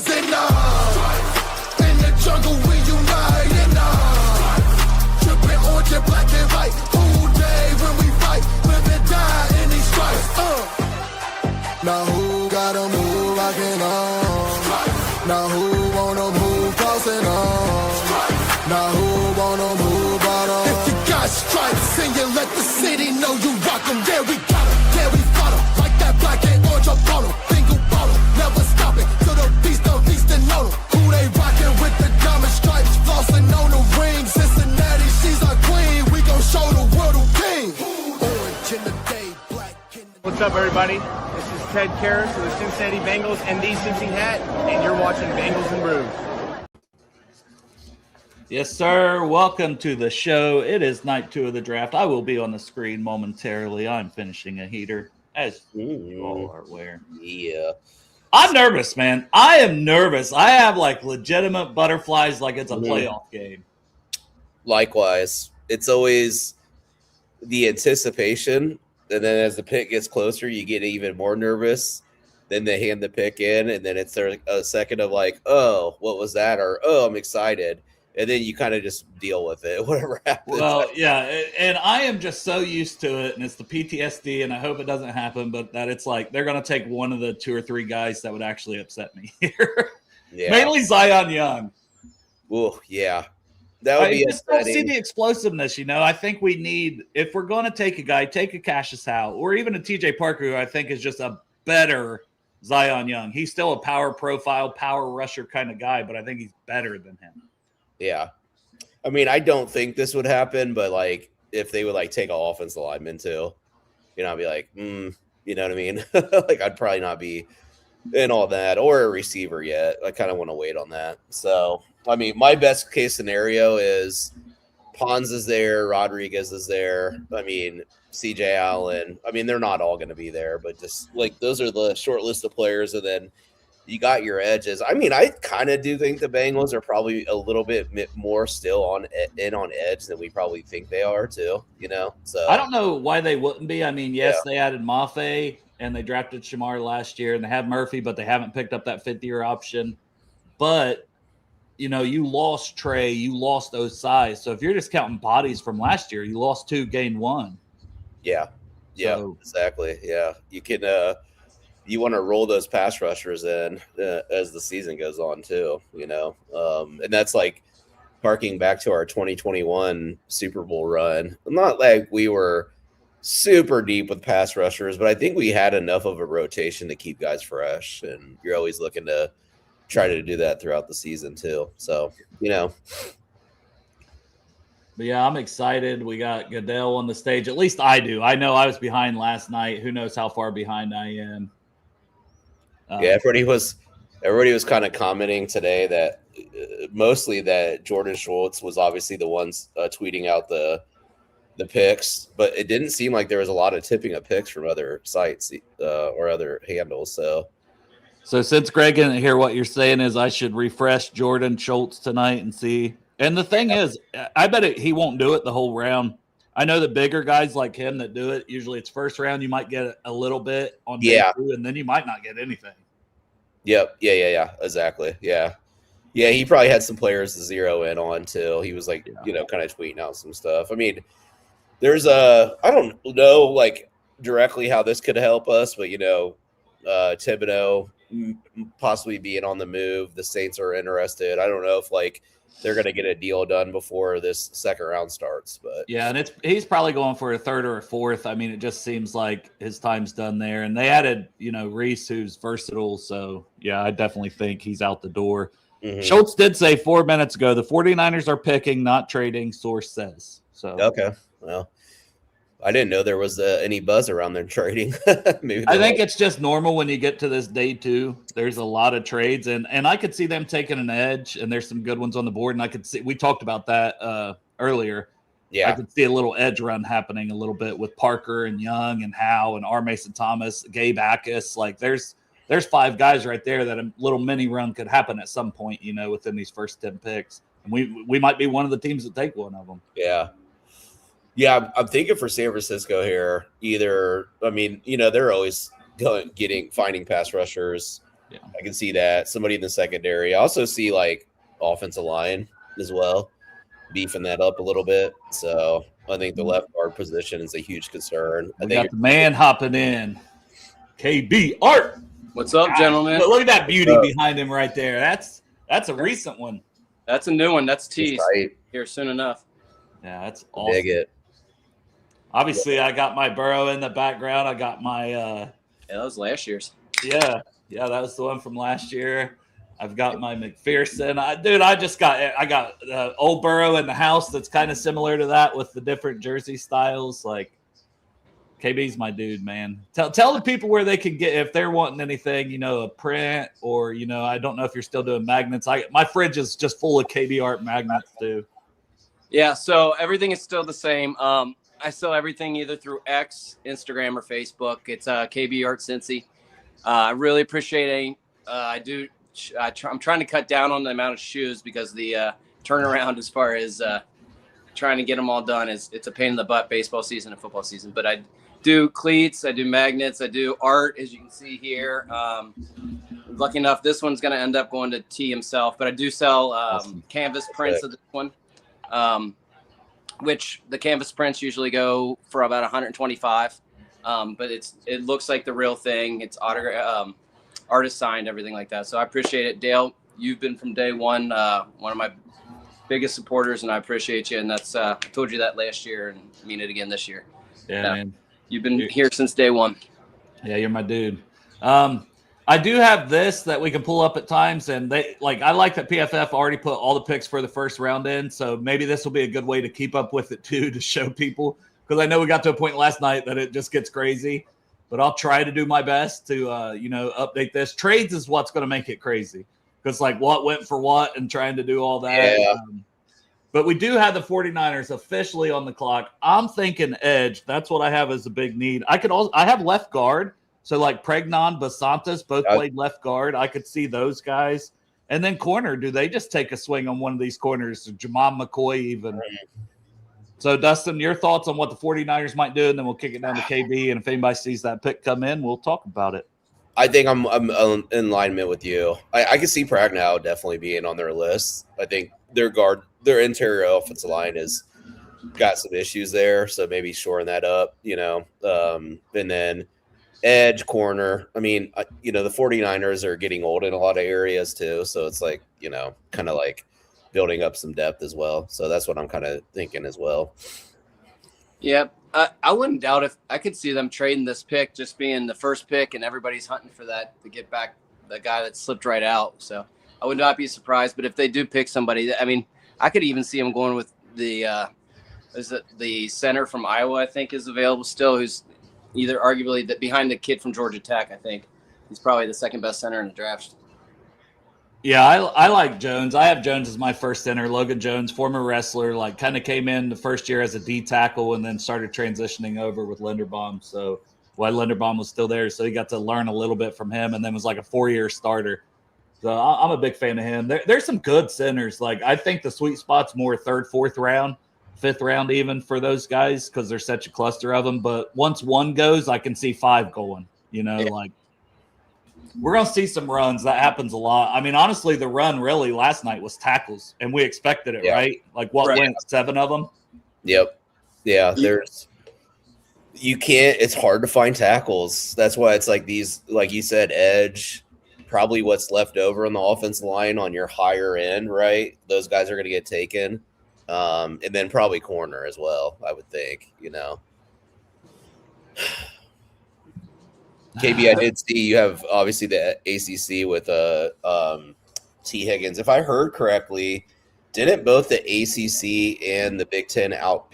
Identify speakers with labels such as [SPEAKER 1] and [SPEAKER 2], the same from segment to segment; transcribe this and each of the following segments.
[SPEAKER 1] rising up. In the jungle we unite and tripping orange and black and white. Whole day when we fight, live and die in these stripes. Now who gotta move rockin' on? Now who wanna move crossing on? Now who wanna move bottom? If you got stripes and you let the city know you rock 'em, yeah we got 'em, yeah we fought 'em. Like that black and orange up on 'em, bingo ball 'em, never stopping till the beast of Easton on 'em. Who they rockin' with the diamond stripes, flossing on the ring. Cincinnati, she's our queen, we gon' show the world who king. Orange in the day, black in the...
[SPEAKER 2] What's up, everybody? This is Ted Karras of the Cincinnati Bengals and the Cincy Hat, and you're watching Bengals and Brews.
[SPEAKER 3] Yes, sir. Welcome to the show. It is night 2 of the draft. I will be on the screen momentarily. I'm finishing a heater, as you all are aware.
[SPEAKER 4] Yeah.
[SPEAKER 3] I'm nervous, man. I am nervous. I have like legitimate butterflies like it's a playoff game.
[SPEAKER 4] Likewise. It's always the anticipation, and then as the pick gets closer, you get even more nervous. Then they hand the pick in, and then it's a second of like, oh, what was that? Or, oh, I'm excited. And then you kind of just deal with it, whatever happens.
[SPEAKER 3] Well, yeah, and I am just so used to it, and it's the PTSD, and I hope it doesn't happen, but that it's like they're going to take one of the 2 or 3 guys that would actually upset me here.
[SPEAKER 4] Yeah.
[SPEAKER 3] Mainly Zion Young.
[SPEAKER 4] Oh, yeah. That would be
[SPEAKER 3] just don't see the explosiveness, you know. I think we need, if we're going to take a guy, take a Cashius Howell or even a TJ Parker, who I think is just a better Zion Young. He's still a power profile, power rusher kind of guy, but I think he's better than him.
[SPEAKER 4] Yeah. I mean, I don't think this would happen, but like if they would like take an offensive lineman too, you know, I'd be like, you know what I mean? Like I'd probably not be in all that or a receiver yet. I kind of want to wait on that. So, I mean, my best case scenario is Pons is there, Rodriguez is there. I mean, CJ Allen. I mean, they're not all going to be there, but just like those are the short list of players. And then you got your edges. I mean, I kind of do think the Bengals are probably a little bit more still on edge than we probably think they are too, you know? So
[SPEAKER 3] I don't know why they wouldn't be. I mean, yes, they added Mafe and they drafted Shamar last year and they have Murphy, but they haven't picked up that 5th-year option. But, you know, you lost Trey, you lost Osai. So if you're just counting bodies from last year, you lost 2, gained 1.
[SPEAKER 4] Yeah. Yeah, so, exactly. Yeah. You can, you want to roll those pass rushers in as the season goes on too, you know? And that's like harking back to our 2021 Super Bowl run. Not like we were super deep with pass rushers, but I think we had enough of a rotation to keep guys fresh. And you're always looking to try to do that throughout the season too. So, you know.
[SPEAKER 3] But yeah, I'm excited. We got Goodell on the stage. At least I do. I know I was behind last night. Who knows how far behind I am.
[SPEAKER 4] Yeah, everybody was kind of commenting today that mostly that Jordan Schultz was obviously the ones tweeting out the picks, but it didn't seem like there was a lot of tipping of picks from other sites or other handles. So
[SPEAKER 3] since Greg didn't hear what you're saying is I should refresh Jordan Schultz tonight and see. And the thing is, I bet he won't do it the whole round. I know the bigger guys like him that do it, usually it's first round. You might get a little bit on day 2, and then you might not get anything.
[SPEAKER 4] Yep. Yeah. Exactly. Yeah. Yeah. He probably had some players to zero in on too. He was like, you know, kind of tweeting out some stuff. I mean, there's I don't know like directly how this could help us, but you know, Thibodeau possibly being on the move. The Saints are interested. I don't know if like they're going to get a deal done before this second round starts, but
[SPEAKER 3] yeah, and he's probably going for a 3rd or a 4th. I mean, it just seems like his time's done there. And they added, you know, Reese, who's versatile. So yeah, I definitely think he's out the door. Mm-hmm. Schultz did say 4 minutes ago, the 49ers are picking, not trading, source says. So
[SPEAKER 4] okay, well, I didn't know there was any buzz around their trading. Maybe
[SPEAKER 3] I think it's just normal when you get to this day 2. There's a lot of trades, and I could see them taking an edge, and there's some good ones on the board. And I could see we talked about that earlier.
[SPEAKER 4] Yeah,
[SPEAKER 3] I could see a little edge run happening a little bit with Parker and Young and Howe and R. Mason Thomas, Gabe Akis. Like there's 5 guys right there that a little mini run could happen at some point, you know, within these first 10 picks, and we might be one of the teams that take one of them.
[SPEAKER 4] Yeah. Yeah, I'm thinking for San Francisco here. Either, I mean, you know, they're always finding pass rushers.
[SPEAKER 3] Yeah.
[SPEAKER 4] I can see that. Somebody in the secondary. I also see like offensive line as well, beefing that up a little bit. So I think the left guard position is a huge concern. I
[SPEAKER 3] We
[SPEAKER 4] think
[SPEAKER 3] got the man hopping in. KB Art.
[SPEAKER 5] What's up, gentlemen?
[SPEAKER 3] Look at that beauty behind him right there. That's a recent one.
[SPEAKER 5] That's a new one. That's
[SPEAKER 4] he's
[SPEAKER 5] teased
[SPEAKER 4] tight.
[SPEAKER 5] here soon enough.
[SPEAKER 3] Yeah, that's awesome.
[SPEAKER 4] Dig it.
[SPEAKER 3] Obviously, I got my Burrow in the background. I got my
[SPEAKER 5] Yeah, that was last year's.
[SPEAKER 3] yeah, that was the one from last year. I've got my McPherson. I got old Burrow in the house that's kind of similar to that with the different jersey styles. Like KB's my dude, man. Tell the people where they can get if they're wanting anything, a print or I don't know if you're still doing magnets. My fridge is just full of KB Art magnets too.
[SPEAKER 5] Yeah, so everything is still the same. I sell everything either through X, Instagram, or Facebook. It's KB Art Cincy. I really appreciate it. I'm trying to cut down on the amount of shoes because the turnaround as far as trying to get them all done it's a pain in the butt, baseball season and football season. But I do cleats, I do magnets, I do art, as you can see here. Lucky enough, this one's going to end up going to T himself, but I do sell
[SPEAKER 3] Awesome.
[SPEAKER 5] canvas prints of this one, which the canvas prints usually go for about 125. But it looks like the real thing. It's artist signed, everything like that. So I appreciate it. Dale, you've been from day one, one of my biggest supporters, and I appreciate you. And that's I told you that last year and I mean it again this year.
[SPEAKER 3] Yeah, man.
[SPEAKER 5] You've been here since day one.
[SPEAKER 3] Yeah, you're my dude. I do have this that we can pull up at times, and I like that PFF already put all the picks for the first round in, so maybe this will be a good way to keep up with it too, to show people, because I know we got to a point last night that it just gets crazy, but I'll try to do my best to update this. Trades is what's going to make it crazy, because what went for what and trying to do all that.
[SPEAKER 4] Yeah.
[SPEAKER 3] But we do have the 49ers officially on the clock. I'm thinking edge. That's what I have as a big need. I have left guard. So Pregnon, Basantas both played left guard. I could see those guys. And then corner, do they just take a swing on one of these corners? Jamon McCoy even. So, Dustin, your thoughts on what the 49ers might do, and then we'll kick it down to KB. And if anybody sees that pick come in, we'll talk about it.
[SPEAKER 4] I think I'm in alignment with you. I can see Pragnow definitely being on their list. I think their interior offensive line has got some issues there, so maybe shoring that up, and then edge, corner. I mean, the 49ers are getting old in a lot of areas too, so it's kind of like building up some depth as well. So that's what I'm kind of thinking as well.
[SPEAKER 5] Yeah, I wouldn't doubt if I could see them trading this pick, just being the first pick, and everybody's hunting for that to get back the guy that slipped right out. So I would not be surprised. But if they do pick somebody, I mean, I could even see them going with the center from Iowa, I think, is available still, who's either arguably behind the kid from Georgia Tech. I think he's probably the second best center in the draft.
[SPEAKER 3] Yeah, I like Jones. I have Jones as my first center. Logan Jones, former wrestler, kind of came in the first year as a D tackle and then started transitioning over with Linderbaum. So while Linderbaum was still there, so he got to learn a little bit from him, and then was like a 4-year starter. So I'm a big fan of him. There's some good centers. I think the sweet spot's more 3rd, 4th round, 5th round even for those guys, because there's such a cluster of them. But once one goes, I can see 5 going. We're going to see some runs. That happens a lot. I mean, honestly, the run really last night was tackles, and we expected it, right? Went 7 of them?
[SPEAKER 4] Yep. Yeah, it's hard to find tackles. That's why it's these, like you said, edge, probably what's left over on the offensive line on your higher end, right? Those guys are going to get taken. And then probably corner as well, I would think, KB, I did see you have obviously the ACC with T. Higgins. If I heard correctly, didn't both the ACC and the Big Ten have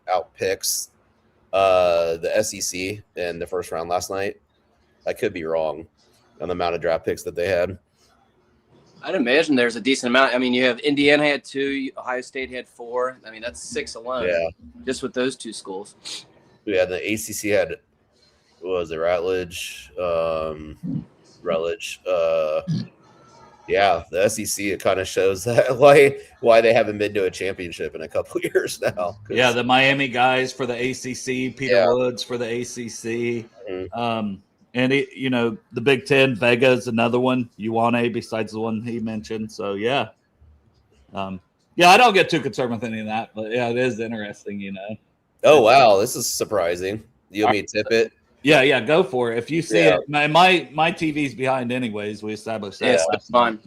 [SPEAKER 4] outpicks the SEC in the first round last night? I could be wrong on the amount of draft picks that they had.
[SPEAKER 5] I'd imagine there's a decent amount. I mean, you have Indiana had 2, Ohio State had 4. I mean, that's 6 alone.
[SPEAKER 4] Yeah,
[SPEAKER 5] just with those 2 schools.
[SPEAKER 4] Yeah, the ACC had. What was it, Rutledge? Yeah, the SEC, it kind of shows that why they haven't been to a championship in a couple of years now.
[SPEAKER 3] Yeah, the Miami guys for the ACC, Peter Woods for the ACC.
[SPEAKER 4] Mm-hmm.
[SPEAKER 3] And the Big Ten, Vega is another one. Ioane, besides the one he mentioned. So yeah, I don't get too concerned with any of that, but yeah, it is interesting.
[SPEAKER 4] Oh wow, this is surprising. You want me to tip it?
[SPEAKER 3] Yeah, go for it. If you see
[SPEAKER 4] Yeah.
[SPEAKER 3] it, my TV's behind anyways. We established that.
[SPEAKER 5] Yes, that's fine.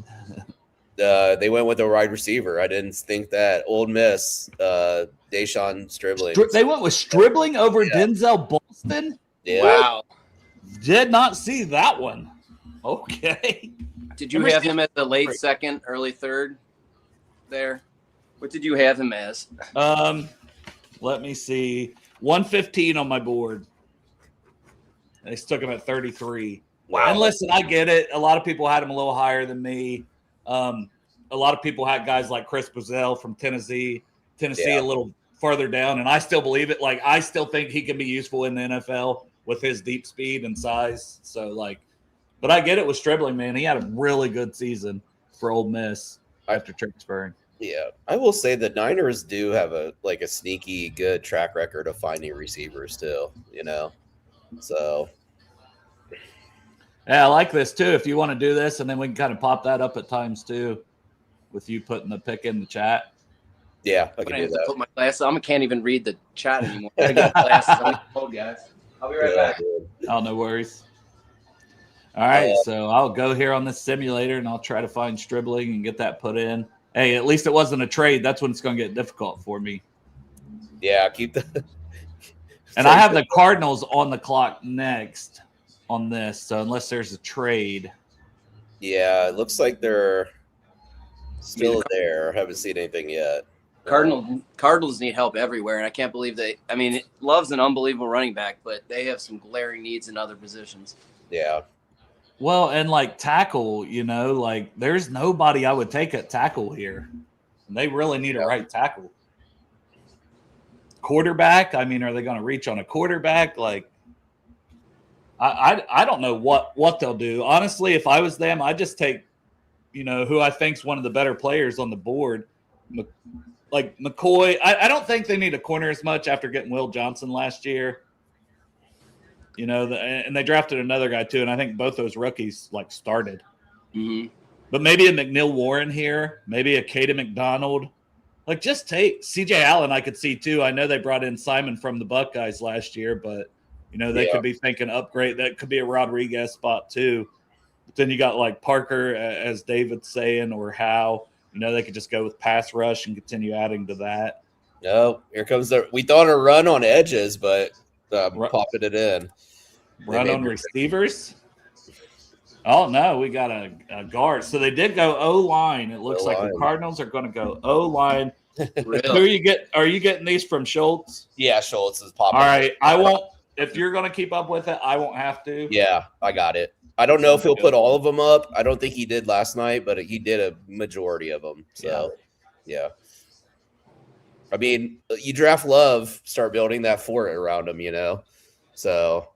[SPEAKER 4] They went with a wide receiver. I didn't think that. Old Miss, Deshaun Stribling.
[SPEAKER 3] They went with Stribling over Denzel Boston?
[SPEAKER 4] Yeah.
[SPEAKER 5] Wow.
[SPEAKER 3] Did not see that one. Okay.
[SPEAKER 5] Did you have him at the late second, early third there? What did you have him as?
[SPEAKER 3] Let me see. 115 on my board. They stuck him at 33.
[SPEAKER 4] Wow.
[SPEAKER 3] And listen, I get it. A lot of people had him a little higher than me. A lot of people had guys like Chris Brazell from Tennessee a little further down, and I still believe it. Like, I still think he can be useful in the NFL with his deep speed and size. So, but I get it with Stribling, man. He had a really good season for Ole Miss after transferring.
[SPEAKER 4] Yeah, I will say the Niners do have a sneaky good track record of finding receivers too. So.
[SPEAKER 3] Yeah, I like this too. If you want to do this, and then we can kind of pop that up at times too, with you putting the pick in the chat.
[SPEAKER 4] Yeah, I can do that.
[SPEAKER 5] Put my glasses on. I can't even read the chat anymore. I got glasses on. Oh, guys. I'll be right back.
[SPEAKER 3] Oh, no worries. All right, so I'll go here on this simulator, and I'll try to find Stribling and get that put in. Hey, at least it wasn't a trade. That's when it's going to get difficult for me.
[SPEAKER 4] Yeah, keep the.
[SPEAKER 3] And I have the Cardinals on the clock next on this, so unless there's a trade.
[SPEAKER 4] Yeah, it looks like they're still there. Haven't seen anything yet.
[SPEAKER 5] Cardinals need help everywhere, and I can't believe Love's an unbelievable running back, but they have some glaring needs in other positions.
[SPEAKER 4] Yeah.
[SPEAKER 3] Well, and tackle, there's nobody I would take at tackle here. They really need a right tackle. Quarterback, are they going to reach on a quarterback? I don't know what they'll do. Honestly, if I was them, I'd just take, who I think's one of the better players on the board. Like McCoy. I don't think they need a corner as much after getting Will Johnson last year. And they drafted another guy too, and I think both those rookies started.
[SPEAKER 5] Mm-hmm.
[SPEAKER 3] But maybe a McNeil Warren here, maybe a Caden McDonald. Just take C.J. Allen. I could see too. I know they brought in Simon from the Buckeyes last year, but they could be thinking upgrade. That could be a Rodriguez spot too. But then you got Parker, as David's saying, or Howe. They could just go with pass rush and continue adding to that.
[SPEAKER 4] No, here comes we thought a run on edges, but popping it in.
[SPEAKER 3] Run on receivers? Oh, no, we got a guard. So they did go O-line. It looks like the Cardinals are going to go O-line.
[SPEAKER 5] Really?
[SPEAKER 3] Are you getting these from Schultz?
[SPEAKER 4] Yeah, Schultz is popping.
[SPEAKER 3] All right, I won't. If you're going to keep up with it, I won't have to.
[SPEAKER 4] Yeah, I got it. I don't know if he'll put all of them up. I don't think he did last night, but he did a majority of them. So, yeah. You draft Love, start building that fort around him, So.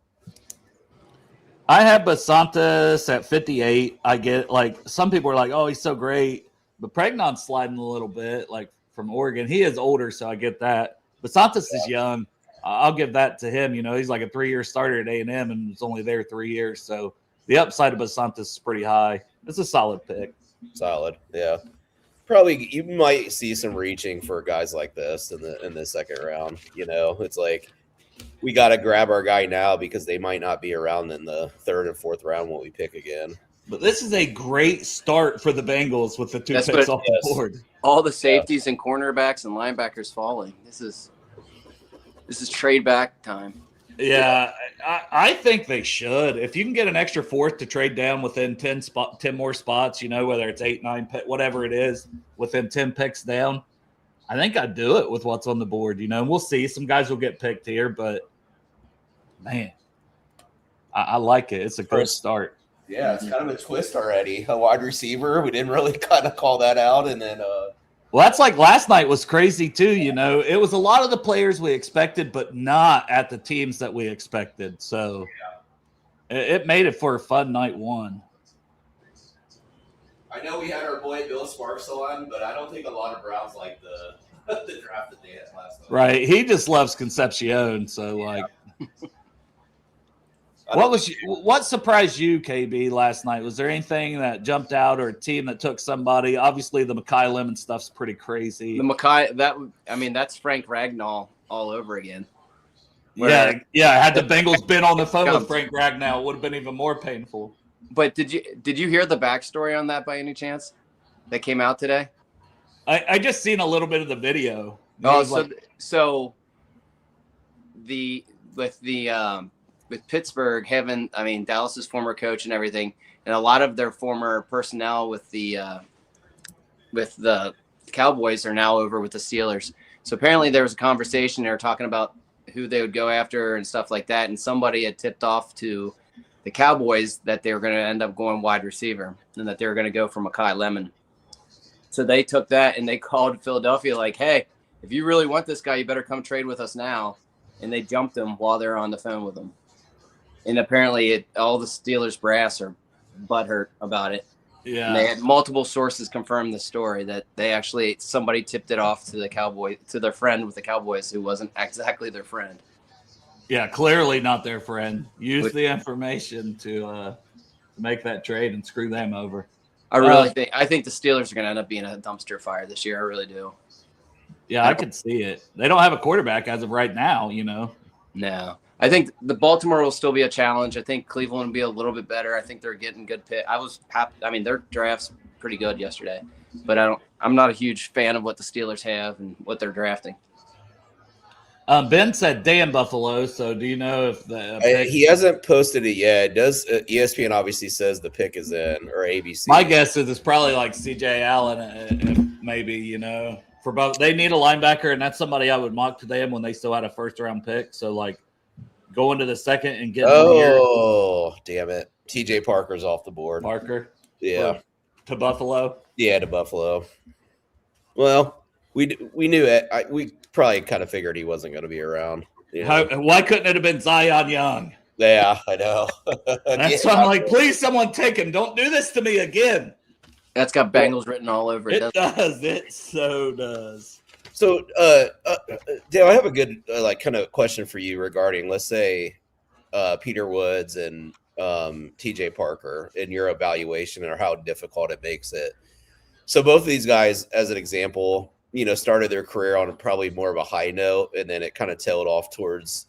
[SPEAKER 3] I have Basantas at 58. I get some people are like, oh, he's so great. But Pregnon's sliding a little bit, from Oregon. He is older, so I get that. Basantas is young. I'll give that to him. He's like a 3-year starter at A&M and was only there 3 years. So the upside of Basantas is pretty high. It's a solid pick.
[SPEAKER 4] Solid, yeah. Probably you might see some reaching for guys like this in the second round. It's we got to grab our guy now because they might not be around in the third and fourth round when we pick again.
[SPEAKER 3] But this is a great start for the Bengals with the two picks off the board.
[SPEAKER 5] All the safeties and cornerbacks and linebackers falling. This is trade back time.
[SPEAKER 3] Yeah, I think they should. If you can get an extra fourth to trade down within 10 more spots, whether it's 8, 9, whatever it is, within 10 picks down, I think I'd do it with what's on the board. We'll see. Some guys will get picked here, but, man, I like it. It's a good start.
[SPEAKER 4] Yeah, it's kind of a twist already. A wide receiver. We didn't really kind of call that out, and then
[SPEAKER 3] well, that's last night was crazy too. It was a lot of the players we expected, but not at the teams that we expected. So it made it for a fun night one.
[SPEAKER 4] I know we had our boy Bill Sparks on, but I don't think a lot of Browns like the draft that they had last night.
[SPEAKER 3] Right, he just loves Concepcion. So What surprised you, KB, last night? Was there anything that jumped out or a team that took somebody? Obviously, the Makai Lemon stuff's pretty crazy.
[SPEAKER 5] The Makai, that's Frank Ragnall all over again.
[SPEAKER 3] Yeah. Had the Bengals been on the phone with Frank Ragnall, it would have been even more painful.
[SPEAKER 5] But did you hear the backstory on that by any chance? That came out today?
[SPEAKER 3] I just seen a little bit of the video.
[SPEAKER 5] With Pittsburgh having, Dallas's former coach and everything, and a lot of their former personnel with the Cowboys are now over with the Steelers. So apparently there was a conversation. They were talking about who they would go after and stuff like that. And somebody had tipped off to the Cowboys that they were going to end up going wide receiver and that they were going to go for Makai Lemon. So they took that and they called Philadelphia like, hey, if you really want this guy, you better come trade with us now. And they jumped him while they're on the phone with him. And apparently all the Steelers brass are butthurt about it.
[SPEAKER 3] Yeah.
[SPEAKER 5] And they had multiple sources confirm the story that somebody tipped it off to their friend with the Cowboys who wasn't exactly their friend.
[SPEAKER 3] Yeah, clearly not their friend. Use the information to make that trade and screw them over.
[SPEAKER 5] I think the Steelers are going to end up being a dumpster fire this year. I really do.
[SPEAKER 3] Yeah, I could see it. They don't have a quarterback as of right now,
[SPEAKER 5] No. I think the Baltimore will still be a challenge. I think Cleveland will be a little bit better. I think they're getting good pick. I was happy. Their draft's pretty good yesterday, but I'm not a huge fan of what the Steelers have and what they're drafting.
[SPEAKER 3] Ben said Dan Buffalo. So do you know if
[SPEAKER 4] he hasn't posted it yet? Does ESPN obviously says the pick is in, or ABC?
[SPEAKER 3] My guess is it's probably like CJ Allen, maybe for both. They need a linebacker, and that's somebody I would mock to them when they still had a first-round pick. So like go into the second and get.
[SPEAKER 4] Oh, damn it! TJ Parker's off the board.
[SPEAKER 3] Parker,
[SPEAKER 4] yeah,
[SPEAKER 3] to Buffalo.
[SPEAKER 4] Yeah, to Buffalo. Well, we knew it. We probably kind of figured he wasn't going to be around.
[SPEAKER 3] Why couldn't it have been Zion Young?
[SPEAKER 4] Yeah, I know.
[SPEAKER 3] That's why I'm like, please, someone take him. Don't do this to me again.
[SPEAKER 5] That's got Bengals written all over it.
[SPEAKER 3] It does. It so does.
[SPEAKER 4] So, Dale, I have a good kind of question for you regarding, let's say, Peter Woods and TJ Parker in your evaluation or how difficult it makes it. So both of these guys, as an example, started their career on probably more of a high note, and then it kind of tailed off towards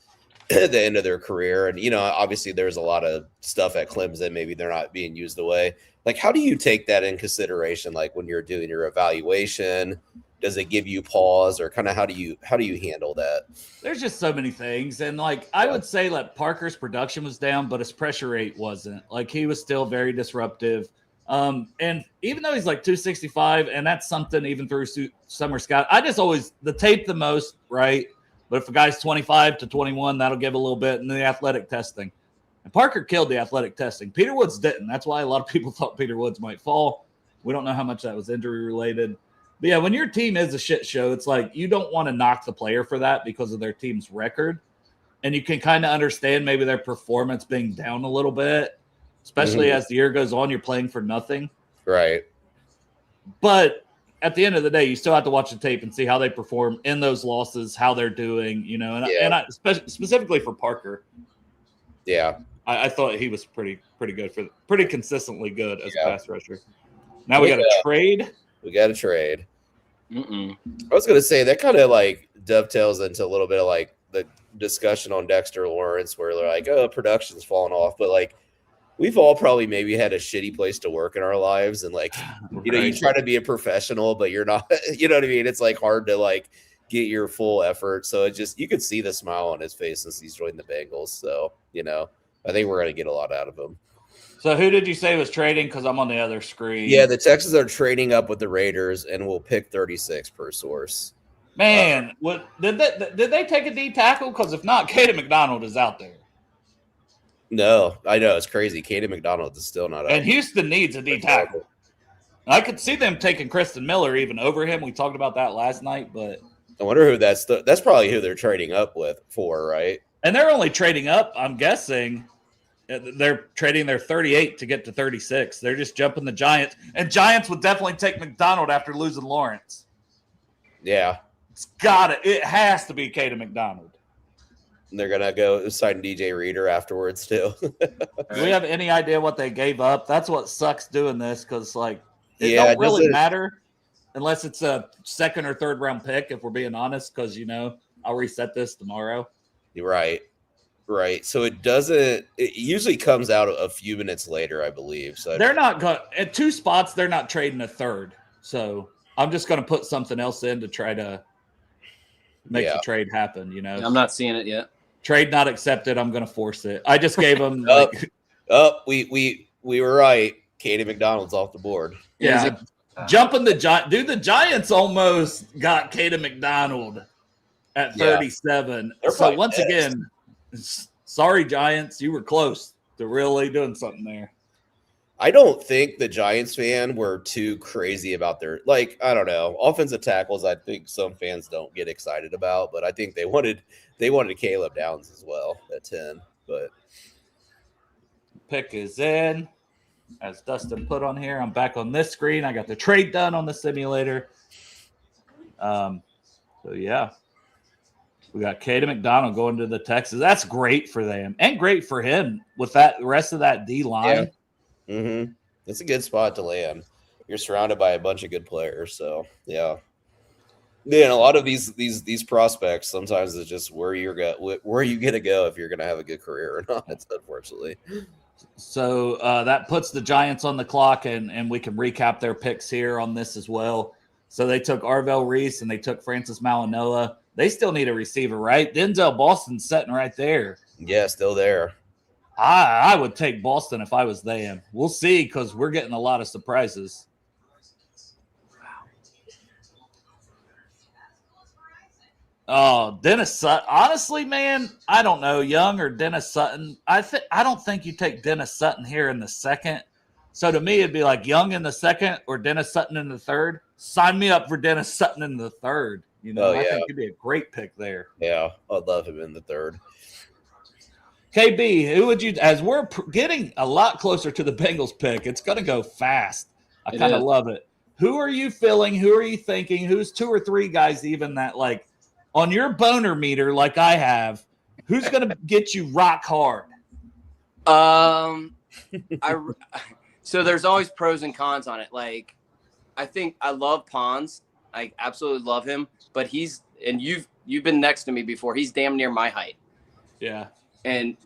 [SPEAKER 4] the end of their career. And, obviously there's a lot of stuff at Clemson. Maybe they're not being used away. Like, how do you take that in consideration? Like when you're doing your evaluation, does it give you pause, or kind of how do you handle that?
[SPEAKER 3] There's just so many things. And I would say that Parker's production was down, but his pressure rate wasn't. Like, he was still very disruptive. And even though he's like 265, and that's something even through summer scout, I just always the tape the most, right? But if a guy's 25 to 21, that'll give a little bit. And the athletic testing. And Parker killed the athletic testing. Peter Woods didn't. That's why a lot of people thought Peter Woods might fall. We don't know how much that was injury related. But yeah, when your team is a shit show, it's like you don't want to knock the player for that because of their team's record. And you can kind of understand maybe their performance being down a little bit, especially as the year goes on, you're playing for nothing.
[SPEAKER 4] Right.
[SPEAKER 3] But at the end of the day, you still have to watch the tape and see how they perform in those losses, how they're doing, and I, specifically for Parker.
[SPEAKER 4] Yeah.
[SPEAKER 3] I thought he was pretty consistently good as a pass rusher. Now we got a trade.
[SPEAKER 4] We got a trade. I was going to say that kind of dovetails into a little bit of the discussion on Dexter Lawrence where they're like, oh, production's falling off. But we've all probably maybe had a shitty place to work in our lives. And you try to be a professional, but you're not, you know what I mean? It's hard to get your full effort. So you could see the smile on his face since he's joined the Bengals. So, I think we're going to get a lot out of him.
[SPEAKER 3] So who did you say was trading? Because I'm on the other screen.
[SPEAKER 4] Yeah, the Texans are trading up with the Raiders and will pick 36 per source.
[SPEAKER 3] Man, did they take a D tackle? Because if not, Caden McDonald is out there.
[SPEAKER 4] No, I know. It's crazy. Caden McDonald is still not out.
[SPEAKER 3] And Houston needs a D tackle. I could see them taking Kristen Miller even over him. We talked about that last night, but
[SPEAKER 4] I wonder who that's probably who they're trading up for, right?
[SPEAKER 3] And they're only trading up, I'm guessing. They're trading their 38 to get to 36. They're just jumping the Giants. And Giants would definitely take McDonald after losing Lawrence.
[SPEAKER 4] Yeah.
[SPEAKER 3] It has to be Caden McDonald.
[SPEAKER 4] And they're gonna go sign DJ Reader afterwards too.
[SPEAKER 3] Do we have any idea what they gave up? That's what sucks doing this because like it
[SPEAKER 4] Yeah,
[SPEAKER 3] don't really
[SPEAKER 4] doesn't-
[SPEAKER 3] matter unless it's a second or third round pick. If we're being honest, because I'll reset this tomorrow.
[SPEAKER 4] Right. So it doesn't. It usually comes out a few minutes later, I believe. So
[SPEAKER 3] They're not going at 2 spots. They're not trading a third. So I'm just going to put something else in to try to make the trade happen.
[SPEAKER 5] I'm not seeing it yet.
[SPEAKER 3] Trade not accepted. I'm going to force it. I just gave them.
[SPEAKER 4] we were right. Katie McDonald's off the board.
[SPEAKER 3] Yeah, jumping the Giants. Dude, the Giants almost got Katie McDonald at 37.
[SPEAKER 4] They're
[SPEAKER 3] So
[SPEAKER 4] probably
[SPEAKER 3] once
[SPEAKER 4] next.
[SPEAKER 3] again, sorry Giants, you were close to really doing something there.
[SPEAKER 4] I don't think the Giants fan were too crazy about their I don't know, offensive tackles. I think some fans don't get excited about, but I think they wanted Caleb Downs as well at 10. But
[SPEAKER 3] Pick is in. As Dustin put on here, I'm back on this screen. I got the trade done on the simulator. So yeah, we got Katie McDonald going to the Texans. That's great for them and great for him with that rest of that D line.
[SPEAKER 4] Yeah. It's a good spot to land. You're surrounded by a bunch of good players, so yeah. Yeah, a lot of these prospects sometimes it's just where you gonna go if you're gonna have a good career or not. Unfortunately.
[SPEAKER 3] So that puts the Giants on the clock, and we can recap their picks here on this as well. So they took Arvell Reese and they took Francis Malinoa. They still need a receiver, right? Denzel Boston's sitting right there.
[SPEAKER 4] Yeah, still there.
[SPEAKER 3] I would take Boston if I was them. We'll see because we're getting a lot of surprises. Oh, Dennis Sutton. Honestly, man, I don't know. Young or Dennis Sutton. I don't think you take Dennis Sutton here in the second. So to me, it'd be like Young in the second or Dennis Sutton in the third. Sign me up for Dennis Sutton in the third. I think it'd be a great pick there.
[SPEAKER 4] Yeah, I'd love him in the third.
[SPEAKER 3] KB, who would you? As we're getting a lot closer to the Bengals pick, it's going to go fast. I kind of love it. Who are you feeling? Who are you thinking? Who's 2 or 3 guys even that on your boner meter, like I have, who's going to get you rock hard?
[SPEAKER 5] So there's always pros and cons on it. I think I love Pons. I absolutely love him, but you've been next to me before. He's damn near my height.
[SPEAKER 3] Yeah. And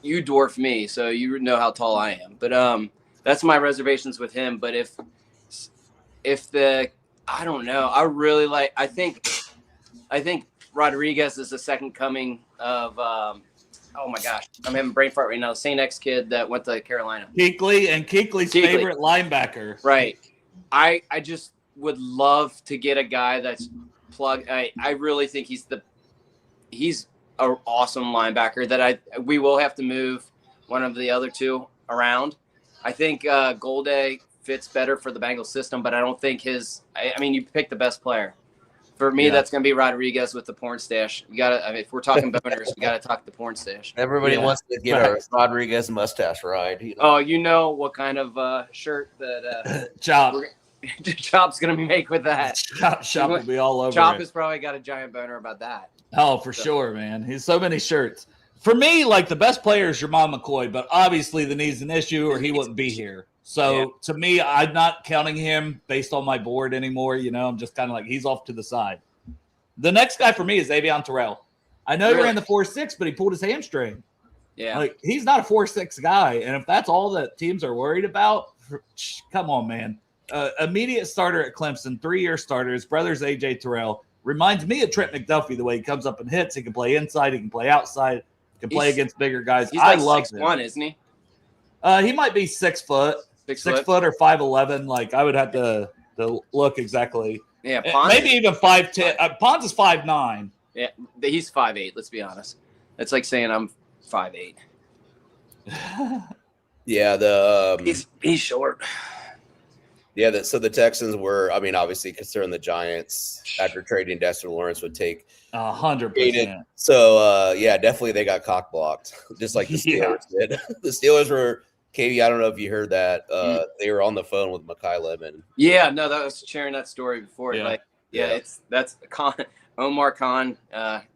[SPEAKER 5] you dwarf me, so you know how tall I am. But that's my reservations with him. But I don't know. I think Rodriguez is the second coming of oh my gosh, I'm having brain fart right now. St. X kid that went to Carolina.
[SPEAKER 3] Keekly's favorite linebacker.
[SPEAKER 5] Right. I just would love to get a guy that's plugged. I really think he's an awesome linebacker that we will have to move one of the other 2 around. I think Golday fits better for the Bengals system, but I don't think you pick the best player. For me, that's going to be Rodriguez with the porn stash. You got to. if we're talking boners, we got to talk the porn stash.
[SPEAKER 4] Everybody wants to get a Rodriguez mustache ride.
[SPEAKER 5] Oh, you know what kind of shirt that Chop's going to be make with that.
[SPEAKER 3] Chop will be all over.
[SPEAKER 5] Chop has probably got a giant boner about that.
[SPEAKER 3] Oh, for sure, man. He's so many shirts. For me, the best player is Jermon McCoy, but obviously the knee's an issue or he wouldn't be here. So to me, I'm not counting him based on my board anymore. I'm just kind of he's off to the side. The next guy for me is Avion Terrell. I know he ran the 4.6, but he pulled his hamstring.
[SPEAKER 5] Yeah.
[SPEAKER 3] He's not a 4.6 guy. And if that's all that teams are worried about, come on, man. Immediate starter at Clemson, 3-year starter. His brother's A.J. Terrell. Reminds me of Trent McDuffie, the way he comes up and hits. He can play inside. He can play outside. He can play against bigger guys.
[SPEAKER 5] He's
[SPEAKER 3] I love
[SPEAKER 5] 6'1",
[SPEAKER 3] him.
[SPEAKER 5] isn't he?
[SPEAKER 3] He might be 6 foot. 6 foot or 5'11". I would have to look exactly.
[SPEAKER 5] Yeah,
[SPEAKER 3] maybe even 5'10". Pons is 5'9".
[SPEAKER 5] Yeah, he's 5'8". Let's be honest. That's like saying I'm 5'8".
[SPEAKER 4] Yeah,
[SPEAKER 5] he's short.
[SPEAKER 4] Yeah, so the Texans were, obviously considering the Giants after trading Dexter Lawrence would take
[SPEAKER 3] 100%.
[SPEAKER 4] So definitely they got cock blocked, just like the Steelers did. The Steelers were. Katie, I don't know if you heard that. They were on the phone with Mekhi Lemon.
[SPEAKER 5] Yeah, no, that was sharing that story before.
[SPEAKER 3] Yeah.
[SPEAKER 5] That's a con. Omar Khan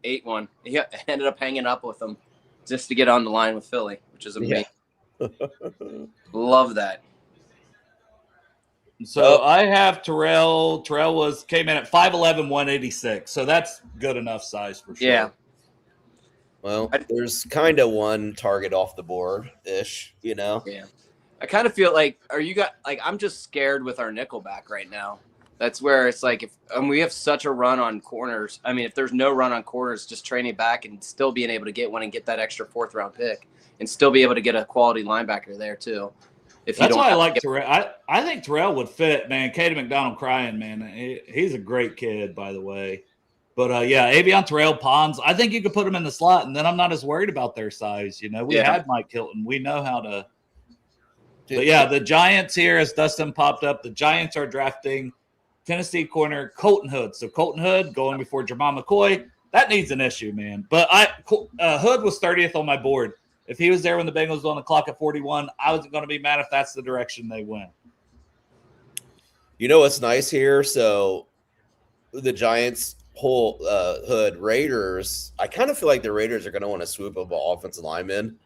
[SPEAKER 5] ate one. He ended up hanging up with him just to get on the line with Philly, which is amazing.
[SPEAKER 4] Yeah.
[SPEAKER 5] Love that.
[SPEAKER 3] So I have Terrell. Terrell came in at 5'11", 186. So that's good enough size for sure.
[SPEAKER 5] Yeah.
[SPEAKER 4] Well, there's kind of one target off the board ish, you know?
[SPEAKER 5] Yeah. I kind of feel like, I'm just scared with our nickelback right now. That's where it's like, we have such a run on corners. I mean, if there's no run on corners, just training back and still being able to get one and get that extra 4th round pick and still be able to get a quality linebacker there too.
[SPEAKER 3] That's why I like Terrell. I think Terrell would fit, man. Katie McDonald crying, man. He's a great kid, by the way. But, yeah, Avion, Terrell, Pons, I think you could put them in the slot, and then I'm not as worried about their size. You know, we had Mike Hilton. We know how to. But, yeah, the Giants here, as Dustin popped up, the Giants are drafting Tennessee corner Colton Hood. So Colton Hood going before Jamal McCoy. That needs an issue, man. But Hood was 30th on my board. If he was there when the Bengals were on the clock at 41, I wasn't going to be mad if that's the direction they went.
[SPEAKER 4] You know what's nice here? So the Giants pull Hood Raiders. I kind of feel like the Raiders are going to want to swoop up an offensive lineman.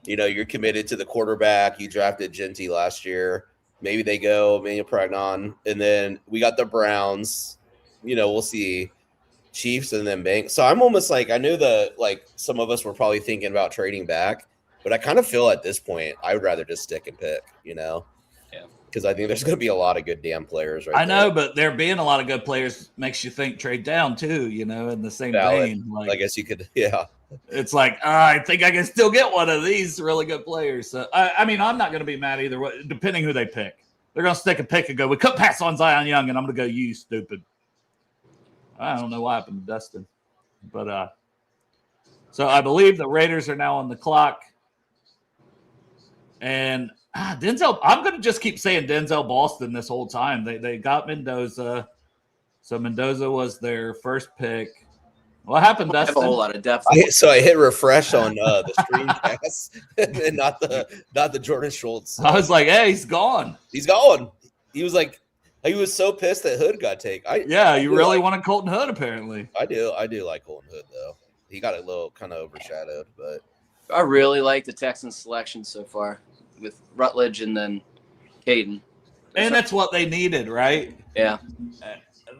[SPEAKER 4] You know, you're committed to the quarterback. You drafted Genty last year. Maybe they go Emmanuel Pragnon. And then we got the Browns. You know, we'll see. Chiefs and then Banks. So I'm almost like, I knew some of us were probably thinking about trading back, but I kind of feel at this point I would rather just stick and pick, you know?
[SPEAKER 5] Yeah.
[SPEAKER 4] Because I think there's going to be a lot of good damn players
[SPEAKER 3] I know, but there being a lot of good players makes you think trade down too, you know, in the same vein. Like,
[SPEAKER 4] I guess you could, yeah.
[SPEAKER 3] It's like, I think I can still get one of these really good players. So, I mean, I'm not going to be mad either way, depending who they pick. They're going to stick a pick and go, we could pass on Zion Young, and I'm going to go, you stupid. I don't know what happened to Dustin. But so I believe the Raiders are now on the clock. And Denzel, I'm going to just keep saying Denzel Boston this whole time. They got Mendoza. So Mendoza was their first pick. What happened, Dustin?
[SPEAKER 5] I have a whole lot of depth.
[SPEAKER 4] So I hit refresh on the screencast and not the Jordan Schultz.
[SPEAKER 3] I was like, hey, he's gone.
[SPEAKER 4] He's gone. He was like, he was so pissed that Hood got taken.
[SPEAKER 3] You really wanted Colton Hood, apparently.
[SPEAKER 4] I do like Colton Hood, though. He got a little kind of overshadowed, but
[SPEAKER 5] I really like the Texans selection so far with Rutledge and then Caden.
[SPEAKER 3] And that's what they needed, right?
[SPEAKER 5] Yeah.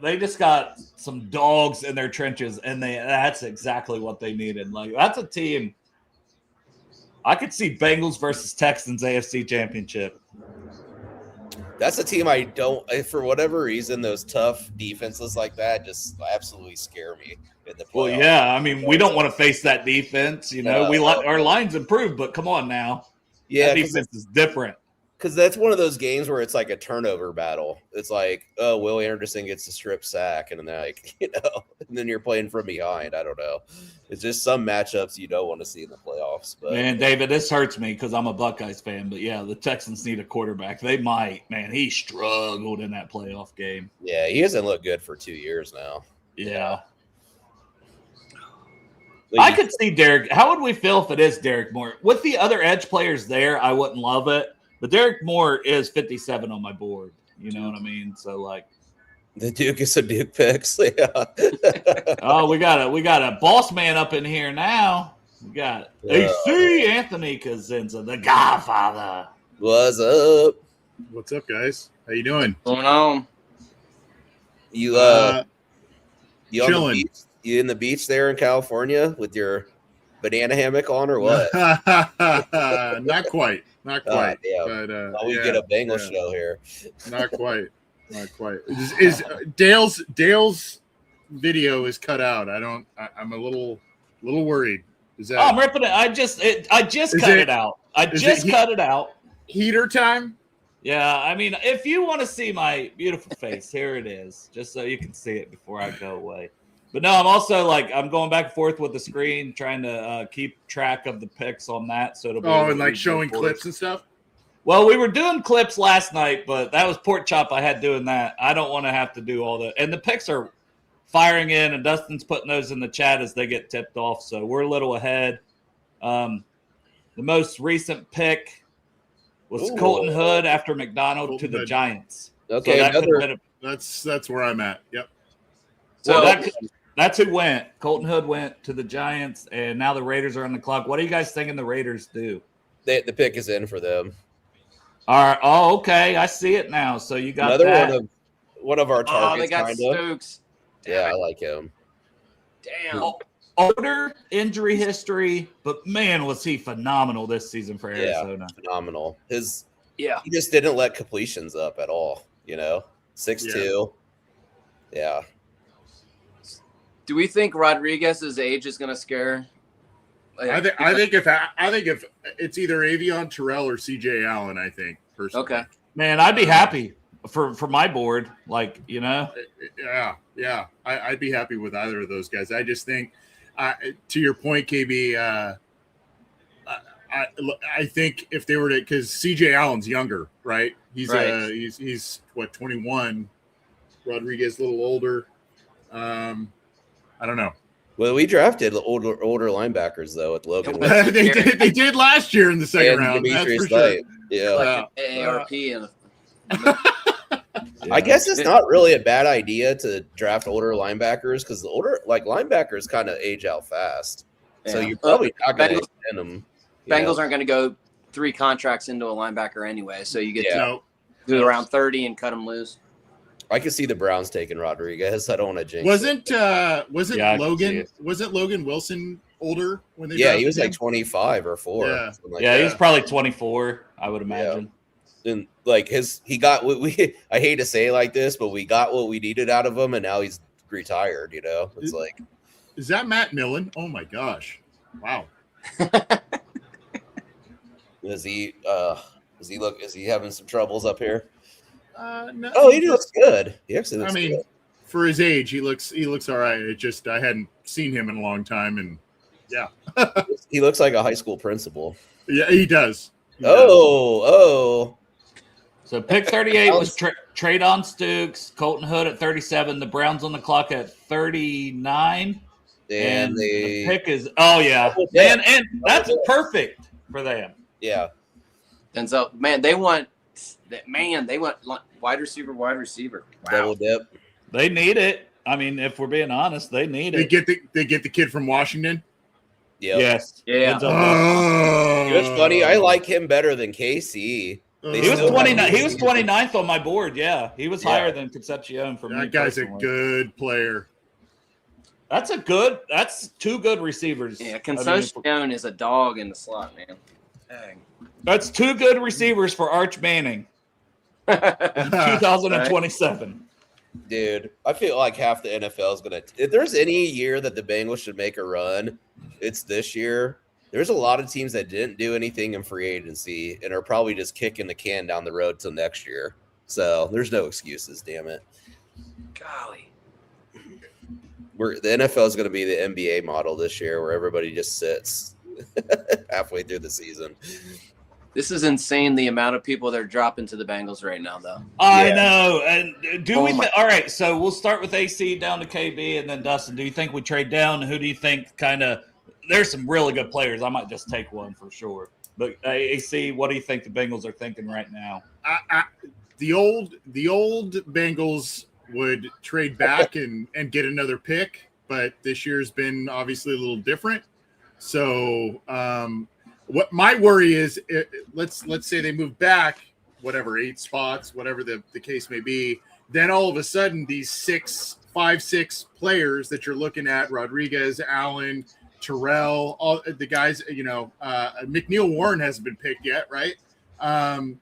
[SPEAKER 3] They just got some dogs in their trenches, and that's exactly what they needed. Like, that's a team. I could see Bengals versus Texans AFC Championship.
[SPEAKER 4] That's a team for whatever reason, those tough defenses like that just absolutely scare me in the playoffs.
[SPEAKER 3] Well, yeah, I mean, we don't want to face that defense. You know, our line's improved, but come on now.
[SPEAKER 4] Yeah,
[SPEAKER 3] that defense is different.
[SPEAKER 4] Because that's one of those games where it's like a turnover battle. It's like, oh, Will Anderson gets a strip sack, and then and then you're playing from behind. I don't know. It's just some matchups you don't want to see in the playoffs. But
[SPEAKER 3] man, David, this hurts me because I'm a Buckeyes fan. But yeah, the Texans need a quarterback. They might. Man, he struggled in that playoff game.
[SPEAKER 4] Yeah, he hasn't looked good for 2 years now.
[SPEAKER 3] Yeah. I could see Derek. How would we feel if it is Derek Moore? With the other edge players there, I wouldn't love it. But Derek Moore is 57 on my board. You know what I mean? So, like.
[SPEAKER 4] The Duke is some Duke picks. Yeah.
[SPEAKER 3] Oh, we got a boss man up in here now. We got AC Anthony Kazenza, the Godfather.
[SPEAKER 4] What's up?
[SPEAKER 6] What's up, guys? How you doing?
[SPEAKER 5] What's going on?
[SPEAKER 4] You on
[SPEAKER 6] chilling.
[SPEAKER 4] the beach? You in the beach there in California with your banana hammock on or what?
[SPEAKER 6] Not quite. Not quite. But,
[SPEAKER 4] we get a Bengals show here.
[SPEAKER 6] Not quite. Not quite. Is Dale's video is cut out. I'm a little worried. Is that?
[SPEAKER 3] Oh, I'm ripping it. I just cut it out. I just cut it out.
[SPEAKER 6] Heater time.
[SPEAKER 3] Yeah, I mean, if you want to see my beautiful face, here it is, just so you can see it before I go away. But no, I'm also I'm going back and forth with the screen, trying to keep track of the picks on that. So it'll be
[SPEAKER 6] and like showing clips and stuff.
[SPEAKER 3] Well, we were doing clips last night, but that was pork chop. I had doing that. I don't want to have to do all that. And the picks are firing in, and Dustin's putting those in the chat as they get tipped off. So we're a little ahead. The most recent pick was Colton Hood after McDonald to the Giants.
[SPEAKER 4] Okay,
[SPEAKER 3] so
[SPEAKER 6] that's where I'm at. Yep.
[SPEAKER 3] So That's who went. Colton Hood went to the Giants, and now the Raiders are on the clock. What are you guys thinking the Raiders do?
[SPEAKER 4] The pick is in for them.
[SPEAKER 3] All right. Oh, okay. I see it now. So you got
[SPEAKER 4] Another
[SPEAKER 3] that.
[SPEAKER 4] one of our
[SPEAKER 5] Oh,
[SPEAKER 4] targets.
[SPEAKER 5] they got
[SPEAKER 4] kind of.
[SPEAKER 5] Stokes.
[SPEAKER 4] Yeah, I like him.
[SPEAKER 5] Damn.
[SPEAKER 3] Older injury history, but man, was he phenomenal this season for Arizona.
[SPEAKER 4] Yeah, phenomenal. He just didn't let completions up at all. 6'2". Yeah.
[SPEAKER 5] Do we think Rodriguez's age is going to scare?
[SPEAKER 6] I think if it's either Avion Terrell or CJ Allen, I think personally.
[SPEAKER 5] Okay.
[SPEAKER 3] Man, I'd be happy for my board.
[SPEAKER 6] Yeah. I'd be happy with either of those guys. I just think, to your point, KB, I think if they were to, because CJ Allen's younger, right? He's
[SPEAKER 5] Right.
[SPEAKER 6] He's what, 21. Rodriguez a little older. I don't know.
[SPEAKER 4] Well, we drafted older linebackers though with Logan.
[SPEAKER 6] they did last year in the second round. That's
[SPEAKER 4] Demetrius
[SPEAKER 6] for sure.
[SPEAKER 4] Knight. Yeah.
[SPEAKER 5] Like an AARP and
[SPEAKER 4] I guess it's not really a bad idea to draft older linebackers because the older linebackers kind of age out fast. So
[SPEAKER 5] Yeah.
[SPEAKER 4] you're probably not going to
[SPEAKER 5] Bengals-
[SPEAKER 4] extend them.
[SPEAKER 5] Bengals aren't going to go 3 contracts into a linebacker anyway, so you get to
[SPEAKER 6] No.
[SPEAKER 5] do around 30 and cut them loose.
[SPEAKER 4] I can see the Browns taking Rodriguez. I don't want to jinx.
[SPEAKER 6] Wasn't
[SPEAKER 3] Yeah, I can see
[SPEAKER 6] Logan?
[SPEAKER 3] it.
[SPEAKER 6] Wasn't Logan Wilson older when they?
[SPEAKER 4] Yeah, he
[SPEAKER 6] drafted
[SPEAKER 4] was
[SPEAKER 6] him?
[SPEAKER 4] like 25 or 4.
[SPEAKER 6] Yeah.
[SPEAKER 4] something like
[SPEAKER 3] Yeah,
[SPEAKER 4] that.
[SPEAKER 3] he's probably 24, I would imagine.
[SPEAKER 4] And he got what we. I hate to say it like this, but we got what we needed out of him, and now he's retired. It's like,
[SPEAKER 6] Is that Matt Millen? Oh my gosh! Wow.
[SPEAKER 4] is he having some troubles up here?
[SPEAKER 6] No,
[SPEAKER 4] Oh, he looks good. He actually looks good.
[SPEAKER 6] for his age, he looks all right. It just I hadn't seen him in a long time, and
[SPEAKER 4] He looks like a high school principal.
[SPEAKER 6] yeah, he does. He does.
[SPEAKER 4] Oh.
[SPEAKER 3] So pick 38 was Traydon Stukes, Colton Hood at 37, the Browns on the clock at 39. And the pick is man, and that's perfect for them.
[SPEAKER 4] Yeah.
[SPEAKER 5] And so, they want wide receiver. Wow.
[SPEAKER 4] Double dip.
[SPEAKER 3] They need it. I mean, if we're being honest, they need
[SPEAKER 6] They
[SPEAKER 3] it.
[SPEAKER 6] get the kid from Washington.
[SPEAKER 4] Yep.
[SPEAKER 3] Yes.
[SPEAKER 5] Yeah.
[SPEAKER 3] Ends up-
[SPEAKER 6] Oh,
[SPEAKER 4] It's funny. I like him better than KC.
[SPEAKER 3] He was 29. He was 29th on my board. Yeah, he was
[SPEAKER 4] Yeah.
[SPEAKER 3] higher than Concepcion for me.
[SPEAKER 6] That guy's a
[SPEAKER 3] personally.
[SPEAKER 6] good player.
[SPEAKER 3] That's 2 good receivers.
[SPEAKER 5] Yeah,
[SPEAKER 3] I mean,
[SPEAKER 5] Concepcion is a dog in the slot, man. Dang.
[SPEAKER 3] that's 2 good receivers for Arch Manning. 2027.
[SPEAKER 4] Dude, I feel like half the NFL is going to – if there's any year that the Bengals should make a run, it's this year. There's a lot of teams that didn't do anything in free agency and are probably just kicking the can down the road till next year. So there's no excuses, damn it.
[SPEAKER 5] Golly.
[SPEAKER 4] The NFL is going to be the NBA model this year where everybody just sits halfway through the season.
[SPEAKER 5] This is insane, the amount of people that are dropping to the Bengals right now, though.
[SPEAKER 3] I
[SPEAKER 4] Yeah.
[SPEAKER 3] know. And
[SPEAKER 5] Oh my-
[SPEAKER 3] all right, so we'll start with AC down to KB and then Dustin. Do you think we trade down? Who do you think there's some really good players. I might just take one for sure. But AC, what do you think the Bengals are thinking right now?
[SPEAKER 6] The old Bengals would trade back and get another pick, but this year's been obviously a little different. So what my worry is, let's say they move back, whatever, 8 spots, whatever the case may be, then all of a sudden these 5-6 players that you're looking at, Rodriguez, Allen, Terrell, all the guys, McNeil Warren hasn't been picked yet, right?
[SPEAKER 3] No.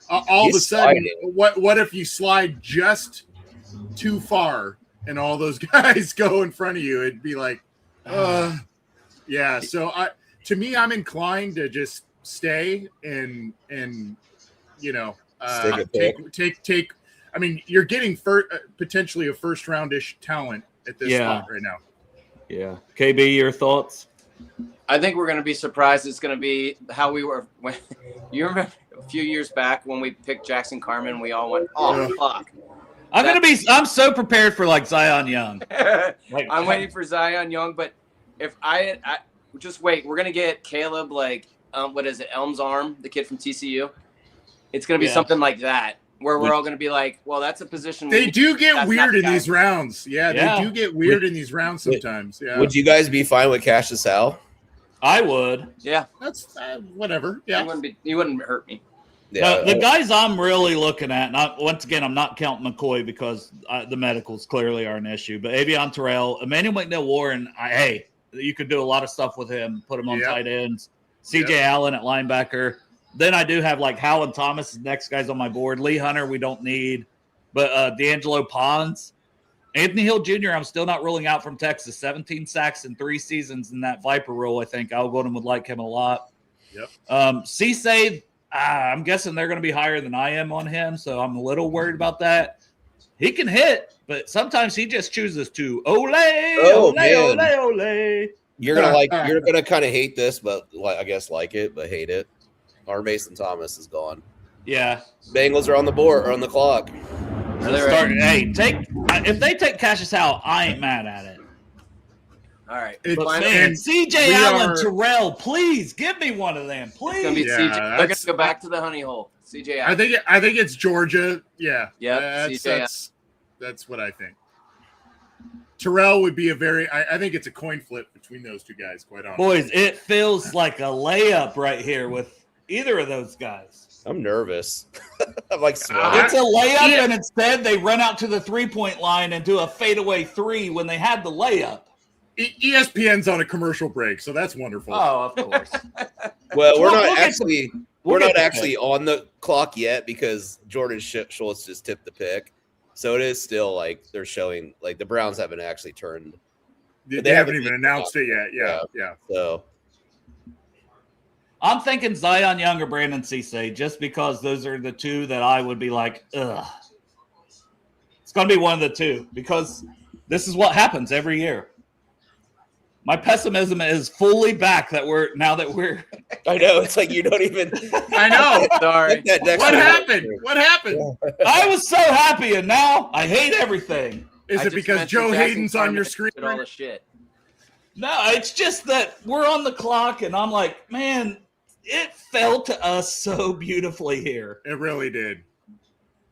[SPEAKER 6] All of a
[SPEAKER 4] He's
[SPEAKER 6] sudden,
[SPEAKER 4] sliding.
[SPEAKER 6] what if you slide just too far and all those guys go in front of you? It'd be like, yeah. So to me, I'm inclined to just stay and take. I mean, you're getting potentially a first roundish talent at this spot right now.
[SPEAKER 3] Yeah. KB, your thoughts?
[SPEAKER 5] I think we're going to be surprised. It's going to be how we were. When, you remember a few years back when we picked Jackson Carman, we all went, "Oh fuck!"
[SPEAKER 3] I'm so prepared for like Zion Young.
[SPEAKER 5] I'm waiting for Zion Young, but if I just wait, we're going to get Caleb what is it, Elm's arm, the kid from TCU. It's going to be something like that. where we're all going to be like, well, that's a position.
[SPEAKER 6] They do get
[SPEAKER 5] that's
[SPEAKER 6] weird
[SPEAKER 5] not the
[SPEAKER 6] in
[SPEAKER 5] guy.
[SPEAKER 6] these rounds. Yeah, they do get weird in these rounds sometimes. Yeah.
[SPEAKER 4] Would you guys be fine with Cashius Howell?
[SPEAKER 3] I would.
[SPEAKER 5] Yeah.
[SPEAKER 6] That's whatever. Yeah.
[SPEAKER 5] You wouldn't hurt me.
[SPEAKER 4] Yeah.
[SPEAKER 3] The guys I'm really looking at, and once again, I'm not counting McCoy because the medicals clearly are an issue, but Avion Terrell, Emmanuel McNeil-Warren, hey, you could do a lot of stuff with him, put him on tight ends, CJ Allen at linebacker. Then I do have like Howell and Thomas, next guys on my board. Lee Hunter, we don't need, but D'Angelo Pons. Anthony Hill Jr., I'm still not ruling out from Texas. 17 sacks in 3 seasons in that Viper role, I think. Al Gordon would like him a lot.
[SPEAKER 6] Yep.
[SPEAKER 3] Cisse, I'm guessing they're going to be higher than I am on him, so I'm a little worried about that. He can hit, but sometimes he just chooses to ole.
[SPEAKER 4] You're gonna kind of hate this, but I guess like it, but hate it. Our Mason Thomas is gone.
[SPEAKER 3] Yeah.
[SPEAKER 4] Bengals are on the board or on the clock.
[SPEAKER 3] If they take Cashius Howell, I ain't mad at it.
[SPEAKER 5] All right.
[SPEAKER 3] But man, CJ Allen, Terrell, please give me one of them, please.
[SPEAKER 5] It's gonna be CJ. They're gonna go back to the honey hole. CJ Allen.
[SPEAKER 6] I think it's Georgia. Yeah.
[SPEAKER 5] Yeah.
[SPEAKER 6] That's what I think. Terrell would be I think it's a coin flip between those two guys, quite honestly.
[SPEAKER 3] Boys, it feels like a layup right here with either of those guys.
[SPEAKER 4] I'm nervous. I'm like sweating.
[SPEAKER 3] It's a layup, and instead they run out to the 3-point line and do a fadeaway 3 when they had the layup.
[SPEAKER 6] ESPN's on a commercial break, so that's wonderful.
[SPEAKER 3] Oh, of course.
[SPEAKER 4] Well, we're not actually on the clock yet because Jordan Schultz just tipped the pick. So it is still like they're showing like the Browns haven't actually turned.
[SPEAKER 6] They haven't even announced it yet. Yeah.
[SPEAKER 4] So
[SPEAKER 3] I'm thinking Zion Young or Brandon Cisse just because those are the two that I would be like, ugh. It's going to be one of the two because this is what happens every year. My pessimism is fully back that we're.
[SPEAKER 4] I know it's like you don't even.
[SPEAKER 6] I know.
[SPEAKER 5] Sorry.
[SPEAKER 6] What happened? What happened?
[SPEAKER 3] I was so happy, and now I hate everything.
[SPEAKER 6] Is it because Joe Hayden's on your screen?
[SPEAKER 5] All the shit.
[SPEAKER 3] No, it's just that we're on the clock, and I'm like, man, it fell to us so beautifully here.
[SPEAKER 6] It really did.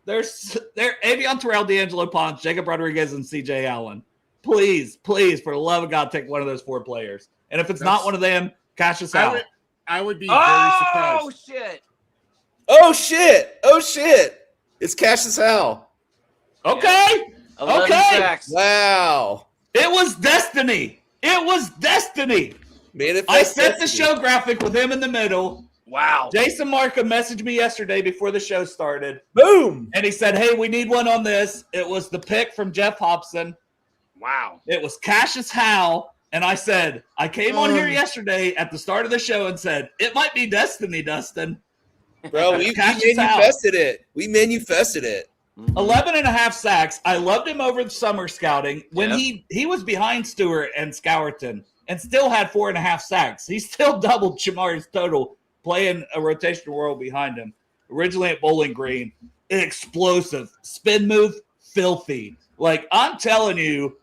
[SPEAKER 3] There's Avion Terrell, D'Angelo Pons, Jacob Rodriguez, and CJ Allen. Please, for the love of God, take one of those 4 players. And if it's not one of them, Cashius Howell.
[SPEAKER 6] I would be very surprised.
[SPEAKER 4] Oh shit! It's Cashius Howell.
[SPEAKER 3] Okay.
[SPEAKER 5] 11
[SPEAKER 3] Okay.
[SPEAKER 5] sacks.
[SPEAKER 4] Wow.
[SPEAKER 3] It was destiny. I set the show graphic with him in the middle.
[SPEAKER 5] Wow.
[SPEAKER 3] Jason Markham messaged me yesterday before the show started.
[SPEAKER 4] Boom.
[SPEAKER 3] And he said, hey, we need one on this. It was the pick from Jeff Hobson.
[SPEAKER 5] Wow.
[SPEAKER 3] It was Cashius Howell. And I said, I came on here yesterday at the start of the show and said, it might be destiny, Dustin.
[SPEAKER 4] Bro, we manifested it.
[SPEAKER 3] 11 and a half sacks. I loved him over the summer scouting when he was behind Stewart and Scourton and still had 4.5 sacks. He still doubled Shamari's total playing a rotational role behind him. Originally at Bowling Green, explosive, spin move, filthy. Like, I'm telling you,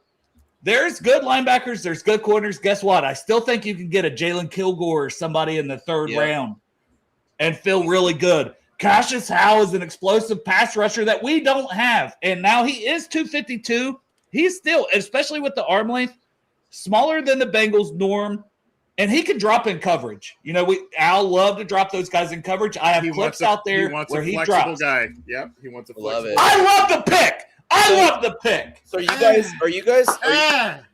[SPEAKER 3] there's good linebackers, there's good corners. Guess what? I still think you can get a Jalen Kilgore or somebody in the 3rd round and feel really good. Cashius Howell is an explosive pass rusher that we don't have. And now he is 252. He's still, especially with the arm length, smaller than the Bengals norm. And he can drop in coverage. You know, Al love to drop those guys in coverage. I have clips out there where he drops.
[SPEAKER 6] Guy. Yep, he wants a flexible.
[SPEAKER 3] I love the pick. I love the pick.
[SPEAKER 4] So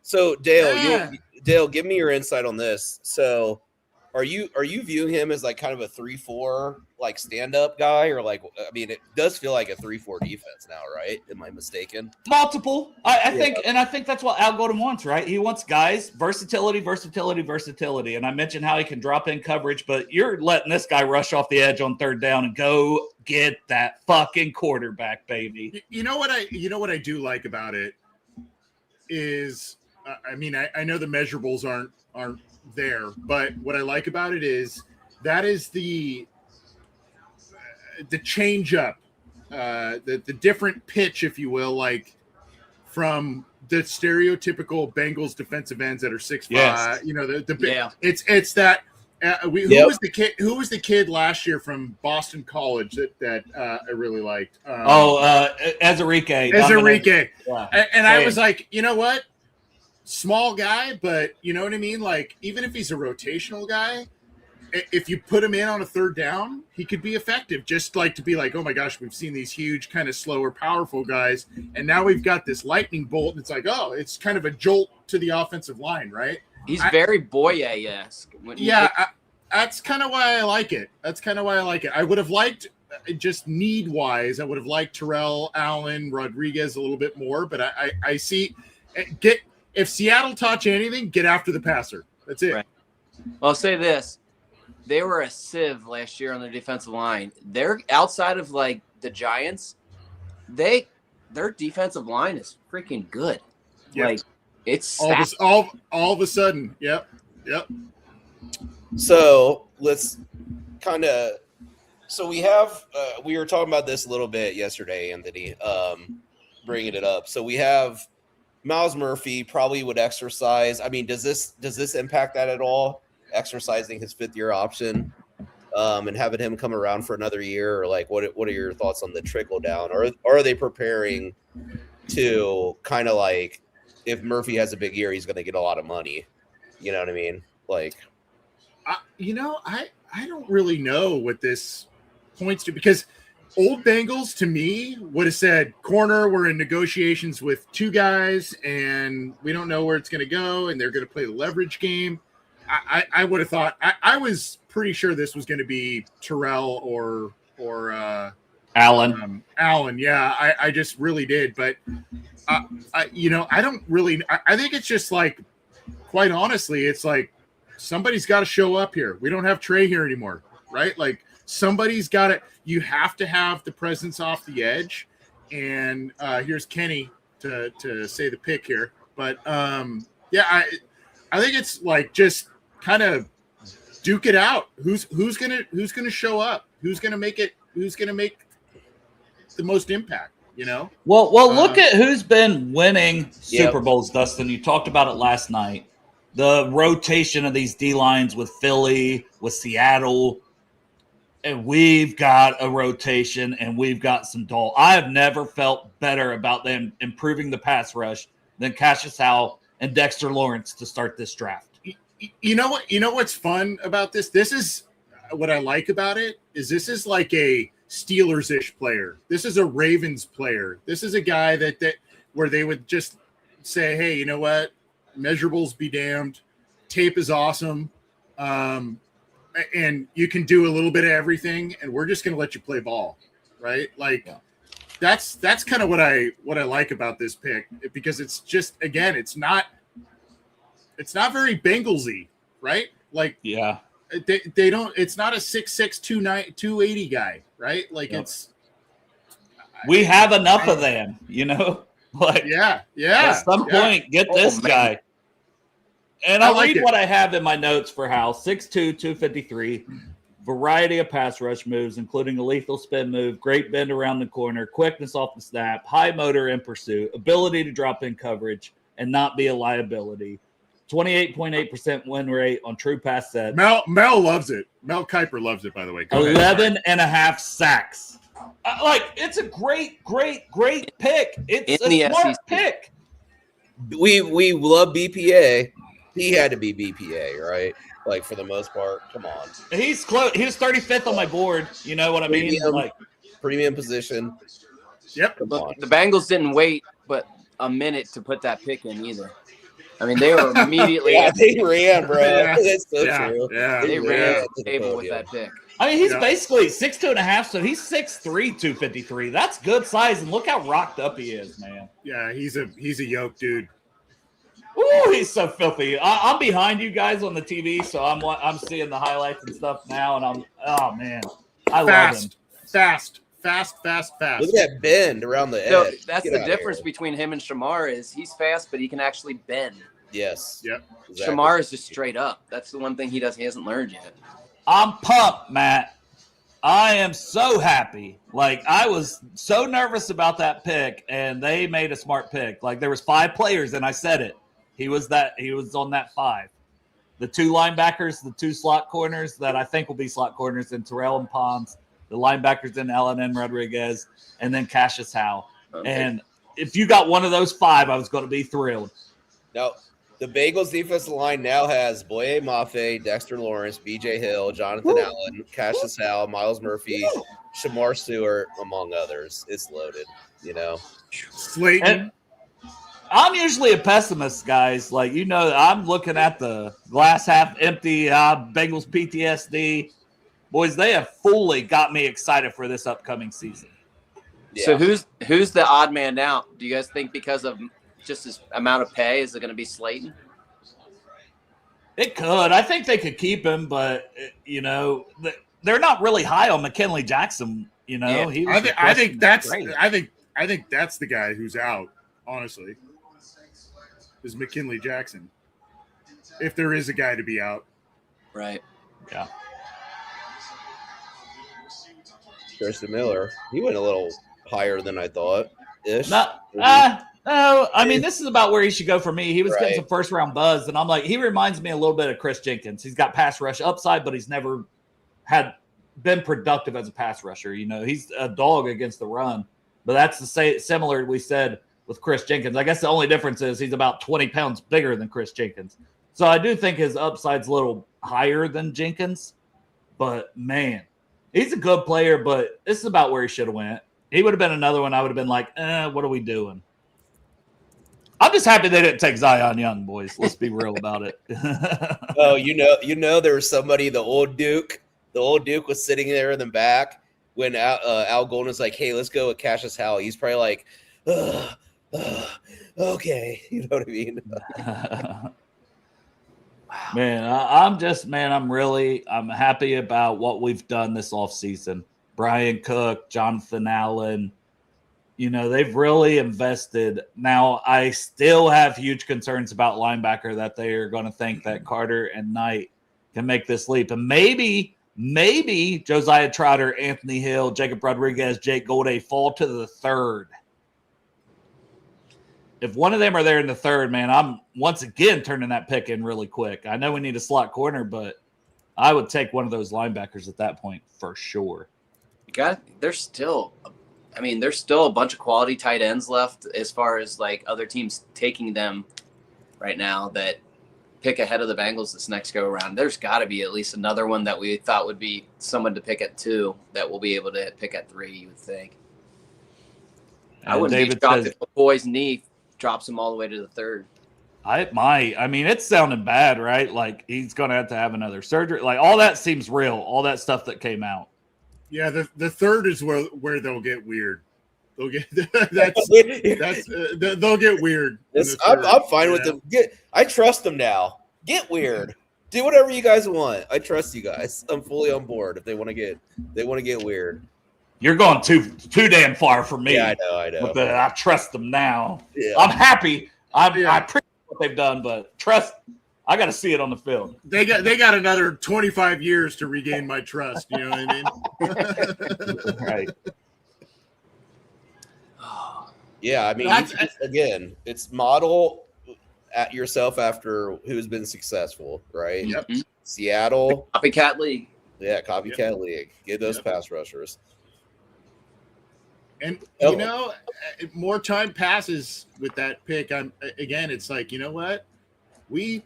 [SPEAKER 4] so Dale, give me your insight on this. So are you viewing him as like kind of a 3-4 like stand-up guy, or like, I mean, it does feel like a 3-4 defense now, right? Am I mistaken?
[SPEAKER 3] Multiple. I think, and I think that's what Al Gordon wants, right? He wants guys, versatility. And I mentioned how he can drop in coverage, but you're letting this guy rush off the edge on 3rd down and go get that fucking quarterback, baby.
[SPEAKER 6] You know what I do like about it is, I mean, I know the measurables aren't there, but what I like about it is that is the change up, the different pitch, if you will, like from the stereotypical Bengals defensive ends that are 6'5".
[SPEAKER 3] Yes.
[SPEAKER 6] You know, it's that, Who was the kid? Who was the kid last year from Boston College that I really liked?
[SPEAKER 3] Ezerike.
[SPEAKER 6] Ezerike.
[SPEAKER 3] Yeah.
[SPEAKER 6] And I was like, you know what? Small guy, but you know what I mean? Like, even if he's a rotational guy, if you put him in on a third down, he could be effective. Just like to be like, oh my gosh, we've seen these huge, kind of slower, powerful guys, and now we've got this lightning bolt. And it's like, oh, it's kind of a jolt to the offensive line, right?
[SPEAKER 5] He's very Boye-esque.
[SPEAKER 6] That's kind of why I like it. I would have liked, just need-wise, I would have liked Terrell, Allen, Rodriguez a little bit more, but I see if Seattle taught you anything, get after the passer. That's it.
[SPEAKER 5] Right. Well, I'll say this. They were a sieve last year on their defensive line. They're outside of like the Giants. Their defensive line is freaking good.
[SPEAKER 6] Yep.
[SPEAKER 5] Like it's
[SPEAKER 6] all of a sudden. Yep.
[SPEAKER 4] So let's kind of. So we have. We were talking about this a little bit yesterday, Anthony. Bringing it up. So we have Miles Murphy probably would exercise. I mean, does this impact that at all? Exercising his 5th-year option, and having him come around for another year, or like what are your thoughts on the trickle down? Or are they preparing to kind of like if Murphy has a big year, he's going to get a lot of money? You know what I mean? Like,
[SPEAKER 6] I don't really know what this points to, because old Bengals to me would have said, corner, we're in negotiations with 2 guys and we don't know where it's going to go, and they're going to play the leverage game. I would have thought I was pretty sure this was going to be Terrell or
[SPEAKER 3] Allen.
[SPEAKER 6] Allen, yeah, I just really did, but I don't really. I think it's just like, quite honestly, it's like somebody's got to show up here. We don't have Trey here anymore, right? Like somebody's got to. You have to have the presence off the edge, and here's Kenny to say the pick here, but yeah, I think it's like just kind of duke it out. Who's gonna show up? Who's gonna make it? Who's gonna make the most impact? You know.
[SPEAKER 3] Well, look at who's been winning Super Bowls, Dustin. You talked about it last night. The rotation of these D lines with Philly, with Seattle, and we've got a rotation, and we've got some dull. I have never felt better about them improving the pass rush than Cashius Howell and Dexter Lawrence to start this draft.
[SPEAKER 6] You know what? You know what's fun about this? This is what I like about it. This is like a Steelers-ish player. This is a Ravens player. This is a guy that where they would just say, "Hey, you know what? Measurables be damned. Tape is awesome, and you can do a little bit of everything, and we're just going to let you play ball, right?" Like that's kind of what I like about this pick, because it's just, again, it's not very Bengalsy, right? Like,
[SPEAKER 3] yeah,
[SPEAKER 6] they don't. It's not a 6'6", 280 guy, right? Like
[SPEAKER 3] we have enough of them, you know. Like,
[SPEAKER 6] yeah.
[SPEAKER 3] At some point, get this guy. And I'll read what I have in my notes for Hal. 6'2", 253. Variety of pass rush moves, including a lethal spin move, great bend around the corner, quickness off the snap, high motor in pursuit, ability to drop in coverage and not be a liability. 28.8% win rate on true pass sets.
[SPEAKER 6] Mel loves it. Mel Kiper loves it, by the way.
[SPEAKER 3] 11.5 sacks. It's a great pick. It's a smart pick.
[SPEAKER 4] We love BPA. He had to be BPA, right? Like, for the most part. Come on.
[SPEAKER 3] He's close. He was 35th on my board. You know what I mean? Like,
[SPEAKER 4] premium position.
[SPEAKER 6] Yep.
[SPEAKER 5] Look, the Bengals didn't wait but a minute to put that pick in either. I mean, they were immediately.
[SPEAKER 4] They ran, bro.
[SPEAKER 6] Yeah.
[SPEAKER 4] That's so true.
[SPEAKER 6] Yeah.
[SPEAKER 5] They ran to the table with that pick.
[SPEAKER 3] I mean, he's basically 6'2.5", so he's 6'3", 253. That's good size, and look how rocked up he is, man.
[SPEAKER 6] Yeah, he's a yoke dude.
[SPEAKER 3] Ooh, he's so filthy. I'm behind you guys on the TV, so I'm seeing the highlights and stuff now, and love him. Fast.
[SPEAKER 4] Look at that bend around the
[SPEAKER 5] So
[SPEAKER 4] edge.
[SPEAKER 5] that's the difference between him and Shamar is he's fast, but he can actually bend.
[SPEAKER 4] Yes.
[SPEAKER 6] Yep.
[SPEAKER 4] Exactly.
[SPEAKER 5] Shamar is just straight up. That's the one thing he hasn't learned yet.
[SPEAKER 3] I'm pumped, Matt. I am so happy. Like, I was so nervous about that pick, and they made a smart pick. Like, there was 5 players, and I said it. He was on that 5. the two linebackers, the two slot corners that I think will be slot corners, and Terrell and Pons, the linebackers in Allen and Rodriguez, and then Cashius Howell.
[SPEAKER 5] Okay.
[SPEAKER 3] And if you got one of those five, I was going to be thrilled.
[SPEAKER 4] Now, the Bengals defensive line now has Boye Mafe, Dexter Lawrence, B.J. Hill, Jonathan Allen, Cashius Howell, Miles Murphy, Shamar Stewart, among others. It's loaded,
[SPEAKER 6] Slayton.
[SPEAKER 3] And I'm usually a pessimist, guys. Like, I'm looking at the glass half empty, Bengals PTSD. Boys, they have fully got me excited for this upcoming season.
[SPEAKER 4] Yeah.
[SPEAKER 5] So who's the odd man out? Do you guys think because of just his amount of pay, is it going to be Slayton?
[SPEAKER 3] It could. I think they could keep him, but they're not really high on McKinley Jackson.
[SPEAKER 5] Yeah.
[SPEAKER 3] He was
[SPEAKER 6] I think that's
[SPEAKER 3] great.
[SPEAKER 6] I think that's the guy who's out. Honestly, is McKinley Jackson. If there is a guy to be out,
[SPEAKER 5] Right.
[SPEAKER 3] Yeah.
[SPEAKER 4] Tristan Miller, he went a little higher than I thought. Ish.
[SPEAKER 3] No, I mean, this is about where he should go for me. He was getting
[SPEAKER 4] Right.
[SPEAKER 3] some first round buzz, and I'm like, he reminds me a little bit of Chris Jenkins. He's got pass rush upside, but he's never had been productive as a pass rusher. He's a dog against the run, but that's similar we said with Chris Jenkins. I guess the only difference is he's about 20 pounds bigger than Chris Jenkins. So I do think his upside's a little higher than Jenkins, but man, he's a good player, but this is about where he should have went. He would have been another one I would have been like, what are we doing? I'm just happy they didn't take Zion Young, boys. Let's be real about it.
[SPEAKER 4] Oh, there was somebody, the old Duke was sitting there in the back when Al Golden was like, hey, let's go with Cashius Howell. He's probably like, okay. You know what I mean?
[SPEAKER 3] Man, I'm happy about what we've done this offseason. Brian Cook, Jonathan Allen, they've really invested. Now, I still have huge concerns about linebacker that they are going to think that Carter and Knight can make this leap. And maybe Josiah Trotter, Anthony Hill, Jacob Rodriguez, Jake Golday fall to the third. If one of them are there in the third, man, I'm once again turning that pick in really quick. I know we need a slot corner, but I would take one of those linebackers at that point for sure.
[SPEAKER 5] There's still a bunch of quality tight ends left as far as like other teams taking them right now that pick ahead of the Bengals this next go around. There's got to be at least another one that we thought would be someone to pick at 2 that will be able to pick at 3, you would think. I wouldn't be shocked if McCoy's knee drops him all the way to the 3rd.
[SPEAKER 3] I mean, it's sounding bad, right? Like he's going to have another surgery. Like all that seems real, all that stuff that came out.
[SPEAKER 6] yeah, the 3rd is where they'll get weird. They'll get they'll get weird.
[SPEAKER 4] I'm fine with them. I trust them now. Get weird. Do whatever you guys want. I trust you guys. I'm fully on board. If they want to get weird.
[SPEAKER 3] You're going too damn far for me.
[SPEAKER 4] Yeah, I know.
[SPEAKER 3] But I trust them now.
[SPEAKER 4] Yeah.
[SPEAKER 3] I'm happy. I appreciate what they've done, but I got to see it on the field.
[SPEAKER 6] They got another 25 years to regain my trust. You know what I mean?
[SPEAKER 3] Right.
[SPEAKER 4] Yeah, I mean, again, it's model at yourself after who's been successful, right?
[SPEAKER 6] Yep.
[SPEAKER 4] Seattle.
[SPEAKER 5] Copycat league.
[SPEAKER 4] Yeah, copycat league. Get those pass rushers.
[SPEAKER 6] And more time passes with that pick. It's like, you know what? We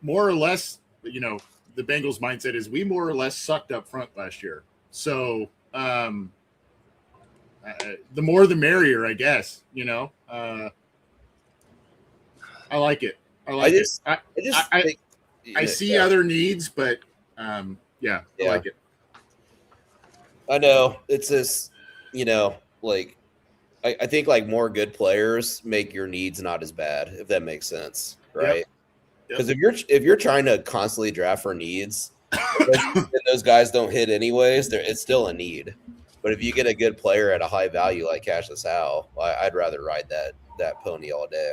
[SPEAKER 6] more or less, the Bengals mindset is we more or less sucked up front last year. So the more the merrier, I guess. I like it. I see other needs, but I like it.
[SPEAKER 4] I know it's this. I think like more good players make your needs not as bad, if that makes sense, right? Because if you're trying to constantly draft for needs, and those guys don't hit anyways, it's still a need. But if you get a good player at a high value like Cashius Howell, I'd rather ride that pony all day.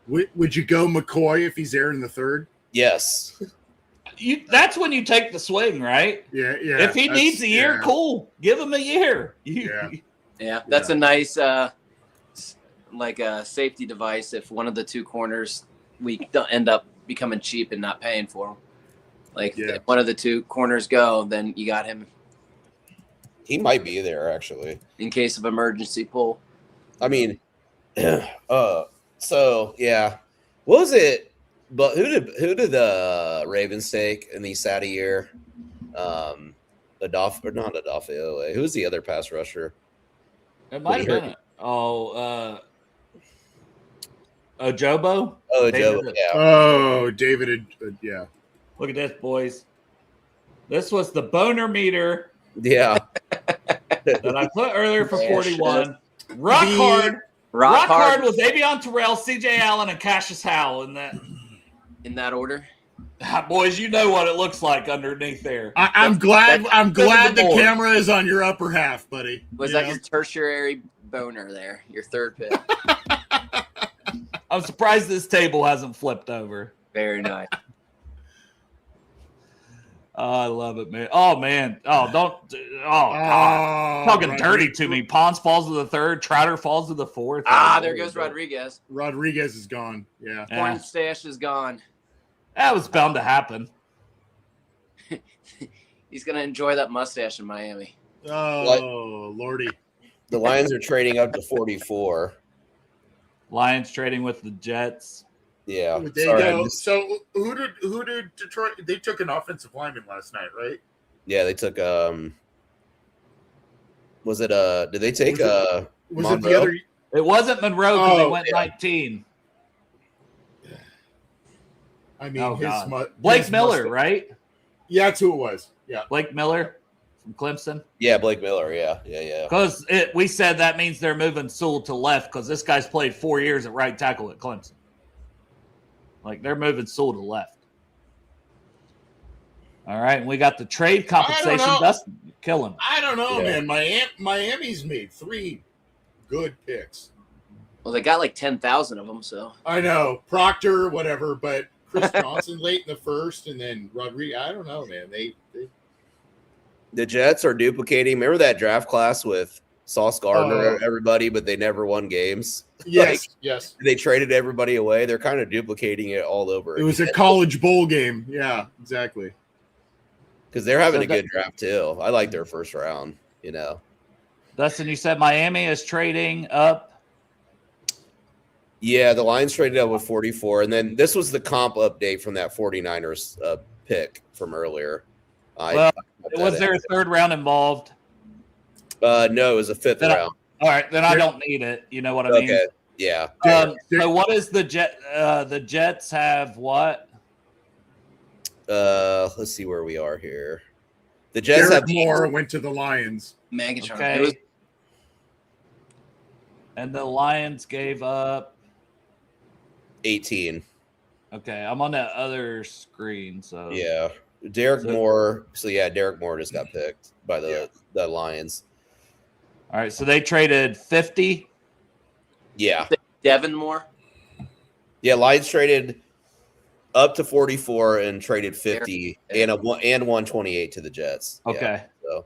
[SPEAKER 6] Would you go McCoy if he's there in the 3rd?
[SPEAKER 4] Yes.
[SPEAKER 3] That's when you take the swing, right?
[SPEAKER 6] Yeah.
[SPEAKER 3] If he needs a year, cool. Give him a year.
[SPEAKER 5] That's a nice like a safety device if one of the two corners we end up becoming cheap and not paying for him. Like if one of the two corners go, then you got him.
[SPEAKER 4] He might be there actually
[SPEAKER 5] in case of emergency pull.
[SPEAKER 4] I mean, so yeah, what was it? But who did the Ravens take and he sat a year? Not Adolfo. Who's the other pass rusher?
[SPEAKER 3] It might have been. Ojobo.
[SPEAKER 4] Oh, Ojobo. Yeah.
[SPEAKER 6] Oh, David. Yeah.
[SPEAKER 3] Look at this, boys. This was the boner meter.
[SPEAKER 4] Yeah.
[SPEAKER 3] That I put earlier for 41. Rock hard was Avion Terrell, C.J. Allen, and Cashius Howell
[SPEAKER 5] in that order.
[SPEAKER 3] Boys, you know what it looks like underneath there.
[SPEAKER 6] I'm glad the camera is on your upper half, buddy.
[SPEAKER 5] Was that your tertiary boner there? Your third pick?
[SPEAKER 3] I'm surprised this table hasn't flipped over.
[SPEAKER 5] Very nice.
[SPEAKER 3] Oh, I love it, man. Oh, man. Oh, don't. Oh, God. Talking dirty to me. Pons falls to the third. Trotter falls to the fourth.
[SPEAKER 5] There goes Rodriguez.
[SPEAKER 6] Rodriguez is gone. Yeah.
[SPEAKER 5] Porn stash is gone.
[SPEAKER 3] That was bound to happen.
[SPEAKER 5] He's going to enjoy that mustache in Miami.
[SPEAKER 6] Oh, Lordy.
[SPEAKER 4] The Lions are trading up to 44.
[SPEAKER 3] Lions trading with the Jets.
[SPEAKER 4] Yeah.
[SPEAKER 6] So who did Detroit? They took an offensive lineman last night, right?
[SPEAKER 4] Yeah, they took was it did they take
[SPEAKER 6] was
[SPEAKER 4] Monroe?
[SPEAKER 6] it the other?
[SPEAKER 3] It wasn't Monroe because they went 19.
[SPEAKER 6] I mean,
[SPEAKER 3] Blake Miller, right?
[SPEAKER 6] Yeah, that's who it was. Yeah,
[SPEAKER 3] Blake Miller from Clemson.
[SPEAKER 4] Yeah, Blake Miller. Yeah.
[SPEAKER 3] Because we said that means they're moving Sewell to left because this guy's played 4 years at right tackle at Clemson. Like they're moving Sewell to left. All right, and we got the trade compensation. Dustin, kill him.
[SPEAKER 6] I don't know, man. Miami's made 3 good picks.
[SPEAKER 5] Well, they got like 10,000 of them, so
[SPEAKER 6] I know Proctor, whatever, but Chris Johnson late in the first, and then Rodriguez. I don't know, man.
[SPEAKER 4] The Jets are duplicating. Remember that draft class with Sauce Gardner, everybody, but they never won games.
[SPEAKER 6] Yes, yes.
[SPEAKER 4] They traded everybody away. They're kind of duplicating it all over.
[SPEAKER 6] It was a college bowl game. Yeah, exactly.
[SPEAKER 4] Because they're having a good draft too. I like their first round.
[SPEAKER 3] Dustin, you said Miami is trading up.
[SPEAKER 4] Yeah, the Lions traded up with 44, and then this was the comp update from that 49ers pick from earlier.
[SPEAKER 3] Was there a third round involved?
[SPEAKER 4] No, it was a fifth round.
[SPEAKER 3] All right, then I don't need it. You know what I mean?
[SPEAKER 4] Okay, yeah.
[SPEAKER 3] So what is the Jet? The Jets have what?
[SPEAKER 4] Let's see where we are here. The Jets
[SPEAKER 6] Derek
[SPEAKER 4] have
[SPEAKER 6] Moore went to the Lions.
[SPEAKER 5] Megatron.
[SPEAKER 3] Okay. And the Lions gave up
[SPEAKER 4] 18.
[SPEAKER 3] Okay, I'm on that other screen. So
[SPEAKER 4] yeah, Derek Moore. So yeah, Derek Moore just got picked by the Lions.
[SPEAKER 3] All right, so they traded 50.
[SPEAKER 4] Yeah,
[SPEAKER 5] Devin Moore.
[SPEAKER 4] Yeah, Lions traded up to 44 and traded 50 and 128 to the Jets.
[SPEAKER 3] Okay.
[SPEAKER 4] Yeah, so.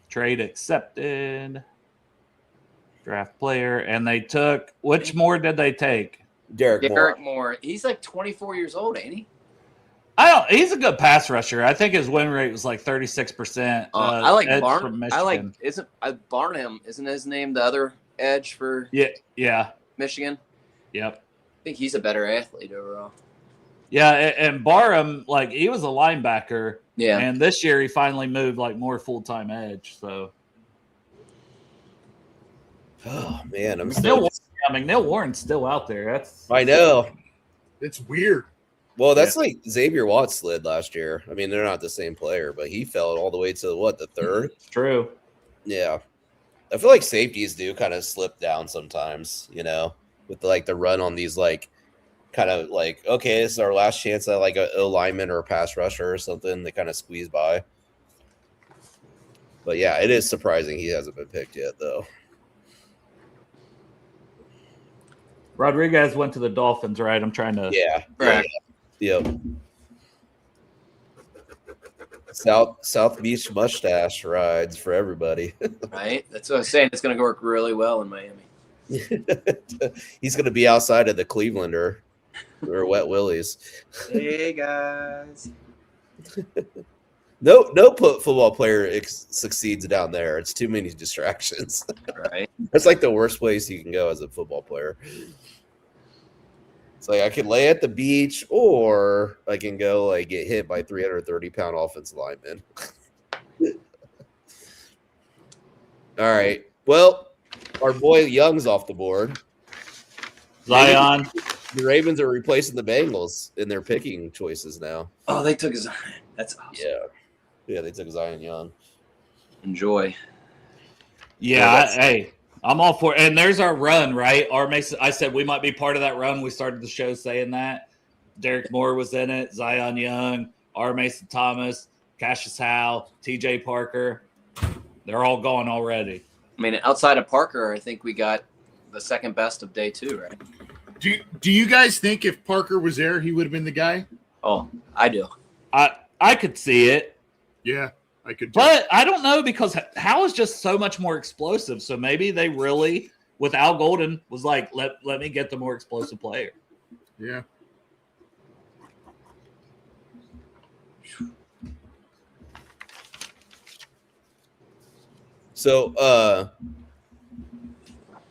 [SPEAKER 3] Trade accepted. Draft player, and they took which Moore did they take?
[SPEAKER 4] Derek
[SPEAKER 5] Moore. He's like 24 years old, ain't he?
[SPEAKER 3] He's a good pass rusher. I think his win rate was like 36%.
[SPEAKER 5] I like
[SPEAKER 3] Barnum.
[SPEAKER 5] Barnum. Isn't his name the other edge for Michigan?
[SPEAKER 3] Yep.
[SPEAKER 5] I think he's a better athlete overall.
[SPEAKER 3] Yeah, and Barham, like he was a linebacker.
[SPEAKER 5] Yeah.
[SPEAKER 3] And this year he finally moved like more full-time edge. So
[SPEAKER 4] oh man,
[SPEAKER 3] Neil Warren's still out there.
[SPEAKER 4] I know.
[SPEAKER 6] It's weird.
[SPEAKER 4] Well, that's like Xavier Watts slid last year. I mean, they're not the same player, but he fell all the way to the third?
[SPEAKER 3] It's true.
[SPEAKER 4] Yeah. I feel like safeties do kind of slip down sometimes, with like the run on these like kind of like, okay, this is our last chance at like a lineman or a pass rusher or something. They kind of squeeze by. But yeah, it is surprising he hasn't been picked yet, though.
[SPEAKER 3] Rodriguez went to the Dolphins, right? I'm trying to.
[SPEAKER 4] Yeah.
[SPEAKER 5] Right.
[SPEAKER 4] Yep. South Beach mustache rides for everybody.
[SPEAKER 5] Right. That's what I was saying. It's going to work really well in Miami.
[SPEAKER 4] He's going to be outside of the Clevelander or Wet Willies.
[SPEAKER 5] Hey guys.
[SPEAKER 4] No football player succeeds down there. It's too many distractions.
[SPEAKER 5] Right.
[SPEAKER 4] That's like the worst place you can go as a football player. It's like I could lay at the beach, or I can go like get hit by 330-pound offensive linemen. All right. Well, our boy Young's off the board.
[SPEAKER 3] Zion.
[SPEAKER 4] The Ravens are replacing the Bengals in their picking choices now.
[SPEAKER 5] Oh, they took his. That's awesome.
[SPEAKER 4] Yeah, they took Zion Young.
[SPEAKER 5] Enjoy.
[SPEAKER 3] Yeah, hey, I'm all for it. And there's our run, right? I said we might be part of that run. We started the show saying that. Derek Moore was in it, Zion Young, R. Mason Thomas, Cashius Howell, TJ Parker. They're all gone already.
[SPEAKER 5] I mean, outside of Parker, I think we got the second best of day 2, right?
[SPEAKER 6] Do you guys think if Parker was there, he would have been the guy?
[SPEAKER 5] Oh, I do.
[SPEAKER 3] I could see it.
[SPEAKER 6] Yeah, I could.
[SPEAKER 3] But I don't know, because Howell is just so much more explosive. So maybe they really, with Al Golden, was like, let me get the more explosive player.
[SPEAKER 6] Yeah.
[SPEAKER 4] So,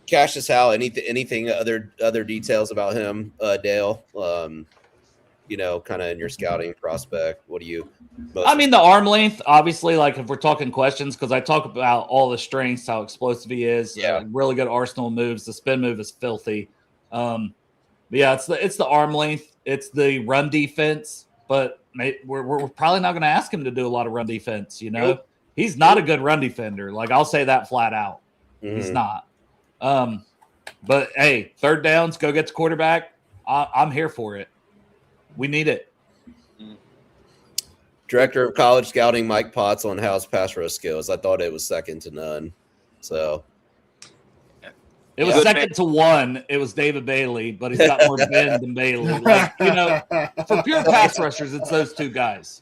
[SPEAKER 4] Cashius Howell, anything other details about him, Dale? Kind of in your scouting prospect, what do you?
[SPEAKER 3] I mean, the arm length, obviously, like if we're talking questions, because I talk about all the strengths, how explosive he is.
[SPEAKER 4] Yeah.
[SPEAKER 3] Really good arsenal moves. The spin move is filthy. But yeah, it's the arm length. It's the run defense. But we're probably not going to ask him to do a lot of run defense.
[SPEAKER 4] Nope.
[SPEAKER 3] He's not a good run defender. Like, I'll say that flat out.
[SPEAKER 4] Mm-hmm.
[SPEAKER 3] He's not. But hey, third downs, go get the quarterback. I'm here for it. We need it.
[SPEAKER 4] Director of College Scouting Mike Potts on Howell's pass rush skills. I thought it was second to none. So
[SPEAKER 3] it was second to one. It was David Bailey, but he's got more bend than Bailey. Like, for pure pass rushers, it's those two guys.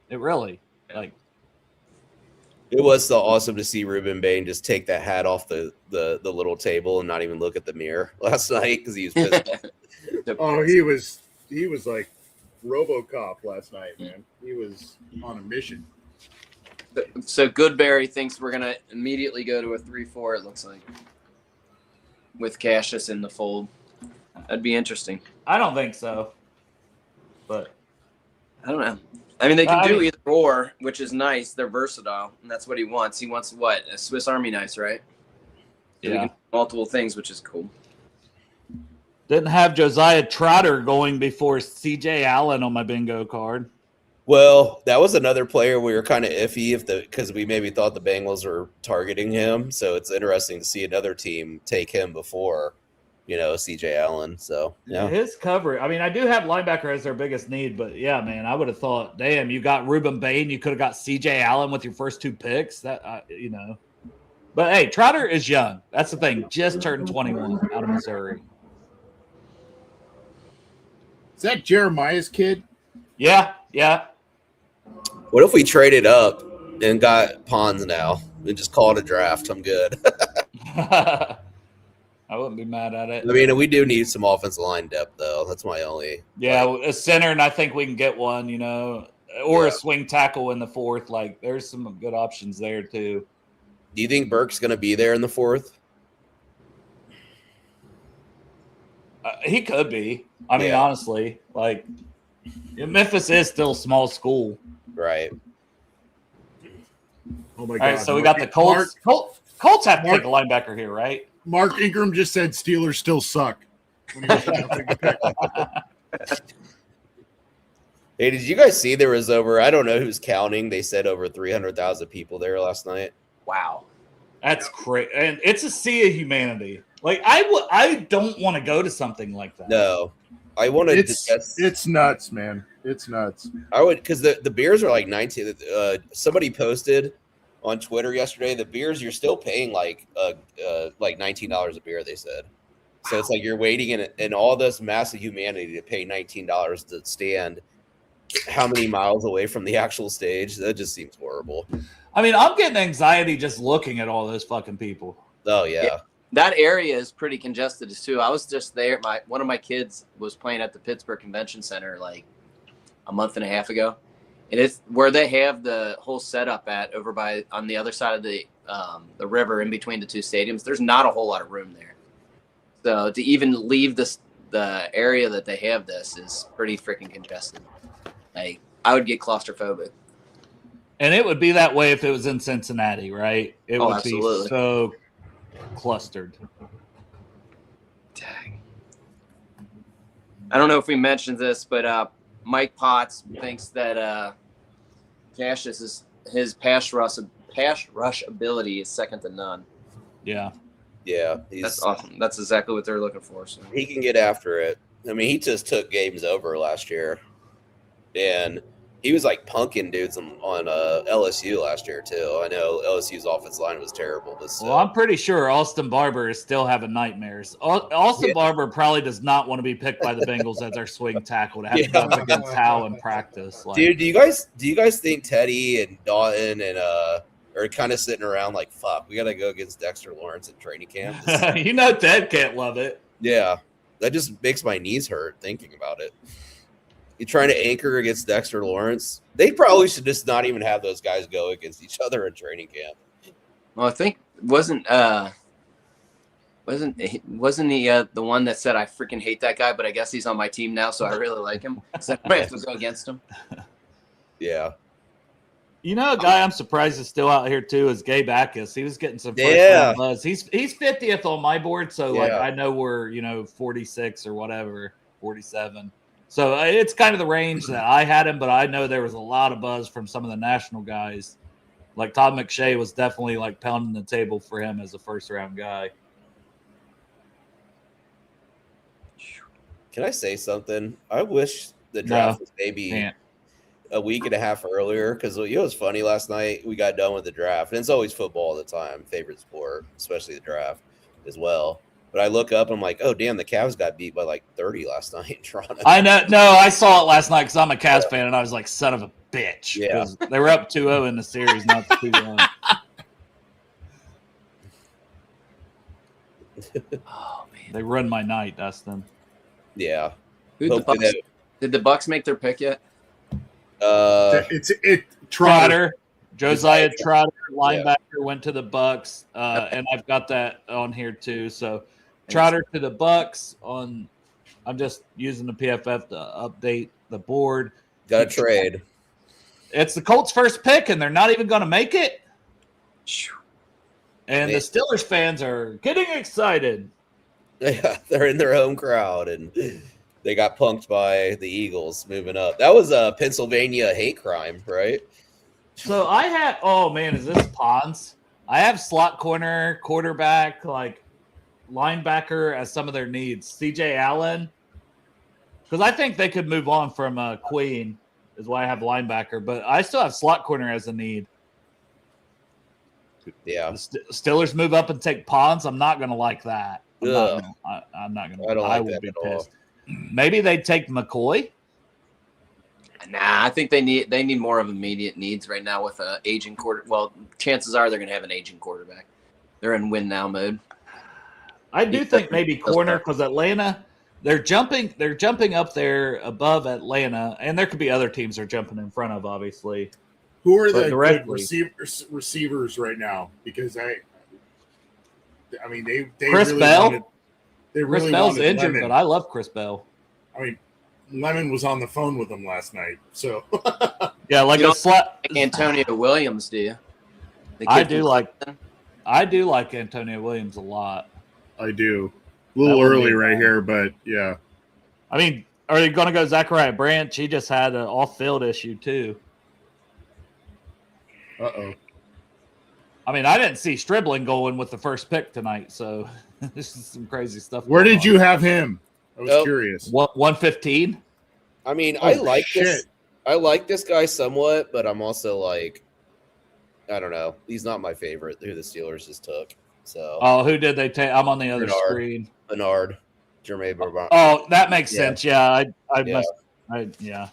[SPEAKER 3] It really, like.
[SPEAKER 4] It was so awesome to see Ruben Bain just take that hat off the little table and not even look at the mirror last night because he was pissed off.
[SPEAKER 6] Oh, he was like RoboCop last night, man. He was on a mission.
[SPEAKER 5] So Goodberry thinks we're gonna immediately go to a 3-4. It looks like, with Cashius in the fold. That'd be interesting.
[SPEAKER 3] I don't think so, but
[SPEAKER 5] I don't know. I mean, they can do either or, which is nice. They're versatile, and that's what he wants. He wants what? A Swiss Army knife, right? So
[SPEAKER 3] yeah.
[SPEAKER 5] can do multiple things, which is cool.
[SPEAKER 3] Didn't have Josiah Trotter going before C.J. Allen on my bingo card.
[SPEAKER 4] Well, that was another player we were kind of iffy because we maybe thought the Bengals were targeting him. So it's interesting to see another team take him before, C.J. Allen. So yeah,
[SPEAKER 3] his coverage. I mean, I do have linebacker as their biggest need, but yeah, man, I would have thought, damn, you got Ruben Bain, you could have got C.J. Allen with your first 2 picks. That But hey, Trotter is young. That's the thing. Just turned 21 out of Missouri.
[SPEAKER 6] Is that Jeremiah's kid?
[SPEAKER 3] Yeah.
[SPEAKER 4] What if we traded up and got Pons now and just call it a draft? I'm good.
[SPEAKER 3] I wouldn't be mad at it.
[SPEAKER 4] I mean, we do need some offensive line depth, though. That's my only.
[SPEAKER 3] Yeah, a center, and I think we can get one, or a swing tackle in the 4th. Like, there's some good options there, too.
[SPEAKER 4] Do you think Burke's going to be there in the 4th?
[SPEAKER 3] He could be. I mean, honestly, like, Memphis is still a small school.
[SPEAKER 4] Right.
[SPEAKER 6] Oh, my God.
[SPEAKER 3] All right, so we got the Colts. Colts have to take a linebacker here, right?
[SPEAKER 6] Mark Ingram just said Steelers still suck. When he was announcing the pick.
[SPEAKER 4] Hey, did you guys see there was over, I don't know who's counting, they said over 300,000 people there last night?
[SPEAKER 5] Wow.
[SPEAKER 3] That's crazy. And it's a sea of humanity. Like, I don't want to go to something like that.
[SPEAKER 4] No. I want to.
[SPEAKER 6] It's nuts, man. It's nuts.
[SPEAKER 4] I would, because the beers are like 19. Somebody posted on Twitter yesterday, the beers you're still paying like $19 a beer, they said. So it's like you're waiting in all this massive humanity to pay $19 to stand how many miles away from the actual stage. That just seems horrible.
[SPEAKER 3] I mean, I'm getting anxiety just looking at all those fucking people.
[SPEAKER 4] Oh, yeah.
[SPEAKER 5] that area is pretty congested too. I was just there. One of my kids was playing at the Pittsburgh Convention Center like a month and a half ago, and it's where they have the whole setup at over by on the other side of the river in between the two stadiums. There's not a whole lot of room there, so to even leave the area that they have this is pretty freaking congested. Like I would get claustrophobic.
[SPEAKER 3] And it would be that way if it was in Cincinnati, right? It would
[SPEAKER 5] absolutely.
[SPEAKER 3] be so clustered.
[SPEAKER 5] Dang. I don't know if we mentioned this, but Mike Potts thinks that Cashius his pass rush ability is second to none.
[SPEAKER 3] Yeah.
[SPEAKER 4] Yeah,
[SPEAKER 5] That's awesome. That's exactly what they're looking for. So.
[SPEAKER 4] he can get after it. I mean, he just took games over last year, and he was like punking dudes on LSU last year too. I know LSU's offensive line was terrible, but still.
[SPEAKER 3] Well, I'm pretty sure Austin Barber is still having nightmares. Austin Barber probably does not want to be picked by the Bengals as their swing tackle to have to go up against Howell in practice. Like,
[SPEAKER 4] dude, do you guys think Teddy and Dalton and are kind of sitting around like, fuck, we got to go against Dexter Lawrence in training camp?
[SPEAKER 3] you know Ted can't love it.
[SPEAKER 4] Yeah, that just makes my knees hurt thinking about it. You trying to anchor against Dexter Lawrence? They probably should just not even have those guys go against each other in training camp.
[SPEAKER 5] Well, I think wasn't he the one that said I freaking hate that guy, but I guess he's on my team now, so I really like him. So I have to go against him.
[SPEAKER 4] Yeah.
[SPEAKER 3] You know, a guy I'm surprised is still out here too is Gabe Backus. He was getting some first round buzz. He's 50th on my board, so like I know we're 46 or whatever, 47. So it's kind of the range that I had him, but I know there was a lot of buzz from some of the national guys. Like Todd McShay was definitely like pounding the table for him as a first round guy.
[SPEAKER 4] Can I say something? I wish the draft was maybe a week and a half earlier, because it was funny last night. We got done with the draft, and it's always football all the time, favorite sport, especially the draft as well. But I look up, I'm like, oh, damn, the Cavs got beat by like 30 last night in Toronto.
[SPEAKER 3] I know. No, I saw it last night because I'm a Cavs fan, and I was like, son of a bitch.
[SPEAKER 4] Yeah.
[SPEAKER 3] They were up 2-0 in the series, not 2-1.
[SPEAKER 5] Oh, man.
[SPEAKER 3] They ruined my night, Dustin.
[SPEAKER 4] Yeah.
[SPEAKER 5] Did the Bucks make their pick yet?
[SPEAKER 6] It's
[SPEAKER 3] Trotter. Josiah Trotter, linebacker, went to the Bucks, and I've got that on here too. So Trotter to the Bucks on. I'm just using the PFF to update the board.
[SPEAKER 4] Got a trade.
[SPEAKER 3] It's the Colts' first pick, and they're not even going to make it. And the Steelers fans are getting excited.
[SPEAKER 4] Yeah, they're in their home crowd, and they got punked by the Eagles moving up. That was a Pennsylvania hate crime, right?
[SPEAKER 3] So I have, oh man, is this Pons? I have slot corner, quarterback, like linebacker as some of their needs. CJ Allen, because I think they could move on from Queen, is why I have linebacker, but I still have slot corner as a need.
[SPEAKER 4] Yeah.
[SPEAKER 3] The Steelers move up and take Pons. I'm not going to like that. I'm not going to.
[SPEAKER 4] I don't like
[SPEAKER 3] would
[SPEAKER 4] that
[SPEAKER 3] be
[SPEAKER 4] at
[SPEAKER 3] pissed.
[SPEAKER 4] all.
[SPEAKER 3] Maybe they take McCoy.
[SPEAKER 5] Nah, I think they need more of immediate needs right now with an aging quarter. Well, chances are they're going to have an aging quarterback. They're in win now mode.
[SPEAKER 3] I do think maybe corner, because Atlanta, they're jumping up there above Atlanta, and there could be other teams they're jumping in front of, obviously.
[SPEAKER 6] Who are the
[SPEAKER 3] good
[SPEAKER 6] receivers right now? Because I mean they
[SPEAKER 3] Chris
[SPEAKER 6] really
[SPEAKER 3] Bell.
[SPEAKER 6] Chris
[SPEAKER 3] Bell's injured,
[SPEAKER 6] Lemon.
[SPEAKER 3] but I love Chris Bell.
[SPEAKER 6] I mean, Lemon was on the phone with him last night, so
[SPEAKER 3] Yeah, like
[SPEAKER 5] You
[SPEAKER 3] a
[SPEAKER 5] don't
[SPEAKER 3] slot.
[SPEAKER 5] like Antonio Williams, do you?
[SPEAKER 3] I do like Antonio Williams a lot.
[SPEAKER 6] I do. A little
[SPEAKER 3] That would
[SPEAKER 6] early
[SPEAKER 3] be
[SPEAKER 6] right
[SPEAKER 3] bad.
[SPEAKER 6] here, but yeah.
[SPEAKER 3] I mean, are you going to go Zachariah Branch? He just had an off-field issue too.
[SPEAKER 6] Uh-oh.
[SPEAKER 3] I mean, I didn't see Stribling going with the first pick tonight, so this is some crazy stuff.
[SPEAKER 6] Where
[SPEAKER 3] going
[SPEAKER 6] did you have him? I was curious.
[SPEAKER 3] What 115?
[SPEAKER 4] I mean,
[SPEAKER 6] Oh,
[SPEAKER 4] I like
[SPEAKER 6] shit.
[SPEAKER 4] this. I like this guy somewhat, but I'm also like, I don't know. He's not my favorite who the Steelers just took. So
[SPEAKER 3] Oh, who did they take? I'm on the other
[SPEAKER 4] Bernard.
[SPEAKER 3] screen.
[SPEAKER 4] Bernard, Jermaine Bernard.
[SPEAKER 3] Oh, that makes
[SPEAKER 4] Yeah.
[SPEAKER 3] sense. Yeah,
[SPEAKER 4] Yeah.
[SPEAKER 3] yeah.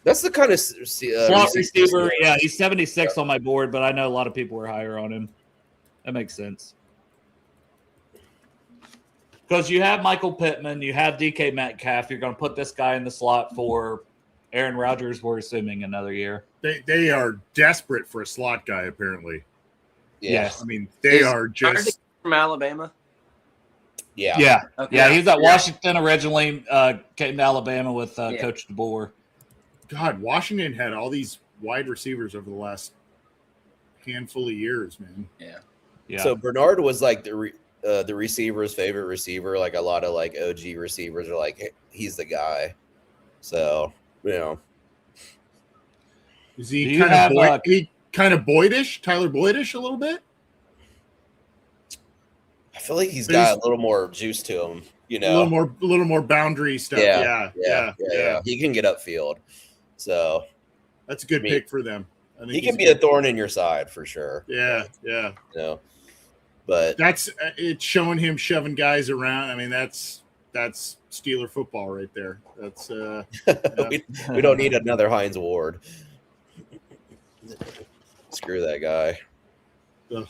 [SPEAKER 4] That's the kind of
[SPEAKER 3] Slot receiver. Yeah, he's 76 on my board, but I know a lot of people were higher on him. That makes sense. Because you have Michael Pittman, you have DK Metcalf. You're going to put this guy in the slot for Aaron Rodgers, we're assuming, another year.
[SPEAKER 6] They are desperate for a slot guy, apparently.
[SPEAKER 3] Yes.
[SPEAKER 6] I mean, they are just
[SPEAKER 5] from Alabama.
[SPEAKER 3] Yeah.
[SPEAKER 5] Okay.
[SPEAKER 3] Yeah, he's at Washington originally, came to Alabama with Coach DeBoer.
[SPEAKER 6] God, Washington had all these wide receivers over the last handful of years, man.
[SPEAKER 3] Yeah.
[SPEAKER 4] So Bernard was like the receiver's favorite receiver. Like a lot of like OG receivers are like, hey, he's the guy. So, you know.
[SPEAKER 6] Is he kind of Boydish, Tyler Boydish a little bit?
[SPEAKER 4] I feel like he's got a little more juice to him, you know.
[SPEAKER 6] A little more boundary stuff. Yeah.
[SPEAKER 4] He can get upfield. So
[SPEAKER 6] that's a good pick for them. I think
[SPEAKER 4] he can be a thorn in your side for sure.
[SPEAKER 6] Yeah.
[SPEAKER 4] You know, but
[SPEAKER 6] that's it's showing him shoving guys around. I mean, that's Steeler football right there. That's
[SPEAKER 4] we don't need another Hines Ward. Screw that guy.
[SPEAKER 6] Ugh.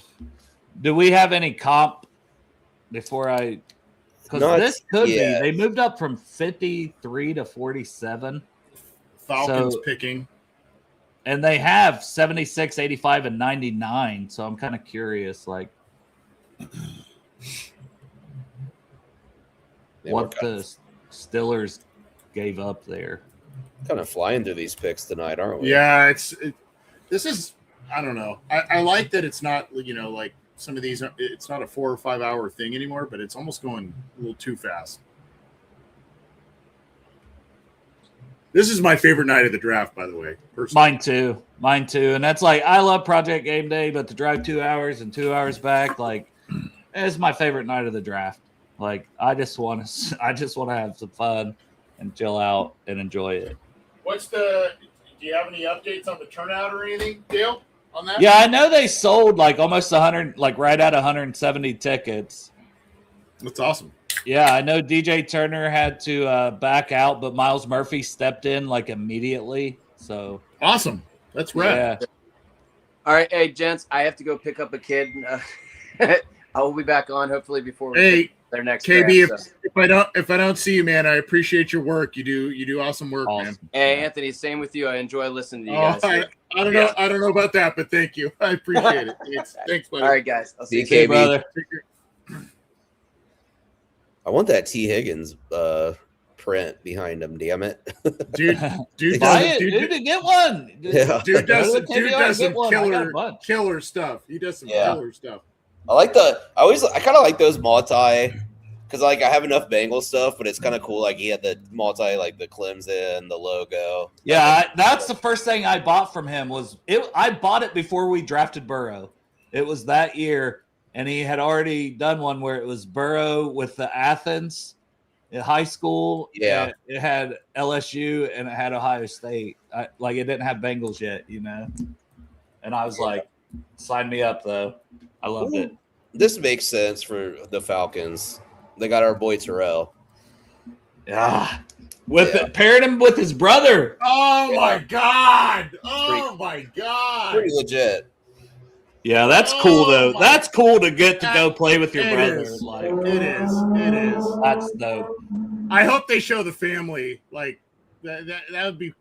[SPEAKER 3] Do we have any comp before I? Because this could be. They moved up from 53 to 47.
[SPEAKER 6] Falcons picking.
[SPEAKER 3] And they have 76, 85, and 99. So I'm kind of curious, like, what the Steelers gave up there.
[SPEAKER 4] Kind of flying through these picks tonight, aren't we?
[SPEAKER 6] Yeah, this is, I don't know. I like that it's not, like some of these, it's not a 4 or 5 hour thing anymore, but it's almost going a little too fast. This is my favorite night of the draft, by the way. Personally.
[SPEAKER 3] Mine too. And that's like, I love Project Game Day, but to drive 2 hours and 2 hours back, like, it's my favorite night of the draft. Like, I just want to have some fun and chill out and enjoy it.
[SPEAKER 6] Do you have any updates on the turnout or anything, Dale, on that?
[SPEAKER 3] Yeah, I know they sold like almost 100, like right at 170 tickets.
[SPEAKER 6] That's awesome.
[SPEAKER 3] Yeah, I know DJ Turner had to back out, but Miles Murphy stepped in like immediately. So
[SPEAKER 6] awesome. That's rad.
[SPEAKER 3] Yeah.
[SPEAKER 5] All right, hey gents, I have to go pick up a kid. I will be back on hopefully before their next
[SPEAKER 6] KB.
[SPEAKER 5] draft,
[SPEAKER 6] If I don't see you, man, I appreciate your work. You do awesome work, man.
[SPEAKER 5] Hey Anthony, same with you. I enjoy listening to you guys.
[SPEAKER 6] I don't know about that, but thank you. I appreciate it. Thanks, buddy.
[SPEAKER 5] All right, guys. I'll see you,
[SPEAKER 4] KB.
[SPEAKER 3] brother.
[SPEAKER 4] I want that T. Higgins print behind him. Damn it,
[SPEAKER 6] dude!
[SPEAKER 3] Buy it, dude! Get one.
[SPEAKER 4] Yeah.
[SPEAKER 6] Dude does some killer stuff. He does some killer stuff.
[SPEAKER 4] I kind of like those multi, because like I have enough Bengals stuff, but it's kind of cool. Like he had the multi, like the Clemson, the logo.
[SPEAKER 3] Yeah, that's the first thing I bought from him. I bought it before we drafted Burrow. It was that year. And he had already done one where it was Burrow with the Athens in high school.
[SPEAKER 4] Yeah.
[SPEAKER 3] It had LSU and it had Ohio State. It didn't have Bengals yet, And I was like, sign me up, though. I loved it.
[SPEAKER 4] This makes sense for the Falcons. They got our boy Terrell.
[SPEAKER 3] Yeah. Paired him with his brother.
[SPEAKER 6] Oh, my God. My God.
[SPEAKER 4] Pretty legit.
[SPEAKER 3] Yeah, that's cool though. That's cool to get to go play with your brother.
[SPEAKER 6] It is.
[SPEAKER 3] That's dope.
[SPEAKER 6] I hope they show the family like that would be,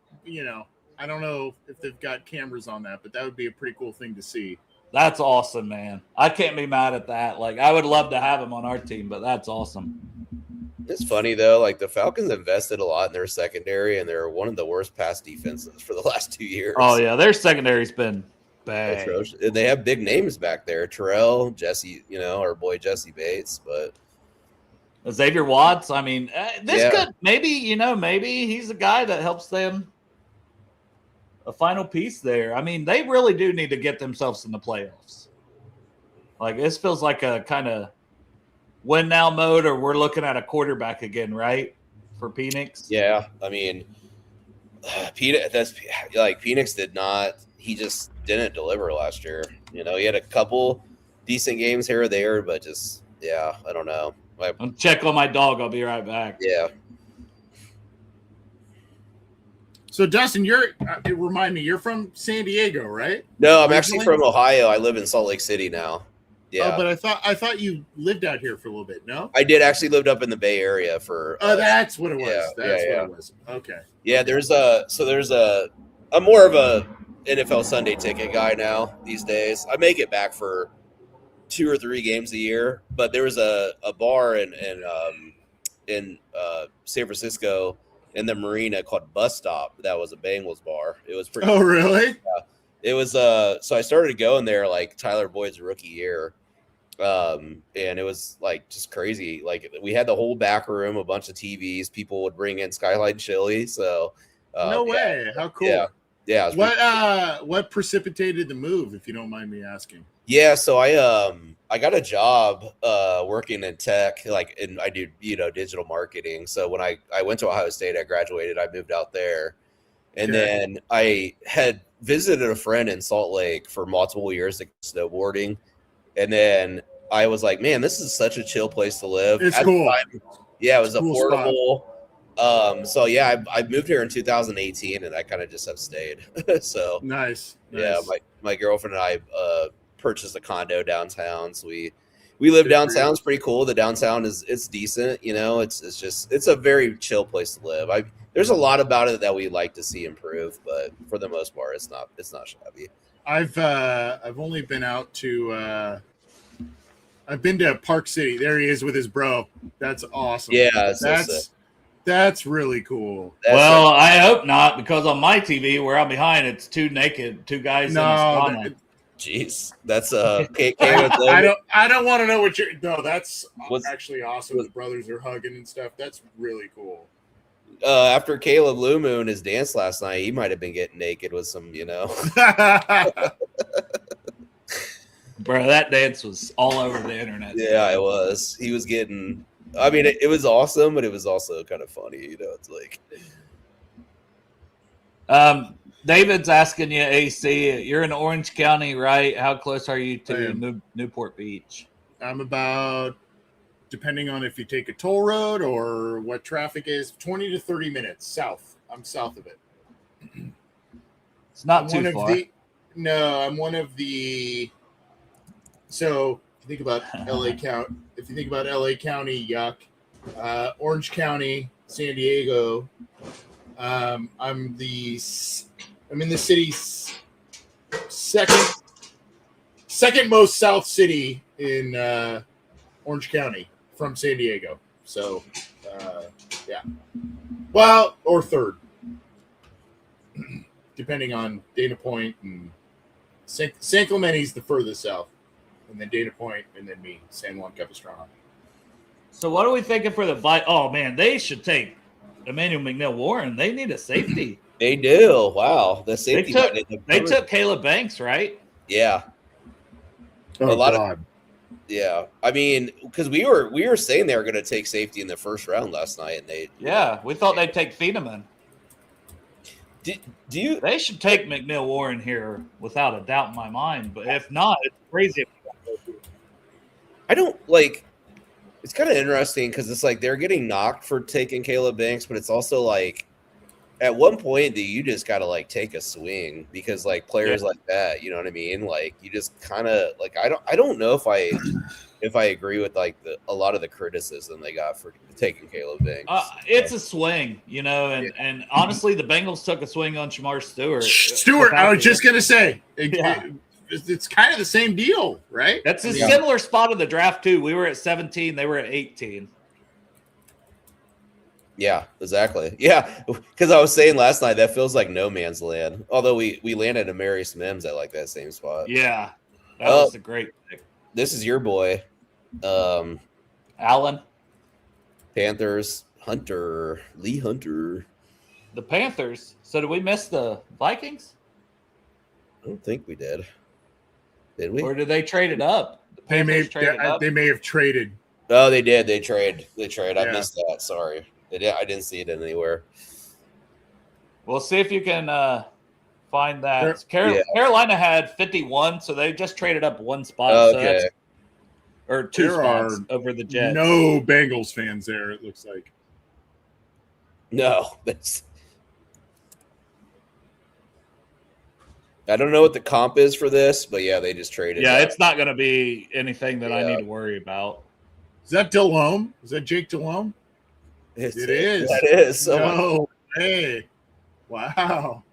[SPEAKER 6] I don't know if they've got cameras on that, but that would be a pretty cool thing to see.
[SPEAKER 3] That's awesome, man. I can't be mad at that. Like, I would love to have him on our team, but that's awesome.
[SPEAKER 4] It's funny though, like the Falcons invested a lot in their secondary, and they're one of the worst pass defenses for the last 2 years.
[SPEAKER 3] Oh yeah, their secondary's been bad.
[SPEAKER 4] Atrocious. And they have big names back there. Terrell, Jesse, our boy Jesse Bates, but
[SPEAKER 3] Xavier Watts. I mean, could maybe he's a guy that helps them a final piece there. I mean, they really do need to get themselves in the playoffs. Like, this feels like a kind of win now mode, or we're looking at a quarterback again, right? For Penix.
[SPEAKER 4] Yeah, I mean, Penix did not. He just didn't deliver last year. He had a couple decent games here or there, but just, I don't know.
[SPEAKER 3] I'll check on my dog. I'll be right back.
[SPEAKER 4] Yeah.
[SPEAKER 6] So, Dustin, remind me, you're from San Diego, right?
[SPEAKER 4] No, I'm actually from Ohio. I live in Salt Lake City now. Yeah.
[SPEAKER 6] Oh, but I thought you lived out here for a little bit. No.
[SPEAKER 4] I did actually lived up in the Bay Area for.
[SPEAKER 6] Oh, that's what it was.
[SPEAKER 4] yeah,
[SPEAKER 6] That's
[SPEAKER 4] yeah,
[SPEAKER 6] what it was. Okay.
[SPEAKER 4] Yeah, I'm more of a NFL Sunday ticket guy now these days. I make it back for 2 or 3 games a year, but there was a bar in San Francisco in the marina called Bus Stop that was a Bengals bar. It was pretty.
[SPEAKER 6] Oh, really?
[SPEAKER 4] It was so I started going there like Tyler Boyd's rookie year. And it was like just crazy. Like we had the whole back room, a bunch of TVs. People would bring in Skyline chili. So
[SPEAKER 6] No way. How cool.
[SPEAKER 4] Yeah. It was
[SPEAKER 6] What precipitated the move, if you don't mind me asking?
[SPEAKER 4] Yeah, so I got a job working in tech, and I do digital marketing. So when I went to Ohio State, I graduated, I moved out there, and then I had visited a friend in Salt Lake for multiple years, like snowboarding, and then I was like, man, this is such a chill place to live.
[SPEAKER 6] It's
[SPEAKER 4] At the
[SPEAKER 6] cool.
[SPEAKER 4] time, yeah, it was
[SPEAKER 6] Cool
[SPEAKER 4] affordable. So yeah, I moved here in 2018, and I kind of just have stayed. So
[SPEAKER 6] Nice.
[SPEAKER 4] yeah, my girlfriend and I purchased a condo downtown, so we live downtown. It's pretty cool. The downtown it's decent, it's a very chill place to live. There's a lot about it that we like to see improve, but for the most part it's not shabby.
[SPEAKER 6] I've only been out to I've been to Park City. There he is with his bro. That's awesome.
[SPEAKER 4] Yeah,
[SPEAKER 6] that's really cool.
[SPEAKER 3] Well, I hope not, because on my TV where I'm behind, it's two guys in the sauna.
[SPEAKER 4] Jeez, that's
[SPEAKER 6] I don't want to know what you're. No, that's actually awesome. The brothers are hugging and stuff. That's really cool.
[SPEAKER 4] After Caleb Blue Moon his dance last night, he might have been getting naked with some,
[SPEAKER 3] Bro, that dance was all over the internet.
[SPEAKER 4] Yeah, it was. He was getting. I mean, it was awesome, but it was also kind of funny. It's like.
[SPEAKER 3] David's asking you, AC, you're in Orange County, right? How close are you to Newport Beach?
[SPEAKER 6] I'm about, depending on if you take a toll road or what traffic is, 20 to 30 minutes south. I'm south of it.
[SPEAKER 3] It's not too far.
[SPEAKER 6] I'm one of the. So if you think about LA County, yuck. Orange County, San Diego. I'm in the city's second most south city in Orange County from San Diego. So, yeah. Well, or third, depending on Dana Point and San Clemente's the furthest south, and then Dana Point, and then me, San Juan Capistrano.
[SPEAKER 3] So what are we thinking for the bike? Oh man, they should take Emmanuel McNeil Warren. They need a safety.
[SPEAKER 4] They do. Wow, the safety.
[SPEAKER 3] They took Caleb Banks, right?
[SPEAKER 4] Yeah.
[SPEAKER 6] Oh,
[SPEAKER 4] a lot
[SPEAKER 6] God.
[SPEAKER 4] of. Yeah, I mean, because we were saying they were going to take safety in the first round last night, and they.
[SPEAKER 3] Yeah, we thought they'd take Thieneman.
[SPEAKER 4] Do you?
[SPEAKER 3] They should take McNeil Warren here without a doubt in my mind. But if not, it's crazy.
[SPEAKER 4] I don't like. It's kind of interesting because it's like they're getting knocked for taking Caleb Banks, but it's also like, at one point, you just got to like take a swing because like players like that, you know what I mean? Like you just kind of like I don't know if I agree with like a lot of the criticism they got for taking Caleb Banks.
[SPEAKER 3] It's a swing, and honestly, the Bengals took a swing on Shamar
[SPEAKER 6] Stewart, I was just gonna say, it's kind of the same deal, right?
[SPEAKER 3] That's a similar spot in the draft too. We were at 17, they were at 18.
[SPEAKER 4] Yeah, exactly. Yeah, because I was saying last night that feels like no man's land. Although we landed Amarius Mims at like that same spot.
[SPEAKER 3] Yeah, that was a great pick.
[SPEAKER 4] This is your boy,
[SPEAKER 3] Allen.
[SPEAKER 4] Panthers, Lee Hunter.
[SPEAKER 3] The Panthers. So did we miss the Vikings?
[SPEAKER 4] I don't think we did. Did we?
[SPEAKER 3] Or did they trade it up?
[SPEAKER 6] They may have traded.
[SPEAKER 4] Oh, they did. They trade.
[SPEAKER 6] Yeah.
[SPEAKER 4] I missed that. Sorry. I didn't see it anywhere.
[SPEAKER 3] We'll see if you can find that. Carolina had 51, so they just traded up one spot.
[SPEAKER 4] Okay.
[SPEAKER 3] Or two spots over the Jets.
[SPEAKER 6] No Bengals fans there, it looks like.
[SPEAKER 4] No, that's I don't know what the comp is for this, but yeah, they just traded.
[SPEAKER 3] Yeah,
[SPEAKER 4] that.
[SPEAKER 3] it's not going to be anything that I
[SPEAKER 4] Yeah.
[SPEAKER 3] need to worry about.
[SPEAKER 6] Is that Delhomme? Is that Jake Delhomme?
[SPEAKER 4] It
[SPEAKER 6] is.
[SPEAKER 4] That is. So
[SPEAKER 6] No way. Wow.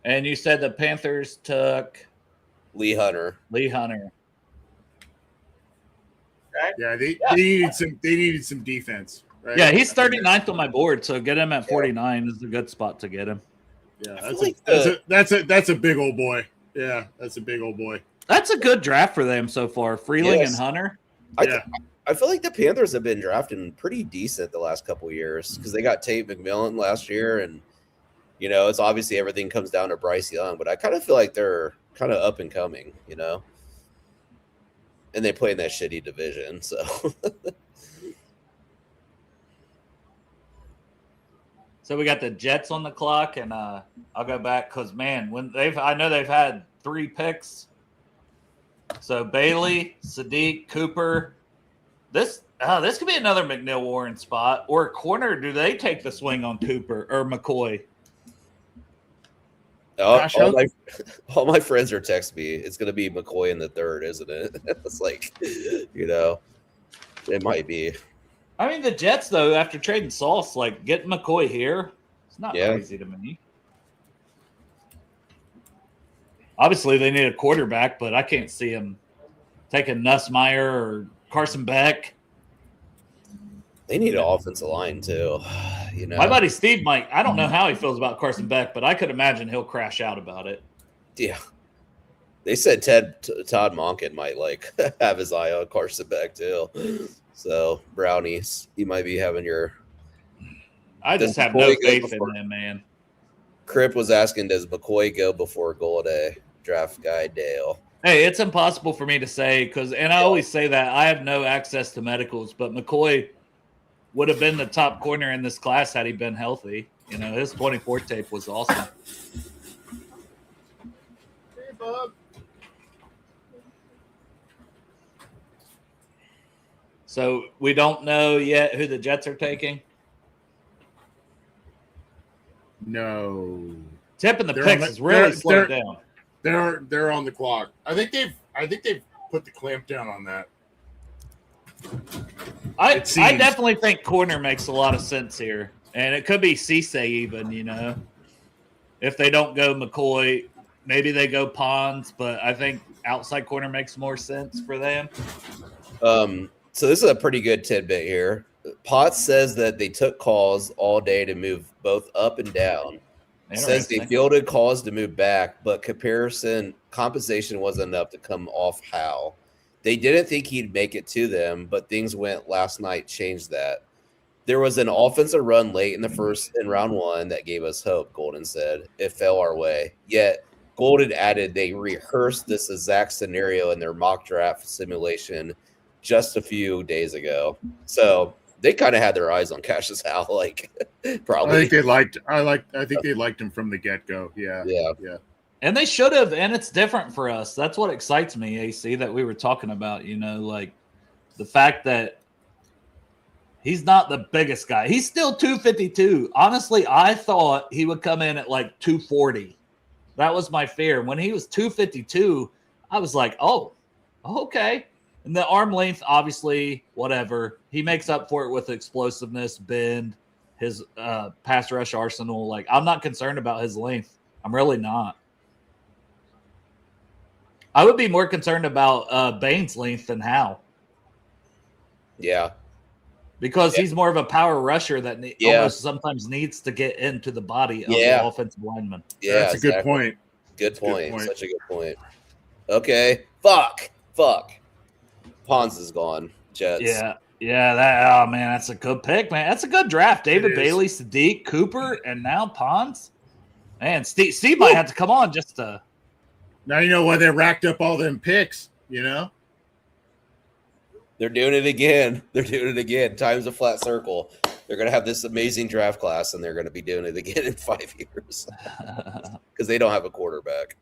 [SPEAKER 3] And you said the Panthers took
[SPEAKER 4] Lee Hunter.
[SPEAKER 6] Yeah, they needed some defense. Right?
[SPEAKER 3] Yeah, he's 39th on my board, so get him at 49 is a good spot to get him.
[SPEAKER 6] Yeah, that's a big old boy. Yeah, that's a big old boy.
[SPEAKER 3] That's a good draft for them so far. Freeling and Hunter.
[SPEAKER 4] I feel like the Panthers have been drafting pretty decent the last couple of years because they got Tate McMillan last year, and it's obviously everything comes down to Bryce Young, but I kind of feel like they're kind of up and coming, and they play in that shitty division, so.
[SPEAKER 3] So we got the Jets on the clock, and I'll go back because I know they've had 3 picks. So Bailey, Sadiq, Cooper. This could be another McNeil Warren spot or a corner. Do they take the swing on Cooper or McCoy?
[SPEAKER 4] All my friends are texting me. It's going to be McCoy in the third, isn't it? It's like, it might be.
[SPEAKER 3] I mean, the Jets, though, after trading Sauce, like getting McCoy here, it's not crazy to me. Obviously, they need a quarterback, but I can't see him taking Nussmeier or Carson Beck.
[SPEAKER 4] They need an offensive line, too.
[SPEAKER 3] My buddy Steve might. I don't know how he feels about Carson Beck, but I could imagine he'll crash out about it.
[SPEAKER 4] Yeah. They said Todd Monken might, have his eye on Carson Beck, too. So, Brownies, you might be having your...
[SPEAKER 3] I just have no faith in them, man.
[SPEAKER 4] Crip was asking, does McCoy go before Golladay? Draft guy Dale.
[SPEAKER 3] Hey, it's impossible for me to say and I always say that I have no access to medicals, but McCoy would have been the top corner in this class had he been healthy. His 24 tape was awesome.
[SPEAKER 6] Hey, Bob.
[SPEAKER 3] So we don't know yet who the Jets are taking?
[SPEAKER 6] No.
[SPEAKER 3] Tipping the picks is really slowed down.
[SPEAKER 6] They're on the clock. I think they've put the clamp down on that.
[SPEAKER 3] I definitely think corner makes a lot of sense here. And it could be Cisse even, If they don't go McCoy, maybe they go Pons, but I think outside corner makes more sense for them.
[SPEAKER 4] So this is a pretty good tidbit here. Potts says that they took calls all day to move both up and down. Says they fielded calls to move back, but compensation wasn't enough to come off Howell. They didn't think he'd make it to them, but things went last night, changed that. There was an offensive run late in round 1 that gave us hope, Golden said. It fell our way. Yet Golden added they rehearsed this exact scenario in their mock draft simulation just a few days ago. So they kind of had their eyes on Cashius Howell, probably.
[SPEAKER 6] I think they liked him from the get-go. Yeah.
[SPEAKER 3] And they should have, and it's different for us. That's what excites me, AC, that we were talking about, the fact that he's not the biggest guy. He's still 252. Honestly, I thought he would come in at 240. That was my fear. When he was 252, I was like, oh, okay. And the arm length, obviously, whatever. He makes up for it with explosiveness, bend, his pass rush arsenal. I'm not concerned about his length. I'm really not. I would be more concerned about Bain's length than Howe.
[SPEAKER 4] Yeah.
[SPEAKER 3] Because he's more of a power rusher that almost sometimes needs to get into the body of the offensive lineman.
[SPEAKER 6] Yeah, that's a good point.
[SPEAKER 4] Good point. Such a good point. Okay. Fuck. Pons is gone. Jets.
[SPEAKER 3] Yeah. That's a good pick, man. That's a good draft. David Bailey, Sadiq, Cooper, and now Pons. Man, Steve might have to come on just to.
[SPEAKER 6] Now you know why they racked up all them picks.
[SPEAKER 4] They're doing it again. Time's a flat circle. They're going to have this amazing draft class, and they're going to be doing it again in 5 years because they don't have a quarterback.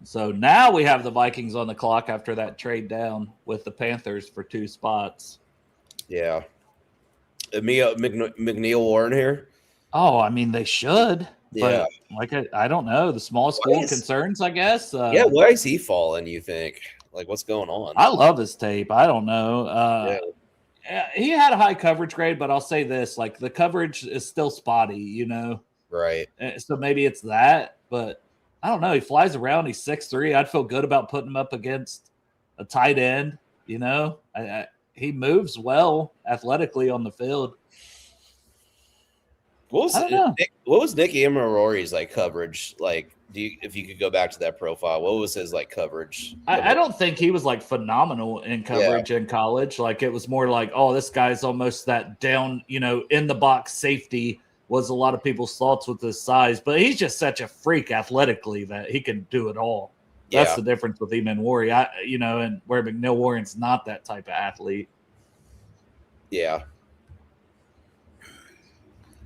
[SPEAKER 3] So now we have the Vikings on the clock after that trade down with the Panthers for 2 spots.
[SPEAKER 4] Yeah. McNeil Warren here.
[SPEAKER 3] Oh, I mean, they should.
[SPEAKER 4] Yeah.
[SPEAKER 3] But like I don't know. The small school concerns, I guess.
[SPEAKER 4] Yeah, why is he falling, you think? Like, what's going on?
[SPEAKER 3] I love his tape. I don't know. He had a high coverage grade, but I'll say this: like the coverage is still spotty, you know.
[SPEAKER 4] Right.
[SPEAKER 3] So maybe it's that, but I don't know. He flies around. He's 6'3". I'd feel good about putting him up against a tight end. You know, he moves well athletically on the field.
[SPEAKER 4] What was Nick Amorori's like coverage like? If you could go back to that profile, what was his like coverage?
[SPEAKER 3] I don't think he was like phenomenal in coverage in college. Like it was more like, oh, this guy's almost that down, you know, in the box safety was a lot of people's thoughts with his size, but he's just such a freak athletically that he can do it all. That's the difference with him and Warrior, and where McNeil Warren's not that type of athlete.
[SPEAKER 4] Yeah.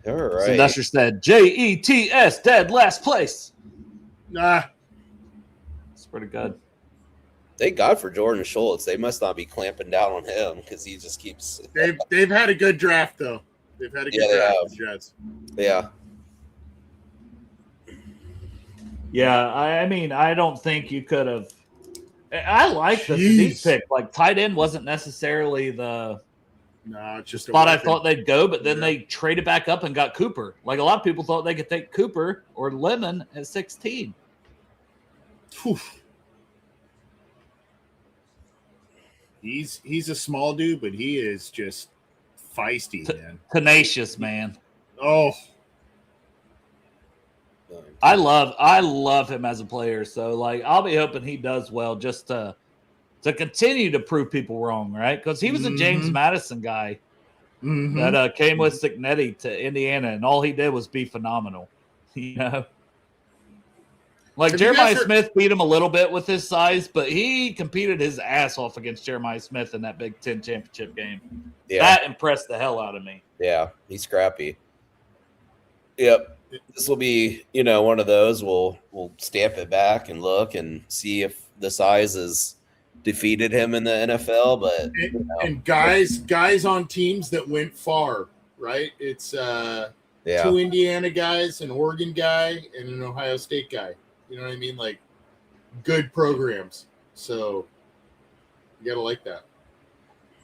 [SPEAKER 4] All right.
[SPEAKER 3] Investor said JETS dead last place.
[SPEAKER 6] Nah.
[SPEAKER 3] It's pretty good.
[SPEAKER 4] Thank God for Jordan Schultz. They must not be clamping down on him because he just keeps.
[SPEAKER 6] They've had a good draft though. They've had a good draft. The Jets.
[SPEAKER 4] Yeah.
[SPEAKER 3] Yeah, I mean, I don't think you could have. I like the deep pick. Like tight end wasn't necessarily the.
[SPEAKER 6] No, it's just
[SPEAKER 3] spot I thought they'd go, but then they traded back up and got Cooper. Like a lot of people thought they could take Cooper or Lemon at 16.
[SPEAKER 6] Whew. He's a small dude, but he is just feisty, man.
[SPEAKER 3] Tenacious, man.
[SPEAKER 6] Oh.
[SPEAKER 3] I love him as a player. So like I'll be hoping he does well just to continue to prove people wrong, right? Because he was a James Madison guy that came with Cignetti to Indiana, and all he did was be phenomenal. You know, like Jeremiah Smith beat him a little bit with his size, but he competed his ass off against Jeremiah Smith in that Big Ten championship game. Yeah, that impressed the hell out of me.
[SPEAKER 4] Yeah, he's scrappy. Yep, this will be one of those. We'll stamp it back and look and see if the size is defeated him in the NFL, but
[SPEAKER 6] and guys on teams that went far, right? It's 2 Indiana guys, an Oregon guy, and an Ohio State guy. You know what I mean? Like good programs. So you gotta like that.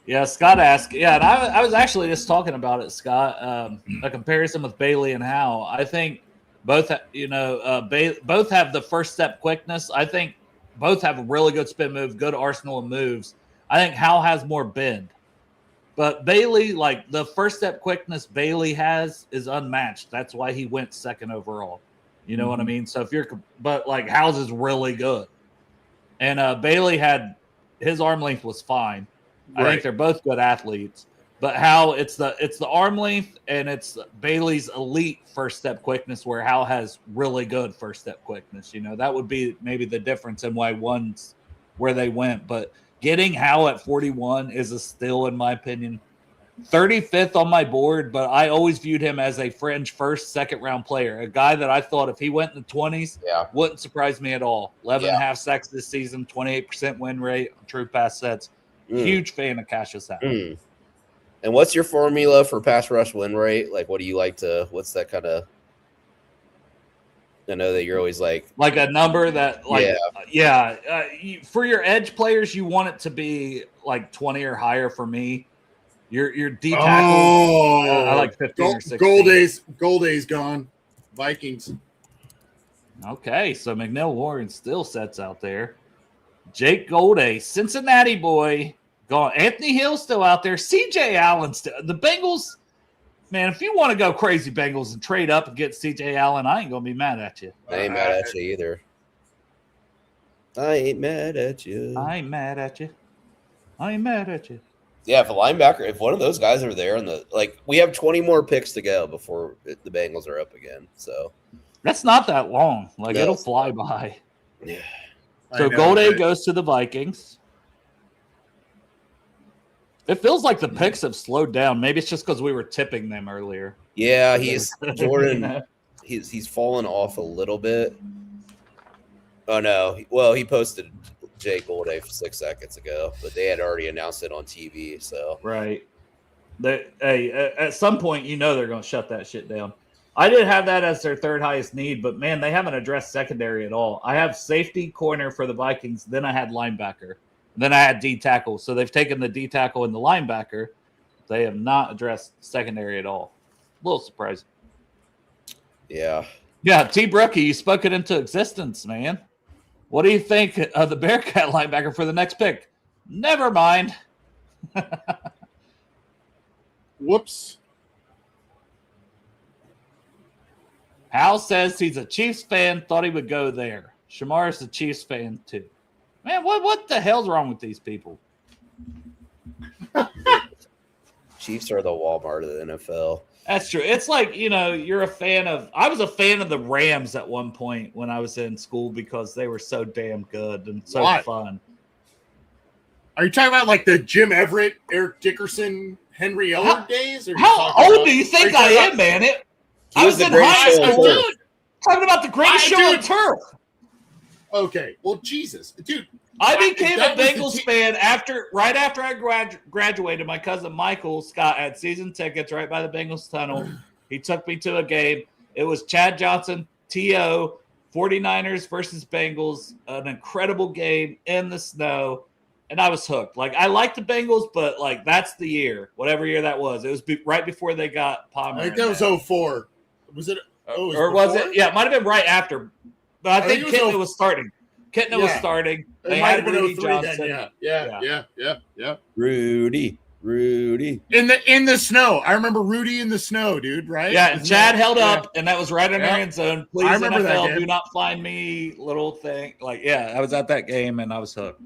[SPEAKER 3] Yeah, Scott asked. Yeah, and I was actually just talking about it, Scott. A comparison with Bailey and Howe. I think both have the first step quickness. I think both have a really good spin move, good arsenal of moves. I think Howell has more bend. But Bailey, like the first step quickness Bailey has is unmatched. That's why he went second overall. You know what I mean? So but like Howell's is really good. And Bailey had his arm length was fine. Right. I think they're both good athletes. But Howell, it's the arm length and it's Bailey's elite first step quickness where Howell has really good first step quickness. You know, that would be maybe the difference in why one's where they went. But getting Howell at 41 is a steal, in my opinion. 35th on my board, but I always viewed him as a fringe first, second round player. A guy that I thought if he went in the 20s, wouldn't surprise me at all. 11.5 sacks this season, 28% win rate on true pass sets. Huge fan of Cashius Howell.
[SPEAKER 4] And what's your formula for pass rush win rate? Like, what do you like to? What's that kind of? I know that you're always like
[SPEAKER 3] a number that, for your edge players, you want it to be like 20 or higher. For me, your D tackle, I like 15 or 16.
[SPEAKER 6] Golday's gone. Vikings.
[SPEAKER 3] Okay, so McNeil Warren still sets out there. Jake Golday, Cincinnati boy. Gone. Anthony Hill still out there. CJ Allen still. The Bengals, man, if you want to go crazy Bengals and trade up and get CJ Allen, I ain't going to be mad at you.
[SPEAKER 4] I ain't mad at you either. I ain't mad at you.
[SPEAKER 3] I ain't mad at you. I ain't mad at you.
[SPEAKER 4] Yeah, if a linebacker, if one of those guys are there, we have 20 more picks to go before the Bengals are up again. So
[SPEAKER 3] that's not that long. It'll fly by. Yeah. So Golday goes to the Vikings. It feels like the picks have slowed down. Maybe it's just because we were tipping them earlier.
[SPEAKER 4] Yeah, he's Jordan. He's fallen off a little bit. Oh no! Well, he posted Jay Golday 6 seconds ago, but they had already announced it on TV. So
[SPEAKER 3] right. At some point, they're going to shut that shit down. I did have that as their third highest need, but man, they haven't addressed secondary at all. I have safety corner for the Vikings. Then I had linebacker. Then I had D tackle. So they've taken the D tackle and the linebacker. They have not addressed secondary at all. A little surprising.
[SPEAKER 4] Yeah.
[SPEAKER 3] Yeah, T. Brookie, you spoke it into existence, man. What do you think of the Bearcat linebacker for the next pick? Never mind.
[SPEAKER 6] Whoops.
[SPEAKER 3] Hal says he's a Chiefs fan, thought he would go there. Shamar is a Chiefs fan too. Man, what the hell's wrong with these people?
[SPEAKER 4] Chiefs are the Walmart of the NFL.
[SPEAKER 3] That's true. It's like, you're a fan of – I was a fan of the Rams at one point when I was in school because they were so damn good and so fun.
[SPEAKER 6] Are you talking about like the Jim Everett, Eric Dickerson, Henry Ellard days? Or
[SPEAKER 3] How old do you think I am, man? I was in high school, dude. Talking about the greatest show on turf.
[SPEAKER 6] Okay. Well, Jesus. Dude.
[SPEAKER 3] I became a Bengals fan right after I graduated. My cousin Michael Scott had season tickets right by the Bengals tunnel. He took me to a game. It was Chad Johnson, T.O., 49ers versus Bengals, an incredible game in the snow, and I was hooked. Like, I like the Bengals, but, like, that's the year, whatever year that was. It was right before they got Palmer.
[SPEAKER 6] I think that was 04. Was it?
[SPEAKER 3] Or was it? Yeah, it might have been right after. But I think Kitna was starting. Kitna was starting. They had Rudy Johnson.
[SPEAKER 6] Then, yeah.
[SPEAKER 4] Rudy.
[SPEAKER 6] In the snow. I remember Rudy in the snow, dude, right?
[SPEAKER 3] Yeah, and Chad held up, and that was right in their end zone. Please,
[SPEAKER 6] I remember
[SPEAKER 3] NFL,
[SPEAKER 6] that
[SPEAKER 3] do not find me, little thing. Like, yeah, I was at that game, and I was hooked.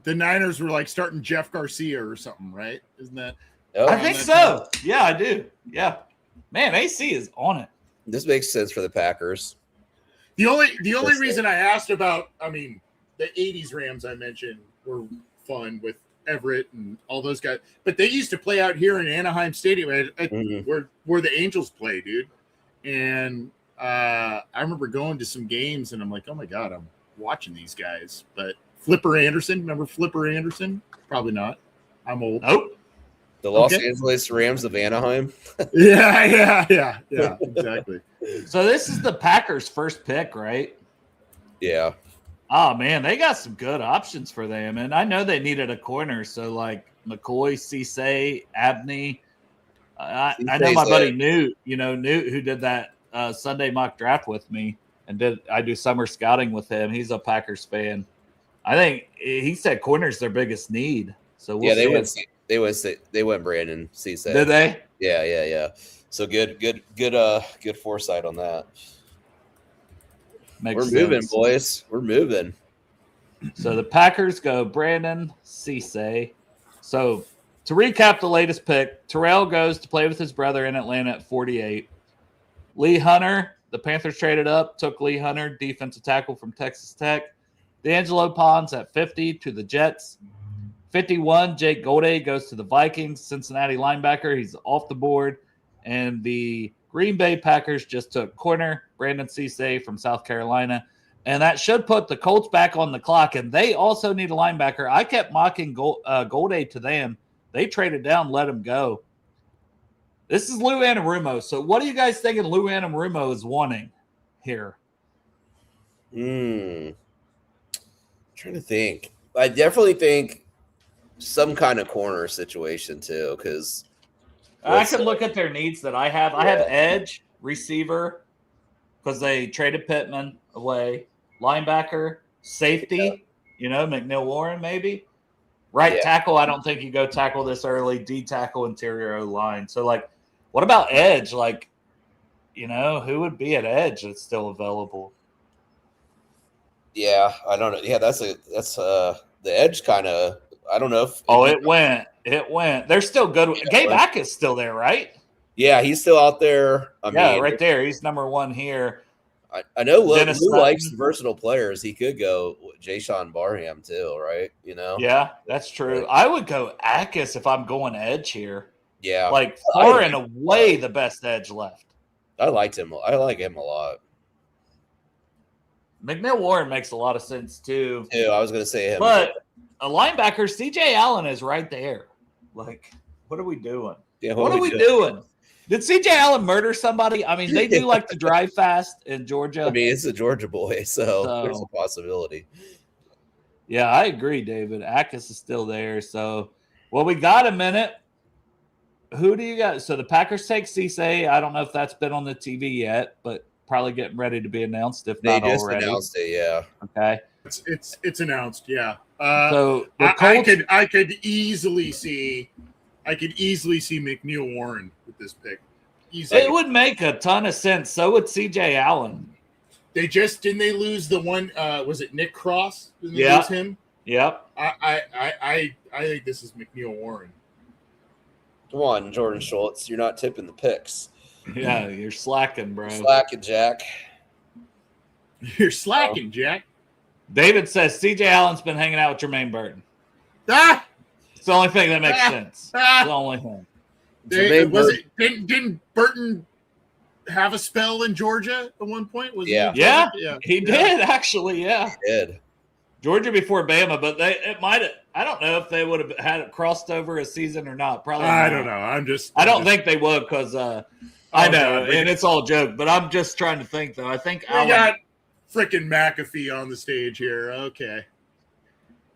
[SPEAKER 6] The Niners were like starting Jeff Garcia or something, right? Isn't that?
[SPEAKER 4] Oh,
[SPEAKER 3] I think so. Yeah, I do. Yeah. Man, AC is on it.
[SPEAKER 4] This makes sense for the Packers.
[SPEAKER 6] The only reason I asked about, the 80s Rams I mentioned were fun with Everett and all those guys, but they used to play out here in Anaheim Stadium where the Angels play, dude. And I remember going to some games and I'm like, oh my God, I'm watching these guys. But Flipper Anderson, remember Flipper Anderson? Probably not. I'm old.
[SPEAKER 3] Nope.
[SPEAKER 4] The Los Angeles Rams of Anaheim.
[SPEAKER 6] Yeah, exactly.
[SPEAKER 3] So this is the Packers' first pick, right?
[SPEAKER 4] Yeah.
[SPEAKER 3] Oh, man, they got some good options for them. And I know they needed a corner. So, like, McCoy, Cisse, Abney. I know my buddy Newt, who did that Sunday mock draft with me. And I do summer scouting with him. He's a Packers fan. I think he said corner's their biggest need. So we'll see.
[SPEAKER 4] They went Brandon Cisse.
[SPEAKER 3] Did they?
[SPEAKER 4] Yeah. So good foresight on that.
[SPEAKER 3] Makes
[SPEAKER 4] We're
[SPEAKER 3] sense.
[SPEAKER 4] moving, boys. We're moving.
[SPEAKER 3] So the Packers go Brandon Cisse. So to recap the latest pick, Terrell goes to play with his brother in Atlanta at 48. Lee Hunter, the Panthers traded up, took Lee Hunter, defensive tackle from Texas Tech. D'Angelo Pons at 50 to the Jets. 51, Jake Golday goes to the Vikings. Cincinnati linebacker, he's off the board. And the Green Bay Packers just took corner Brandon Cisse from South Carolina. And that should put the Colts back on the clock. And they also need a linebacker. I kept mocking Golday to them. They traded down, let him go. This is Lou Anarumo. So what are you guys thinking Lou Anarumo is wanting here?
[SPEAKER 4] Trying to think. I definitely think some kind of corner situation too, because
[SPEAKER 3] I can look at their needs that I have. I have edge, receiver, because they traded Pittman away, linebacker, safety, McNeil Warren maybe. Right tackle, I don't think you go tackle this early. D tackle, interior O-line. So, like, what about edge? Like, who would be at edge that's still available?
[SPEAKER 4] Yeah, I don't know. Yeah, that's the edge kind of. I don't know if.
[SPEAKER 3] It went. They're still good. Gabe Ack is still there, right?
[SPEAKER 4] Yeah, he's still out there. I mean,
[SPEAKER 3] right there. He's number one here.
[SPEAKER 4] I know Lou likes versatile players. He could go Jayshon Barham too, right?
[SPEAKER 3] Yeah, that's true. Right. I would go Akis if I'm going edge here.
[SPEAKER 4] Yeah,
[SPEAKER 3] like far and away the best edge left.
[SPEAKER 4] I liked him. I like him a lot.
[SPEAKER 3] McNeil Warren makes a lot of sense too.
[SPEAKER 4] I was going to say him,
[SPEAKER 3] but a linebacker, CJ Allen is right there. Like, what are we doing?
[SPEAKER 4] Yeah,
[SPEAKER 3] what are we doing? Did CJ Allen murder somebody? I mean, they do like to drive fast in Georgia.
[SPEAKER 4] I mean, it's a Georgia boy, so there's a
[SPEAKER 3] So-
[SPEAKER 4] possibility.
[SPEAKER 3] Yeah, I agree, David. Akis is still there. So, well, we got a minute. Who do you got? So the Packers take Cisse. I don't know if that's been on the TV yet, but probably getting ready to be announced if
[SPEAKER 4] They
[SPEAKER 3] not
[SPEAKER 4] just
[SPEAKER 3] already.
[SPEAKER 4] announced it, yeah.
[SPEAKER 3] Okay.
[SPEAKER 6] It's announced, yeah.
[SPEAKER 3] So the
[SPEAKER 6] I
[SPEAKER 3] Colts,
[SPEAKER 6] could easily see McNeil Warren with this pick. Easily.
[SPEAKER 3] it would make a ton of sense. So would CJ Allen.
[SPEAKER 6] They just didn't they lose the one? Was it Nick Cross? Didn't they
[SPEAKER 3] Yeah.
[SPEAKER 6] lose him?
[SPEAKER 3] Yep.
[SPEAKER 6] I think this is McNeil Warren.
[SPEAKER 4] Come on, Jordan Schultz. You're not tipping the picks.
[SPEAKER 3] Yeah, you're slacking, bro.
[SPEAKER 4] Slacking, Jack.
[SPEAKER 6] You're slacking, Jack.
[SPEAKER 3] David says CJ Allen's been hanging out with Jermaine Burton.
[SPEAKER 6] Ah!
[SPEAKER 3] It's the only thing that makes sense.
[SPEAKER 6] Ah!
[SPEAKER 3] The only thing.
[SPEAKER 6] Didn't Burton have a spell in Georgia at one point? Was he in
[SPEAKER 3] Yeah,
[SPEAKER 6] Georgia?
[SPEAKER 3] he did actually. Yeah,
[SPEAKER 4] He did.
[SPEAKER 3] Georgia before Bama, but it might have. I don't know if they would have had it crossed over a season or not. Probably.
[SPEAKER 6] I
[SPEAKER 3] not.
[SPEAKER 6] don't know.
[SPEAKER 3] I don't think they would because I know,
[SPEAKER 6] God,
[SPEAKER 3] and it's all joke. But I'm just trying to think though. I think
[SPEAKER 6] we
[SPEAKER 3] Allen.
[SPEAKER 6] got freaking McAfee on the stage here. Okay,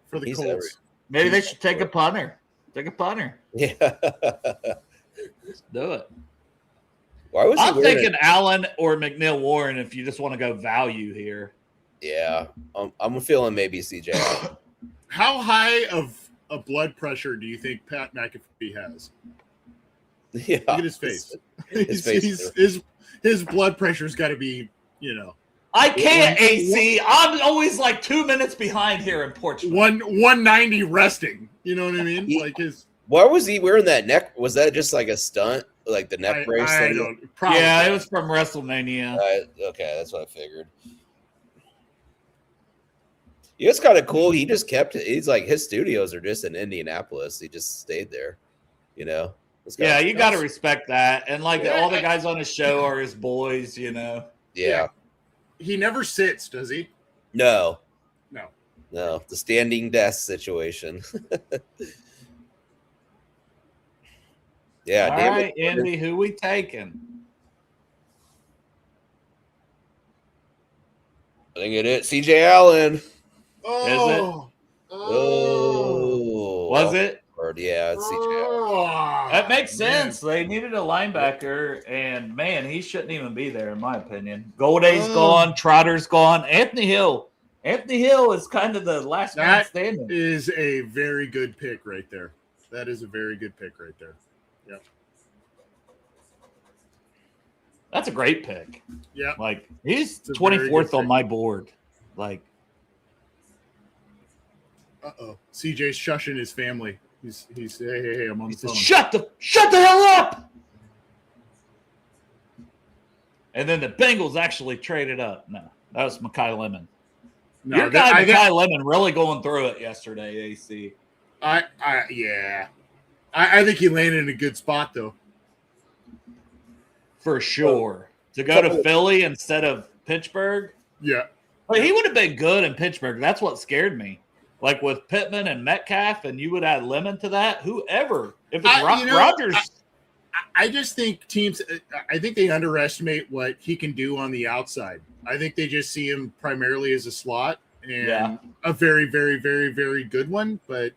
[SPEAKER 6] for the
[SPEAKER 4] He's
[SPEAKER 6] Colts.
[SPEAKER 3] Maybe they should take a punter. Take a punter.
[SPEAKER 4] Yeah.
[SPEAKER 3] Let's do it.
[SPEAKER 4] Why was he
[SPEAKER 3] I'm
[SPEAKER 4] wearing
[SPEAKER 3] thinking Allen or McNeil Warren if you just want to go value here.
[SPEAKER 4] Yeah. I'm feeling maybe CJ Allen.
[SPEAKER 6] How high of a blood pressure do you think Pat McAfee has?
[SPEAKER 4] Yeah.
[SPEAKER 6] Look at his face.
[SPEAKER 4] His face.
[SPEAKER 6] His blood pressure's got to be,
[SPEAKER 3] I can't, AC. I'm always like 2 minutes behind here in Portugal.
[SPEAKER 6] 190 resting. You know what I mean?
[SPEAKER 4] He-
[SPEAKER 6] Like his.
[SPEAKER 4] Why was he wearing that neck? Was that just like a stunt? Like the neck brace?
[SPEAKER 6] I
[SPEAKER 4] thing?
[SPEAKER 6] don't. Probably.
[SPEAKER 3] Yeah, it was from WrestleMania.
[SPEAKER 4] Okay, that's what I figured. Yeah, it's kind of cool. He just kept it. He's like his studios are just in Indianapolis. He just stayed there. It's kinda
[SPEAKER 3] Yeah, you got to
[SPEAKER 4] nuts.
[SPEAKER 3] respect that. And like
[SPEAKER 6] Yeah.
[SPEAKER 3] all the guys on his show are his boys,
[SPEAKER 4] Yeah.
[SPEAKER 6] He never sits, does he?
[SPEAKER 4] No.
[SPEAKER 6] No.
[SPEAKER 4] The standing desk situation. Yeah.
[SPEAKER 3] All
[SPEAKER 4] David
[SPEAKER 3] right,
[SPEAKER 4] Gordon.
[SPEAKER 3] Andy, who we taking?
[SPEAKER 4] I think it is CJ Allen.
[SPEAKER 6] Oh.
[SPEAKER 4] Oh.
[SPEAKER 3] Was it?
[SPEAKER 4] Yeah, it's CJ Allen.
[SPEAKER 3] That makes sense. They needed a linebacker, and man, he shouldn't even be there, in my opinion. Golday's gone, Trotter's gone. Anthony Hill is kind of the last man
[SPEAKER 6] That
[SPEAKER 3] standing.
[SPEAKER 6] is a very good pick right there. That is a very good pick right there. Yep.
[SPEAKER 3] That's a great pick.
[SPEAKER 6] Yeah.
[SPEAKER 3] Like he's
[SPEAKER 6] It's a very
[SPEAKER 3] 24th
[SPEAKER 6] good
[SPEAKER 3] on
[SPEAKER 6] pick.
[SPEAKER 3] my board. Like
[SPEAKER 6] CJ's shushing his family. He's hey, I'm on the phone.
[SPEAKER 3] shut the hell up. And then the Bengals actually traded up. No, that was Mekhi Lemon.
[SPEAKER 6] No,
[SPEAKER 3] Your guy Mekhi Lemon really going through it yesterday, AC.
[SPEAKER 6] I think he landed in a good spot though.
[SPEAKER 3] For sure. To go to Philly instead of Pittsburgh.
[SPEAKER 6] Yeah.
[SPEAKER 3] But he would have been good in Pittsburgh. That's what scared me. Like with Pittman and Metcalf, and you would add Lemon to that. Whoever. If it's Rodgers.
[SPEAKER 6] I just think teams. I think they underestimate what he can do on the outside. I think they just see him primarily as a slot and a very, very, very, very good one. But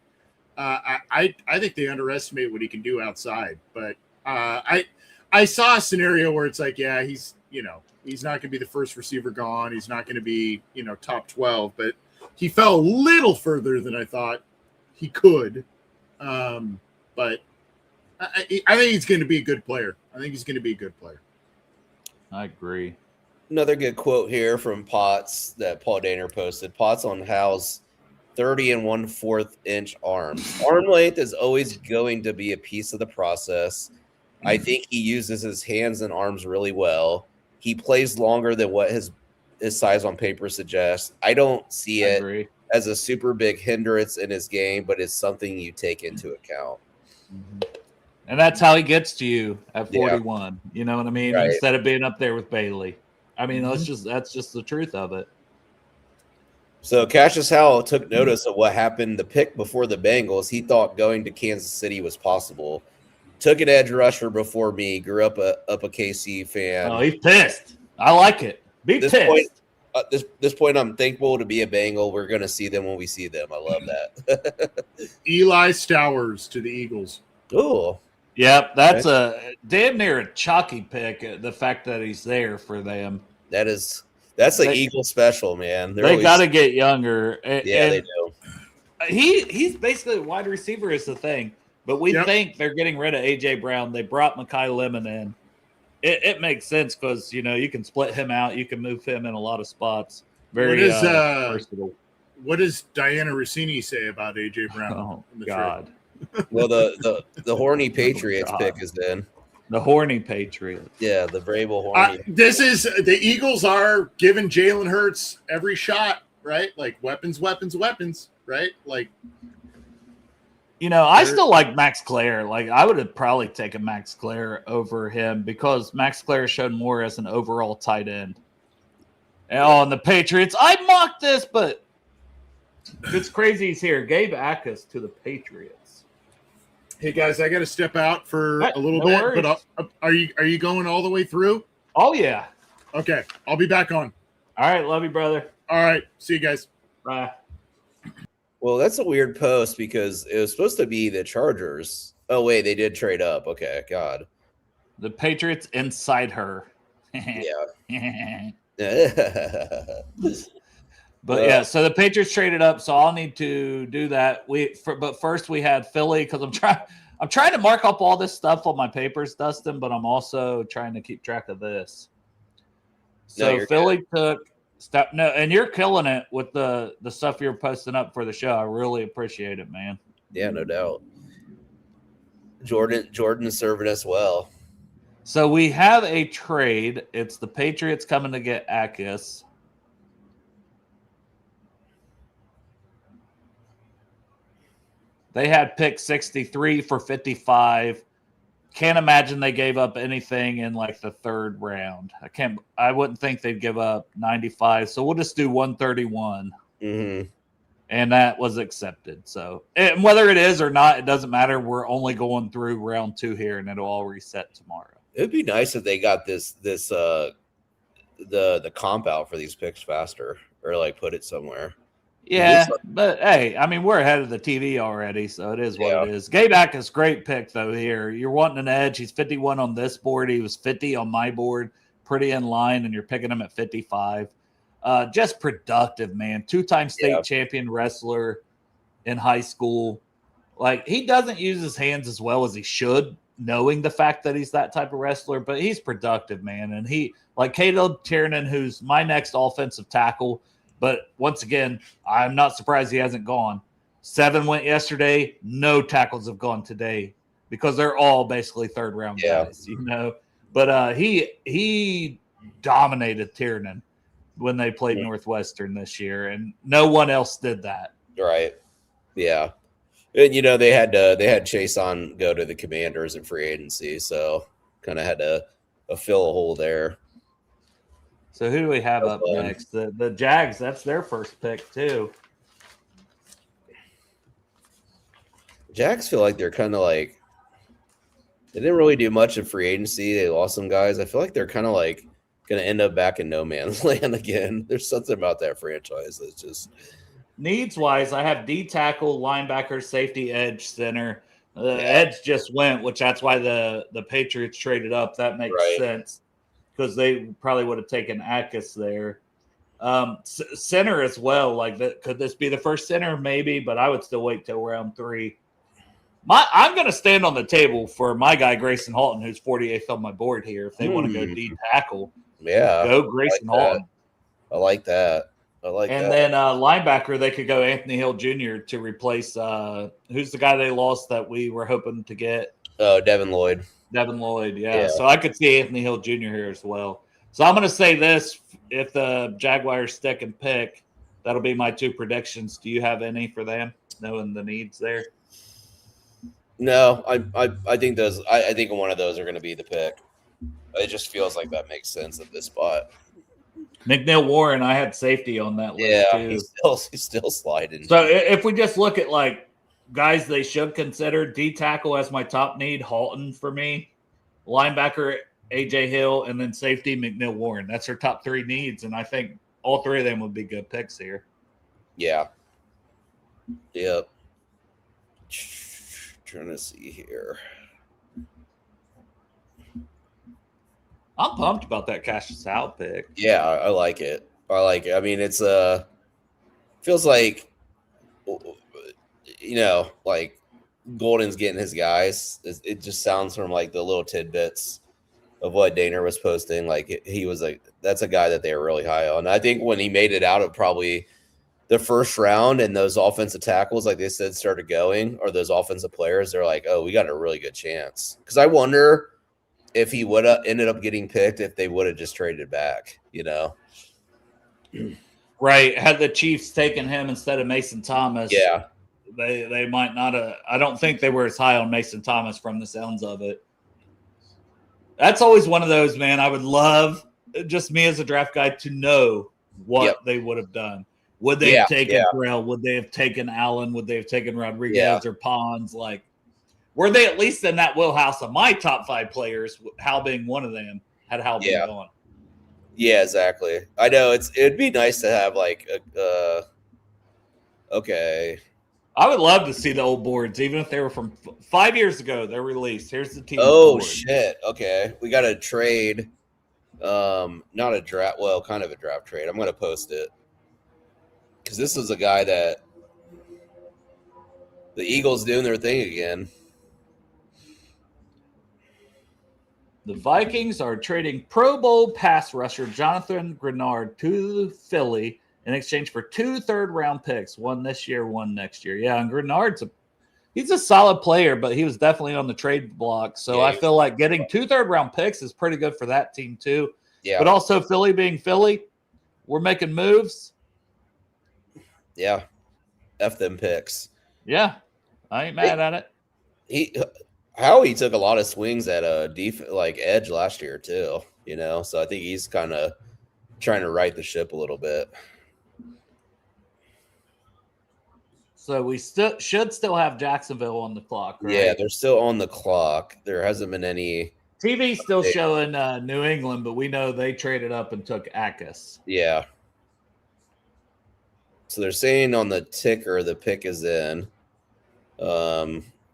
[SPEAKER 6] I think they underestimate what he can do outside. But I saw a scenario where it's like, yeah, he's not going to be the first receiver gone. He's not going to be top 12, but he fell a little further than I thought he could. But I think he's going to be a good player.
[SPEAKER 3] I agree.
[SPEAKER 4] Another good quote here from Potts that Paul Daner posted. Potts on Howell's 30 and 1/4 inch arms. Arm length is always going to be a piece of the process. I think he uses his hands and arms really well. He plays longer than what his size on paper suggests. I don't see it as a super big hindrance in his game, but it's something you take into account.
[SPEAKER 3] And that's how he gets to you at 41. Yeah. You know what I mean?
[SPEAKER 4] Right.
[SPEAKER 3] Instead of being up there with Bailey. I mean, that's just the truth of it.
[SPEAKER 4] So Cashius Howell took notice of what happened the pick before the Bengals. He thought going to Kansas City was possible. took an edge rusher before me. Grew up a KC fan.
[SPEAKER 3] Oh, he's pissed. I like it. Be
[SPEAKER 4] This
[SPEAKER 3] pissed.
[SPEAKER 4] point, this point, I'm thankful to be a Bengal. We're gonna see them when we see them. I love that.
[SPEAKER 6] Eli Stowers to the Eagles.
[SPEAKER 4] Oh,
[SPEAKER 3] Yep, that's a damn near a chalky pick. The fact that he's there for them.
[SPEAKER 4] that's an Eagle special, man.
[SPEAKER 3] They got to get younger.
[SPEAKER 4] Yeah, they do.
[SPEAKER 3] He's basically a wide receiver is the thing, but we think they're getting rid of AJ Brown. They brought Mekhi Lemon in. It makes sense because you can split him out. You can move him in a lot of spots. Very versatile.
[SPEAKER 6] What does Diana Rossini say about AJ Brown?
[SPEAKER 3] Oh God.
[SPEAKER 4] Well, the horny Patriots pick is in.
[SPEAKER 3] The horny Patriot.
[SPEAKER 4] Yeah, the Vrabel horny.
[SPEAKER 6] The Eagles are giving Jalen Hurts every shot, right? Like weapons, right? Like,
[SPEAKER 3] I still like Max Clare. Like, I would have probably taken Max Clare over him because Max Clare showed more as an overall tight end. And the Patriots, I mocked this, but it's crazy he's here. Gabe Akers to the Patriots.
[SPEAKER 6] Hey guys, I got to step out for a little bit,
[SPEAKER 3] worries.
[SPEAKER 6] but are you going all the way through?
[SPEAKER 3] Oh yeah.
[SPEAKER 6] Okay, I'll be back on.
[SPEAKER 3] All right, love you, brother.
[SPEAKER 6] All right, see you guys.
[SPEAKER 3] Bye.
[SPEAKER 4] Well, that's a weird post because it was supposed to be the Chargers. Oh wait, they did trade up. Okay, God.
[SPEAKER 3] The Patriots inside her.
[SPEAKER 4] Yeah.
[SPEAKER 3] But yeah, so the Patriots traded up, so I'll need to do that. But first we had Philly because I'm trying to mark up all this stuff on my papers, Dustin, but I'm also trying to keep track of this. So Philly took and you're killing it with the stuff you're posting up for the show. I really appreciate it, man.
[SPEAKER 4] Yeah, no doubt. Jordan is serving us well.
[SPEAKER 3] So we have a trade. It's the Patriots coming to get Akis. They had pick 63 for 55. Can't imagine they gave up anything in like the third round. I wouldn't think they'd give up 95. So we'll just do 131.
[SPEAKER 4] Mm-hmm.
[SPEAKER 3] And that was accepted. So and whether it is or not, it doesn't matter. We're only going through round 2 here, and it'll all reset tomorrow.
[SPEAKER 4] It'd be nice if they got the comp out for these picks faster, or like put it somewhere.
[SPEAKER 3] Yeah, but hey, I mean, we're ahead of the TV already, so it is what it is. Gabe Akers, great pick, though, here. You're wanting an edge. He's 51 on this board. He was 50 on my board. Pretty in line, and you're picking him at 55. Just productive, man. 2-time state champion wrestler in high school. Like, he doesn't use his hands as well as he should, knowing the fact that he's that type of wrestler, but he's productive, man. And he, like Caleb Tiernan, who's my next offensive tackle, but once again, I'm not surprised he hasn't gone. 7 went yesterday. No tackles have gone today because they're all basically third-round guys, But he dominated Tiernan when they played Northwestern this year, and no one else did that.
[SPEAKER 4] Right. Yeah. And they had Chase on go to the Commanders in free agency, so kind of had to fill a hole there.
[SPEAKER 3] So who do we have up next? The Jags, that's their first pick too.
[SPEAKER 4] Jags feel like they're kind of like they didn't really do much in free agency. They lost some guys. I feel like they're kind of like going to end up back in no man's land again. There's something about that franchise that's just
[SPEAKER 3] needs-wise. I have D tackle, linebacker, safety, edge, center. The edge just went, which that's why the Patriots traded up. That makes sense because they probably would have taken Akis there. Center as well. Like, could this be the first center? Maybe, but I would still wait till round 3. I'm going to stand on the table for my guy Grayson Halton, who's 48th on my board here. If they want to go D tackle, go Grayson Halton.
[SPEAKER 4] I like that. And
[SPEAKER 3] then linebacker, they could go Anthony Hill Jr. to replace who's the guy they lost that we were hoping to get?
[SPEAKER 4] Oh, Devin Lloyd.
[SPEAKER 3] Yeah. So I could see Anthony Hill Jr. here as well. So I'm going to say this: if the Jaguars stick and pick, that'll be my 2 predictions. Do you have any for them, knowing the needs there?
[SPEAKER 4] No, I think those. I think one of those are going to be the pick. It just feels like that makes sense at this spot.
[SPEAKER 3] McNeil Warren, I had safety on that list too.
[SPEAKER 4] He's still sliding.
[SPEAKER 3] So if we just look at like guys they should consider. D tackle as my top need, Halton for me. Linebacker, AJ Hill, and then safety, McNeil Warren. That's her top 3 needs, and I think all 3 of them would be good picks here.
[SPEAKER 4] Yeah. Yep. Trying to see here.
[SPEAKER 3] I'm pumped about that Cashius Howell pick.
[SPEAKER 4] Yeah, I like it. I mean, it's feels like, like Golden's getting his guys. It just sounds from like the little tidbits of what Daner was posting. Like he was like, that's a guy that they were really high on. I think when he made it out of probably the first round and those offensive tackles, like they said, started going, or those offensive players, they're like, oh, we got a really good chance. Because I wonder if he would have ended up getting picked if they would have just traded back,
[SPEAKER 3] Right. Had the Chiefs taken him instead of Mason Thomas,
[SPEAKER 4] Yeah.
[SPEAKER 3] They might not have. I don't think they were as high on Mason Thomas from the sounds of it. That's always one of those, man. I would love, just me as a draft guy, to know what they would have done. Would they have taken Terrell? Would they have taken Allen? Would they have taken Rodriguez or Pons? Like, were they at least in that wheelhouse of my top 5 players, Hal being one of them, had Hal been gone?
[SPEAKER 4] Yeah, exactly. I know it'd be nice to have like okay.
[SPEAKER 3] I would love to see the old boards, even if they were from 5 years ago. They're released. Here's the team.
[SPEAKER 4] Oh
[SPEAKER 3] board.
[SPEAKER 4] shit! Okay, we got a trade. Not a draft. Well, kind of a draft trade. I'm gonna post it because this is a guy that the Eagles doing their thing again.
[SPEAKER 3] The Vikings are trading Pro Bowl pass rusher Jonathan Grenard to Philly in exchange for 2 third-round picks, one this year, one next year. Yeah, and Grenard's he's a solid player, but he was definitely on the trade block. So I feel like getting 2 third-round picks is pretty good for that team too. Yeah. But also Philly being Philly, we're making moves.
[SPEAKER 4] Yeah. F them picks.
[SPEAKER 3] Yeah. I ain't mad at it.
[SPEAKER 4] Howie took a lot of swings at a like edge last year too, so I think he's kind of trying to right the ship a little bit.
[SPEAKER 3] So we should still have Jacksonville on the clock, right?
[SPEAKER 4] Yeah, they're still on the clock. There hasn't been any
[SPEAKER 3] TV still showing New England, but we know they traded up and took Akis.
[SPEAKER 4] Yeah. So they're saying on the ticker the pick is in.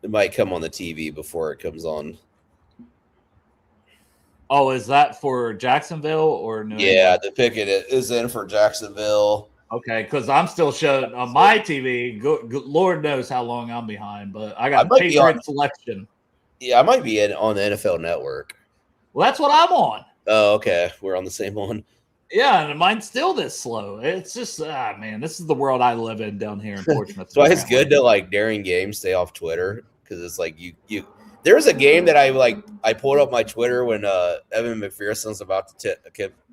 [SPEAKER 4] It might come on the TV before it comes on.
[SPEAKER 3] Oh, is that for Jacksonville or New England?
[SPEAKER 4] Yeah, the pick is in for Jacksonville.
[SPEAKER 3] Okay, because I'm still showing on my TV. Lord knows how long I'm behind, but I got Patriot selection.
[SPEAKER 4] Yeah, I might be on the NFL Network.
[SPEAKER 3] Well, that's what I'm on.
[SPEAKER 4] Oh, okay. We're on the same one.
[SPEAKER 3] Yeah, and mine's still this slow. It's just, man, this is the world I live in down here in Portsmouth.
[SPEAKER 4] That's why it's good to like during games stay off Twitter, because it's like you. There was a game that I pulled up my Twitter when Evan McPherson's about to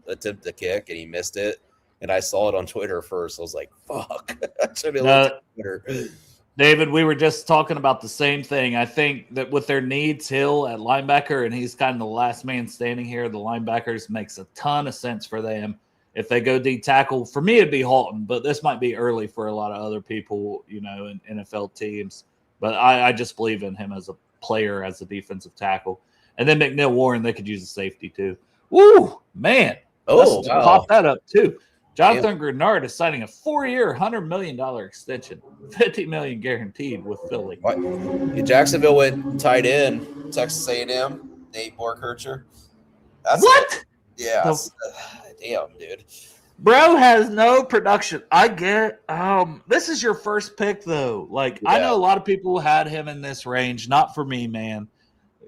[SPEAKER 4] attempt the kick and he missed it, and I saw it on Twitter first. I was like, "Fuck!" I should have looked at Twitter.
[SPEAKER 3] David, we were just talking about the same thing. I think that with their needs, Hill at linebacker, and he's kind of the last man standing here. The linebackers makes a ton of sense for them. If they go D tackle, for me, it'd be Halton, but this might be early for a lot of other people, in NFL teams. But I just believe in him as a player, as a defensive tackle. And then McNeil Warren, they could use a safety too. Woo, man.
[SPEAKER 4] Oh,
[SPEAKER 3] wow. Pop that up too. Jonathan Grenard is signing a 4-year, $100 million extension, $50 million guaranteed with Philly.
[SPEAKER 4] What? Jacksonville went tight end, Texas A&M, Nate Borkircher.
[SPEAKER 3] What?
[SPEAKER 4] Yeah. Damn, dude.
[SPEAKER 3] Bro has no production. I get this is your first pick though. Like I know a lot of people had him in this range. Not for me, man.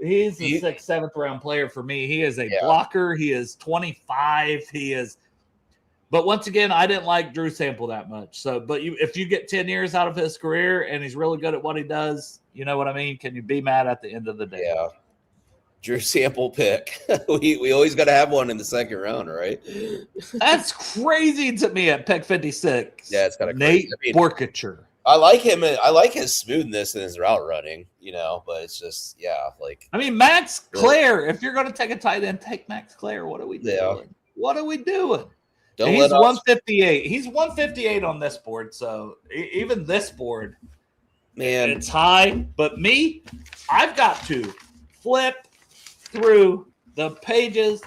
[SPEAKER 3] He's a 6th, 7th round player for me. He is a blocker. He is 25. He is. But once again, I didn't like Drew Sample that much. So, but if you get 10 years out of his career and he's really good at what he does, you know what I mean? Can you be mad at the end of the day?
[SPEAKER 4] Yeah. Drew Sample pick. we always got to have one in the 2nd round, right?
[SPEAKER 3] That's crazy to me at pick 56.
[SPEAKER 4] Yeah, it's kind of
[SPEAKER 3] Nate Borkircher.
[SPEAKER 4] I like him. I like his smoothness and his route running, but it's just,
[SPEAKER 3] Max Clare, if you're going to take a tight end, take Max Clare. What are we doing?
[SPEAKER 4] Yeah.
[SPEAKER 3] What are we doing?
[SPEAKER 4] He's
[SPEAKER 3] 158. He's 158 on this board. So even this board,
[SPEAKER 4] Man,
[SPEAKER 3] It's high, but me, I've got to flip through the pages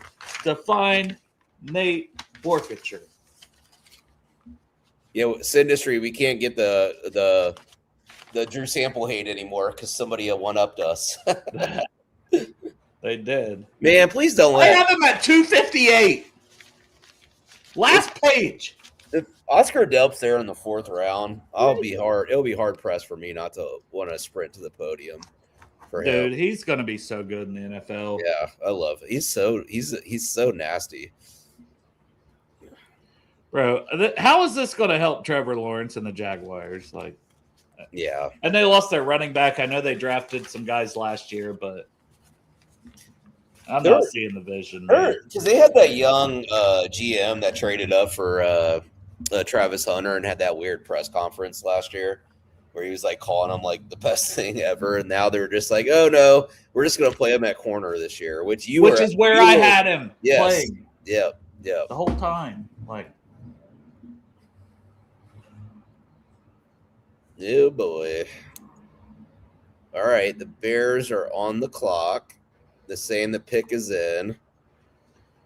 [SPEAKER 3] to find Nate forfeiture.
[SPEAKER 4] yeah, Industry, we can't get the Drew Sample hate anymore because somebody one-upped us.
[SPEAKER 3] They did.
[SPEAKER 4] Man, please don't
[SPEAKER 3] I
[SPEAKER 4] let
[SPEAKER 3] have him at 258. Last page.
[SPEAKER 4] if Oscar Delp's there in the 4th round. It'll be hard pressed for me not to want to sprint to the podium for
[SPEAKER 3] Dude,
[SPEAKER 4] him.
[SPEAKER 3] he's gonna be so good in the NFL.
[SPEAKER 4] Yeah, I love it. He's so nasty.
[SPEAKER 3] Bro, how is this gonna help Trevor Lawrence and the Jaguars? Like,
[SPEAKER 4] Yeah.
[SPEAKER 3] and they lost their running back. I know they drafted some guys last year, but I'm not seeing the vision.
[SPEAKER 4] Because they had that young GM that traded up for Travis Hunter and had that weird press conference last year where he was like calling him like the best thing ever, and now they're just like, oh no, we're just gonna play him at corner this year, which is where
[SPEAKER 3] I had him playing.
[SPEAKER 4] Yeah,
[SPEAKER 3] the whole time. Like,
[SPEAKER 4] oh boy. All right, the Bears are on the clock. They're saying the pick is in.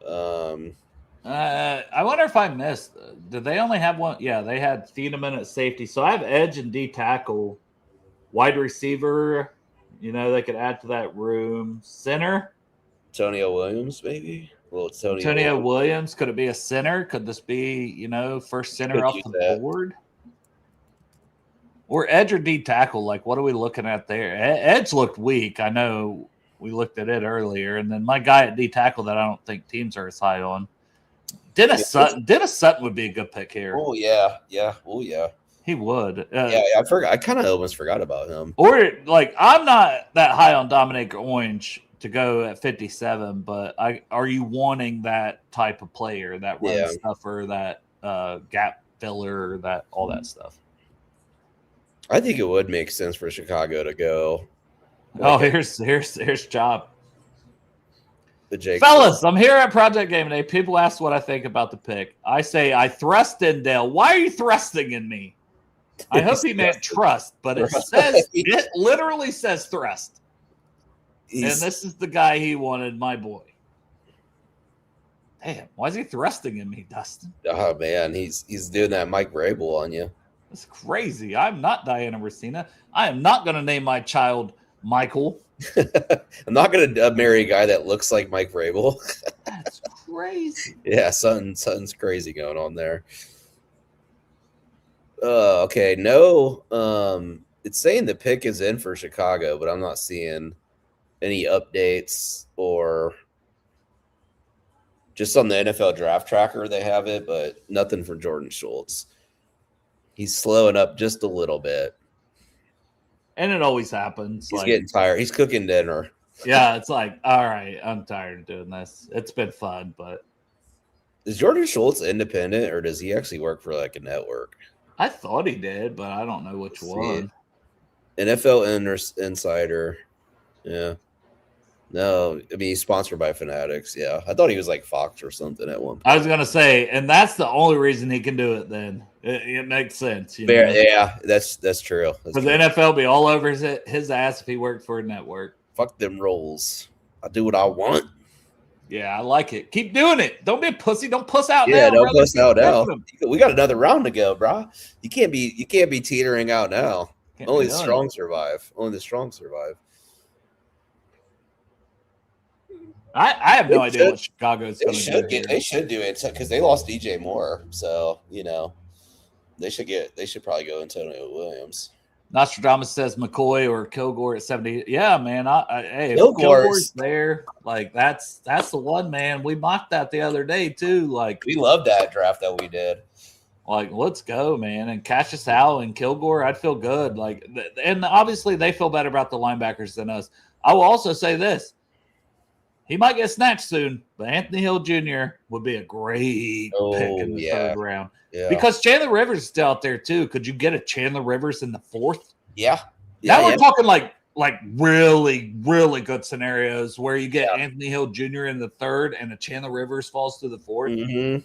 [SPEAKER 3] I wonder if I missed. Did they only have one? Yeah, they had Thieneman at safety. So I have edge and D tackle, wide receiver. You know, they could add to that room. Center.
[SPEAKER 4] Antonio Williams, maybe. Well, it's
[SPEAKER 3] Antonio Williams. Could it be a center? Could this be, first center
[SPEAKER 4] Could
[SPEAKER 3] off
[SPEAKER 4] use
[SPEAKER 3] the
[SPEAKER 4] that.
[SPEAKER 3] board? Or edge or D tackle? Like, what are we looking at there? Edge looked weak. I know we looked at it earlier. And then my guy at D tackle that I don't think teams are as high on. Dennis Sutton would be a good pick here.
[SPEAKER 4] Oh yeah. Oh yeah.
[SPEAKER 3] He would.
[SPEAKER 4] I forgot. I kind of almost forgot about him.
[SPEAKER 3] Or like, I'm not that high on Dominic Orange to go at 57, but are you wanting that type of player, that run stuffer, that gap filler, that all that stuff?
[SPEAKER 4] I think it would make sense for Chicago to go.
[SPEAKER 3] Here's Job.
[SPEAKER 4] The Jake
[SPEAKER 3] Fellas, I'm here at Project Game Day. People ask what I think about the pick. I say I thrust in Dale. Why are you thrusting in me? I hope he meant trust, but it literally says thrust. And this is the guy he wanted, my boy. Damn, why is he thrusting in me, Dustin?
[SPEAKER 4] Oh man, he's doing that Mike Vrabel on you.
[SPEAKER 3] That's crazy. I'm not Diana Racina. I am not going to name my child Michael.
[SPEAKER 4] I'm not going to marry a guy that looks like Mike Vrabel.
[SPEAKER 3] That's crazy.
[SPEAKER 4] Yeah, something's crazy going on there. Okay, no. It's saying the pick is in for Chicago, but I'm not seeing any updates or just on the NFL draft tracker they have it, but nothing for Jordan Schultz. He's slowing up just a little bit.
[SPEAKER 3] And it always happens.
[SPEAKER 4] He's getting tired. He's cooking dinner.
[SPEAKER 3] Yeah, it's like, all right, I'm tired of doing this. It's been fun, but
[SPEAKER 4] is Jordan Schultz independent or does he actually work for like a network?
[SPEAKER 3] I thought he did, but I don't know which one.
[SPEAKER 4] NFL Insider. Yeah. No, I mean, he's sponsored by Fanatics. Yeah. I thought he was like Fox or something at one point.
[SPEAKER 3] I was going to say, and that's the only reason he can do it then. It makes sense.
[SPEAKER 4] Yeah, that's true.
[SPEAKER 3] Because the NFL be all over his ass if he worked for a network.
[SPEAKER 4] Fuck them roles. I do what I want.
[SPEAKER 3] Yeah, I like it. Keep doing it. Don't be a pussy. Don't puss out now.
[SPEAKER 4] Yeah, don't puss out now. We got another round to go, bro. You can't be teetering out now. Only the strong survive. Only the strong survive.
[SPEAKER 3] I have no idea what Chicago's going to do.
[SPEAKER 4] They should do it because they lost DJ Moore, so they should probably go Antonio Williams.
[SPEAKER 3] Nostradamus says McCoy or Kilgore at 70. Yeah, man. Hey, if Kilgore's there, like that's the one, man. We mocked that the other day too. Like,
[SPEAKER 4] we love that draft that we did.
[SPEAKER 3] Like, let's go, man. And Cashius Howell and Kilgore, I'd feel good. Like, and obviously they feel better about the linebackers than us. I will also say this. He might get snatched soon, but Anthony Hill Jr. would be a great pick in the third round.
[SPEAKER 4] Yeah.
[SPEAKER 3] Because Chandler Rivers is still out there too. Could you get a Chandler Rivers in the fourth?
[SPEAKER 4] Yeah.
[SPEAKER 3] Now we're talking like really, really good scenarios where you get Anthony Hill Jr. in the third and a Chandler Rivers falls to the fourth.
[SPEAKER 4] Mm-hmm.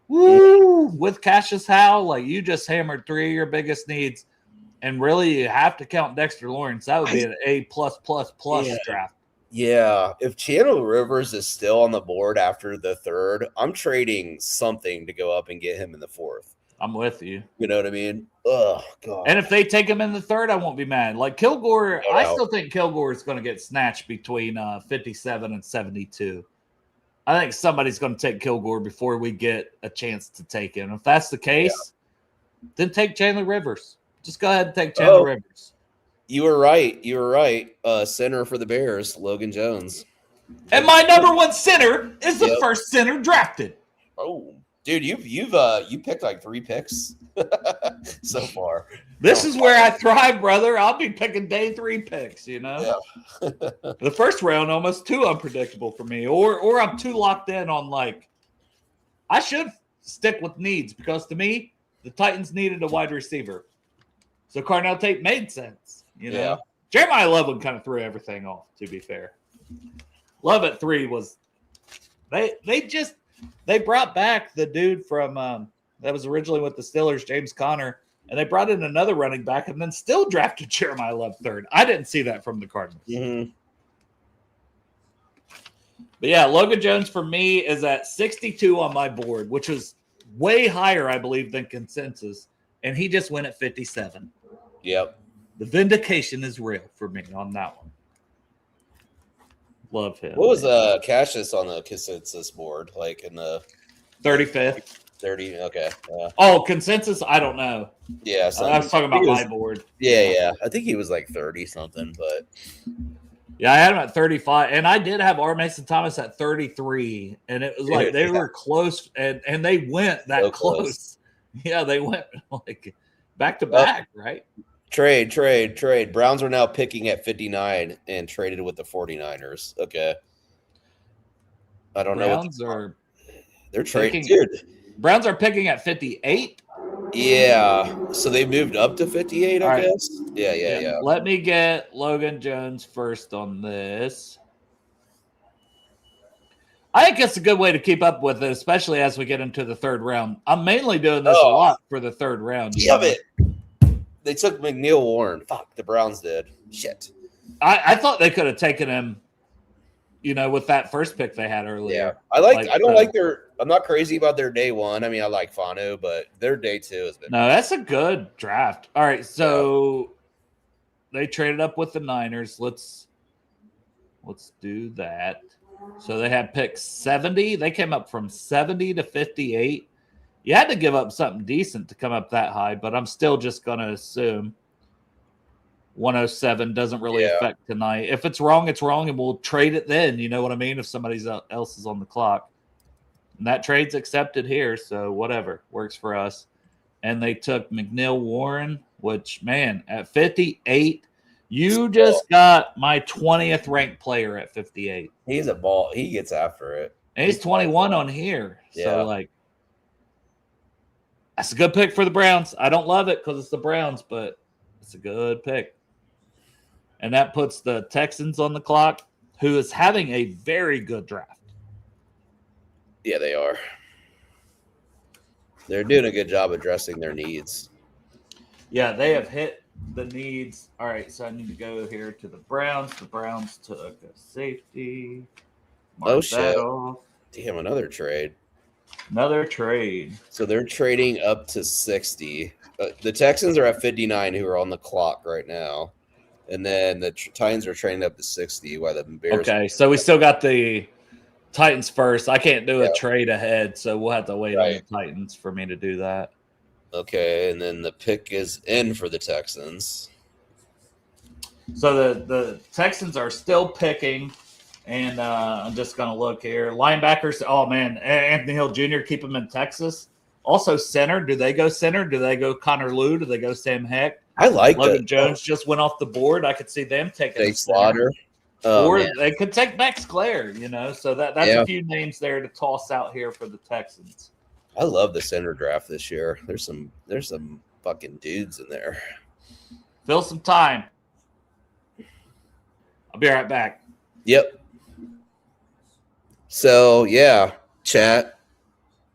[SPEAKER 3] Woo! With Cashius Howell, like you just hammered three of your biggest needs. And really, you have to count Dexter Lawrence. That would be an A+++ draft.
[SPEAKER 4] Yeah, if Chandler Rivers is still on the board after the third, I'm trading something to go up and get him in the fourth.
[SPEAKER 3] I'm with you.
[SPEAKER 4] You know what I mean? Oh, God.
[SPEAKER 3] And if they take him in the third, I won't be mad. Like Kilgore, I still think Kilgore is going to get snatched between 57 and 72. I think somebody's going to take Kilgore before we get a chance to take him. If that's the case, then take Chandler Rivers. Just go ahead and take Chandler Rivers.
[SPEAKER 4] You were right. You were right. Center for the Bears, Logan Jones.
[SPEAKER 3] And my number one center is the first center drafted.
[SPEAKER 4] Oh, dude, you picked like 3 picks so far.
[SPEAKER 3] This is where I thrive, brother. I'll be picking day 3 picks, you know.
[SPEAKER 4] Yeah.
[SPEAKER 3] The first round almost too unpredictable for me, or I'm too locked in on like. I should stick with needs because to me, the Titans needed a wide receiver, so Carnell Tate made sense. You know, Jeremiah Love kind of threw everything off. To be fair, Love at 3 was they brought back the dude from that was originally with the Steelers, James Conner, and they brought in another running back and then still drafted Jeremiah Love 3rd. I didn't see that from the Cardinals.
[SPEAKER 4] Mm-hmm.
[SPEAKER 3] But yeah, Logan Jones for me is at 62 on my board, which was way higher, I believe, than consensus, and he just went at 57.
[SPEAKER 4] Yep.
[SPEAKER 3] The vindication is real for me on that one. Love him.
[SPEAKER 4] What was Cashius on the consensus board? Like in the
[SPEAKER 3] 35th.
[SPEAKER 4] 30. Okay. Yeah.
[SPEAKER 3] Oh, consensus? I don't know.
[SPEAKER 4] Yeah.
[SPEAKER 3] I was talking about my board.
[SPEAKER 4] Yeah. I think he was like 30 something, but
[SPEAKER 3] yeah, I had him at 35, and I did have R. Mason Thomas at 33, and it was like they were close, and they went that so close. Yeah, they went like back to back, right?
[SPEAKER 4] Trade. Browns are now picking at 59 and traded with the 49ers. Okay. I don't know. They're trading. Dude.
[SPEAKER 3] Browns are picking at 58.
[SPEAKER 4] Yeah. So they moved up to 58, I guess. Yeah.
[SPEAKER 3] Let me get Logan Jones first on this. I think it's a good way to keep up with it, especially as we get into the third round. I'm mainly doing this a lot for the third round.
[SPEAKER 4] Love it. They took McNeil Warren. Fuck, the Browns did. Shit.
[SPEAKER 3] I thought they could have taken him, you know, with that first pick they had earlier.
[SPEAKER 4] Yeah. I'm not crazy about their day 1. I mean, I like Fanu, but their day 2 has been.
[SPEAKER 3] No, that's a good draft. All right. So they traded up with the Niners. Let's do that. So they had pick 70. They came up from 70 to 58. You had to give up something decent to come up that high, but I'm still just going to assume 107 doesn't really affect tonight. If it's wrong, it's wrong, and we'll trade it then. You know what I mean? If somebody else is on the clock. And that trade's accepted here, so whatever. Works for us. And they took McNeil Warren, which, man, at 58, you just got my 20th ranked player at 58.
[SPEAKER 4] He's a ball. He gets after it.
[SPEAKER 3] And he's 21 on here.
[SPEAKER 4] Yeah.
[SPEAKER 3] So, like, that's a good pick for the Browns. I don't love it because it's the Browns, but it's a good pick. And that puts the Texans on the clock, who is having a very good draft.
[SPEAKER 4] Yeah, they are. They're doing a good job addressing their needs.
[SPEAKER 3] Yeah, they have hit the needs. All right, so I need to go here to the Browns. The Browns took a safety.
[SPEAKER 4] Oh, shit. Damn, another trade.
[SPEAKER 3] Another trade.
[SPEAKER 4] So they're trading up to 60. The Texans are at 59, who are on the clock right now. And then the Titans are trading up to 60 while the Bears.
[SPEAKER 3] Okay, so we still got the Titans first. I can't do a trade ahead, so we'll have to wait on the Titans for me to do that.
[SPEAKER 4] Okay, and then the pick is in for the Texans.
[SPEAKER 3] So the Texans are still picking, and I'm just going to look here. Linebackers, oh, man, Anthony Hill Jr., keep him in Texas. Also center, do they go center? Do they go Connor Lew? Do they go Sam Heck?
[SPEAKER 4] I like
[SPEAKER 3] Logan Jones just went off the board. I could see them taking
[SPEAKER 4] a Slaughter.
[SPEAKER 3] Or they could take Max Clare, you know. So that's a few names there to toss out here for the Texans.
[SPEAKER 4] I love the center draft this year. There's some fucking dudes in there.
[SPEAKER 3] Fill some time. I'll be right back.
[SPEAKER 4] Yep. So chat.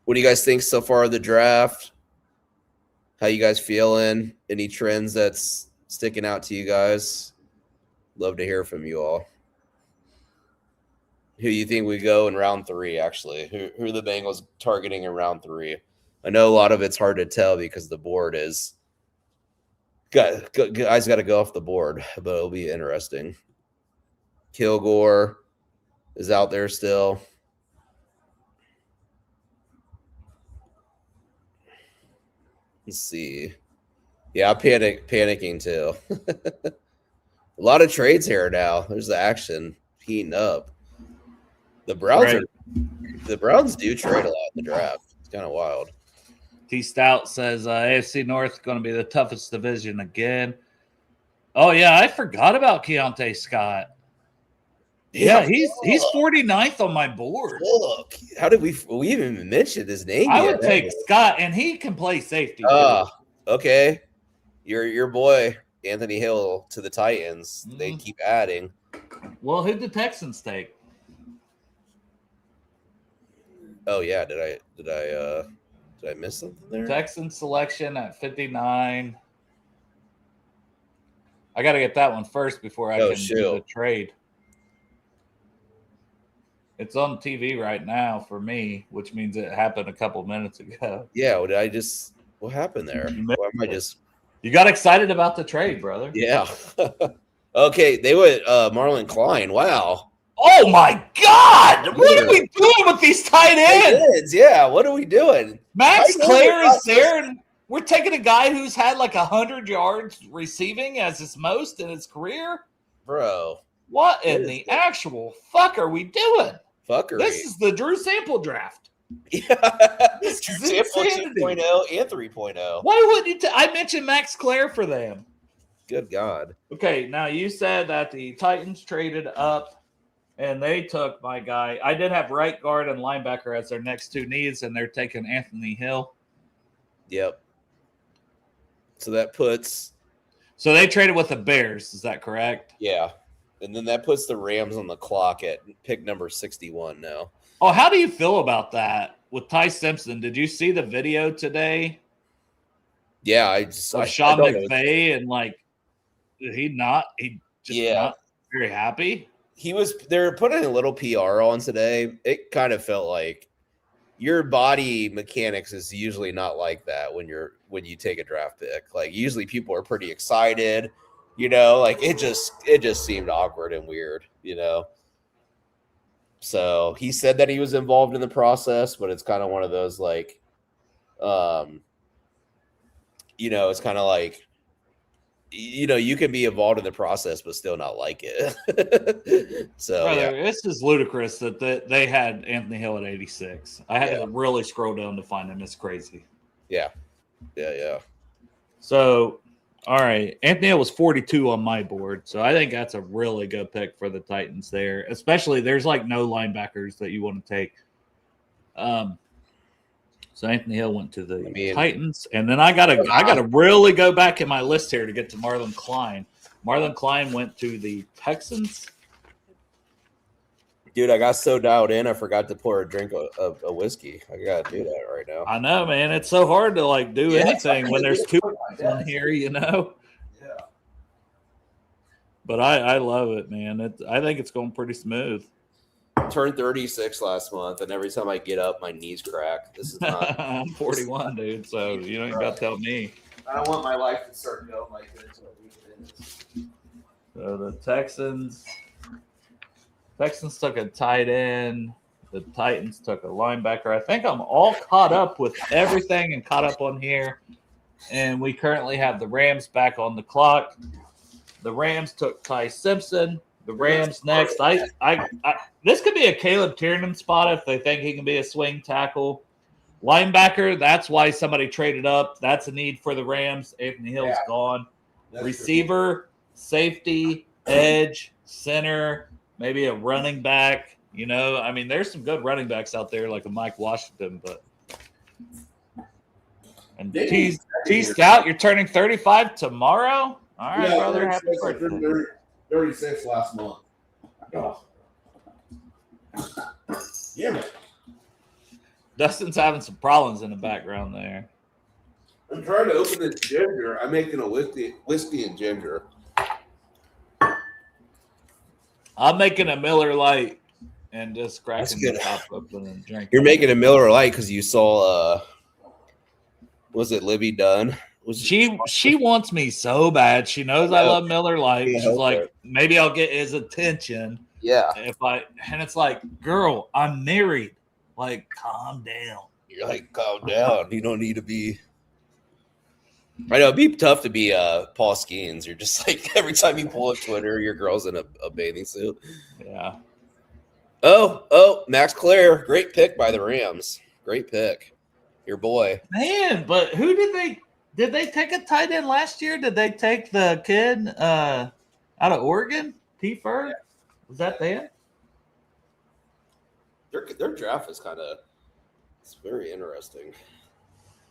[SPEAKER 4] What do you guys think so far of the draft? How you guys feeling? Any trends that's sticking out to you guys? Love to hear from you all. Who you think we go in round 3, actually? Who are the Bengals targeting in round 3? I know a lot of it's hard to tell because the board is guys got to go off the board, but it'll be interesting. Kilgore is out there still. Let's see. Yeah, I'm panicking too. A lot of trades here now. There's the action heating up. The Browns do trade a lot in the draft. It's kind of wild.
[SPEAKER 3] T Stout says AFC North is going to be the toughest division again. Oh yeah, I forgot about Keontae Scott. Yeah, he's 49th on my board.
[SPEAKER 4] Look, how did we even mention his name?
[SPEAKER 3] I would take Scott, and he can play safety.
[SPEAKER 4] Okay. Your boy Anthony Hill to the Titans. Mm-hmm. They keep adding.
[SPEAKER 3] Well, who'd the Texans take?
[SPEAKER 4] Oh yeah, did I miss something there?
[SPEAKER 3] Texans selection at 59. I got to get that one first before I can do the trade. It's on TV right now for me, which means it happened a couple minutes ago.
[SPEAKER 4] Yeah, what happened there? Why am I
[SPEAKER 3] You got excited about the trade, brother.
[SPEAKER 4] Yeah. Okay, they went Marlon Klein. Wow.
[SPEAKER 3] Oh my God! What are we doing with these tight ends?
[SPEAKER 4] Yeah, what are we doing?
[SPEAKER 3] Max Clare is there, and we're taking a guy who's had like 100 yards receiving as his most in his career.
[SPEAKER 4] Bro,
[SPEAKER 3] what in the actual fuck are we doing?
[SPEAKER 4] Fuckery.
[SPEAKER 3] This is the Drew Sample draft.
[SPEAKER 4] Yeah, Drew Sample 2.0 and 3.0.
[SPEAKER 3] Why wouldn't you? I mentioned Max Clare for them.
[SPEAKER 4] Good God.
[SPEAKER 3] Okay, now you said that the Titans traded up. And they took my guy. I did have right guard and linebacker as their next two needs, and they're taking Anthony Hill.
[SPEAKER 4] Yep. So that puts.
[SPEAKER 3] So they traded with the Bears. Is that correct?
[SPEAKER 4] Yeah. And then that puts the Rams on the clock at pick number 61 now.
[SPEAKER 3] Oh, how do you feel about that with Ty Simpson? Did you see the video today?
[SPEAKER 4] Yeah, I saw
[SPEAKER 3] Sean McVay and he not very happy.
[SPEAKER 4] They're putting a little PR on today. It kind of felt like your body mechanics is usually not like that when you take a draft pick. Like usually people are pretty excited, it just seemed awkward and weird, So he said that he was involved in the process, but it's kind of one of those it's kind of like, you can be involved in the process, but still not like it. So,
[SPEAKER 3] brother, this is ludicrous that they had Anthony Hill at 86. I had to really scroll down to find him. It's crazy.
[SPEAKER 4] Yeah.
[SPEAKER 3] So, all right. Anthony Hill was 42 on my board. So I think that's a really good pick for the Titans there. Especially there's no linebackers that you want to take. So Anthony Hill went to the Titans, and then I gotta really go back in my list here to get to Marlon Klein. Marlon Klein went to the Texans.
[SPEAKER 4] Dude, I got so dialed in, I forgot to pour a drink of whiskey. I gotta do that right now.
[SPEAKER 3] I know, man. It's so hard to do anything when there's two on here, Yeah. But I love it, man. I think it's going pretty smooth.
[SPEAKER 4] Turned 36 last month, and every time I get up, my knees crack. This is not.
[SPEAKER 3] I'm 41, dude. So you don't got to tell me.
[SPEAKER 4] I don't want my life to start going like this.
[SPEAKER 3] So the Texans took a tight end. The Titans took a linebacker. I think I'm all caught up with everything and caught up on here. And we currently have the Rams back on the clock. The Rams took Ty Simpson. The Rams next. This could be a Caleb Tiernan spot if they think he can be a swing tackle. Linebacker, that's why somebody traded up. That's a need for the Rams. Anthony Hill's gone. Receiver, safety, edge, center, maybe a running back. There's some good running backs out there like a Mike Washington, but T Scout, you're turning 35 tomorrow? All right, brother. Happy birthday.
[SPEAKER 4] 36 last month. Oh. Yeah, man.
[SPEAKER 3] Dustin's having some problems in the background there.
[SPEAKER 4] I'm trying to open this ginger. I'm making a whiskey and ginger.
[SPEAKER 3] I'm making a Miller Lite and just cracking the
[SPEAKER 4] good.
[SPEAKER 3] top open and drinking.
[SPEAKER 4] You're making a Miller Lite because you saw, was it Libby Dunn?
[SPEAKER 3] She wants me so bad. She knows I love Miller Lite.
[SPEAKER 4] Yeah,
[SPEAKER 3] She's like, maybe I'll get his attention.
[SPEAKER 4] Yeah.
[SPEAKER 3] And it's like, girl, I'm married. Like, calm down.
[SPEAKER 4] You're like, calm down. You don't need to be. I know it'd be tough to be Paul Skeens. You're just like every time you pull up Twitter, your girl's in a bathing suit.
[SPEAKER 3] Yeah.
[SPEAKER 4] Oh, Max Clare, great pick by the Rams. Great pick, your boy.
[SPEAKER 3] Man, but who did they take a tight end last year? Did they take the kid out of Oregon? T. Ferg? Was that them?
[SPEAKER 4] Their draft is it's very interesting.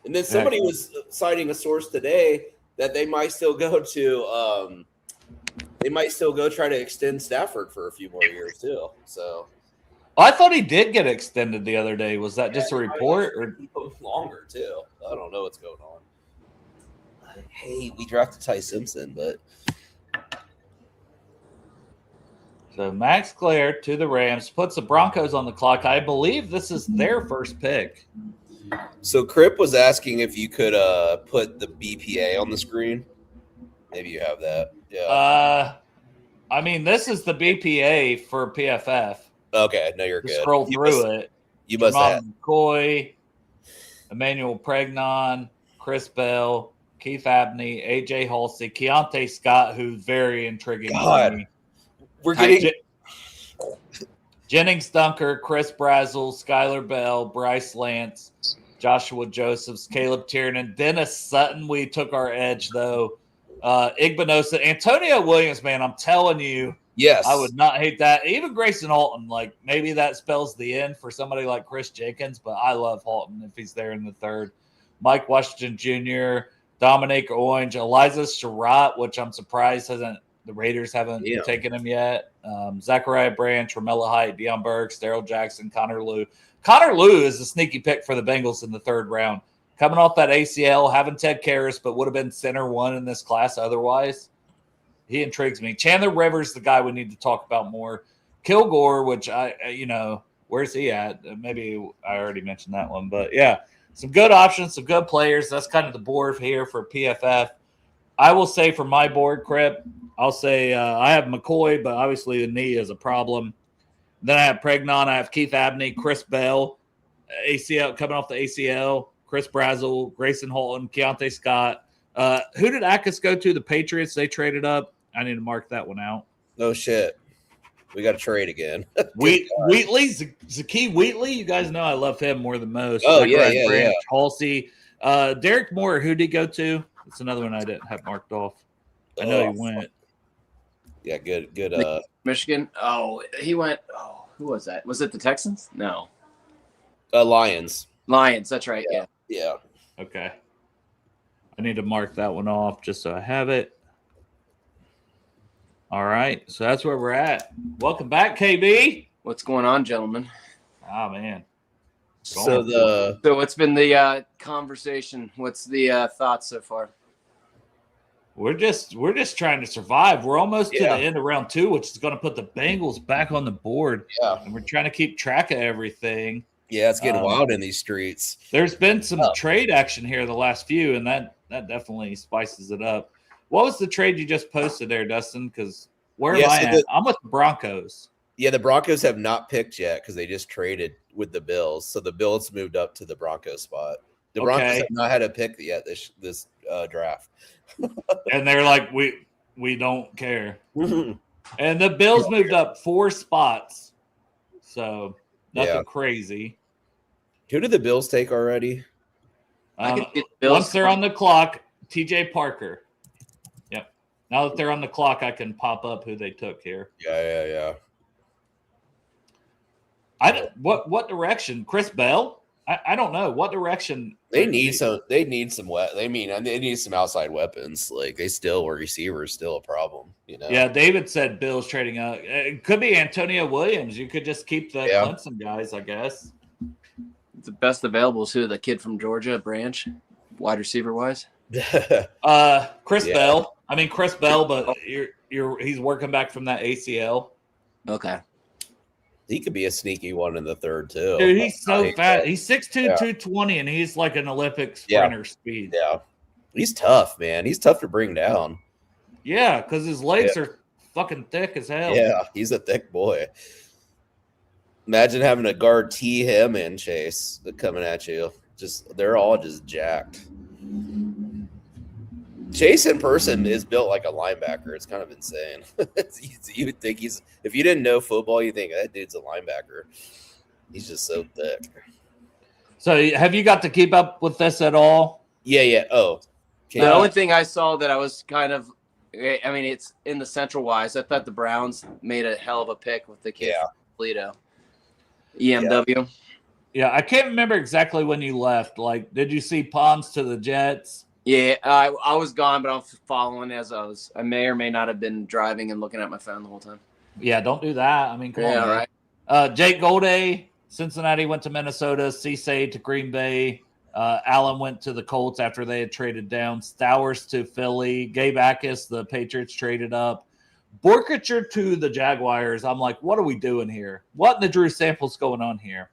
[SPEAKER 4] And then somebody was citing a source today that they might still go to try to extend Stafford for a few more years too. So
[SPEAKER 3] I thought he did get extended the other day. Was that just a report or
[SPEAKER 4] longer too? I don't know what's going on. Hey, we drafted Ty Simpson, but
[SPEAKER 3] so Max Clare to the Rams puts the Broncos on the clock. I believe this is their first pick.
[SPEAKER 4] So Crip was asking if you could put the BPA on the screen. Maybe you have that. Yeah.
[SPEAKER 3] I mean, this is the BPA for PFF.
[SPEAKER 4] Okay, no, you're good.
[SPEAKER 3] Scroll through it.
[SPEAKER 4] You must have
[SPEAKER 3] McCoy, Emmanuel Pregnon, Chris Bell, Keith Abney, AJ Halsey, Keontae Scott, who's very intriguing.
[SPEAKER 4] God,
[SPEAKER 3] to me.
[SPEAKER 4] We're getting
[SPEAKER 3] Jennings Dunker, Chris Brazel, Skylar Bell, Bryce Lance, Joshua Josephs, Caleb Tiernan, Dennis Sutton. We took our edge though. Igbinosa, Antonio Williams, man, I'm telling you.
[SPEAKER 4] Yes.
[SPEAKER 3] I would not hate that. Even Grayson Halton, like maybe that spells the end for somebody like Chris Jenkins, but I love Halton if he's there in the third. Mike Washington Jr., Dominic Orange, Eliza Sherratt, which I'm surprised the Raiders haven't taken him yet. Zachariah Branch, Ramella Height, Deion Burks, Daryl Jackson, Connor Lew. Connor Lew is a sneaky pick for the Bengals in the third round. Coming off that ACL, having Ted Karras, but would have been center one in this class otherwise. He intrigues me. Chandler Rivers, the guy we need to talk about more. Kilgore, which where's he at? Maybe I already mentioned that one, but yeah, some good options, some good players. That's kind of the board here for PFF. I will say for my board, Crip, I'll say I have McCoy, but obviously the knee is a problem. Then I have Pregnon, I have Keith Abney, Chris Bell, ACL coming off the ACL, Chris Brazel, Grayson Halton, Keontae Scott. Who did Akis go to? The Patriots. They traded up. I need to mark that one out.
[SPEAKER 4] No shit. We got to trade again.
[SPEAKER 3] Wheatley, Zakee Wheatley. You guys know I love him more than most.
[SPEAKER 4] Oh, yeah.
[SPEAKER 3] Halsey. Derek Moore, who did he go to? That's another one I didn't have marked off. I know he went.
[SPEAKER 4] Yeah, good.
[SPEAKER 5] Michigan. Oh, he went. Oh, who was that? Was it the Texans? No.
[SPEAKER 4] Lions.
[SPEAKER 5] That's right.
[SPEAKER 4] Yeah.
[SPEAKER 3] Okay. I need to mark that one off just so I have it. All right. So that's where we're at. Welcome back, KB.
[SPEAKER 5] What's going on, gentlemen?
[SPEAKER 3] Oh, man.
[SPEAKER 5] So what's been the conversation? What's the thoughts so far?
[SPEAKER 3] We're just trying to survive. We're almost to the end of round 2, which is going to put the Bengals back on the board.
[SPEAKER 4] Yeah.
[SPEAKER 3] And we're trying to keep track of everything.
[SPEAKER 4] Yeah, it's getting wild in these streets.
[SPEAKER 3] There's been some trade action here the last few, and that definitely spices it up. What was the trade you just posted there, Dustin? Because where am I at? I'm with the Broncos.
[SPEAKER 4] Yeah, the Broncos have not picked yet because they just traded with the Bills. So the Bills moved up to the Broncos spot. The Broncos have not had a pick yet this draft.
[SPEAKER 3] And they're like, we don't care. And the Bills moved up 4 spots. So nothing crazy.
[SPEAKER 4] Who did the Bills take already?
[SPEAKER 3] Once they're on the clock, TJ Parker. Yep. Now that they're on the clock, I can pop up who they took here.
[SPEAKER 4] Yeah.
[SPEAKER 3] What direction? Chris Bell? I don't know what direction.
[SPEAKER 4] They need some. They need some. They need some outside weapons. Like receivers still a problem.
[SPEAKER 3] Yeah, David said Bill's trading up. It could be Antonio Williams. You could just keep the Clemson guys, I guess.
[SPEAKER 5] The best available is who? The kid from Georgia, Branch. wide receiver wise?
[SPEAKER 3] Chris
[SPEAKER 4] Yeah.
[SPEAKER 3] Bell. I mean Chris Bell, but he's working back from that ACL.
[SPEAKER 5] Okay.
[SPEAKER 4] He could be a sneaky one in the third too.
[SPEAKER 3] Dude, he's so
[SPEAKER 4] Like,
[SPEAKER 3] fat. He's 6'2",
[SPEAKER 4] Yeah.
[SPEAKER 3] 220, and he's like an Olympic sprinter speed.
[SPEAKER 4] Yeah, he's tough, man. He's tough to bring down.
[SPEAKER 3] Yeah, because his legs are fucking thick as hell.
[SPEAKER 4] Yeah, he's a thick boy. Imagine having to guard T him and Chase coming at you. They're all just jacked. Chase in person is built like a linebacker. It's kind of insane. You would think if you didn't know football, you think that dude's a linebacker. He's just so thick.
[SPEAKER 3] So have you got to keep up with this at all?
[SPEAKER 4] Yeah. Oh,
[SPEAKER 5] The only thing I saw that I was kind of, I mean, it's in the Central wise. I thought the Browns made a hell of a pick with the kid from Toledo. EMW.
[SPEAKER 3] Yeah, I can't remember exactly when you left. Like, did you see Pons to the Jets?
[SPEAKER 5] Yeah, I was gone, but I'm following as I may or may not have been driving and looking at my phone the whole time.
[SPEAKER 3] Yeah, don't do that. I mean, come on.
[SPEAKER 5] All right.
[SPEAKER 3] Jake Golday, Cincinnati went to Minnesota. Cisse to Green Bay. Allen went to the Colts after they had traded down. Stowers to Philly. Gabe Akis, the Patriots traded up. Borkacher to the Jaguars. I'm like, what are we doing here? What in the Drew Samples going on here?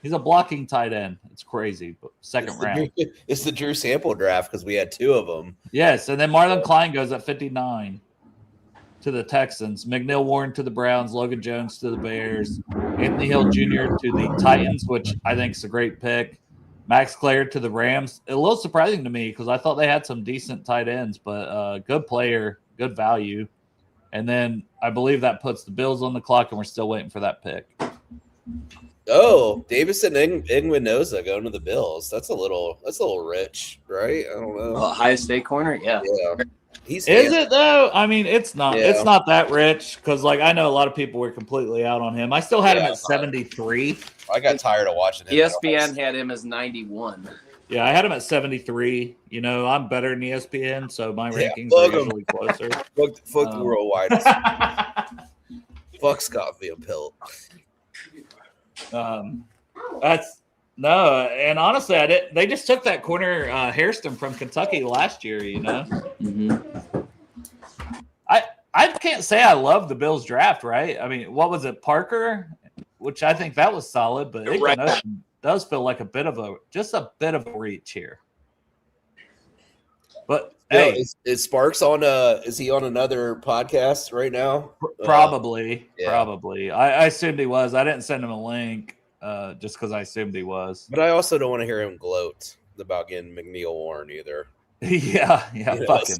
[SPEAKER 3] He's a blocking tight end. It's crazy. But second round.
[SPEAKER 4] It's the Drew Sample draft because we had two of them.
[SPEAKER 3] Yes, and then Marlon Klein goes at 59 to the Texans. McNeil Warren to the Browns. Logan Jones to the Bears. Anthony Hill Jr. to the Titans, which I think is a great pick. Max Clare to the Rams. A little surprising to me because I thought they had some decent tight ends, but good player, good value. And then I believe that puts the Bills on the clock, and we're still waiting for that pick.
[SPEAKER 4] Oh, Davison Ingwinoza going to the Bills. That's a little rich, right? I don't know.
[SPEAKER 5] Ohio State corner, yeah.
[SPEAKER 3] Is it though? I mean, it's not. Yeah. It's not that rich because, like, I know a lot of people were completely out on him. I still had him at 73.
[SPEAKER 4] I got tired of watching him.
[SPEAKER 5] ESPN had him as 91.
[SPEAKER 3] Yeah, I had him at 73. You know, I'm better than ESPN, so my rankings are usually closer.
[SPEAKER 4] Fuck the worldwide. Fuck Scott Van Pelt.
[SPEAKER 3] And honestly, they just took that corner Hairston from Kentucky last year. You know, I can't say I love the Bills draft. Right? I mean, what was it, Parker? Which I think that was solid, but it does feel like a bit of a reach here. But hey,
[SPEAKER 4] is Sparks on? Is he on another podcast right now?
[SPEAKER 3] Probably. I assumed he was. I didn't send him a link just because I assumed he was.
[SPEAKER 4] But I also don't want to hear him gloat about getting McNeil Warren either.
[SPEAKER 3] yeah, fucking.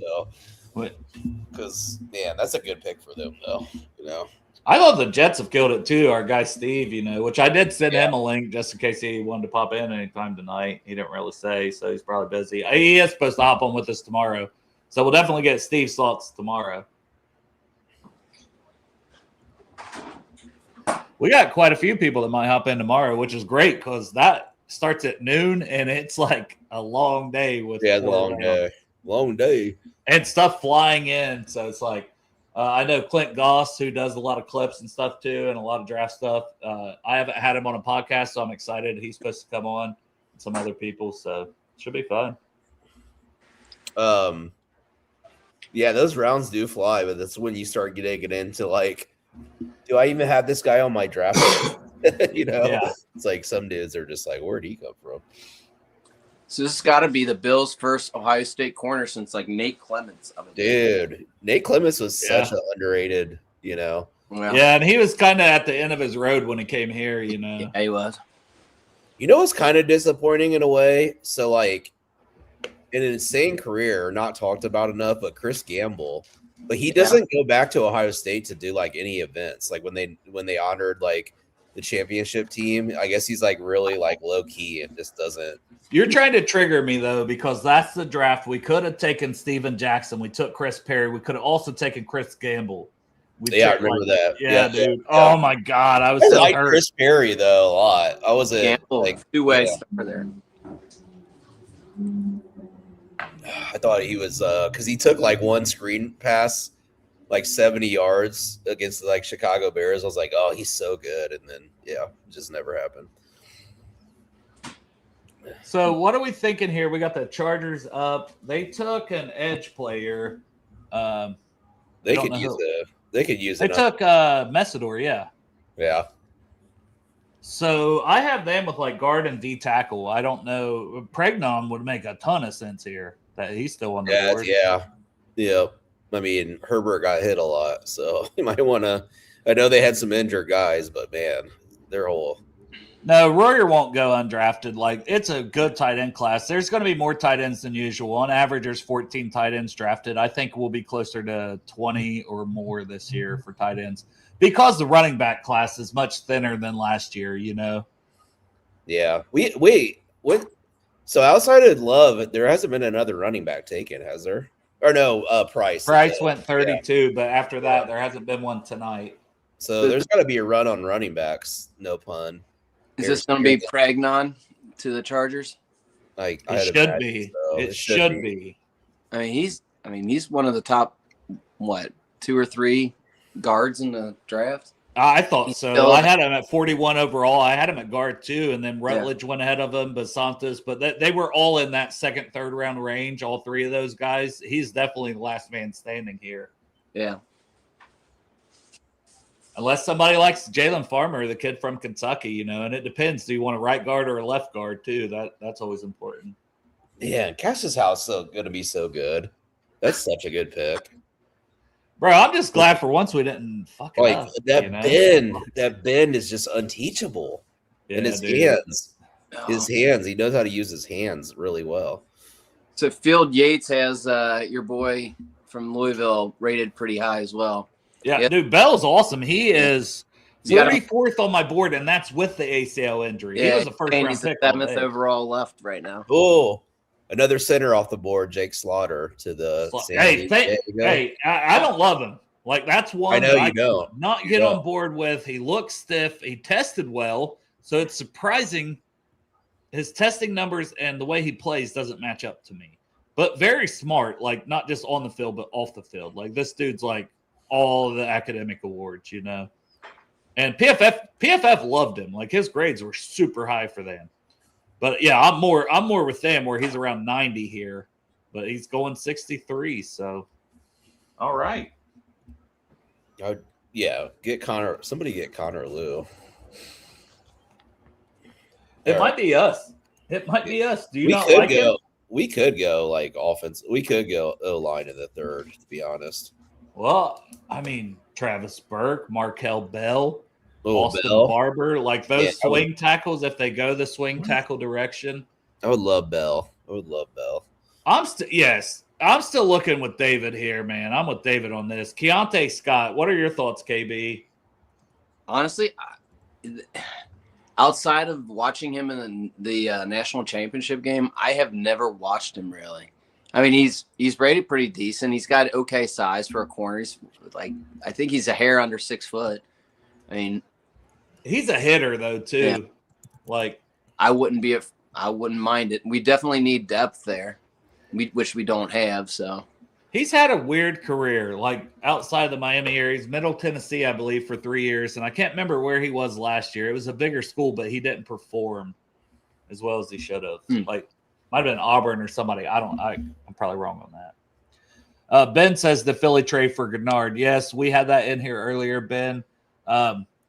[SPEAKER 4] Because man, that's a good pick for them, though. You know.
[SPEAKER 3] I thought the Jets have killed it too. Our guy Steve, you know, which I did send him a link just in case he wanted to pop in anytime tonight. He didn't really say, so he's probably busy. He is supposed to hop on with us tomorrow, so we'll definitely get Steve's thoughts tomorrow. We got quite a few people that might hop in tomorrow, which is great because that starts at noon and it's like a long day with
[SPEAKER 4] long day,
[SPEAKER 3] and stuff flying in. So it's like. I know Clint Goss, who does a lot of clips and stuff too, and a lot of draft stuff. I haven't had him on a podcast, so I'm excited. He's supposed to come on, and some other people, so it should be fun.
[SPEAKER 4] Yeah, those rounds do fly, but that's when you start getting into like, do I even have this guy on my draft list? You know, it's like some dudes are just like, where'd he come from?
[SPEAKER 5] So this has got to be the Bills' first Ohio State corner since like Nate Clements.
[SPEAKER 4] Dude, Nate Clements was such an underrated, you know.
[SPEAKER 3] Yeah, and he was kind of at the end of his road when he came here, you know.
[SPEAKER 5] Yeah, he was.
[SPEAKER 4] You know what's kind of disappointing in a way? So, like, an insane career, not talked about enough, but Chris Gamble. But he doesn't go back to Ohio State to do, like, any events. Like, when they honored, like, the championship team, I guess he's, like, really, like, low-key and just doesn't.
[SPEAKER 3] You're trying to trigger me, though, because that's the draft. We could have taken Steven Jackson. We took Chris Perry. We could have also taken Chris Gamble.
[SPEAKER 4] I remember that.
[SPEAKER 3] Yeah, dude. Yeah. Oh, my God. I was so
[SPEAKER 4] like
[SPEAKER 3] hurt.
[SPEAKER 4] Chris Perry, though, a lot. I was
[SPEAKER 5] like two-way starter there.
[SPEAKER 4] I thought he was because he took, like, one screen pass, like 70 yards against, like, Chicago Bears. I was like, oh, he's so good. And then, it just never happened.
[SPEAKER 3] So what are we thinking here? We got the Chargers up. They took an edge player.
[SPEAKER 4] They
[SPEAKER 3] don't
[SPEAKER 4] could
[SPEAKER 3] know
[SPEAKER 4] use
[SPEAKER 3] who.
[SPEAKER 4] a. They could use
[SPEAKER 3] They
[SPEAKER 4] it.
[SPEAKER 3] took Messidor, yeah.
[SPEAKER 4] Yeah.
[SPEAKER 3] So I have them with like guard and D tackle. I don't know. Pregnon would make a ton of sense here. That he's still on the board.
[SPEAKER 4] Yeah. I mean, Herbert got hit a lot, so you might want to. I know they had some injured guys, but man, their whole.
[SPEAKER 3] No, Royer won't go undrafted. Like, it's a good tight end class. There's going to be more tight ends than usual. On average, there's 14 tight ends drafted. I think we'll be closer to 20 or more this year for tight ends because the running back class is much thinner than last year, you know?
[SPEAKER 4] Yeah. Wait. What? So outside of Love, there hasn't been another running back taken, has there? Or no, Price.
[SPEAKER 3] Price went 32, but after that, there hasn't been one tonight.
[SPEAKER 4] So there's got to be a run on running backs. No pun.
[SPEAKER 5] Is this going to be Pregnon to the Chargers?
[SPEAKER 4] Like
[SPEAKER 3] It should be.
[SPEAKER 4] So.
[SPEAKER 3] It should be.
[SPEAKER 5] I mean, he's one of the top, 2 or 3 guards in the draft.
[SPEAKER 3] I thought so.
[SPEAKER 5] Still-
[SPEAKER 3] I had him at 41 overall. I had him at guard too, and then Rutledge went ahead of him, Basantos, but they were all in that second, third round range, all 3 of those guys. He's definitely the last man standing here.
[SPEAKER 5] Yeah.
[SPEAKER 3] Unless somebody likes Jalen Farmer, the kid from Kentucky, you know, and it depends. Do you want a right guard or a left guard too? That's always important.
[SPEAKER 4] Yeah, and Cashius Howell's still going to be so good. That's such a good pick.
[SPEAKER 3] Bro, I'm just glad for once we didn't fuck it
[SPEAKER 4] Like
[SPEAKER 3] up.
[SPEAKER 4] that
[SPEAKER 3] you know?
[SPEAKER 4] bend, that bend is just unteachable. And his
[SPEAKER 3] dude.
[SPEAKER 4] hands,
[SPEAKER 5] Oh.
[SPEAKER 4] he knows how to use his hands really well.
[SPEAKER 5] So Field Yates has your boy from Louisville rated pretty high as well.
[SPEAKER 3] Yeah, dude, Bell's awesome. He is
[SPEAKER 5] He's got a-
[SPEAKER 3] 34th on my board, and that's with the ACL injury. He was a first
[SPEAKER 5] and
[SPEAKER 3] round
[SPEAKER 5] he's the
[SPEAKER 3] pick. all
[SPEAKER 5] 7th
[SPEAKER 3] day.
[SPEAKER 5] overall left right now.
[SPEAKER 4] Oh, another center off the board, Jake Slaughter to the.
[SPEAKER 3] Hey, I don't love him. Like, that's one
[SPEAKER 4] I know
[SPEAKER 3] that
[SPEAKER 4] you don't.
[SPEAKER 3] Not get on board with. He looks stiff. He tested well, so it's surprising. His testing numbers and the way he plays doesn't match up to me. But very smart, like not just on the field, but off the field. Like, this dude's like all the academic awards, you know. And PFF loved him. Like, his grades were super high for them. But yeah, I'm more with them where he's around 90 here, but he's going 63. So, all right.
[SPEAKER 4] Get Connor. Somebody get Connor Lou.
[SPEAKER 3] It might be us. It might be us. Do you not like him?
[SPEAKER 4] We could go like offense. We could go O-line in the third, to be honest.
[SPEAKER 3] Well, I mean, Travis Burke, Markel Bell,
[SPEAKER 4] Oh,
[SPEAKER 3] Austin
[SPEAKER 4] Bell.
[SPEAKER 3] Barber, like those
[SPEAKER 4] Yeah,
[SPEAKER 3] swing tackles, if they go the swing tackle direction.
[SPEAKER 4] I would love Bell.
[SPEAKER 3] I'm still looking with David here, man. I'm with David on this. Keontae Scott, what are your thoughts, KB?
[SPEAKER 5] Honestly, outside of watching him in the national championship game, I have never watched him really. I mean, he's rated pretty decent. He's got okay size for a corner. He's like, I think he's a hair under 6 foot. I mean,
[SPEAKER 3] He's a hitter though too.
[SPEAKER 5] Yeah.
[SPEAKER 3] Like,
[SPEAKER 5] I wouldn't mind it. We definitely need depth there, which we don't have. So
[SPEAKER 3] he's had a weird career, like outside of the Miami area. He's Middle Tennessee, I believe, for 3 years. And I can't remember where he was last year. It was a bigger school, but he didn't perform as well as he should have. Like, might have been Auburn or somebody. I'm probably wrong on that. Ben says the Philly trade for Grenard. Yes, we had that in here earlier, Ben.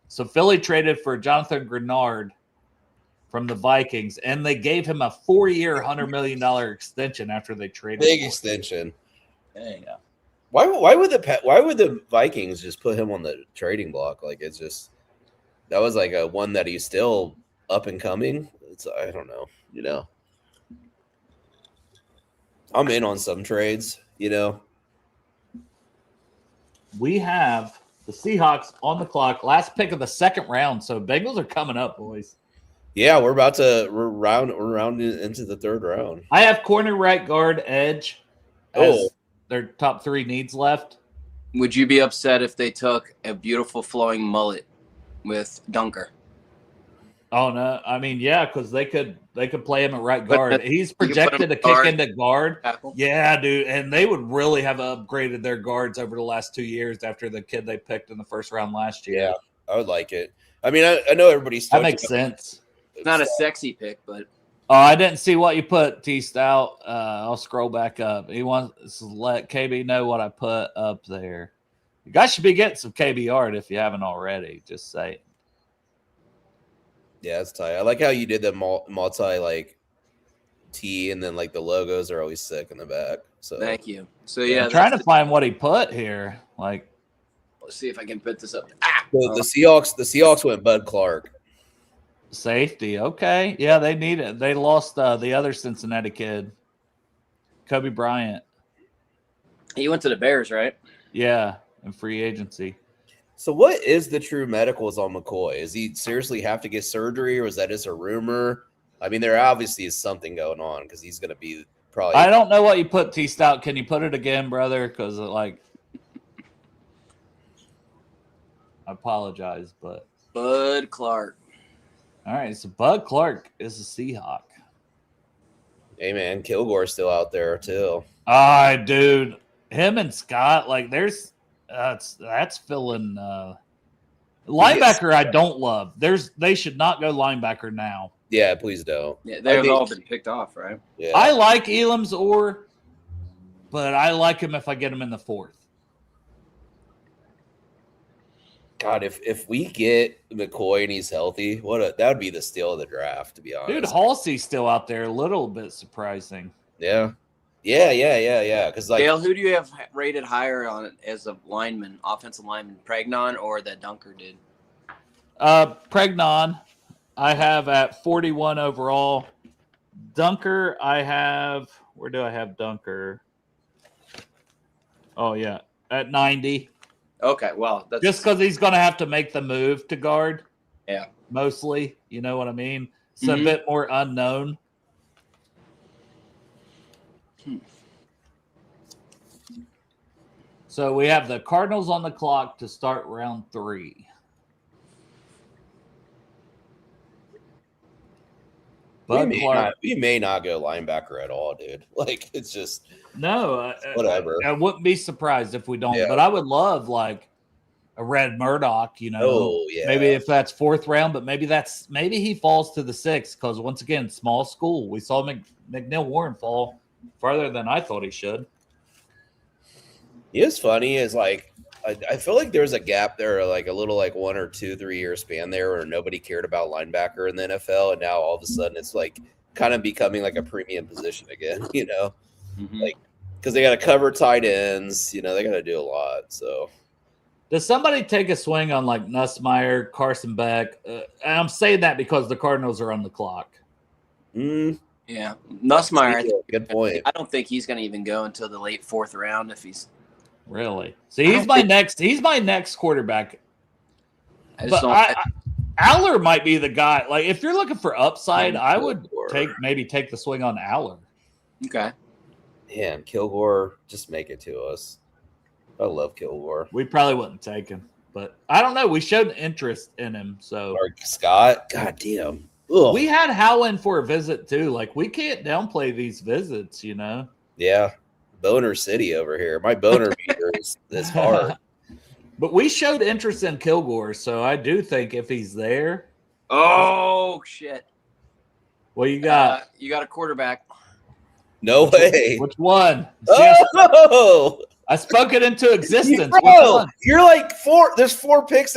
[SPEAKER 3] So Philly traded for Jonathan Grenard from the Vikings, and they gave him a 4-year, $100 million extension after they traded.
[SPEAKER 4] Big extension.
[SPEAKER 3] Dang. Yeah.
[SPEAKER 4] Why would the Vikings just put him on the trading block? Like, it's just that was like a one that he's still up and coming. I don't know. You know, I'm in on some trades. You know,
[SPEAKER 3] We have the Seahawks on the clock, last pick of the second round. So Bengals are coming up, boys.
[SPEAKER 4] yeah, we're round into the third round.
[SPEAKER 3] I have corner, right guard, edge as their top 3 needs left.
[SPEAKER 5] would you be upset if they took a beautiful flowing mullet with Dunker?
[SPEAKER 3] Oh no, I mean, yeah, because they could play him at right guard. He's
[SPEAKER 5] you could put
[SPEAKER 3] projected
[SPEAKER 5] him
[SPEAKER 3] to
[SPEAKER 5] at
[SPEAKER 3] kick
[SPEAKER 5] guard,
[SPEAKER 3] into guard.
[SPEAKER 5] tackle.
[SPEAKER 3] Yeah, dude, and they would really have upgraded their guards over the last 2 years after the kid they picked in the first round last year.
[SPEAKER 4] Yeah, I would like it. I mean, I know everybody's
[SPEAKER 3] That makes sense.
[SPEAKER 5] Not a sexy pick, but
[SPEAKER 3] Oh, I didn't see what you put, T Stout. I'll scroll back up. He wants to let KB know what I put up there. You guys should be getting some KB art if you haven't already. Just say.
[SPEAKER 4] Yeah, it's tight. I like how you did the multi like T, and then like the logos are always sick in the back. So
[SPEAKER 5] Thank you. So yeah,
[SPEAKER 3] I'm trying to find what he put here. Like,
[SPEAKER 5] let's see if I can put this up.
[SPEAKER 4] the Seahawks went Bud Clark.
[SPEAKER 3] safety. Okay. Yeah, they need it. They lost the other Cincinnati kid, Kobe Bryant.
[SPEAKER 5] He went to the Bears, right?
[SPEAKER 3] Yeah, in free agency.
[SPEAKER 4] So what is the true medicals on McCoy? Is he seriously have to get surgery, or is that just a rumor? I mean, there obviously is something going on because he's going to be probably.
[SPEAKER 3] I don't know what you put, T Stout. Can you put it again, brother? Because I apologize, but
[SPEAKER 5] Bud Clark.
[SPEAKER 3] all right. So Bud Clark is a Seahawk.
[SPEAKER 4] Hey man, Kilgore's still out there too.
[SPEAKER 3] Dude, him and Scott, like, there's that's filling. Linebacker, I don't love. They should not go linebacker now.
[SPEAKER 4] Yeah, please don't.
[SPEAKER 5] Yeah, they've all been picked off, right?
[SPEAKER 4] Yeah.
[SPEAKER 3] I like Elam's Orr, but I like him if I get him in the 4th.
[SPEAKER 4] God, if we get McCoy and he's healthy, that would be the steal of the draft, to be honest.
[SPEAKER 3] Dude, Halsey's still out there, a little bit surprising.
[SPEAKER 4] Yeah. Because like,
[SPEAKER 5] Dale, who do you have rated higher on as a lineman, offensive lineman, Pregnon or that Dunker did?
[SPEAKER 3] Pregnon, I have at 41 overall. Dunker, I have. Where do I have Dunker? Oh yeah, at 90.
[SPEAKER 5] Okay, well, that's
[SPEAKER 3] Just because he's going to have to make the move to guard.
[SPEAKER 5] Yeah.
[SPEAKER 3] Mostly, you know what I mean? It's a bit more unknown. So we have the Cardinals on the clock to start round 3.
[SPEAKER 4] we may not go linebacker at all, dude. Like, it's just whatever.
[SPEAKER 3] I wouldn't be surprised if we don't,
[SPEAKER 4] Yeah.
[SPEAKER 3] but I would love like a Red Murdoch, you know.
[SPEAKER 4] Oh, yeah.
[SPEAKER 3] Maybe if that's 4th round, but maybe he falls to the 6th because once again, small school. We saw McNeil Warren fall farther than I thought he should.
[SPEAKER 4] It's funny is like I feel like there's a gap there, like a little like 1 or 2, 3 year span there where nobody cared about linebacker in the NFL, and now all of a sudden it's like kind of becoming like a premium position again, you know, like because they got to cover tight ends, you know, they got to do a lot. So,
[SPEAKER 3] does somebody take a swing on like Nussmeier, Carson Beck? I'm saying that because the Cardinals are on the clock.
[SPEAKER 5] Yeah, Nussmeier.
[SPEAKER 4] Good point.
[SPEAKER 5] I don't think he's going to even go until the late 4th round if he's.
[SPEAKER 3] Really? See, he's my next quarterback.
[SPEAKER 5] But
[SPEAKER 3] Aller might be the guy. Like, if you're looking for upside, I would take the swing on Aller.
[SPEAKER 5] Okay.
[SPEAKER 4] Man, Kilgore, just make it to us. I love Kilgore.
[SPEAKER 3] We probably wouldn't take him, but I don't know. We showed interest in him, so.
[SPEAKER 4] Or Scott, goddamn. Ugh.
[SPEAKER 3] We had Howell in for a visit too. Like, we can't downplay these visits, you know.
[SPEAKER 4] Yeah. Boner City over here. My boner meter is hard.
[SPEAKER 3] But we showed interest in Kilgore, so I do think if he's there.
[SPEAKER 5] Oh shit!
[SPEAKER 3] What you got?
[SPEAKER 5] You got a quarterback.
[SPEAKER 4] No way.
[SPEAKER 3] Which one?
[SPEAKER 4] Oh,
[SPEAKER 3] I spoke it into existence.
[SPEAKER 4] Bro, you're like 4. There's 4 picks.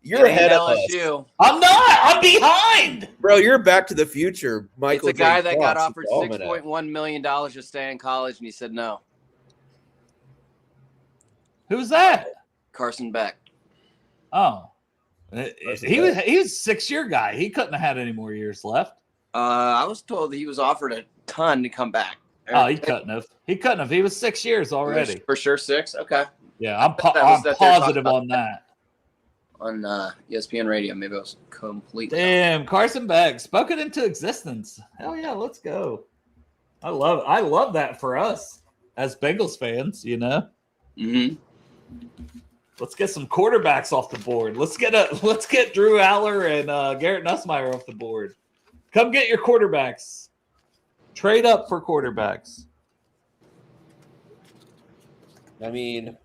[SPEAKER 4] You're ahead of us.
[SPEAKER 3] I'm not. I'm behind.
[SPEAKER 4] Bro, you're Back to the Future. Michael.
[SPEAKER 5] It's a guy that got offered $6.1 million to stay in college, and he said no.
[SPEAKER 3] Who's that?
[SPEAKER 5] Carson Beck.
[SPEAKER 3] Oh, he was a 6-year guy. He couldn't have had any more years left.
[SPEAKER 5] I was told that he was offered a ton to come back.
[SPEAKER 3] Oh, he couldn't have. He was 6 years already.
[SPEAKER 5] For sure, 6. Okay.
[SPEAKER 3] Yeah, I'm positive on that.
[SPEAKER 5] On ESPN radio, maybe I was completely.
[SPEAKER 3] Damn, Carson Beck spoke it into existence. Hell yeah, let's go. I love that for us as Bengals fans, you know. Let's get some quarterbacks off the board. Let's get Drew Aller and Garrett Nussmeier off the board. Come get your quarterbacks. Trade up for quarterbacks.
[SPEAKER 4] I mean,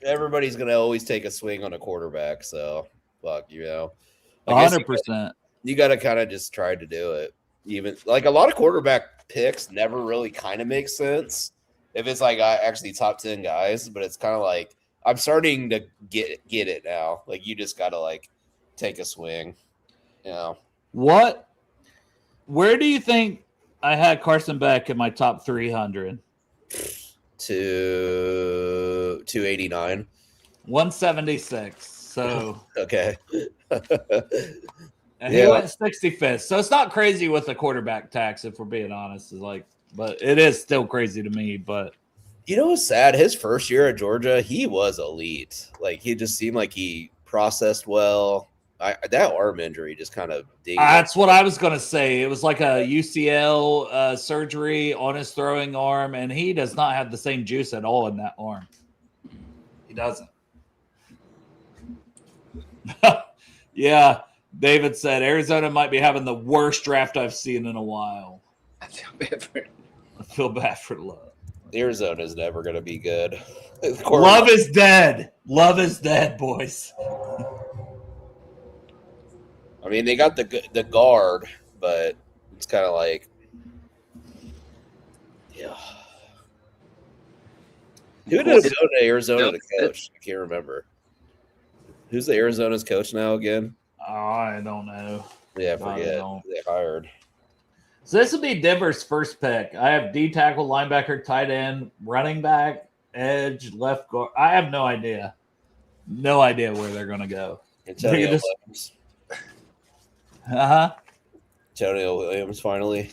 [SPEAKER 4] everybody's gonna always take a swing on a quarterback, so fuck, you know.
[SPEAKER 3] 100%.
[SPEAKER 4] You got to kind of just try to do it. even like a lot of quarterback picks never really kind of make sense if it's like actually top 10 guys, but it's kind of like I'm starting to get it now. Like you just got to like take a swing. You know.
[SPEAKER 3] Where do you think I had Carson Beck in my top 300?
[SPEAKER 4] 289.
[SPEAKER 3] 176. So
[SPEAKER 4] okay.
[SPEAKER 3] and he went 65th. So it's not crazy with the quarterback tax, if we're being honest. Is like, but it is still crazy to me. But
[SPEAKER 4] you know what's sad? His first year at Georgia, he was elite. Like he just seemed like he processed well. That arm injury just kind of
[SPEAKER 3] that's what I was going to say. It was like a UCL surgery on his throwing arm, and he does not have the same juice at all in that arm. He doesn't. Yeah, David said Arizona might be having the worst draft I've seen in a while.
[SPEAKER 5] I
[SPEAKER 3] feel bad for Love.
[SPEAKER 4] Arizona's never going to be good.
[SPEAKER 3] Love is dead. Love is dead, boys.
[SPEAKER 4] I mean, they got the guard, but it's kind of like, yeah. Who does Arizona the coach? I can't remember. Who's the Arizona's coach now again?
[SPEAKER 3] Oh, I don't know.
[SPEAKER 4] Yeah, I forget. They hired.
[SPEAKER 3] So this will be Denver's first pick. I have D tackle, linebacker, tight end, running back, edge, left guard. I have no idea. No idea where they're going to go.
[SPEAKER 4] Antonio Williams. Antonio Williams finally.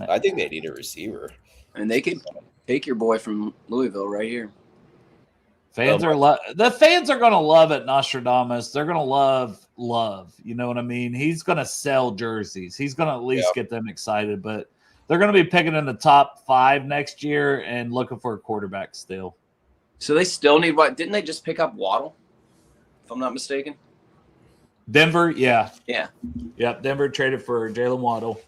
[SPEAKER 4] I think they need a receiver.
[SPEAKER 5] And they could take your boy from Louisville right here.
[SPEAKER 3] The fans are going to love it, Nostradamus. They're going to love. You know what I mean? He's going to sell jerseys. He's going to at least get them excited. But they're going to be picking in the top 5 next year and looking for a quarterback still.
[SPEAKER 5] So they still need what? Didn't they just pick up Waddle, if I'm not mistaken?
[SPEAKER 3] Denver, yeah.
[SPEAKER 5] Yeah.
[SPEAKER 3] Yep, Denver traded for Jalen Waddle.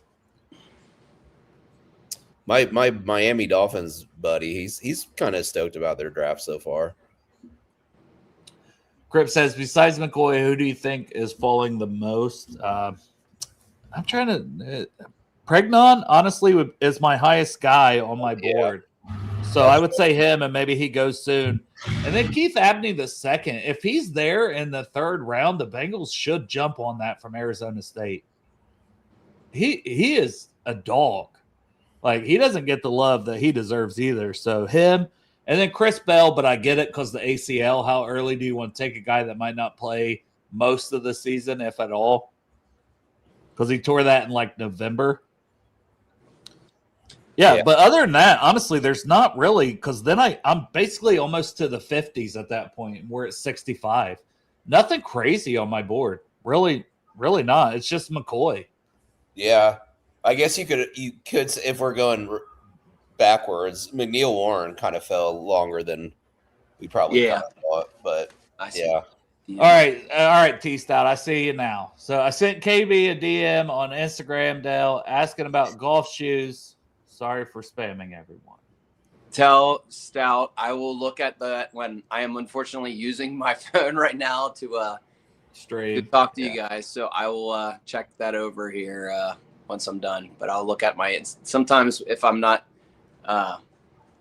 [SPEAKER 4] My Miami Dolphins buddy, he's kind of stoked about their draft so far.
[SPEAKER 3] Crip says, besides McCoy, who do you think is falling the most? I'm trying to Pregnon, honestly, is my highest guy on my board. So I would say him, and maybe he goes soon. And then Keith Abney the second. If he's there in the 3rd round, the Bengals should jump on that from Arizona State. He is a dog. Like, he doesn't get the love that he deserves either. So him, and then Chris Bell, but I get it because the ACL. How early do you want to take a guy that might not play most of the season, if at all? Because he tore that in like November. Yeah, but other than that, honestly, there's not really, because then I'm basically almost to the 50s at that point. We're at 65. Nothing crazy on my board. Really, really not. It's just McCoy.
[SPEAKER 4] Yeah. I guess you could, if we're going backwards, McNeil Warren kind of fell longer than we probably thought, but yeah.
[SPEAKER 3] All right, T-Stout, I see you now. So I sent KB a DM on Instagram, Dale, asking about golf shoes. Sorry for spamming everyone.
[SPEAKER 5] Tell Stout I will look at that when I am unfortunately using my phone right now to talk to you guys. So I will check that over here once I'm done. But I'll look at sometimes if I'm not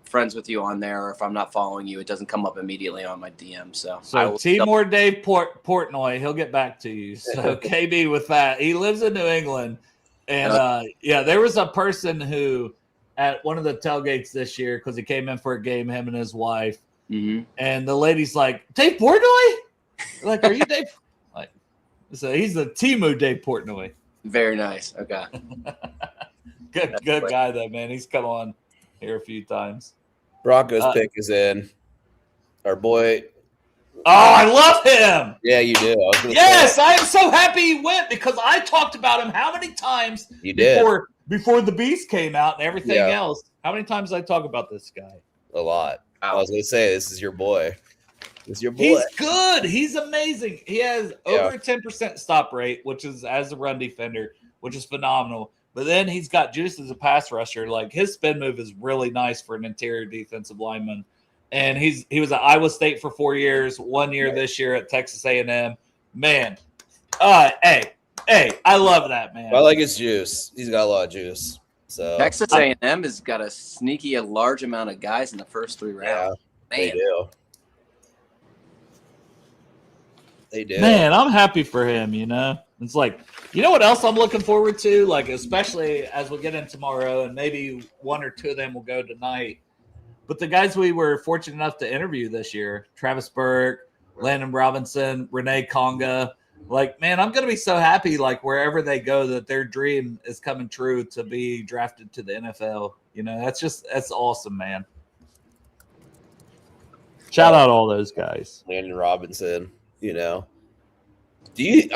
[SPEAKER 5] friends with you on there, or if I'm not following you, it doesn't come up immediately on my DM. So
[SPEAKER 3] Timor Dave Portnoy, he'll get back to you. So KB with that, he lives in New England, and there was a person who at one of the tailgates this year, because he came in for a game, him and his wife, and the lady's like, Dave Portnoy? Like, are you Dave? Like, so he's the Timu Dave Portnoy.
[SPEAKER 5] Very nice. Okay.
[SPEAKER 3] Good guy though, man. He's come on here a few times.
[SPEAKER 4] Broncos pick is in. Our boy.
[SPEAKER 3] Oh, I love him.
[SPEAKER 4] Yeah, you do.
[SPEAKER 3] Yes, I am so happy he went, because I talked about him how many times
[SPEAKER 4] you did
[SPEAKER 3] before the Beast came out and everything else. How many times did I talk about this guy?
[SPEAKER 4] A lot. I was going to say, this is your boy. This is your boy.
[SPEAKER 3] He's good. He's amazing. He has over a 10% stop rate, which is as a run defender, which is phenomenal. But then he's got juice as a pass rusher. Like, his spin move is really nice for an interior defensive lineman. And he was at Iowa State for 4 years, 1 year this year at Texas A&M. Man, hey, Hey, I love that, man.
[SPEAKER 4] I like his juice. He's got a lot of juice. So
[SPEAKER 5] Texas A&M has got a sneaky, large amount of guys in the first 3 rounds.
[SPEAKER 4] they do. They do.
[SPEAKER 3] Man, I'm happy for him, you know? It's like, you know what else I'm looking forward to? Like, especially as we get in tomorrow, and maybe one or two of them will go tonight. But the guys we were fortunate enough to interview this year, Travis Burke, Landon Robinson, Renee Conga, like, man, I'm going to be so happy, like, wherever they go, that their dream is coming true to be drafted to the NFL. You know, that's awesome, man. Shout out all those guys.
[SPEAKER 4] Landon Robinson, you know. Do you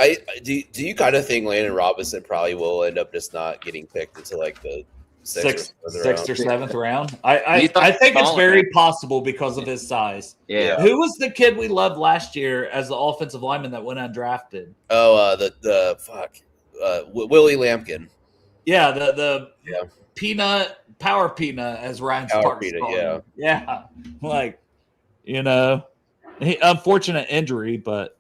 [SPEAKER 4] kind of think Landon Robinson probably will end up just not getting picked until like the sixth
[SPEAKER 3] or 7th round?
[SPEAKER 5] You thought
[SPEAKER 3] I think it's
[SPEAKER 5] Colin,
[SPEAKER 3] very
[SPEAKER 5] man.
[SPEAKER 3] possible because of his size.
[SPEAKER 5] Yeah.
[SPEAKER 3] Who was the kid we loved last year as the offensive lineman that went undrafted?
[SPEAKER 4] Oh, Willie Lampkin.
[SPEAKER 3] Yeah, the
[SPEAKER 4] Yeah.
[SPEAKER 3] power peanut, as Ryan
[SPEAKER 4] Power
[SPEAKER 3] Sparks
[SPEAKER 4] peanut,
[SPEAKER 3] called
[SPEAKER 4] yeah.
[SPEAKER 3] him. Yeah, like, you know, unfortunate injury, but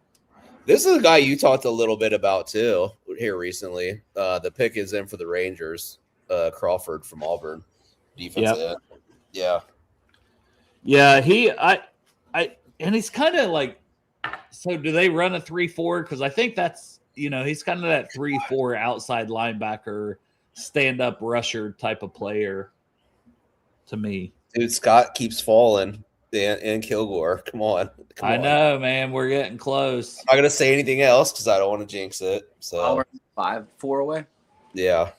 [SPEAKER 4] This is a guy you talked a little bit about too here recently. The pick is in for the Rangers. Crawford from Auburn, defense end. Yeah.
[SPEAKER 3] And he's kind of like, so do they run a 3-4? Because I think that's, you know, he's kind of that 3-4 outside linebacker, stand-up rusher type of player to me.
[SPEAKER 4] Dude, Scott keeps falling. And Kilgore. Come on.
[SPEAKER 3] I know, man. We're getting close.
[SPEAKER 4] I'm not going to say anything else because I don't want to jinx it. So,
[SPEAKER 5] We're 5-4 away.
[SPEAKER 4] yeah.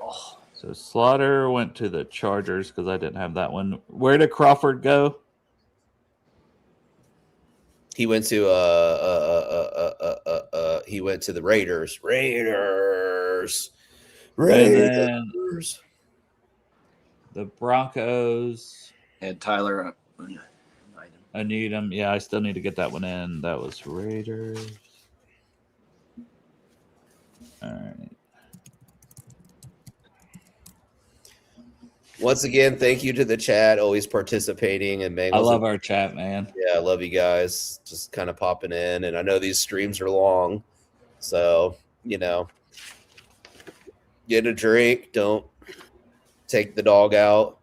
[SPEAKER 5] Oh,
[SPEAKER 3] So Slaughter went to the Chargers because I didn't have that one. Where did Crawford go?
[SPEAKER 4] He went to the Raiders.
[SPEAKER 3] And then the Broncos.
[SPEAKER 5] and Tyler.
[SPEAKER 3] I need him. Yeah, I still need to get that one in. That was Raiders. All right.
[SPEAKER 4] Once again, thank you to the chat, always participating in Bengals.
[SPEAKER 3] I love our chat, man.
[SPEAKER 4] Yeah, I love you guys. Just kind of popping in, and I know these streams are long, so you know, get a drink. Don't take the dog out.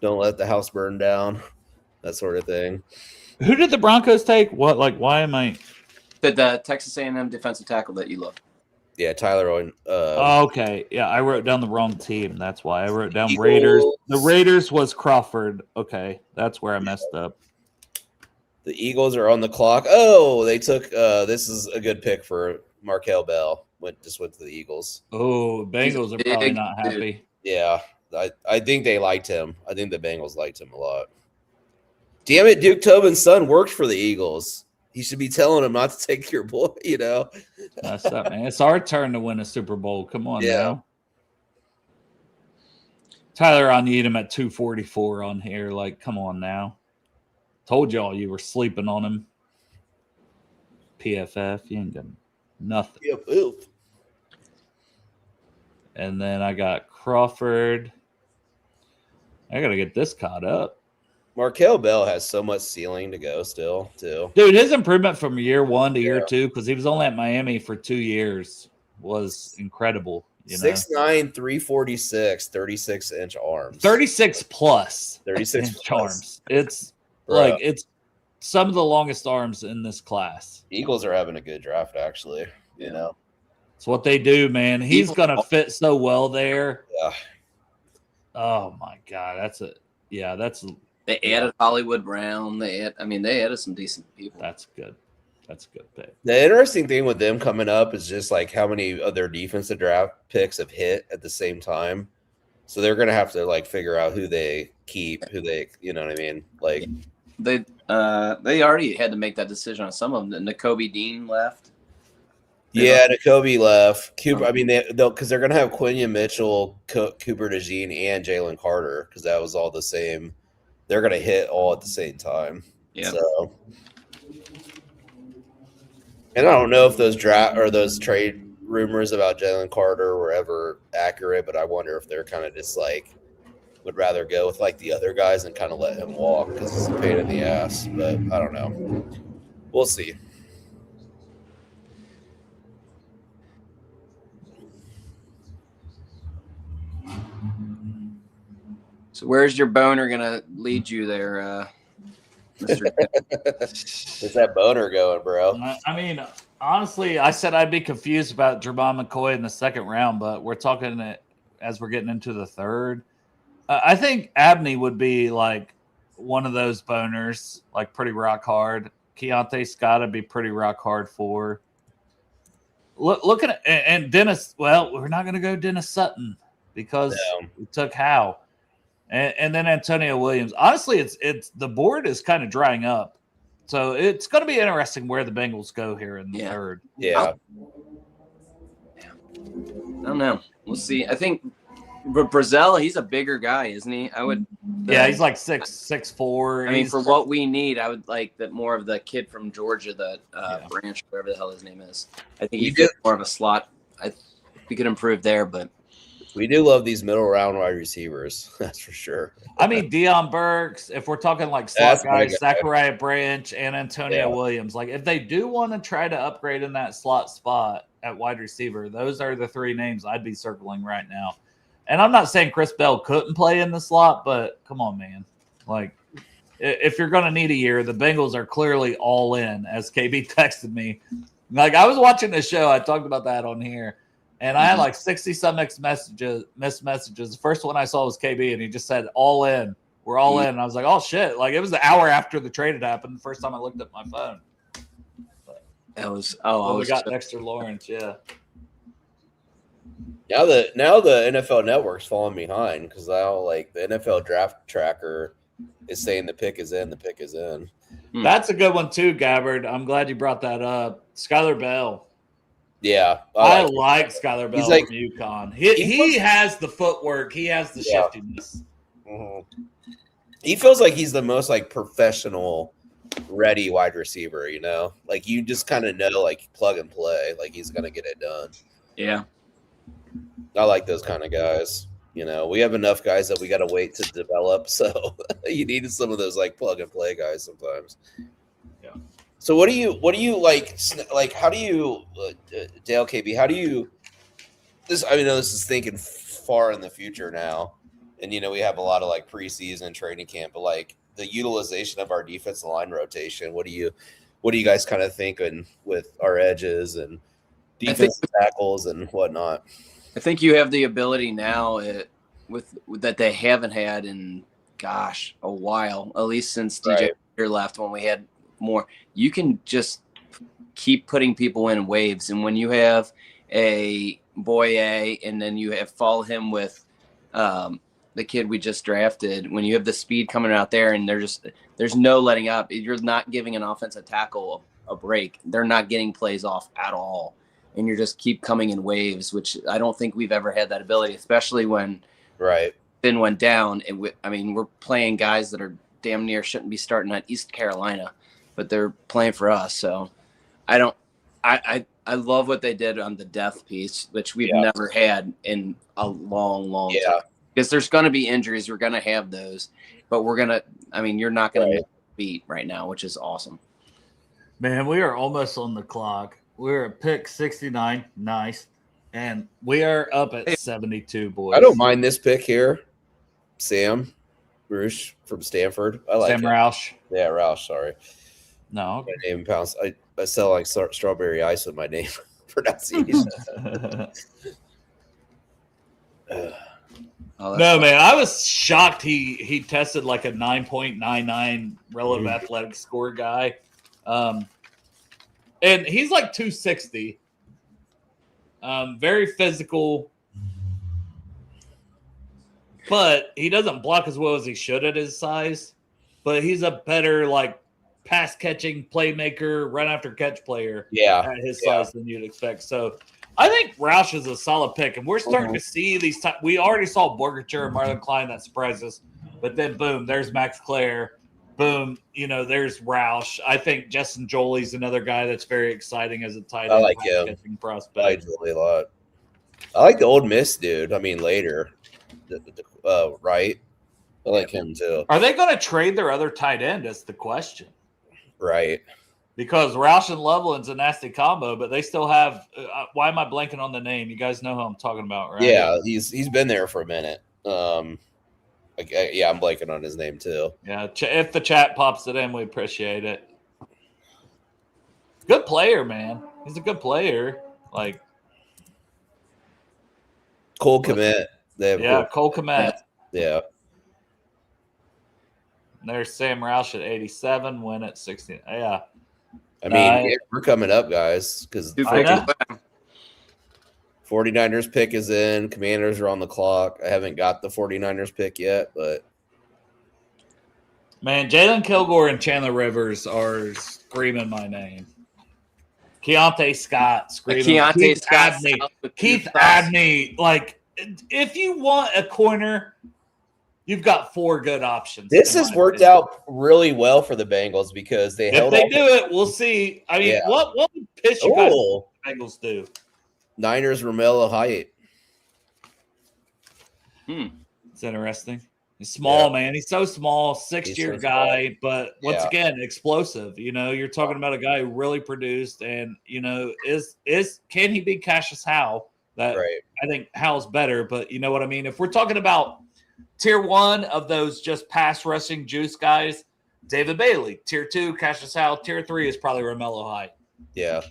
[SPEAKER 4] Don't let the house burn down. That sort of thing.
[SPEAKER 3] Who did the Broncos take? What? Like, why am I?
[SPEAKER 5] The Texas A&M defensive tackle that you love.
[SPEAKER 4] Yeah, Tyler Owen.
[SPEAKER 3] Okay. Yeah, I wrote down the wrong team. That's why I wrote down
[SPEAKER 4] Eagles.
[SPEAKER 3] Raiders. The Raiders was Crawford. Okay, that's where I messed up.
[SPEAKER 4] The Eagles are on the clock. Oh, they took. This is a good pick for Markel Bell. Went to the Eagles.
[SPEAKER 3] Oh, Bengals are probably not happy.
[SPEAKER 4] Yeah, I think they liked him. I think the Bengals liked him a lot. Damn it, Duke Tobin's son worked for the Eagles. He should be telling him not to take your boy, you know.
[SPEAKER 3] That's up, man. It's our turn to win a Super Bowl. Come on now. Tyler, I need him at 244 on here. Like, come on now. Told y'all you were sleeping on him. PFF, you ain't got nothing.
[SPEAKER 4] Yeah,
[SPEAKER 3] And then I got Crawford. I got to get this caught up.
[SPEAKER 4] Markel Bell has so much ceiling to go still, too.
[SPEAKER 3] Dude, his improvement from year 1 to year 2, because he was only at Miami for 2 years, was incredible. You know?
[SPEAKER 4] 6'9", 346, 36-inch arms.
[SPEAKER 3] 36 plus
[SPEAKER 4] 36
[SPEAKER 3] inch
[SPEAKER 4] plus.
[SPEAKER 3] arms. It's
[SPEAKER 4] Bro.
[SPEAKER 3] like it's some of the longest arms in this class.
[SPEAKER 4] Eagles are having a good draft, actually. You know.
[SPEAKER 3] It's what they do, man. He's gonna fit so well there.
[SPEAKER 4] Yeah.
[SPEAKER 3] Oh my god, that's
[SPEAKER 5] They added Hollywood Brown. They added some decent people.
[SPEAKER 3] that's good. That's a good pick.
[SPEAKER 4] The interesting thing with them coming up is just like how many of their defensive draft picks have hit at the same time. So they're gonna have to like figure out who they keep, who they, you know what I mean? Like
[SPEAKER 5] They already had to make that decision on some of them. N'Kobe Dean left.
[SPEAKER 4] yeah, N'Kobe left. Cooper. I mean, they'll because they're gonna have Quinion Mitchell, Cooper DeJean, and Jalen Carter because that was all the same. They're gonna hit all at the same time.
[SPEAKER 5] Yeah.
[SPEAKER 4] So, and I don't know if those draft or those trade rumors about Jalen Carter were ever accurate, but I wonder if they're kind of just like would rather go with like the other guys and kind of let him walk because he's a pain in the ass. But I don't know. We'll see.
[SPEAKER 5] So where's your boner gonna lead you there, Mr.
[SPEAKER 4] Where's that boner going, bro?
[SPEAKER 3] I mean, honestly, I said I'd be confused about Jermon McCoy in the second round, but we're talking it as we're getting into the third. I think Abney would be like one of those boners, like pretty rock hard. Keontae Scott would be pretty rock hard for. Looking at and Dennis. Well, we're not going to go Dennis Sutton because we took Howe, and then Antonio Williams. Honestly, it's the board is kind of drying up, so it's going to be interesting where the Bengals go here in the third.
[SPEAKER 4] Yeah,
[SPEAKER 5] I don't know. We'll see. I think Brazel, he's a bigger guy, isn't he? I would.
[SPEAKER 3] Yeah, he's like 6'4".
[SPEAKER 5] I mean, for what we need, I would like that more of the kid from Georgia, that Branch, whatever the hell his name is. I think he fits more of a slot. We could improve there, but
[SPEAKER 4] we do love these middle round wide receivers. That's for sure.
[SPEAKER 3] I mean, Deion Burks, if we're talking like slot guys, Zachariah Branch and Antonio Williams, like if they do want to try to upgrade in that slot spot at wide receiver, those are the three names I'd be circling right now. And I'm not saying Chris Bell couldn't play in the slot, but come on, man. Like, if you're going to need a year, the Bengals are clearly all in, as KB texted me. Like, I was watching the show. I talked about that on here. And I had like 60-some missed messages. The first one I saw was KB, and he just said, all in. We're all in. And I was like, oh, shit. Like, it was an hour after the trade had happened, the first time I looked at my phone.
[SPEAKER 5] That was,
[SPEAKER 3] we got Dexter Lawrence, yeah.
[SPEAKER 4] Now the NFL Network's falling behind because now like the NFL Draft Tracker is saying the pick is in.
[SPEAKER 3] That's a good one too, Gabbard. I'm glad you brought that up. Skylar Bell.
[SPEAKER 4] Yeah,
[SPEAKER 3] I like Skylar Bell
[SPEAKER 4] like,
[SPEAKER 3] from UConn. He has the footwork. He has the shiftiness.
[SPEAKER 4] Mm-hmm. He feels like he's the most like professional, ready wide receiver. You know, like you just kind of know like plug and play. Like he's gonna get it done.
[SPEAKER 5] Yeah.
[SPEAKER 4] I like those kind of guys. You know, we have enough guys that we got to wait to develop. So you need some of those like plug and play guys sometimes.
[SPEAKER 3] Yeah.
[SPEAKER 4] So what do you like? Like, how do you, Dale KB? How do you? I know this is thinking far in the future now, and you know we have a lot of like preseason training camp, but like the utilization of our defensive line rotation. What do you guys kind of thinking with our edges and defensive tackles and whatnot?
[SPEAKER 5] I think you have the ability now with that they haven't had in a while, at least since DJ left when we had more. You can just keep putting people in waves, and when you have a Boye and then you have follow him with the kid we just drafted, when you have the speed coming out there and there's no letting up, you're not giving an offensive tackle a break. They're not getting plays off at all. And you just keep coming in waves, which I don't think we've ever had that ability, especially when Finn went down. We're playing guys that are damn near shouldn't be starting at East Carolina, but they're playing for us. So I love what they did on the depth piece, which we've never had in a long time. Because there's going to be injuries. We're going to have those, but you're not going to miss a beat right now, which is awesome.
[SPEAKER 3] Man, we are almost on the clock. We're at pick 69. Nice. And we are up at 72, boys.
[SPEAKER 4] I don't mind this pick here. Sam Roush from Stanford. I like
[SPEAKER 3] Sam Roush.
[SPEAKER 4] Yeah, Roush, sorry.
[SPEAKER 3] No.
[SPEAKER 4] My name pounds. I sell like strawberry ice with my name pronunciation.
[SPEAKER 3] No, man, I was shocked he tested like a 9.99 relative athletic score guy. And he's like 260. Very physical. But he doesn't block as well as he should at his size. But he's a better like pass catching playmaker, run after catch player at his size than you'd expect. So I think Roush is a solid pick. And we're starting to see these we already saw Borgature and Marlon Klein that surprised us. But then boom, there's Max Clare. Boom, there's Roush. I think Justin Joly's another guy that's very exciting as a tight end.
[SPEAKER 4] I like him.
[SPEAKER 3] Prospect.
[SPEAKER 4] I like Joly a lot. I like the Old Miss dude. I mean, later, right? I like him too.
[SPEAKER 3] Are they going to trade their other tight end? That's the question.
[SPEAKER 4] Right.
[SPEAKER 3] Because Roush and Loveland's a nasty combo, but they still have. Why am I blanking on the name? You guys know who I'm talking about, right?
[SPEAKER 4] Yeah, he's been there for a minute. Yeah, I'm blanking on his name too.
[SPEAKER 3] Yeah, if the chat pops it in, we appreciate it. Good player, man. He's a good player. Like
[SPEAKER 4] Cole Kmet. They have
[SPEAKER 3] yeah, Cole Kmet.
[SPEAKER 4] Yeah.
[SPEAKER 3] There's Sam Roush at 87, win at 16. Yeah.
[SPEAKER 4] I mean, we're coming up, guys, because 49ers pick is in. Commanders are on the clock. I haven't got the 49ers pick yet, but
[SPEAKER 3] man, Jalen Kilgore and Chandler Rivers are screaming my name. Keontae Scott screaming. Keith Abney. Like, if you want a corner, you've got 4 good options.
[SPEAKER 4] This has worked out really well for the Bengals because they held.
[SPEAKER 3] If they do it, we'll see. I mean, what would piss you guys the Bengals do?
[SPEAKER 4] Niners Romello Hyatt.
[SPEAKER 3] It's interesting. He's small, man. He's so small, 6-year guy, but once again, explosive. You know, you're talking about a guy who really produced, and you know, can he be Cashius Howell? That I think Howell's better, but you know what I mean. If we're talking about tier 1 of those just pass rushing juice guys, David Bailey. Tier 2, Cashius Howell. Tier 3 is probably Romello Hyatt.
[SPEAKER 4] Yeah.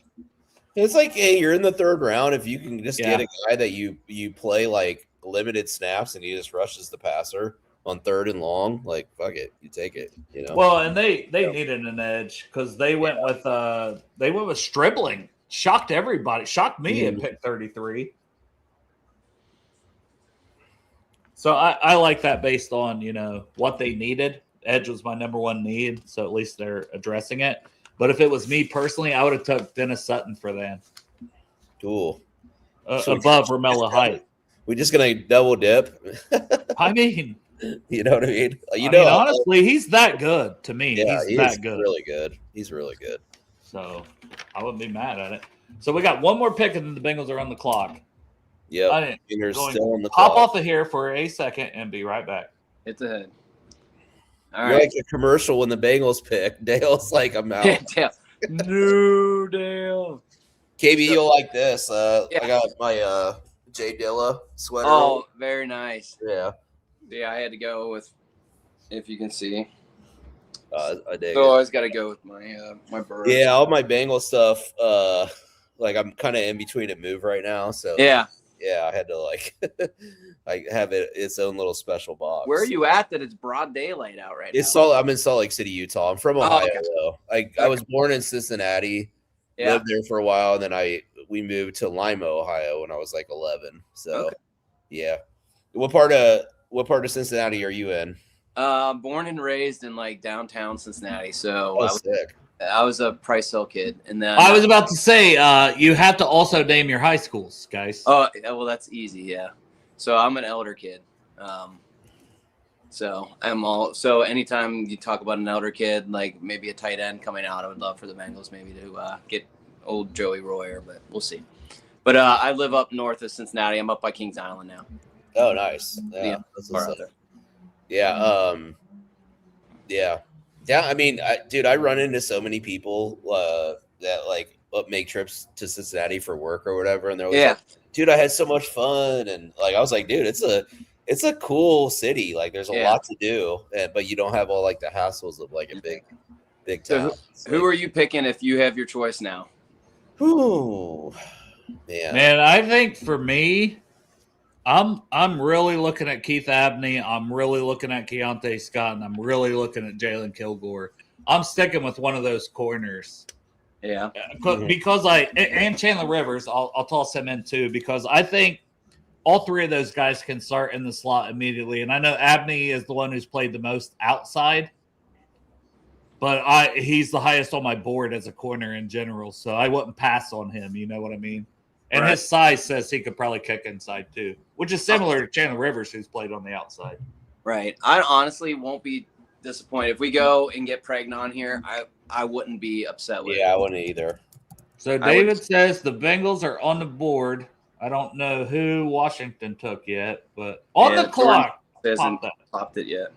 [SPEAKER 4] It's like, hey, you're in the 3rd round. If you can just get a guy that you play like limited snaps and he just rushes the passer on 3rd and long, like fuck it, you take it. You know.
[SPEAKER 3] Well, and they needed an edge because they went with Stribling. Shocked everybody. Shocked me at pick 33. So I like that based on, you know, what they needed. Edge was my number 1 need, so at least they're addressing it. But if it was me personally, I would have took Dennis Sutton for them.
[SPEAKER 4] Cool.
[SPEAKER 3] Above Romello Hyatt.
[SPEAKER 4] We're just going to double dip.
[SPEAKER 3] I mean,
[SPEAKER 4] you know what I mean?
[SPEAKER 3] Honestly, he's that good to me.
[SPEAKER 4] Yeah,
[SPEAKER 3] he's that good.
[SPEAKER 4] Really good. He's really good.
[SPEAKER 3] So I wouldn't be mad at it. So we got one more pick, and then the Bengals are on the clock.
[SPEAKER 4] Yeah, fingers still on the
[SPEAKER 3] clock. Hop
[SPEAKER 4] clock.
[SPEAKER 3] off of here for a second and be right back.
[SPEAKER 5] It's ahead.
[SPEAKER 4] All right. Like a commercial when the Bengals pick. Dale's like, I'm out.
[SPEAKER 3] No, Dale.
[SPEAKER 4] KB, you'll like this. I got my Jay Dilla sweater.
[SPEAKER 5] Oh, very nice.
[SPEAKER 4] Yeah.
[SPEAKER 5] Yeah, I had to go with, if you can see.
[SPEAKER 4] I dig
[SPEAKER 5] so I always got to go with my birds.
[SPEAKER 4] Yeah, all my Bengal stuff. Like I'm kind of in between a move right now, so
[SPEAKER 5] yeah,
[SPEAKER 4] I had to like have its own little special box.
[SPEAKER 5] Where are you at that it's broad daylight out right now?
[SPEAKER 4] I'm in Salt Lake City, Utah. I'm from Ohio though. I was born in Cincinnati, lived there for a while, and then we moved to Lima, Ohio when I was like 11. So yeah. What part of Cincinnati are you in?
[SPEAKER 5] Born and raised in like downtown Cincinnati. So
[SPEAKER 4] sick.
[SPEAKER 5] I was a Price Hill kid, and then
[SPEAKER 3] I was about to say you have to also name your high schools, guys.
[SPEAKER 5] Oh, well, that's easy, yeah. So I'm an Elder kid. So anytime you talk about an Elder kid, like maybe a tight end coming out, I would love for the Bengals maybe to get old Joey Royer, but we'll see. But I live up north of Cincinnati. I'm up by Kings Island now.
[SPEAKER 4] Oh, nice. Yeah, that's what's up. Yeah. Yeah. I mean, I run into so many people that like make trips to Cincinnati for work or whatever, and they're always like, dude, I had so much fun, and like I was like, dude, it's a cool city. Like, there's a lot to do, but you don't have all like the hassles of like a big town.
[SPEAKER 5] So who are you picking if you have your choice now?
[SPEAKER 4] Ooh,
[SPEAKER 3] man, I think for me, I'm really looking at Keith Abney. I'm really looking at Keontae Scott, and I'm really looking at Jalen Kilgore. I'm sticking with one of those corners.
[SPEAKER 5] Yeah.
[SPEAKER 3] Because and Chandler Rivers, I'll toss him in too, because I think all 3 of those guys can start in the slot immediately. And I know Abney is the one who's played the most outside, but he's the highest on my board as a corner in general. So I wouldn't pass on him. You know what I mean? And his size says he could probably kick inside too, which is similar to Chandler Rivers, who's played on the outside.
[SPEAKER 5] Right. I honestly won't be disappointed if we go and get Pregnon on here. I wouldn't be upset with it.
[SPEAKER 4] Yeah, I wouldn't either.
[SPEAKER 3] So David says the Bengals are on the board. I don't know who Washington took yet, but on the clock.
[SPEAKER 5] Hasn't popped it yet.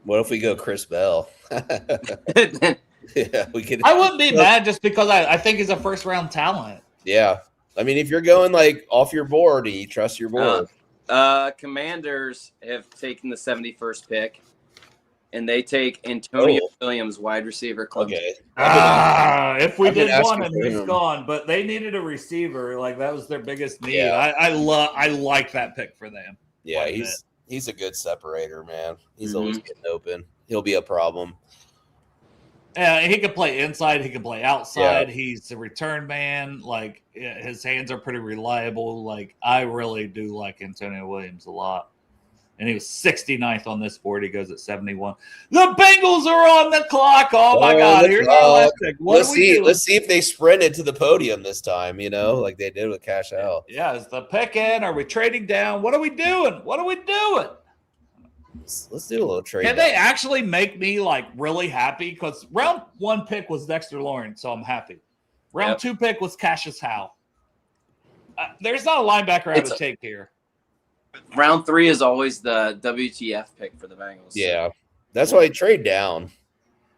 [SPEAKER 4] What if we go Chris Bell? Yeah, we could.
[SPEAKER 3] I wouldn't be mad just because I think he's a first round talent.
[SPEAKER 4] Yeah. I mean, if you're going like off your board and you trust your board.
[SPEAKER 5] Commanders have taken the 71st pick, and they take Antonio Williams, wide receiver, Clemson.
[SPEAKER 4] Okay.
[SPEAKER 3] If we
[SPEAKER 4] I've been
[SPEAKER 3] did want
[SPEAKER 4] asking
[SPEAKER 3] him,
[SPEAKER 4] for
[SPEAKER 3] he's
[SPEAKER 4] him.
[SPEAKER 3] gone. But they needed a receiver. Like that was their biggest need.
[SPEAKER 4] Yeah.
[SPEAKER 3] I like that pick for them.
[SPEAKER 4] Yeah,
[SPEAKER 3] quite a bit.
[SPEAKER 4] he's a good separator, man. He's
[SPEAKER 5] Mm-hmm.
[SPEAKER 4] always getting open. He'll be a problem.
[SPEAKER 3] He can play inside. He can play outside. Yeah. He's a return man. Like his hands are pretty reliable. Like I really do like Antonio Williams a lot. And he was 69th on this board. He goes at 71. The Bengals are on the clock. Oh my God! Here's our last pick.
[SPEAKER 4] Let's see if they sprinted to the podium this time. You know, like they did with Cashius Howell.
[SPEAKER 3] Yeah, is the pick in? Are we trading down? What are we doing? What are we doing?
[SPEAKER 4] Let's do a little trade.
[SPEAKER 3] Can they actually make me like really happy? Because round 1 pick was Dexter Lawrence, so I'm happy. Round 2 pick was Cashius Howell. There's not a linebacker I would take here.
[SPEAKER 5] Round 3 is always the WTF pick for the Bengals.
[SPEAKER 4] Yeah, that's why I trade down.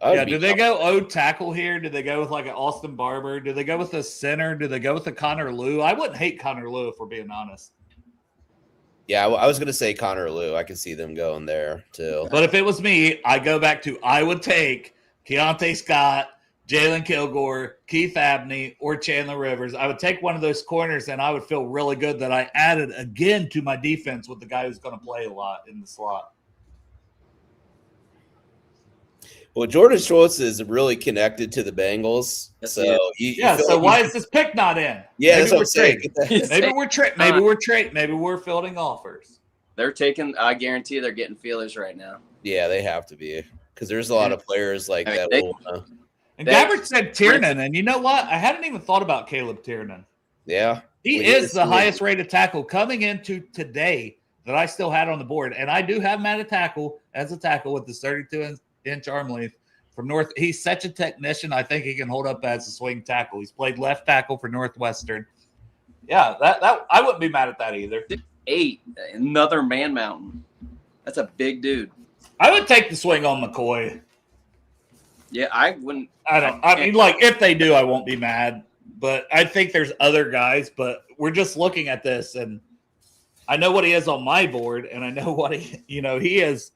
[SPEAKER 3] Do they go tackle here? Do they go with like an Austin Barber? Do they go with a center? Do they go with a Connor Lew? I wouldn't hate Connor Lew if we're being honest.
[SPEAKER 4] Yeah, I was going to say Connor Lew. I could see them going there too.
[SPEAKER 3] But if it was me, I go back to I would take Keontae Scott, Jalen Kilgore, Keith Abney, or Chandler Rivers. I would take one of those corners, and I would feel really good that I added again to my defense with the guy who's going to play a lot in the slot.
[SPEAKER 4] Well, Jordan Schultz is really connected to the Bengals.
[SPEAKER 5] Yes,
[SPEAKER 4] so
[SPEAKER 3] so why is this pick not in?
[SPEAKER 4] Yeah, that's what I'm saying.
[SPEAKER 3] Maybe we're fielding offers.
[SPEAKER 5] They're taking. I guarantee they're getting feelers right now.
[SPEAKER 4] Yeah, they have to be because there's a lot of players like that.
[SPEAKER 3] And Gabbard said Tiernan, and you know what? I hadn't even thought about Caleb Tiernan.
[SPEAKER 4] Yeah,
[SPEAKER 3] he is the highest rated tackle coming into today that I still had on the board, and I do have him at as a tackle with this 32-inch arm length from North. He's such a technician. I think he can hold up as a swing tackle. He's played left tackle for Northwestern. Yeah, that I wouldn't be mad at that either.
[SPEAKER 5] 8, another man mountain. That's a big dude.
[SPEAKER 3] I would take the swing on McCoy.
[SPEAKER 5] Yeah, I wouldn't.
[SPEAKER 3] I mean, like if they do, I won't be mad. But I think there's other guys. But we're just looking at this, and I know what he is on my board, and I know what he is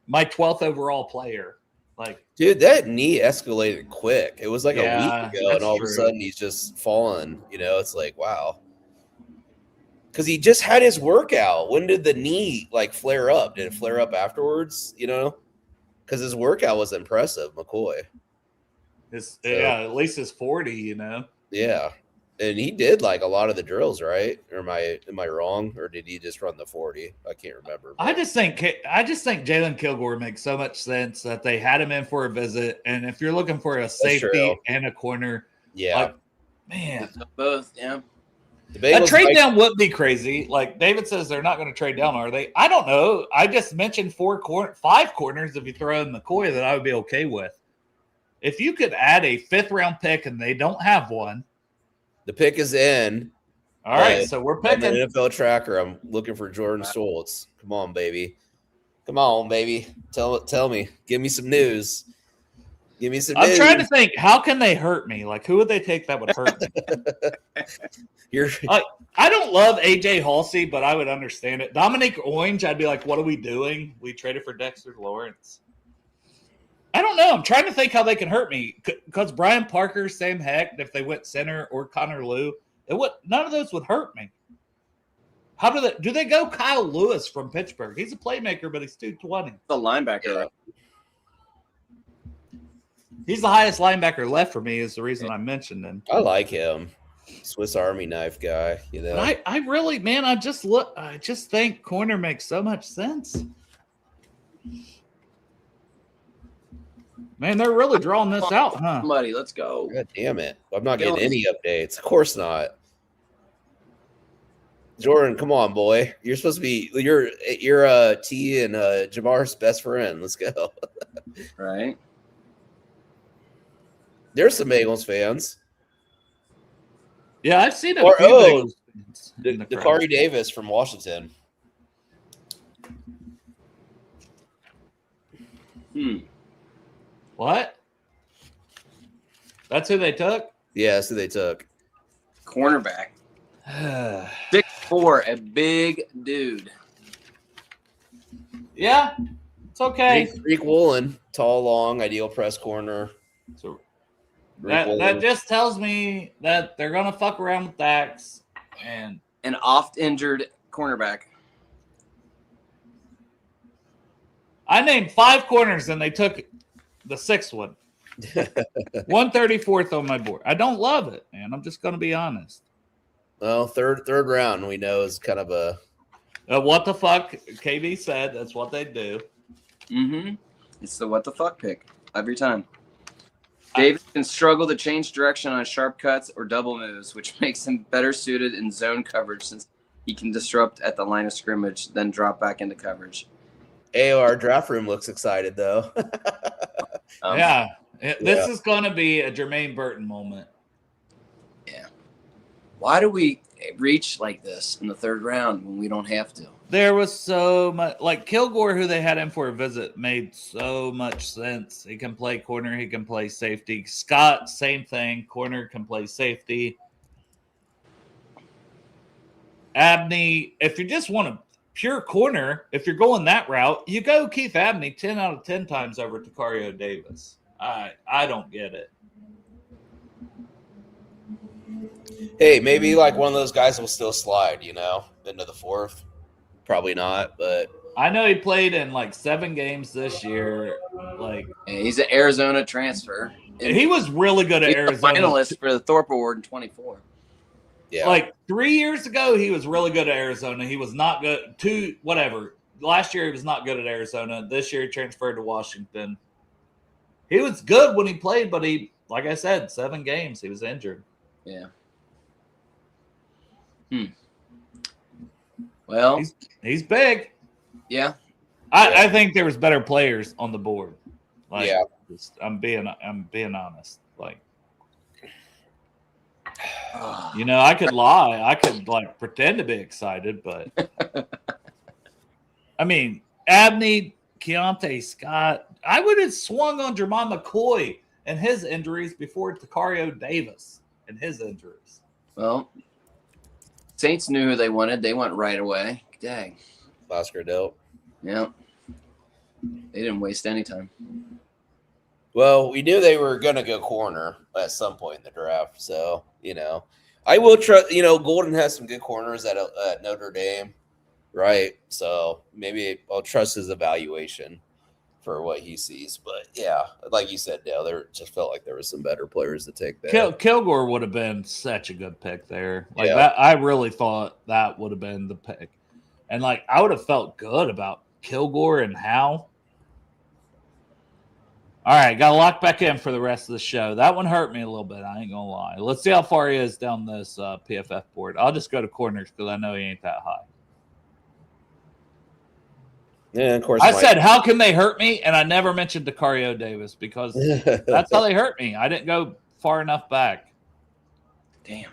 [SPEAKER 3] my 12th overall player. Like,
[SPEAKER 4] dude, that knee escalated quick. It was like a week ago, and all of a sudden he's just falling. You know, it's like, wow. Because he just had his workout. When did the knee like flare up? Did it flare up afterwards? You know, because his workout was impressive, McCoy.
[SPEAKER 3] At least his 40. You know.
[SPEAKER 4] Yeah, and he did like a lot of the drills, right? Or am I wrong? Or did he just run the 40? I can't remember.
[SPEAKER 3] But I just think Jalen Kilgore makes so much sense that they had him in for a visit. And if you're looking for a safety and a corner, man,
[SPEAKER 5] both, yeah.
[SPEAKER 3] A trade down would be crazy. Like David says, they're not going to trade down, are they? I don't know. I just mentioned 5 corners if you throw in McCoy that I would be okay with. If you could add a 5th round pick and they don't have one,
[SPEAKER 4] the pick is in.
[SPEAKER 3] All right, so we're picking.
[SPEAKER 4] On the NFL tracker, I'm looking for Jordan Schultz. Come on, baby. Come on, baby. Tell me. Give me some news. Give me some news.
[SPEAKER 3] I'm trying to think, how can they hurt me? Like, who would they take that would hurt me? I don't love AJ Halsey, but I would understand it. Dominique Orange, I'd be like, what are we doing? We traded for Dexter Lawrence. I don't know. I'm trying to think how they can hurt me. Because Brian Parker, Sam Heck, if they went center or Connor Lew, none of those would hurt me. How do they go Kyle Lewis from Pittsburgh? He's a playmaker, but he's 220.
[SPEAKER 5] The linebacker.
[SPEAKER 3] He's the highest linebacker left for me is the reason I mentioned him.
[SPEAKER 4] I like him. Swiss Army knife guy, you know.
[SPEAKER 3] I really, man, I just think corner makes so much sense. Man, they're really drawing this out, huh?
[SPEAKER 5] Somebody, let's go.
[SPEAKER 4] God damn it. I'm not getting any updates. Of course not. Jordan, come on, boy. You're supposed to be you're T and Jamar's best friend. Let's go.
[SPEAKER 5] Right.
[SPEAKER 4] There's some Bengals fans.
[SPEAKER 3] Yeah, I've seen a few
[SPEAKER 4] Dakari Davis from Washington.
[SPEAKER 3] What? That's who they took?
[SPEAKER 4] Yeah, that's who they took.
[SPEAKER 5] Cornerback. 6'4", a big dude.
[SPEAKER 3] Yeah, it's okay.
[SPEAKER 4] Reek Woolen, tall, long, ideal press corner.
[SPEAKER 3] So
[SPEAKER 4] Reek Woolen.
[SPEAKER 3] that just tells me that they're gonna fuck around with Dax and
[SPEAKER 5] An oft injured cornerback.
[SPEAKER 3] I named 5 corners and they took the 6th one. 134th on my board. I don't love it, man. I'm just gonna be honest.
[SPEAKER 4] Well, third round we know is kind of a
[SPEAKER 3] What the fuck? KB said that's what they do.
[SPEAKER 5] Mm-hmm. It's the what the fuck pick every time. Davis can struggle to change direction on sharp cuts or double moves, which makes him better suited in zone coverage since he can disrupt at the line of scrimmage, then drop back into coverage.
[SPEAKER 4] AOR draft room looks excited though.
[SPEAKER 3] This is going to be a Jermaine Burton moment.
[SPEAKER 5] Yeah. Why do we reach like this in the 3rd round when we don't have to?
[SPEAKER 3] There was so much, like Kilgore, who they had in for a visit, made so much sense. He can play corner, he can play safety. Scott, same thing. Corner can play safety. Abney, if you just want a pure corner, if you're going that route, you go Keith Abney 10 out of 10 times over Tacario Davis. I don't get it.
[SPEAKER 4] Hey, maybe like one of those guys will still slide, into the 4th. Probably not, but
[SPEAKER 3] I know he played in like 7 games this year. Like
[SPEAKER 5] he's an Arizona transfer.
[SPEAKER 3] He was really good at Arizona.
[SPEAKER 5] Finalist for the Thorpe Award in 24.
[SPEAKER 4] yeah.
[SPEAKER 3] Like 3 years ago, he was really good at Arizona. He was not good Last year, he was not good at Arizona. This year, he transferred to Washington. He was good when he played, but like I said, 7 games, he was injured.
[SPEAKER 5] Yeah. Well,
[SPEAKER 3] he's big.
[SPEAKER 5] Yeah.
[SPEAKER 3] I think there was better players on the board. Like,
[SPEAKER 4] yeah.
[SPEAKER 3] I'm being honest. Like, I could lie. I could like pretend to be excited, but I mean, Abney, Keontae Scott. I would have swung on Jermon McCoy and his injuries before Tacario Davis and his injuries.
[SPEAKER 5] Well, Saints knew who they wanted. They went right away. Dang.
[SPEAKER 4] Oscar Delp.
[SPEAKER 5] Yeah. They didn't waste any time.
[SPEAKER 4] Well, we knew they were going to go corner at some point in the draft. So, I will trust, Golden has some good corners at Notre Dame, right? So maybe I'll trust his evaluation for what he sees. But yeah, like you said, Dale, there just felt like there were some better players to take there.
[SPEAKER 3] Kilgore would have been such a good pick there. Like
[SPEAKER 4] Yeah.
[SPEAKER 3] that, I really thought that would have been the pick. And like I would have felt good about Kilgore and Howell. All right, got to lock back in for the rest of the show. That one hurt me a little bit. I ain't gonna lie. Let's see how far he is down this PFF board. I'll just go to corners because I know he ain't that high.
[SPEAKER 4] Yeah, of course.
[SPEAKER 3] I said, how can they hurt me? And I never mentioned Tacario Davis because that's how they hurt me. I didn't go far enough back.
[SPEAKER 5] Damn.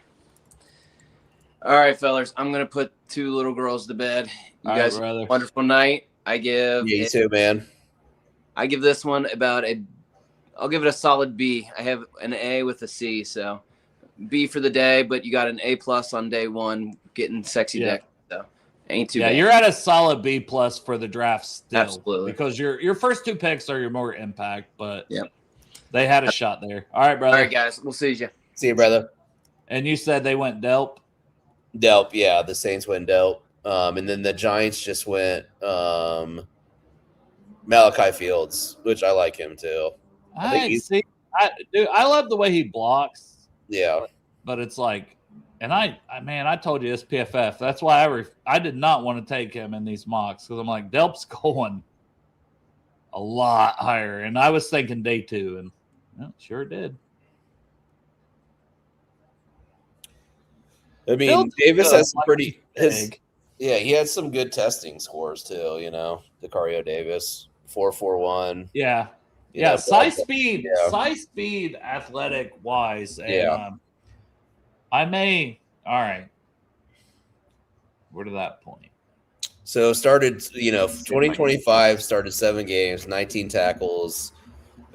[SPEAKER 5] All right, fellas. I'm going to put 2 little girls to bed. You guys have a wonderful night.
[SPEAKER 4] You too, man.
[SPEAKER 5] I give this one I'll give it a solid B. I have an A with a C, so B for the day, but you got an A+ on day 1 getting sexy deck. So ain't too bad.
[SPEAKER 3] You're at a solid B+ for the draft still.
[SPEAKER 5] Absolutely.
[SPEAKER 3] Because your first 2 picks are your more impact, but
[SPEAKER 5] yep.
[SPEAKER 3] They had a shot there. All right, brother.
[SPEAKER 5] All right, guys. We'll see you.
[SPEAKER 4] See you, brother.
[SPEAKER 3] And you said they went Delp?
[SPEAKER 4] Delp, yeah. The Saints went Delp. And then the Giants just went Malachi Fields, which I like him too.
[SPEAKER 3] I love the way he blocks.
[SPEAKER 4] Yeah.
[SPEAKER 3] But it's like, and I told you this PFF. That's why I did not want to take him in these mocks because I'm like, Delp's going a lot higher. And I was thinking day 2, and well, sure did.
[SPEAKER 4] I mean, Davis has some pretty he had some good testing scores too, Tacario Davis, 4.41.
[SPEAKER 3] Yeah. Size speed, athletic wise. And, I may, all right. Where to that point?
[SPEAKER 4] So started, 2025 started 7 games, 19 tackles,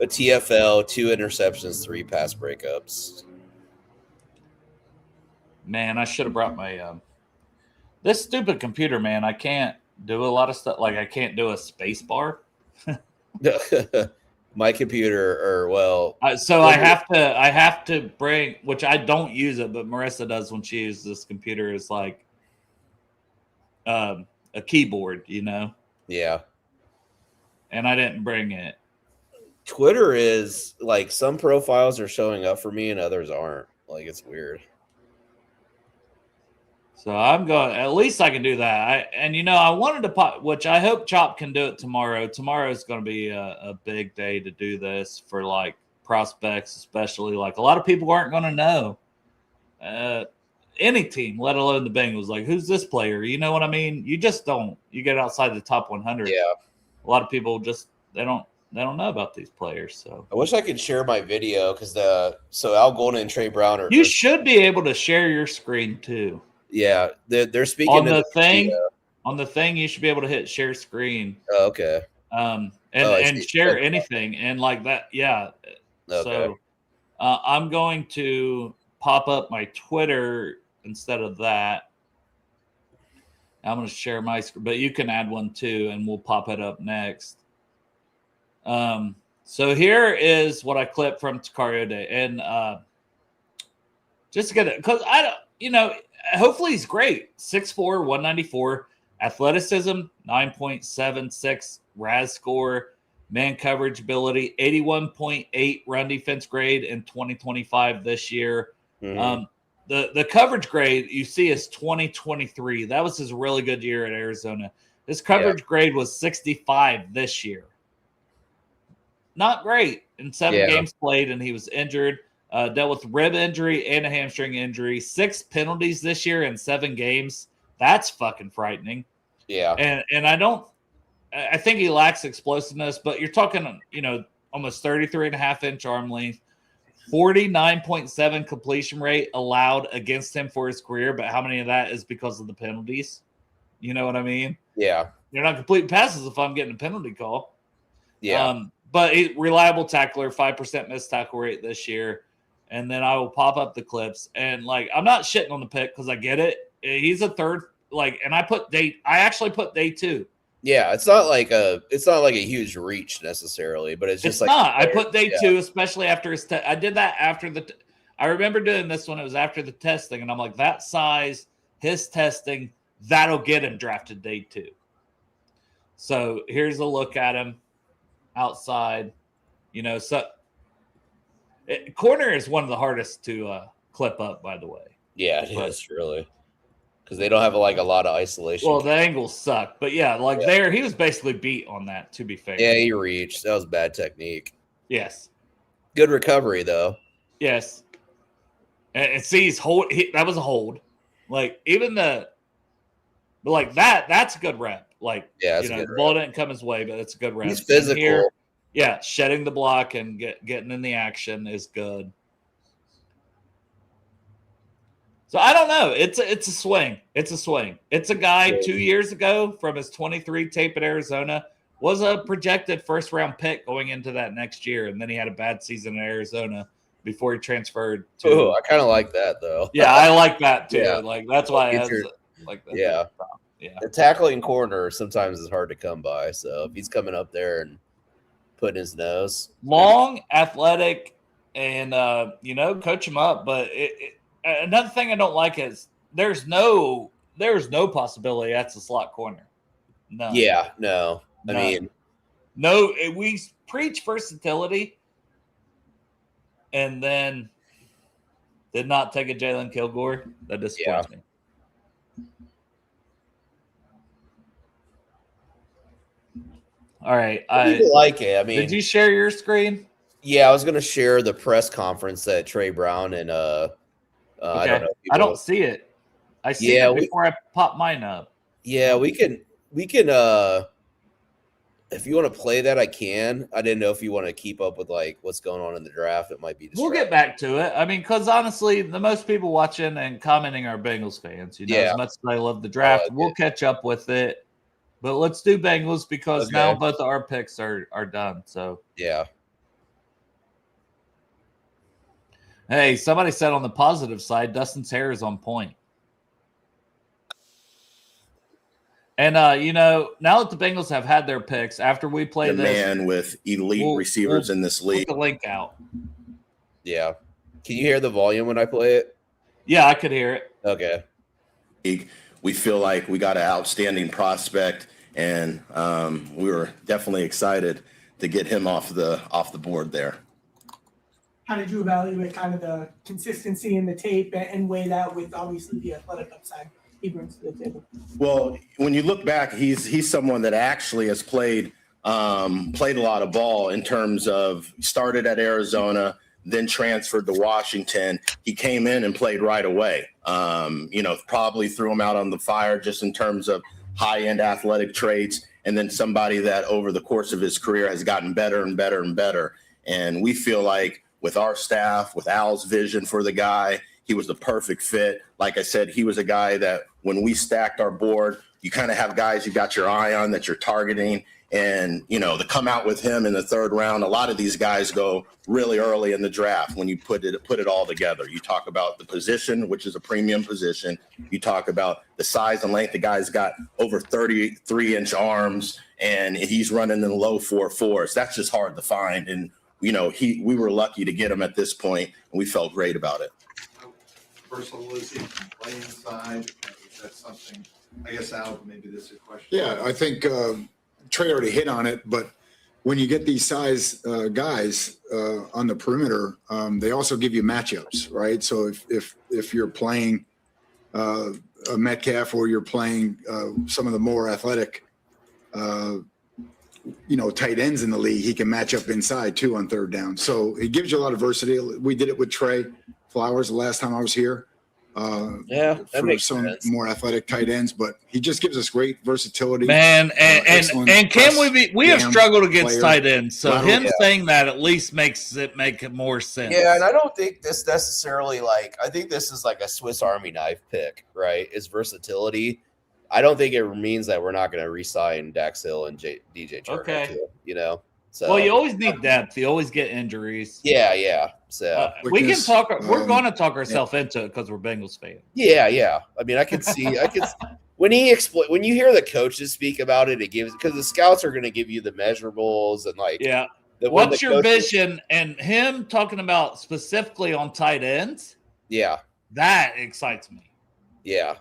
[SPEAKER 4] a TFL, 2 interceptions, 3 pass breakups.
[SPEAKER 3] Man, I should have brought my this stupid computer, man. I can't do a lot of stuff. Like I can't do a space bar.
[SPEAKER 4] My computer, or well,
[SPEAKER 3] So I have to bring, which I don't use it, but Marissa does when she uses this computer, is like a keyboard, you know?
[SPEAKER 4] yeah.
[SPEAKER 3] And I didn't bring it.
[SPEAKER 4] Twitter is like some profiles are showing up for me and others aren't. Like it's weird.
[SPEAKER 3] So I'm going, at least I can do that. I wanted to pop, which I hope Chop can do it tomorrow. Tomorrow is going to be a big day to do this for like prospects, especially. Like a lot of people aren't going to know any team, let alone the Bengals. Like, who's this player? You know what I mean? You just don't. You get outside the top 100.
[SPEAKER 4] Yeah.
[SPEAKER 3] A lot of people just, they don't know about these players. So
[SPEAKER 4] I wish I could share my video because so Al Golden and Trey Brown are.
[SPEAKER 3] You should be able to share your screen too.
[SPEAKER 4] Yeah, they're speaking
[SPEAKER 3] on the thing. On the thing, you should be able to hit share screen.
[SPEAKER 4] Oh, okay.
[SPEAKER 3] And
[SPEAKER 4] see.
[SPEAKER 3] share anything and like that. Yeah.
[SPEAKER 4] Okay.
[SPEAKER 3] So I'm going to pop up my Twitter instead of that. I'm going to share my screen, but you can add one too, and we'll pop it up next. So here is what I clipped from Takario Day, and just to get it, because I don't, hopefully he's great. 6'4", 194, athleticism 9.76, RAS score, man coverage ability 81.8 run defense grade in 2025 this year.
[SPEAKER 4] Mm-hmm.
[SPEAKER 3] The coverage grade you see is 2023. That was his really good year at Arizona. His coverage grade was 65 this year. Not great in 7 games played, and he was injured. Dealt with rib injury and a hamstring injury. 6 penalties this year in 7 games. That's fucking frightening.
[SPEAKER 4] Yeah.
[SPEAKER 3] And I think he lacks explosiveness, but you're talking, almost 33.5-inch arm length, 49.7 completion rate allowed against him for his career. But how many of that is because of the penalties? You know what I mean?
[SPEAKER 4] Yeah.
[SPEAKER 3] They're not complete passes if I'm getting a penalty call.
[SPEAKER 4] Yeah.
[SPEAKER 3] But a reliable tackler, 5% missed tackle rate this year. And then I will pop up the clips. And like, I'm not shitting on the pick because I get it. He's a third, and I actually put day 2.
[SPEAKER 4] Yeah, it's not like a huge reach necessarily, but it's just
[SPEAKER 3] I put day 2, especially after his test. I did that after I remember doing this when it was after the testing, and I'm like, that size, his testing, that'll get him drafted day 2. So here's a look at him outside. Corner is one of the hardest to clip up, by the way.
[SPEAKER 4] Yeah, it is really. Because they don't have a lot of isolation.
[SPEAKER 3] Well, the angles suck, but there he was basically beat on that. To be fair,
[SPEAKER 4] yeah, he reached. That was bad technique.
[SPEAKER 3] Yes,
[SPEAKER 4] good recovery though.
[SPEAKER 3] Yes, and see, that was a hold. Like even that's a good rep. Like the ball didn't come his way, but it's a good rep.
[SPEAKER 4] He's physical.
[SPEAKER 3] Here, shedding the block and getting in the action is good. So I don't know. It's a swing. It's a swing. It's a guy 2 years ago from his 23 tape at Arizona was a projected first-round pick going into that next year, and then he had a bad season in Arizona before he transferred to.
[SPEAKER 4] Oh, I kind of like that though.
[SPEAKER 3] Yeah, I like that too.
[SPEAKER 4] Yeah.
[SPEAKER 3] Like that's why I like that.
[SPEAKER 4] Yeah.
[SPEAKER 3] Yeah.
[SPEAKER 4] The tackling corner sometimes is hard to come by. So if he's coming up there and putting his nose,
[SPEAKER 3] long, athletic, and coach him up, but another thing I don't like is there's no possibility that's a slot corner. No.
[SPEAKER 4] Yeah, no. I mean,
[SPEAKER 3] no. We preach versatility, and then did not take a Jalen Kilgore. That disappoints me. All right,
[SPEAKER 4] I like it. I mean,
[SPEAKER 3] did you share your screen?
[SPEAKER 4] Yeah, I was going to share the press conference that Trey Brown and
[SPEAKER 3] okay.
[SPEAKER 4] I don't know.
[SPEAKER 3] I don't see it. I see it before I pop mine up.
[SPEAKER 4] Yeah, we can. If you want to play that, I can. I didn't know if you want to keep up with what's going on in the draft. It might be.
[SPEAKER 3] We'll get back to it. I mean, because honestly, the most people watching and commenting are Bengals fans. As much as I love the draft, we'll catch up with it. But let's do Bengals because now both our picks are done. So
[SPEAKER 4] yeah.
[SPEAKER 3] Hey, somebody said on the positive side, Dustin's hair is on point. And now that the Bengals have had their picks, after we play
[SPEAKER 7] The
[SPEAKER 3] this,
[SPEAKER 7] man with elite receivers in this league.
[SPEAKER 3] put the link out.
[SPEAKER 4] Yeah. Can you hear the volume when I play it?
[SPEAKER 3] Yeah, I could hear it.
[SPEAKER 4] Okay.
[SPEAKER 7] We feel like we got an outstanding prospect, and we were definitely excited to get him off the board there.
[SPEAKER 8] How did you evaluate kind of the consistency in the tape and weigh that with obviously the athletic upside he brings to the table?
[SPEAKER 7] Well, when you look back, he's someone that actually has played a lot of ball in terms of started at Arizona, then transferred to Washington. He came in and played right away. Probably threw him out on the fire just in terms of high-end athletic traits, and then somebody that over the course of his career has gotten better and better and better. And we feel like with our staff, with Al's vision for the guy, he was the perfect fit. Like I said, he was a guy that when we stacked our board, you kind of have guys you got your eye on that you're targeting. And, to come out with him in the third round, a lot of these guys go really early in the draft when you put it all together. You talk about the position, which is a premium position. You talk about the size and length. The guy's got over 33-inch arms, and he's running in the low 4.4s. That's just hard to find. And, we were lucky to get him at this point, and we felt great about it.
[SPEAKER 9] Versatile is he can play inside? Is that something? I guess Al, maybe this is a question.
[SPEAKER 10] Yeah, I think Trey already hit on it, but when you get these size guys on the perimeter, they also give you matchups, right? So if you're playing a Metcalf or you're playing some of the more athletic, tight ends in the league, he can match up inside too on third down. So it gives you a lot of versatility. We did it with Trey Flowers the last time I was here.
[SPEAKER 4] That
[SPEAKER 10] for
[SPEAKER 4] makes
[SPEAKER 10] some
[SPEAKER 4] sense.
[SPEAKER 10] more athletic tight ends, but he just gives us great versatility.
[SPEAKER 3] Man, and can we have struggled against
[SPEAKER 10] player.
[SPEAKER 3] tight ends, so
[SPEAKER 10] Lateral,
[SPEAKER 3] him saying that at least makes it more sense.
[SPEAKER 4] Yeah, and I don't think this necessarily I think this is like a Swiss Army knife pick, right? Is versatility. I don't think it means that we're not going to re-sign Dax Hill and DJ Chark.
[SPEAKER 3] Okay.
[SPEAKER 4] Too, So
[SPEAKER 3] Well, you always need depth. You always get injuries.
[SPEAKER 4] Yeah. So
[SPEAKER 3] we can talk. We're going to talk ourselves into it because we're Bengals fans.
[SPEAKER 4] yeah. I mean, I could when when you hear the coaches speak about it, it gives because the scouts are going to give you the measurables and
[SPEAKER 3] Yeah. What's your vision? And him talking about specifically on tight ends.
[SPEAKER 4] Yeah.
[SPEAKER 3] That excites me.
[SPEAKER 4] Yeah.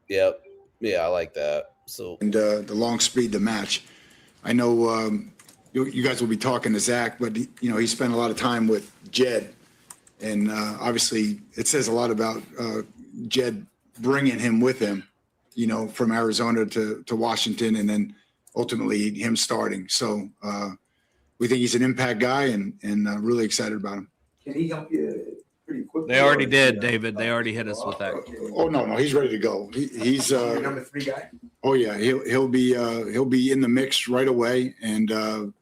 [SPEAKER 4] Yep. Yeah, I like that. So
[SPEAKER 10] And the long speed to match. I know you guys will be talking to Zach, but he spent a lot of time with Jed, and obviously it says a lot about Jed bringing him with him, from Arizona to Washington, and then ultimately him starting. So we think he's an impact guy, and really excited about him.
[SPEAKER 11] Can he help you pretty quickly?
[SPEAKER 3] They already did, David. They already hit us with that.
[SPEAKER 11] Okay.
[SPEAKER 10] Oh no, he's ready to go. He's
[SPEAKER 11] Your number 3 guy.
[SPEAKER 10] Oh yeah, he'll be in the mix right away, and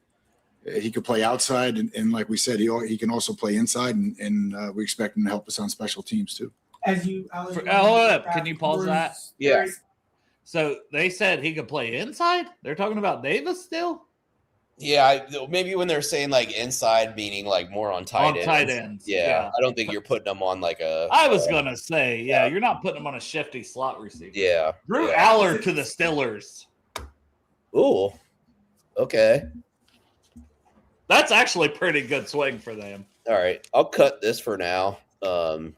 [SPEAKER 10] he could play outside, and like we said, he can also play inside, and we expect him to help us on special teams too.
[SPEAKER 8] As you,
[SPEAKER 3] Hold up. Can you pause that?
[SPEAKER 4] Yeah.
[SPEAKER 3] So they said he could play inside. They're talking about Davis still.
[SPEAKER 4] yeah, maybe when they're saying inside, meaning more on tight ends.
[SPEAKER 3] Tight ends.
[SPEAKER 4] Yeah, I don't think you're putting them on a.
[SPEAKER 3] I was gonna say, you're not putting him on a shifty slot receiver.
[SPEAKER 4] Yeah.
[SPEAKER 3] Drew
[SPEAKER 4] yeah.
[SPEAKER 3] Aller to the Steelers.
[SPEAKER 4] Ooh. Okay.
[SPEAKER 3] That's actually pretty good swing for them.
[SPEAKER 4] All right. I'll cut this for now.
[SPEAKER 3] No,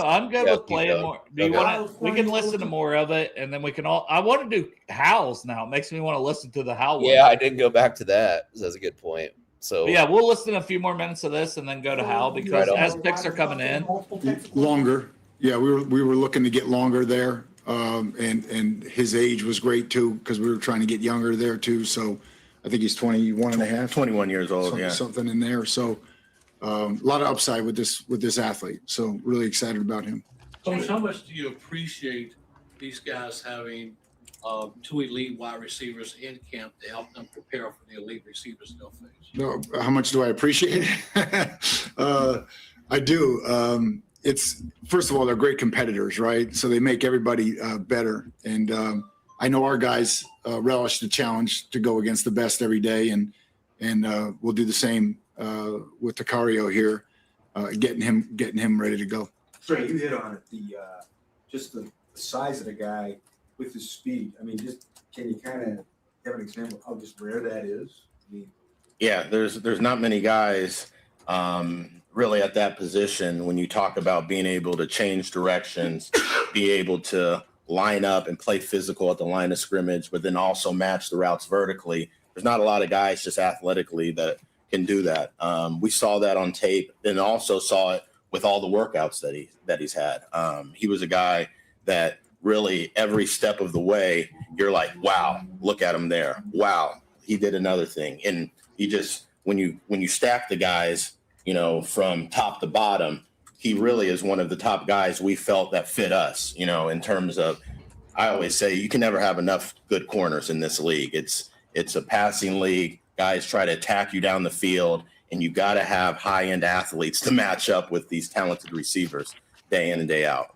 [SPEAKER 3] I'm good with playing more. Do you
[SPEAKER 4] Okay.
[SPEAKER 3] want to? We can listen to more of it, and then we can all. I want to do Howls now. It makes me want to listen to the Howl.
[SPEAKER 4] Yeah, I didn't go back to that. That's a good point. So
[SPEAKER 3] But yeah, we'll listen to a few more minutes of this, and then go to Howl because
[SPEAKER 4] Right on.
[SPEAKER 3] as picks are coming in.
[SPEAKER 10] Longer, yeah, we were looking to get longer there, and his age was great too because we were trying to get younger there too. So I think he's 21 and a half,
[SPEAKER 7] 21 years old,
[SPEAKER 10] something in there. So a lot of upside with this athlete. So really excited about him.
[SPEAKER 12] Coach, how much do you appreciate these guys having 2 elite wide receivers in camp to help them prepare for the elite receivers they'll face?
[SPEAKER 10] No, how much do I appreciate it? I do. It's first of all, they're great competitors, right? So they make everybody better. And I know our guys relish the challenge to go against the best every day, and we'll do the same with Takario here, getting him ready to go.
[SPEAKER 11] Trey, you hit on it. Just the size of the guy, with his speed. I mean, just can you kind of have an example of how just rare that is? I mean,
[SPEAKER 7] Yeah, there's not many guys really at that position when you talk about being able to change directions, be able to line up and play physical at the line of scrimmage, but then also match the routes vertically. There's not a lot of guys just athletically that can do that. We saw that on tape and also saw it with all the workouts that he's had. He was a guy that really every step of the way, you're like, wow, look at him there. Wow, he did another thing. And you just, when you stack the guys, you know, from top to bottom, he really is one of the top guys we felt that fit us, you know, in terms of, I always say you can never have enough good corners in this league. It's a passing league. Guys try to attack you down the field, and you got to have high-end athletes to match up with these talented receivers day in and day out.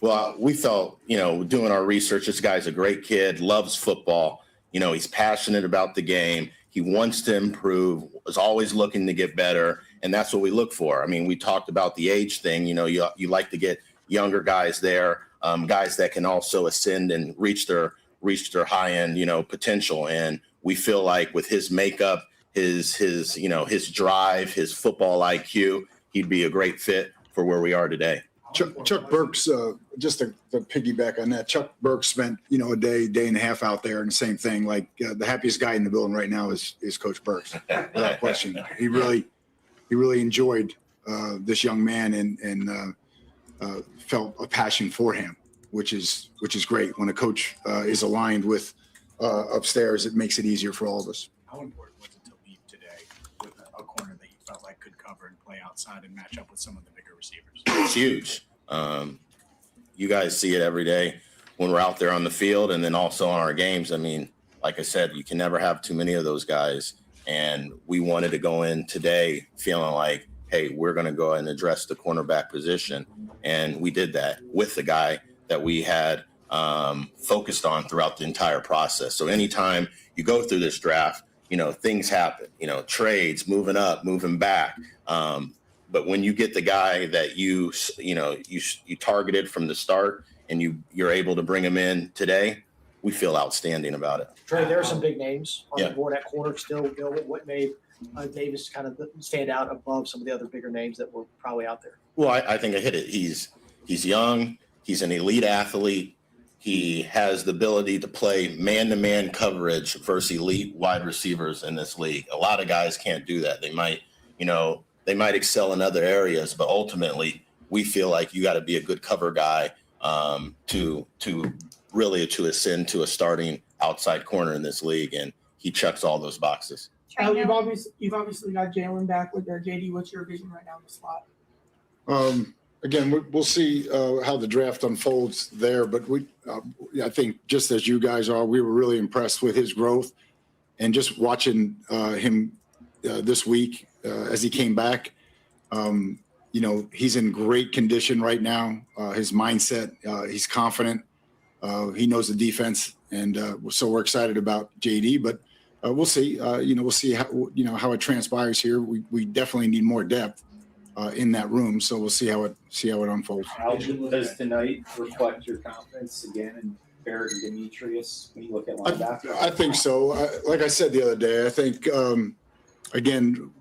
[SPEAKER 7] Well, we felt, you know, doing our research, this guy's a great kid, loves football. You know, he's passionate about the game. He wants to improve, is always looking to get better, and that's what we look for. I mean, we talked about the age thing. You know, you like to get younger guys there, guys that can also ascend and reach their high-end, you know, potential. And we feel like with his makeup, his you know, his drive, his football IQ, he'd be a great fit for where we are today.
[SPEAKER 10] Chuck Burks, just to piggyback on that, Chuck Burks spent, you know, a day and a half out there, and the same thing. Like the happiest guy in the building right now is Coach Burks, without question. He really enjoyed this young man and felt a passion for him, which is great. When a coach is aligned with upstairs, it makes it easier for all of us.
[SPEAKER 13] How important was it to leave today with a corner that you felt like could cover and play outside and match up with some of the bigger receivers?
[SPEAKER 7] It's huge. You guys see it every day when we're out there on the field and then also on our games. I mean, like I said, you can never have too many of those guys. And we wanted to go in today feeling like, hey, we're going to go and address the cornerback position. And we did that with the guy that we had focused on throughout the entire process. So anytime you go through this draft, you know, things happen, you know, trades, moving up, moving back. But when you get the guy that you targeted from the start and you're able to bring him in today, we feel outstanding about it.
[SPEAKER 14] Trey, there are some big names on
[SPEAKER 7] Yeah.
[SPEAKER 14] the board at corner still. You know, what made Davis kind of stand out above some of the other bigger names that were probably out there?
[SPEAKER 7] Well, I think I hit it. He's young. He's an elite athlete. He has the ability to play man-to-man coverage versus elite wide receivers in this league. A lot of guys can't do that. They might excel in other areas, but ultimately we feel like you got to be a good cover guy to ascend to a starting outside corner in this league, and he checks all those boxes.
[SPEAKER 8] You've obviously got Jalen back with their JD. What's your vision right now in the slot?
[SPEAKER 10] Again, we'll see how the draft unfolds there, but I think just as you guys are, we were really impressed with his growth and just watching him this week as he came back. You know, he's in great condition right now. His mindset, he's confident. He knows the defense, and so we're excited about JD. But we'll see. We'll see how it transpires here. We definitely need more depth in that room, so we'll see how it unfolds.
[SPEAKER 15] How does tonight reflect your confidence again in Barrett and Demetrius when you look at linebacker?
[SPEAKER 10] I think so. Like I said the other day, I think again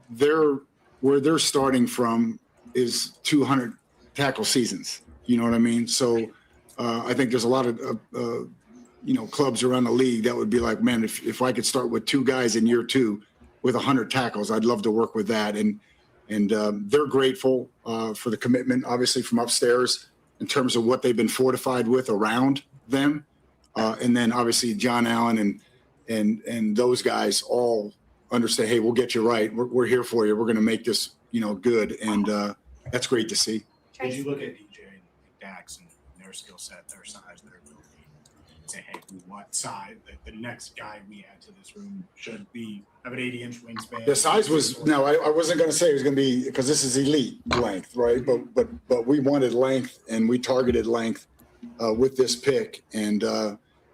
[SPEAKER 10] where they're starting from is 200 tackle seasons. You know what I mean? So I think there's a lot of clubs around the league that would be like, man, if I could start with two guys in year two with 100 tackles, I'd love to work with that. And they're grateful for the commitment, obviously, from upstairs in terms of what they've been fortified with around them. And then obviously John Allen and those guys all understand, hey, we'll get you right. We're here for you. We're going to make this, good. And that's great to see.
[SPEAKER 13] Did you look at DJ and Dax and their skill set, their size, their ability, and say, hey, we want size, the next guy we add to this room should have an 80-inch wingspan?
[SPEAKER 10] The size was, no, I wasn't going to say it was going to be, because this is elite length, right? But we wanted length, and we targeted length with this pick. And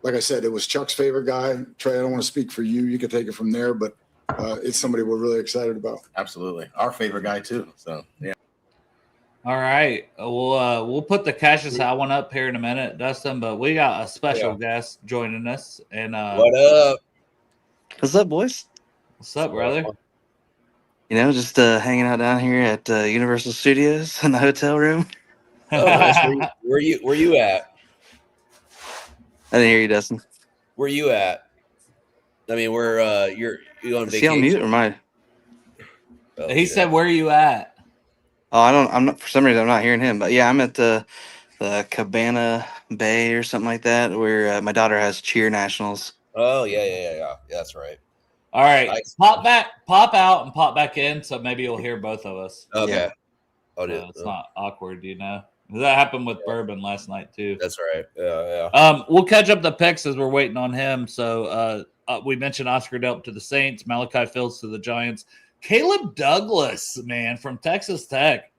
[SPEAKER 10] like I said, it was Chuck's favorite guy. Trey, I don't want to speak for you. You can take it from there, but it's somebody we're really excited about.
[SPEAKER 7] Absolutely. Our favorite guy too. So, yeah.
[SPEAKER 3] All right, we'll put the Cashius Howell one up here in a minute, Dustin. But we got a special guest joining us, and
[SPEAKER 4] What up?
[SPEAKER 16] What's up, boys?
[SPEAKER 3] What's up, brother?
[SPEAKER 16] You know, just hanging out down here at Universal Studios in the hotel room.
[SPEAKER 4] Oh, nice. Where you at?
[SPEAKER 16] I didn't hear you, Dustin.
[SPEAKER 4] Where you at? I mean, where you on
[SPEAKER 16] Is
[SPEAKER 4] vacation?
[SPEAKER 16] he on mute or am I?
[SPEAKER 4] Oh,
[SPEAKER 3] he said, "Where are you at?"
[SPEAKER 16] Oh, I'm not. For some reason, I'm not hearing him. But yeah, I'm at the Cabana Bay or something like that, where my daughter has cheer nationals.
[SPEAKER 4] Oh yeah. That's right.
[SPEAKER 3] All right,
[SPEAKER 4] Nice.
[SPEAKER 3] pop out, and pop back in, so maybe you'll hear both of us.
[SPEAKER 4] Okay.
[SPEAKER 16] Yeah.
[SPEAKER 4] I'll do it.
[SPEAKER 3] It's not awkward, you know. That happened with Bourbon last night too.
[SPEAKER 4] That's right. Yeah.
[SPEAKER 3] We'll catch up the picks as we're waiting on him. So we mentioned Oscar Delp to the Saints, Malachi Fields to the Giants, Caleb Douglas, man, from Texas Tech.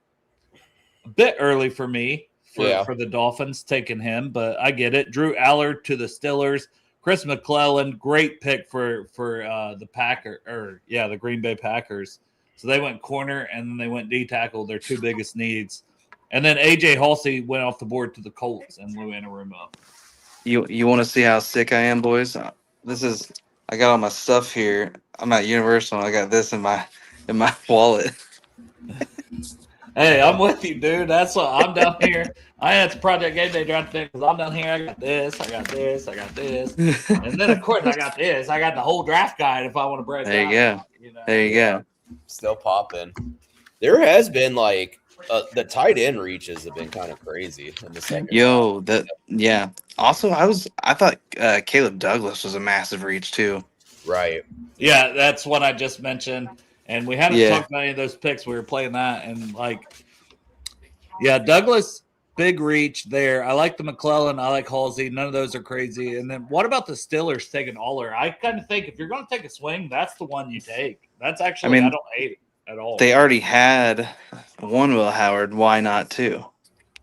[SPEAKER 3] A bit early for me for the Dolphins taking him, but I get it. Drew Allard to the Steelers, Chris McClellan, great pick for the Green Bay Packers. So they went corner and then they went D tackle, their two biggest needs. And then AJ Halsey went off the board to the Colts and Lou Anarumo.
[SPEAKER 16] You want to see how sick I am, boys? I got all my stuff here. I'm at Universal. And I got this in my wallet.
[SPEAKER 3] Hey, I'm with you, dude. That's what I'm down here. I had Project Game Day draft thing because I'm down here. I got this, I got this, I got this, and then of course I got this. I got the whole draft guide if I want to break.
[SPEAKER 16] There you go.
[SPEAKER 3] You know?
[SPEAKER 16] There you go.
[SPEAKER 4] Still popping. There has been like the tight end reaches have been kind of crazy in the second.
[SPEAKER 16] Yo, yeah. Also, I thought Caleb Douglas was a massive reach too.
[SPEAKER 4] Right.
[SPEAKER 3] Yeah, that's what I just mentioned. And we hadn't talked about any of those picks. We were playing that. And, Douglas, big reach there. I like the McClellan. I like Halsey. None of those are crazy. And then what about the Steelers taking Aller? I kind of think if you're going to take a swing, that's the one you take. That's actually, I don't hate it at all.
[SPEAKER 16] They already had one Will Howard. Why not two?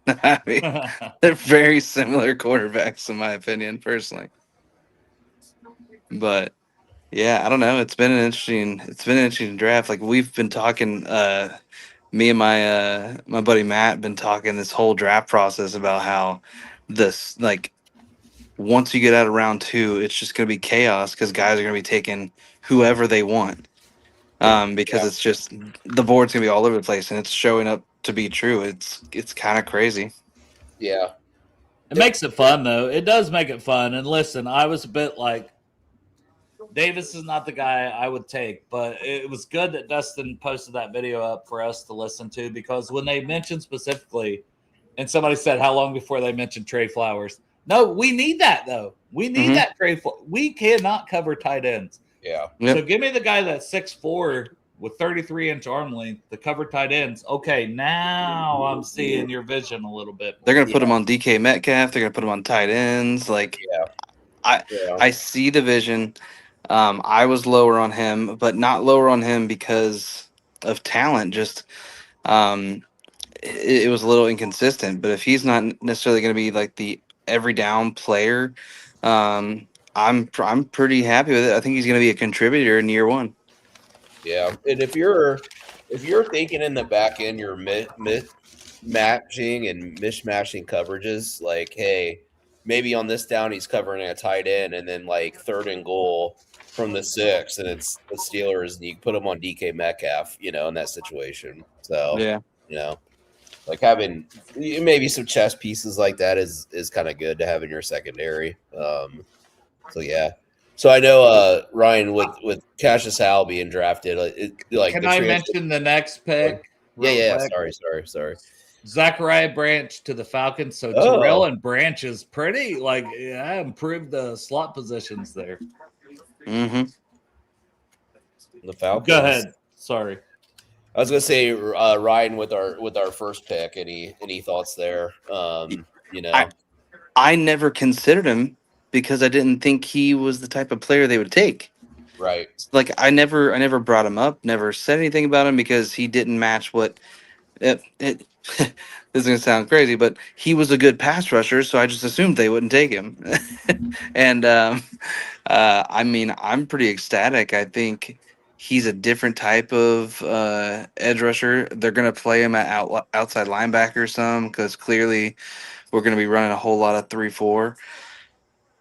[SPEAKER 16] I mean, they're very similar quarterbacks, in my opinion, personally. But yeah, I don't know. It's been an interesting draft. Like we've been talking, me and my buddy Matt been talking this whole draft process about how this once you get out of round 2, it's just gonna be chaos because guys are gonna be taking whoever they want. Because it's just the board's gonna be all over the place and it's showing up to be true. It's kind of crazy.
[SPEAKER 4] Yeah.
[SPEAKER 3] It makes it fun though. It does make it fun. And listen, I was a bit like, Davis is not the guy I would take, but it was good that Dustin posted that video up for us to listen to because when they mentioned specifically, and somebody said how long before they mentioned Trey Flowers. No, we need that though. We need that Trey. We cannot cover tight ends.
[SPEAKER 4] Yeah.
[SPEAKER 3] So give me the guy that's 6'4" with 33-inch arm length to cover tight ends. Okay, now I'm seeing your vision a little bit.
[SPEAKER 16] They're gonna put him on DK Metcalf. They're gonna put him on tight ends. I see the vision. I was lower on him, but not lower on him because of talent. Just it was a little inconsistent. But if he's not necessarily going to be like the every down player, I'm pretty happy with it. I think he's going to be a contributor in year 1.
[SPEAKER 4] Yeah, and if you're thinking in the back end, you're matching and mishmashing coverages. Like, hey, maybe on this down he's covering a tight end, and then like 3rd and goal from the 6, and it's the Steelers, and you put them on DK Metcalf, in that situation. So like having maybe some chess pieces like that is kind of good to have in your secondary. So I know Ryan with Cashius Howell being drafted.
[SPEAKER 3] Can I mention the next pick?
[SPEAKER 4] Yeah. Sorry.
[SPEAKER 3] Zachariah Branch to the Falcons. So Terrell and Branch is pretty improved the slot positions there.
[SPEAKER 4] The Falcons.
[SPEAKER 3] Go ahead. Sorry.
[SPEAKER 4] I was gonna say Ryan with our first pick. Any thoughts there?
[SPEAKER 16] I never considered him because I didn't think he was the type of player they would take.
[SPEAKER 4] Right.
[SPEAKER 16] Like I never brought him up, never said anything about him because he didn't match what this is gonna sound crazy, but he was a good pass rusher, so I just assumed they wouldn't take him. And I mean, I'm pretty ecstatic. I think he's a different type of edge rusher. They're going to play him at outside linebacker some because clearly we're going to be running a whole lot of 3-4.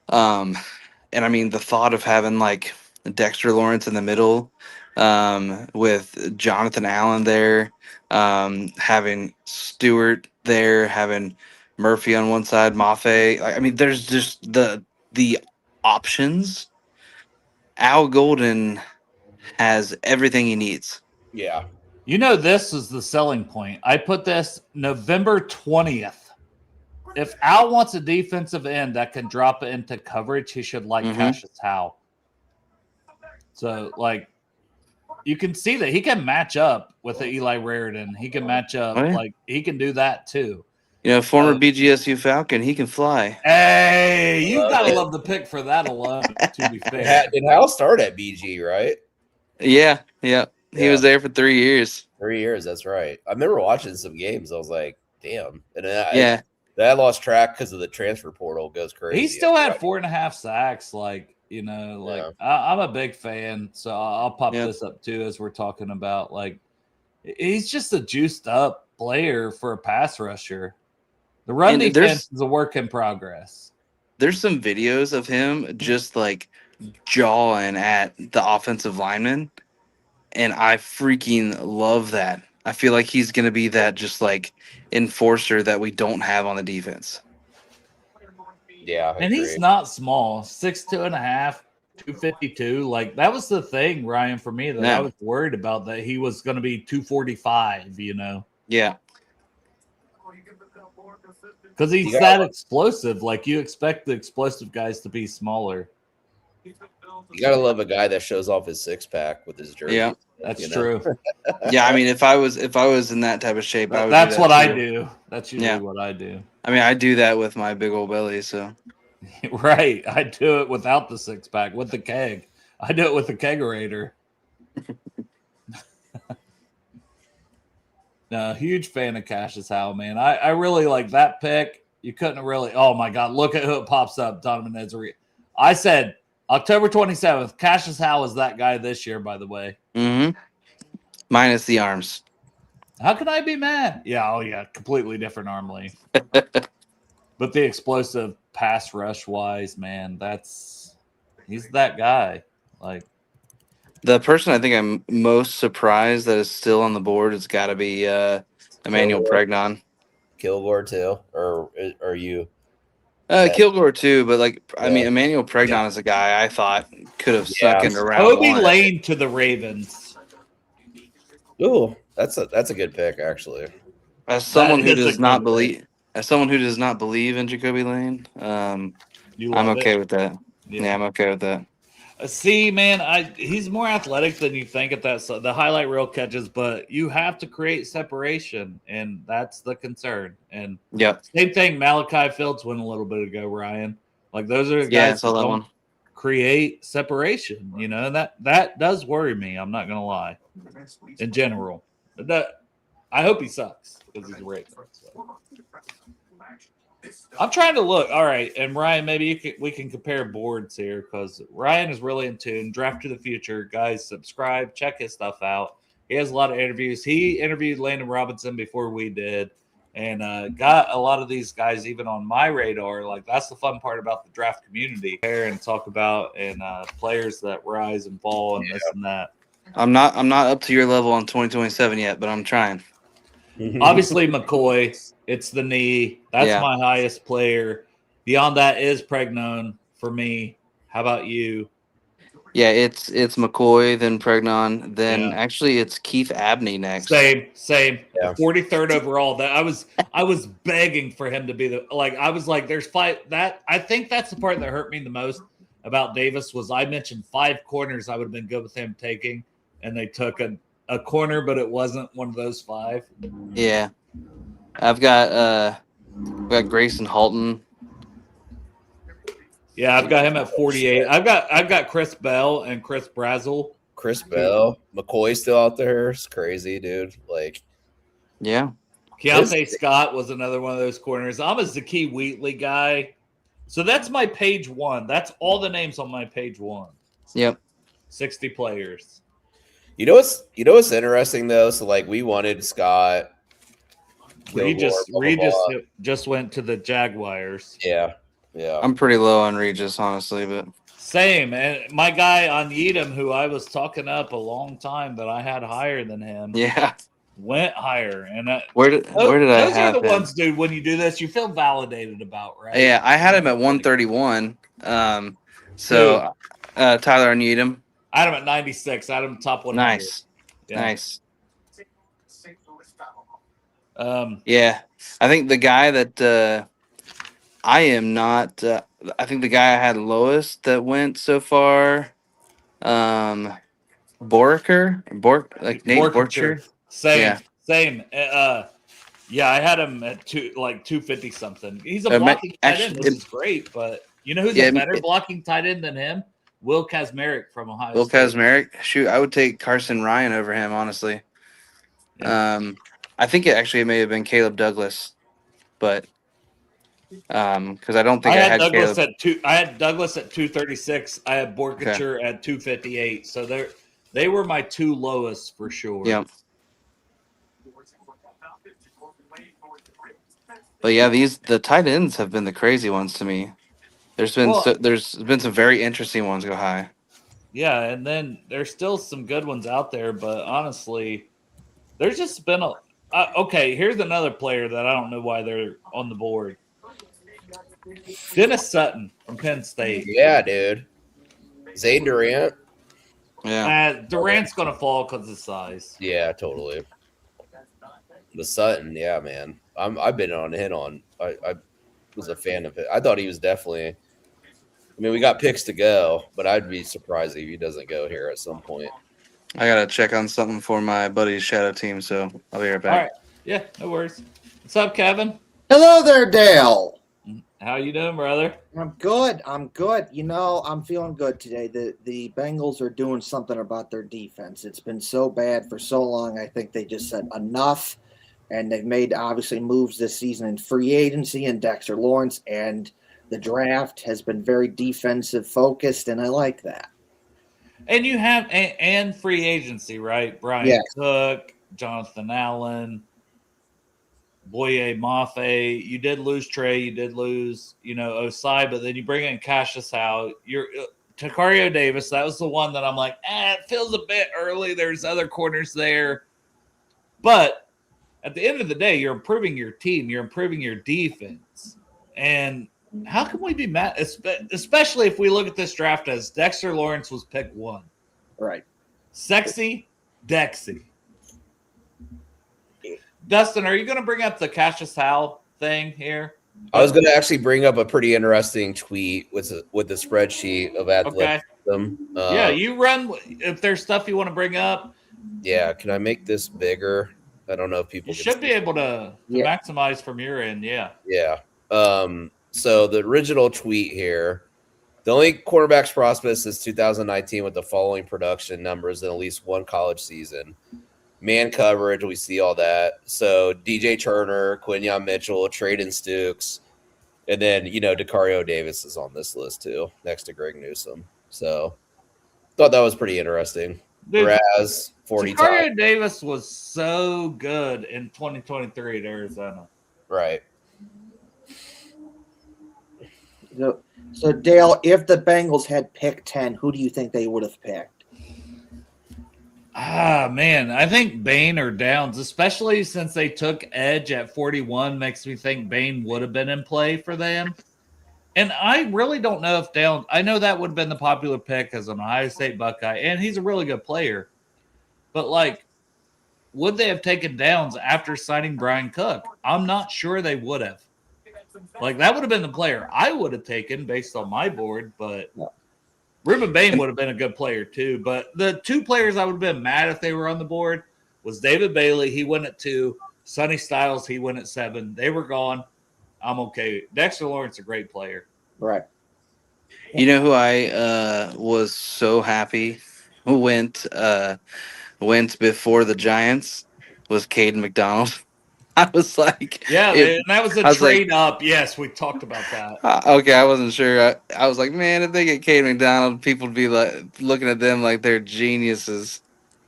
[SPEAKER 16] And I mean, the thought of having like Dexter Lawrence in the middle with Jonathan Allen there, having Stewart there, having Murphy on one side, Mafe. I mean, there's just the options. Al Golden has everything he needs.
[SPEAKER 4] Yeah.
[SPEAKER 3] You know, this is the selling point. I put this November 20th. If Al wants a defensive end that can drop it into coverage, he should like Cashius Howell. So, like, you can see that he can match up with the Eli Raritan. He can match up.
[SPEAKER 16] Oh, yeah.
[SPEAKER 3] Like, he can do that too.
[SPEAKER 16] You know, former BGSU Falcon, he can fly.
[SPEAKER 3] Hey, you gotta love the pick for that alone, to be fair.
[SPEAKER 4] Did Hal start at BG, right?
[SPEAKER 16] Yeah. He was there for 3 years.
[SPEAKER 4] 3 years, that's right. I remember watching some games. I was like, damn. And
[SPEAKER 16] Yeah.
[SPEAKER 4] I lost track because of the transfer portal goes crazy.
[SPEAKER 3] He still had 4.5 sacks. Like, you know, like I'm a big fan. So I'll pop this up too as we're talking about. Like, he's just a juiced up player for a pass rusher. The run defense is a work in progress.
[SPEAKER 16] There's some videos of him just like jawing at the offensive lineman, and I freaking love that. I feel like he's going to be that just like enforcer that we don't have on the defense.
[SPEAKER 4] Yeah,
[SPEAKER 3] and he's not small, 6'2.5", 252. Like, that was the thing, Ryan, for me that I was worried about, that he was going to be 245. You know?
[SPEAKER 16] Yeah.
[SPEAKER 3] Because he's that explosive. Like, you expect the explosive guys to be smaller.
[SPEAKER 4] You gotta love a guy that shows off his 6-pack with his jersey.
[SPEAKER 16] Yeah,
[SPEAKER 3] that's true.
[SPEAKER 16] Yeah, I mean, if I was in that type of shape, I would.
[SPEAKER 3] That's
[SPEAKER 16] do
[SPEAKER 3] what
[SPEAKER 16] that
[SPEAKER 3] I do. That's usually what I do.
[SPEAKER 16] I mean, I do that with my big old belly. So,
[SPEAKER 3] right, I do it without the 6-pack, with the keg. I do it with the kegerator. No, huge fan of Cashius Howell, man. I really like that pick. You couldn't really. Oh my God, look at who it pops up. Donovan Ezra. I said October 27th. Cashius Howell is that guy this year, by the way.
[SPEAKER 16] Minus the arms.
[SPEAKER 3] How can I be mad? Yeah, oh yeah, completely different arm length. But the explosive pass rush wise, man, he's that guy. Like,
[SPEAKER 16] the person I think I'm most surprised that is still on the board has got to be Emmanuel Pregnon.
[SPEAKER 4] Kilgore too, or are you?
[SPEAKER 16] Kilgore too, but like I mean, Emmanuel Pregnon is a guy I thought could have snuck into round
[SPEAKER 3] Kobe
[SPEAKER 16] one.
[SPEAKER 3] Lane to the Ravens.
[SPEAKER 4] Ooh, that's a good pick actually.
[SPEAKER 16] As someone who does not believe in Jacoby Lane, I'm okay with that. Yeah, I'm okay with that.
[SPEAKER 3] See, man, he's more athletic than you think at that. So the highlight reel catches, but you have to create separation, and that's the concern. And same thing. Malachi Fields went a little bit ago, Ryan. Like, those are the guys that don't create separation. You know, that does worry me. I'm not gonna lie. In general, I hope he sucks because he's a Raven. So. I'm trying to look. All right, and Ryan, maybe we can compare boards here because Ryan is really in tune. Draft to the Future, guys. Subscribe, check his stuff out. He has a lot of interviews. He interviewed Landon Robinson before we did, and got a lot of these guys even on my radar. Like, that's the fun part about the draft community, and talk about players that rise and fall and this and that.
[SPEAKER 16] I'm not up to your level on 2027 yet, but I'm trying.
[SPEAKER 3] Obviously, McCoy. It's the knee. That's my highest player. Beyond that is Pregnon for me. How about you?
[SPEAKER 16] Yeah, it's McCoy, then Pregnon, then actually it's Keith Abney next.
[SPEAKER 3] Same. 43rd overall. That I was begging for him to be I was like, there's 5. That I think that's the part that hurt me the most about Davis was I mentioned 5 corners I would have been good with him taking, and they took a corner, but it wasn't one of those 5.
[SPEAKER 16] Yeah. I've got Grayson Halton.
[SPEAKER 3] Yeah, I've got him at 48. I've got Chris Bell and Chris Brazel.
[SPEAKER 4] Chris Bell, McCoy's still out there. It's crazy, dude. Like,
[SPEAKER 16] yeah.
[SPEAKER 3] Keontae Scott was another one of those corners. I'm a Zakee Wheatley guy. So that's my page 1. That's all the names on my page 1.
[SPEAKER 16] Yep.
[SPEAKER 3] 60 players.
[SPEAKER 4] You know what's interesting though? So like we wanted Scott, Kilgore, blah blah
[SPEAKER 3] Regis
[SPEAKER 4] blah.
[SPEAKER 3] just went to the Jaguars.
[SPEAKER 4] Yeah, yeah.
[SPEAKER 16] I'm pretty low on Regis, honestly, but
[SPEAKER 3] Same. And my guy on Edom, who I was talking up a long time, but I had higher than him,
[SPEAKER 16] yeah.
[SPEAKER 3] went higher. And
[SPEAKER 16] Where did I
[SPEAKER 3] those are
[SPEAKER 16] have
[SPEAKER 3] the
[SPEAKER 16] him?
[SPEAKER 3] ones, dude. When you do this, you feel validated about, right?
[SPEAKER 16] Yeah, I had him at 131. So Tyler, I need him.
[SPEAKER 3] I had him at 96. I had him top 100.
[SPEAKER 16] Nice,
[SPEAKER 3] Yeah.
[SPEAKER 16] nice.
[SPEAKER 3] Yeah,
[SPEAKER 16] I think the guy that I am not. I think the guy I had lowest that went so far, Nate Borcher.
[SPEAKER 3] Same, same. Yeah, I had him at 250 something. He's a blocking tight end, which is great. But you know who's a better blocking tight end than him? Will Kazmarek from Ohio
[SPEAKER 16] Will
[SPEAKER 3] State.
[SPEAKER 16] Kazmarek. Shoot, I would take Carson Ryan over him, honestly.
[SPEAKER 3] Yeah.
[SPEAKER 16] I think it may have been Caleb Douglas, but because I don't think I had
[SPEAKER 3] Douglas
[SPEAKER 16] Caleb.
[SPEAKER 3] I had Douglas at 236. I had Borkature at 258. So they were my two lowest for sure.
[SPEAKER 16] Yep. But yeah, the tight ends have been the crazy ones to me. There's been some very interesting ones go high.
[SPEAKER 3] Yeah, and then there's still some good ones out there, but honestly, there's just been okay, here's another player that I don't know why they're on the board. Dennis Sutton from Penn State.
[SPEAKER 4] Yeah, dude. Zane Durant.
[SPEAKER 16] Yeah.
[SPEAKER 3] Durant's gonna fall because of size.
[SPEAKER 4] Yeah, totally. The Sutton, yeah, man. I've been on hit on. I was a fan of it. I thought he was definitely. I mean, we got picks to go, but I'd be surprised if he doesn't go here at some point.
[SPEAKER 16] I gotta check on something for my buddy's shadow team, so I'll be right back.
[SPEAKER 3] All right. Yeah, no worries. What's up, Kevin?
[SPEAKER 17] Hello there, Dale.
[SPEAKER 3] How you doing, brother?
[SPEAKER 17] I'm good. I'm good. You know, I'm feeling good today. The Bengals are doing something about their defense. It's been so bad for so long. I think they just said enough, and they've made obviously moves this season in free agency and Dexter Lawrence, and the draft has been very defensive focused, and I like that.
[SPEAKER 3] And you have and free agency, right? Brian Cook, Jonathan Allen, Boye Mafe. You did lose Trey. You did lose, Osai, but then you bring in Cashius Howell. You're Takario Davis. That was the one that I'm like, it feels a bit early. There's other corners there. But at the end of the day, you're improving your team. You're improving your defense. And how can we be mad? Especially if we look at this draft as Dexter Lawrence was pick 1.
[SPEAKER 17] Right.
[SPEAKER 3] Sexy Dexy. Dustin, are you going to bring up the Cashius Howell thing here?
[SPEAKER 4] I was going to actually bring up a pretty interesting tweet with the spreadsheet of athleticism.
[SPEAKER 3] Yeah, you run if there's stuff you want to bring up.
[SPEAKER 4] Yeah, can I make this bigger? I don't know if people
[SPEAKER 3] should be able to maximize from your end. Yeah.
[SPEAKER 4] Yeah. So the original tweet here, the only quarterbacks prospect since 2019 with the following production numbers in at least one college season. Man coverage, we see all that. So DJ Turner, Quinyon Mitchell, Traden Stukes, and then, Dakario Davis is on this list too, next to Greg Newsome. So thought that was pretty interesting. Raz, 40
[SPEAKER 3] Dakario Davis was so good in 2023 at Arizona.
[SPEAKER 4] Right.
[SPEAKER 17] So Dale, if the Bengals had picked 10, who do you think they would have picked?
[SPEAKER 3] Man, I think Bain or Downs, especially since they took Edge at 41, makes me think Bain would have been in play for them. And I really don't know if Downs, I know that would have been the popular pick as an Ohio State Buckeye, and he's a really good player. But, would they have taken Downs after signing Brian Cook? I'm not sure they would have. That would have been the player I would have taken based on my board, but Ruben Bain would have been a good player too. But the two players I would have been mad if they were on the board was David Bailey. He went at 2. Sonny Styles, he went at 7. They were gone. I'm okay. Dexter Lawrence, a great player.
[SPEAKER 17] Right.
[SPEAKER 16] You know who I was so happy went before the Giants was Caden McDonald. I was like,
[SPEAKER 3] and that was a trade up. Yes, we talked about that.
[SPEAKER 16] Okay, I wasn't sure. I was like, man, if they get Caden McDonald, people would be looking at them like they're geniuses.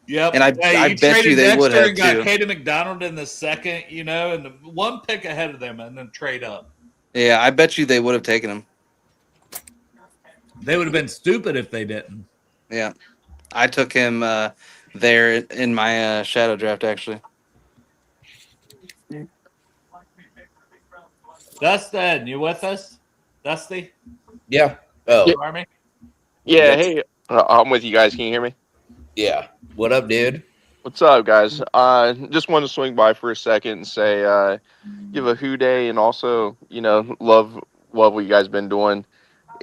[SPEAKER 3] Yep.
[SPEAKER 16] And I
[SPEAKER 3] You
[SPEAKER 16] bet you
[SPEAKER 3] traded
[SPEAKER 16] they would
[SPEAKER 3] Dexter
[SPEAKER 16] have
[SPEAKER 3] and got
[SPEAKER 16] too.
[SPEAKER 3] Caden McDonald in the second, and one pick ahead of them, and then trade up.
[SPEAKER 16] Yeah, I bet you they would have taken him.
[SPEAKER 3] They would have been stupid if they didn't.
[SPEAKER 16] Yeah, I took him there in my shadow draft actually.
[SPEAKER 3] Dustin, you with us? Dusty?
[SPEAKER 4] Yeah. Oh,
[SPEAKER 18] Yeah,
[SPEAKER 3] Army?
[SPEAKER 18] yeah.
[SPEAKER 4] yep.
[SPEAKER 18] Hey, I'm with you guys. Can you hear me?
[SPEAKER 4] Yeah. What up, dude?
[SPEAKER 18] What's up, guys? Just wanted to swing by for a second and say, give a who day, and also, love what you guys been doing.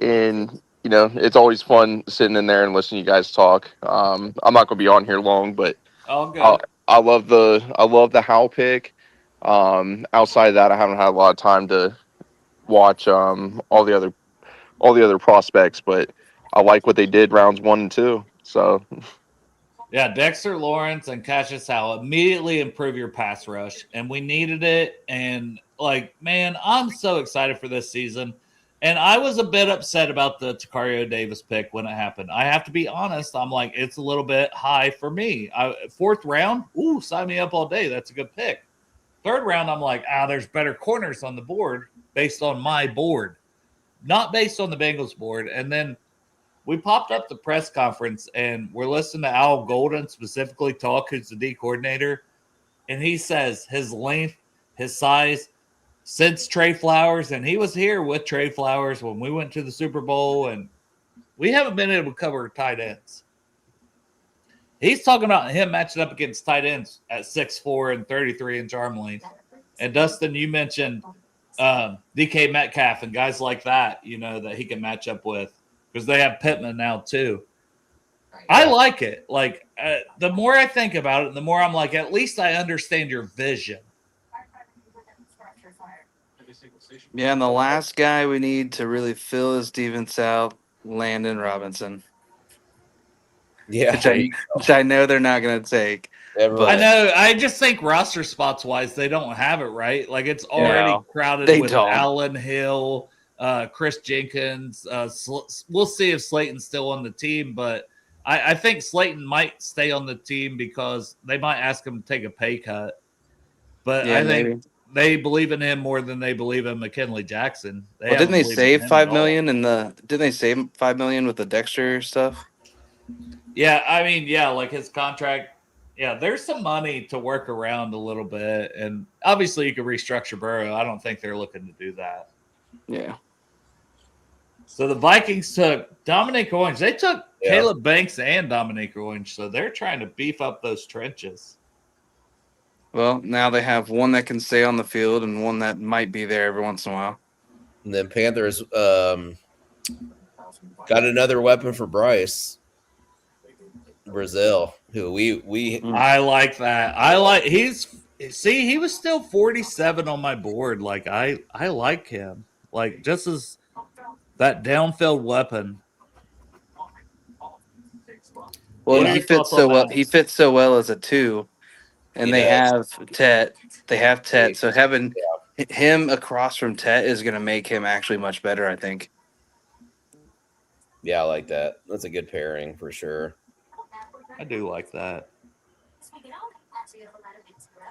[SPEAKER 18] And it's always fun sitting in there and listening to you guys talk. I'm not gonna be on here long, but
[SPEAKER 3] All
[SPEAKER 18] I,
[SPEAKER 3] good.
[SPEAKER 18] I love the Howl pick. Outside of that, I haven't had a lot of time to watch all the other prospects, but I like what they did rounds 1 and 2. So
[SPEAKER 3] Yeah, Dexter Lawrence and Cashius Howell immediately improve your pass rush, and we needed it. And man, I'm so excited for this season. And I was a bit upset about the Takario Davis pick when it happened. I have to be honest. I'm like, it's a little bit high for me. Fourth round, sign me up all day. That's a good pick. Third round, I'm like, there's better corners on the board based on my board, not based on the Bengals board. And then we popped up the press conference and we're listening to Al Golden specifically talk, who's the D coordinator. And he says his length, his size, since Trey Flowers, and he was here with Trey Flowers when we went to the Super Bowl, and we haven't been able to cover tight ends. He's talking about him matching up against tight ends at 6'4" and 33-inch arm length. And Dustin, you mentioned DK Metcalf and guys like that, that he can match up with because they have Pittman now too. I like it. The more I think about it, the more I'm like, at least I understand your vision.
[SPEAKER 16] Yeah, and the last guy we need to really fill his defense out, Landon Robinson.
[SPEAKER 4] Yeah.
[SPEAKER 16] Which I know they're not going to take.
[SPEAKER 3] I know. I just think roster spots wise, they don't have it right. It's already crowded with Allen Hill, Chris Jenkins. We'll see if Slayton's still on the team, but I think Slayton might stay on the team because they might ask him to take a pay cut. But I think they believe in him more than they believe in McKinley Jackson.
[SPEAKER 16] Didn't they save $5 million Didn't they save $5 million with the Dexter stuff?
[SPEAKER 3] Yeah, his contract. Yeah, there's some money to work around a little bit, and obviously you could restructure Burrow. I don't think they're looking to do that.
[SPEAKER 16] Yeah.
[SPEAKER 3] So the Vikings took Dominic Orange. They took Caleb Banks and Dominic Orange, so they're trying to beef up those trenches.
[SPEAKER 16] Well, now they have one that can stay on the field and one that might be there every once in a while.
[SPEAKER 4] And then Panthers got another weapon for Bryce. Brazil, who we
[SPEAKER 3] I like that. He was still 47 on my board. I like him. Just as that downfield weapon.
[SPEAKER 16] Well, he fits so well. He fits so well as a 2, and they have Tet. They have Tet. So having him across from Tet is going to make him actually much better, I think.
[SPEAKER 4] Yeah, I like that. That's a good pairing for sure.
[SPEAKER 3] I do like that.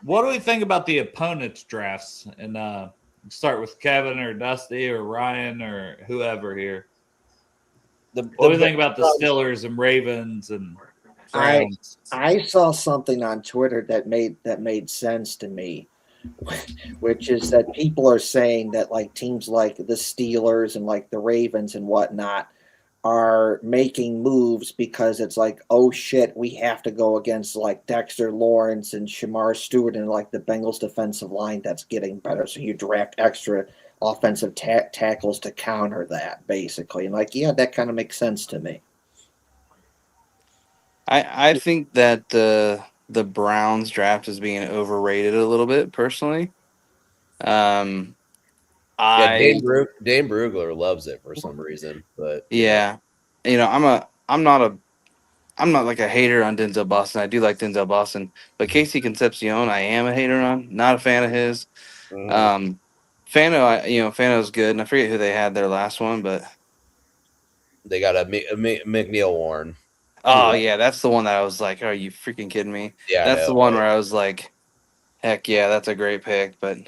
[SPEAKER 3] What do we think about the opponents' drafts? And start with Kevin or Dusty or Ryan or whoever here. What do you think about the Steelers and Ravens and Browns?
[SPEAKER 17] I saw something on Twitter that made sense to me, which is that people are saying that teams like the Steelers and the Ravens and whatnot are making moves because it's oh shit, we have to go against Dexter Lawrence and Shamar Stewart and the Bengals defensive line that's getting better. So you draft extra offensive tackles to counter that, basically. And that kind of makes sense to me.
[SPEAKER 16] I think that the Browns draft is being overrated a little bit, personally.
[SPEAKER 4] Dane Brugler loves it for some reason, but
[SPEAKER 16] I'm not a hater on Denzel Boston. I do like Denzel Boston, but Casey Concepcion, I am a hater on. Not a fan of his. Fano, Fano's good, and I forget who they had their last one, but
[SPEAKER 4] they got a McNeil Warren.
[SPEAKER 16] Oh yeah, that's the one that I was like, are you freaking kidding me?
[SPEAKER 4] Yeah, I
[SPEAKER 16] That's the
[SPEAKER 4] know,
[SPEAKER 16] one
[SPEAKER 4] right?
[SPEAKER 16] where I was like, heck yeah, that's a great pick. But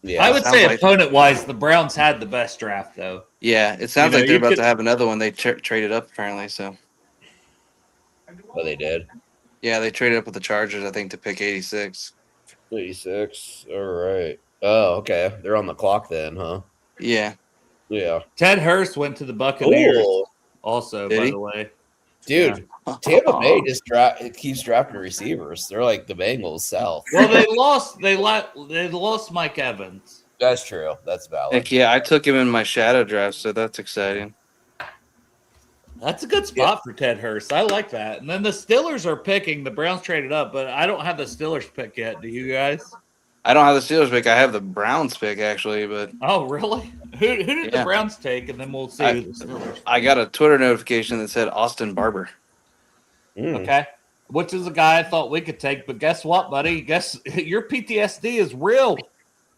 [SPEAKER 4] Yeah.
[SPEAKER 3] I would
[SPEAKER 16] sounds
[SPEAKER 3] say
[SPEAKER 16] like
[SPEAKER 3] opponent wise, the Browns had the best draft though.
[SPEAKER 16] yeah, it sounds like they're
[SPEAKER 3] You
[SPEAKER 16] about to
[SPEAKER 3] could.
[SPEAKER 16] have another one. They traded up apparently. So
[SPEAKER 4] Oh, they did.
[SPEAKER 16] yeah, they traded up with the Chargers, I think, to pick 86.
[SPEAKER 4] 86. All right. Oh, okay. They're on the clock then, huh?
[SPEAKER 16] Yeah.
[SPEAKER 4] Yeah.
[SPEAKER 3] Ted Hurst went to the Buccaneers
[SPEAKER 4] Oh,
[SPEAKER 3] also,
[SPEAKER 16] Did
[SPEAKER 3] by
[SPEAKER 16] he?
[SPEAKER 3] the way. Yeah.
[SPEAKER 4] dude. Tampa Bay just keeps drafting receivers. They're like the Bengals South.
[SPEAKER 3] Well, they lost Mike Evans.
[SPEAKER 4] That's true. That's valid.
[SPEAKER 16] Heck yeah, I took him in my shadow draft, so that's exciting.
[SPEAKER 3] That's a good spot for Ted Hurst. I like that. And then the Steelers are picking. The Browns traded up, but I don't have the Steelers pick yet. Do you guys?
[SPEAKER 16] I don't have the Steelers pick. I have the Browns pick actually, but
[SPEAKER 3] Oh, really? Who did the Browns take? And then we'll see who the Steelers.
[SPEAKER 16] I got a Twitter notification that said Austin Barber.
[SPEAKER 3] Okay. Which is a guy I thought we could take, but guess what, buddy? Guess your PTSD is real.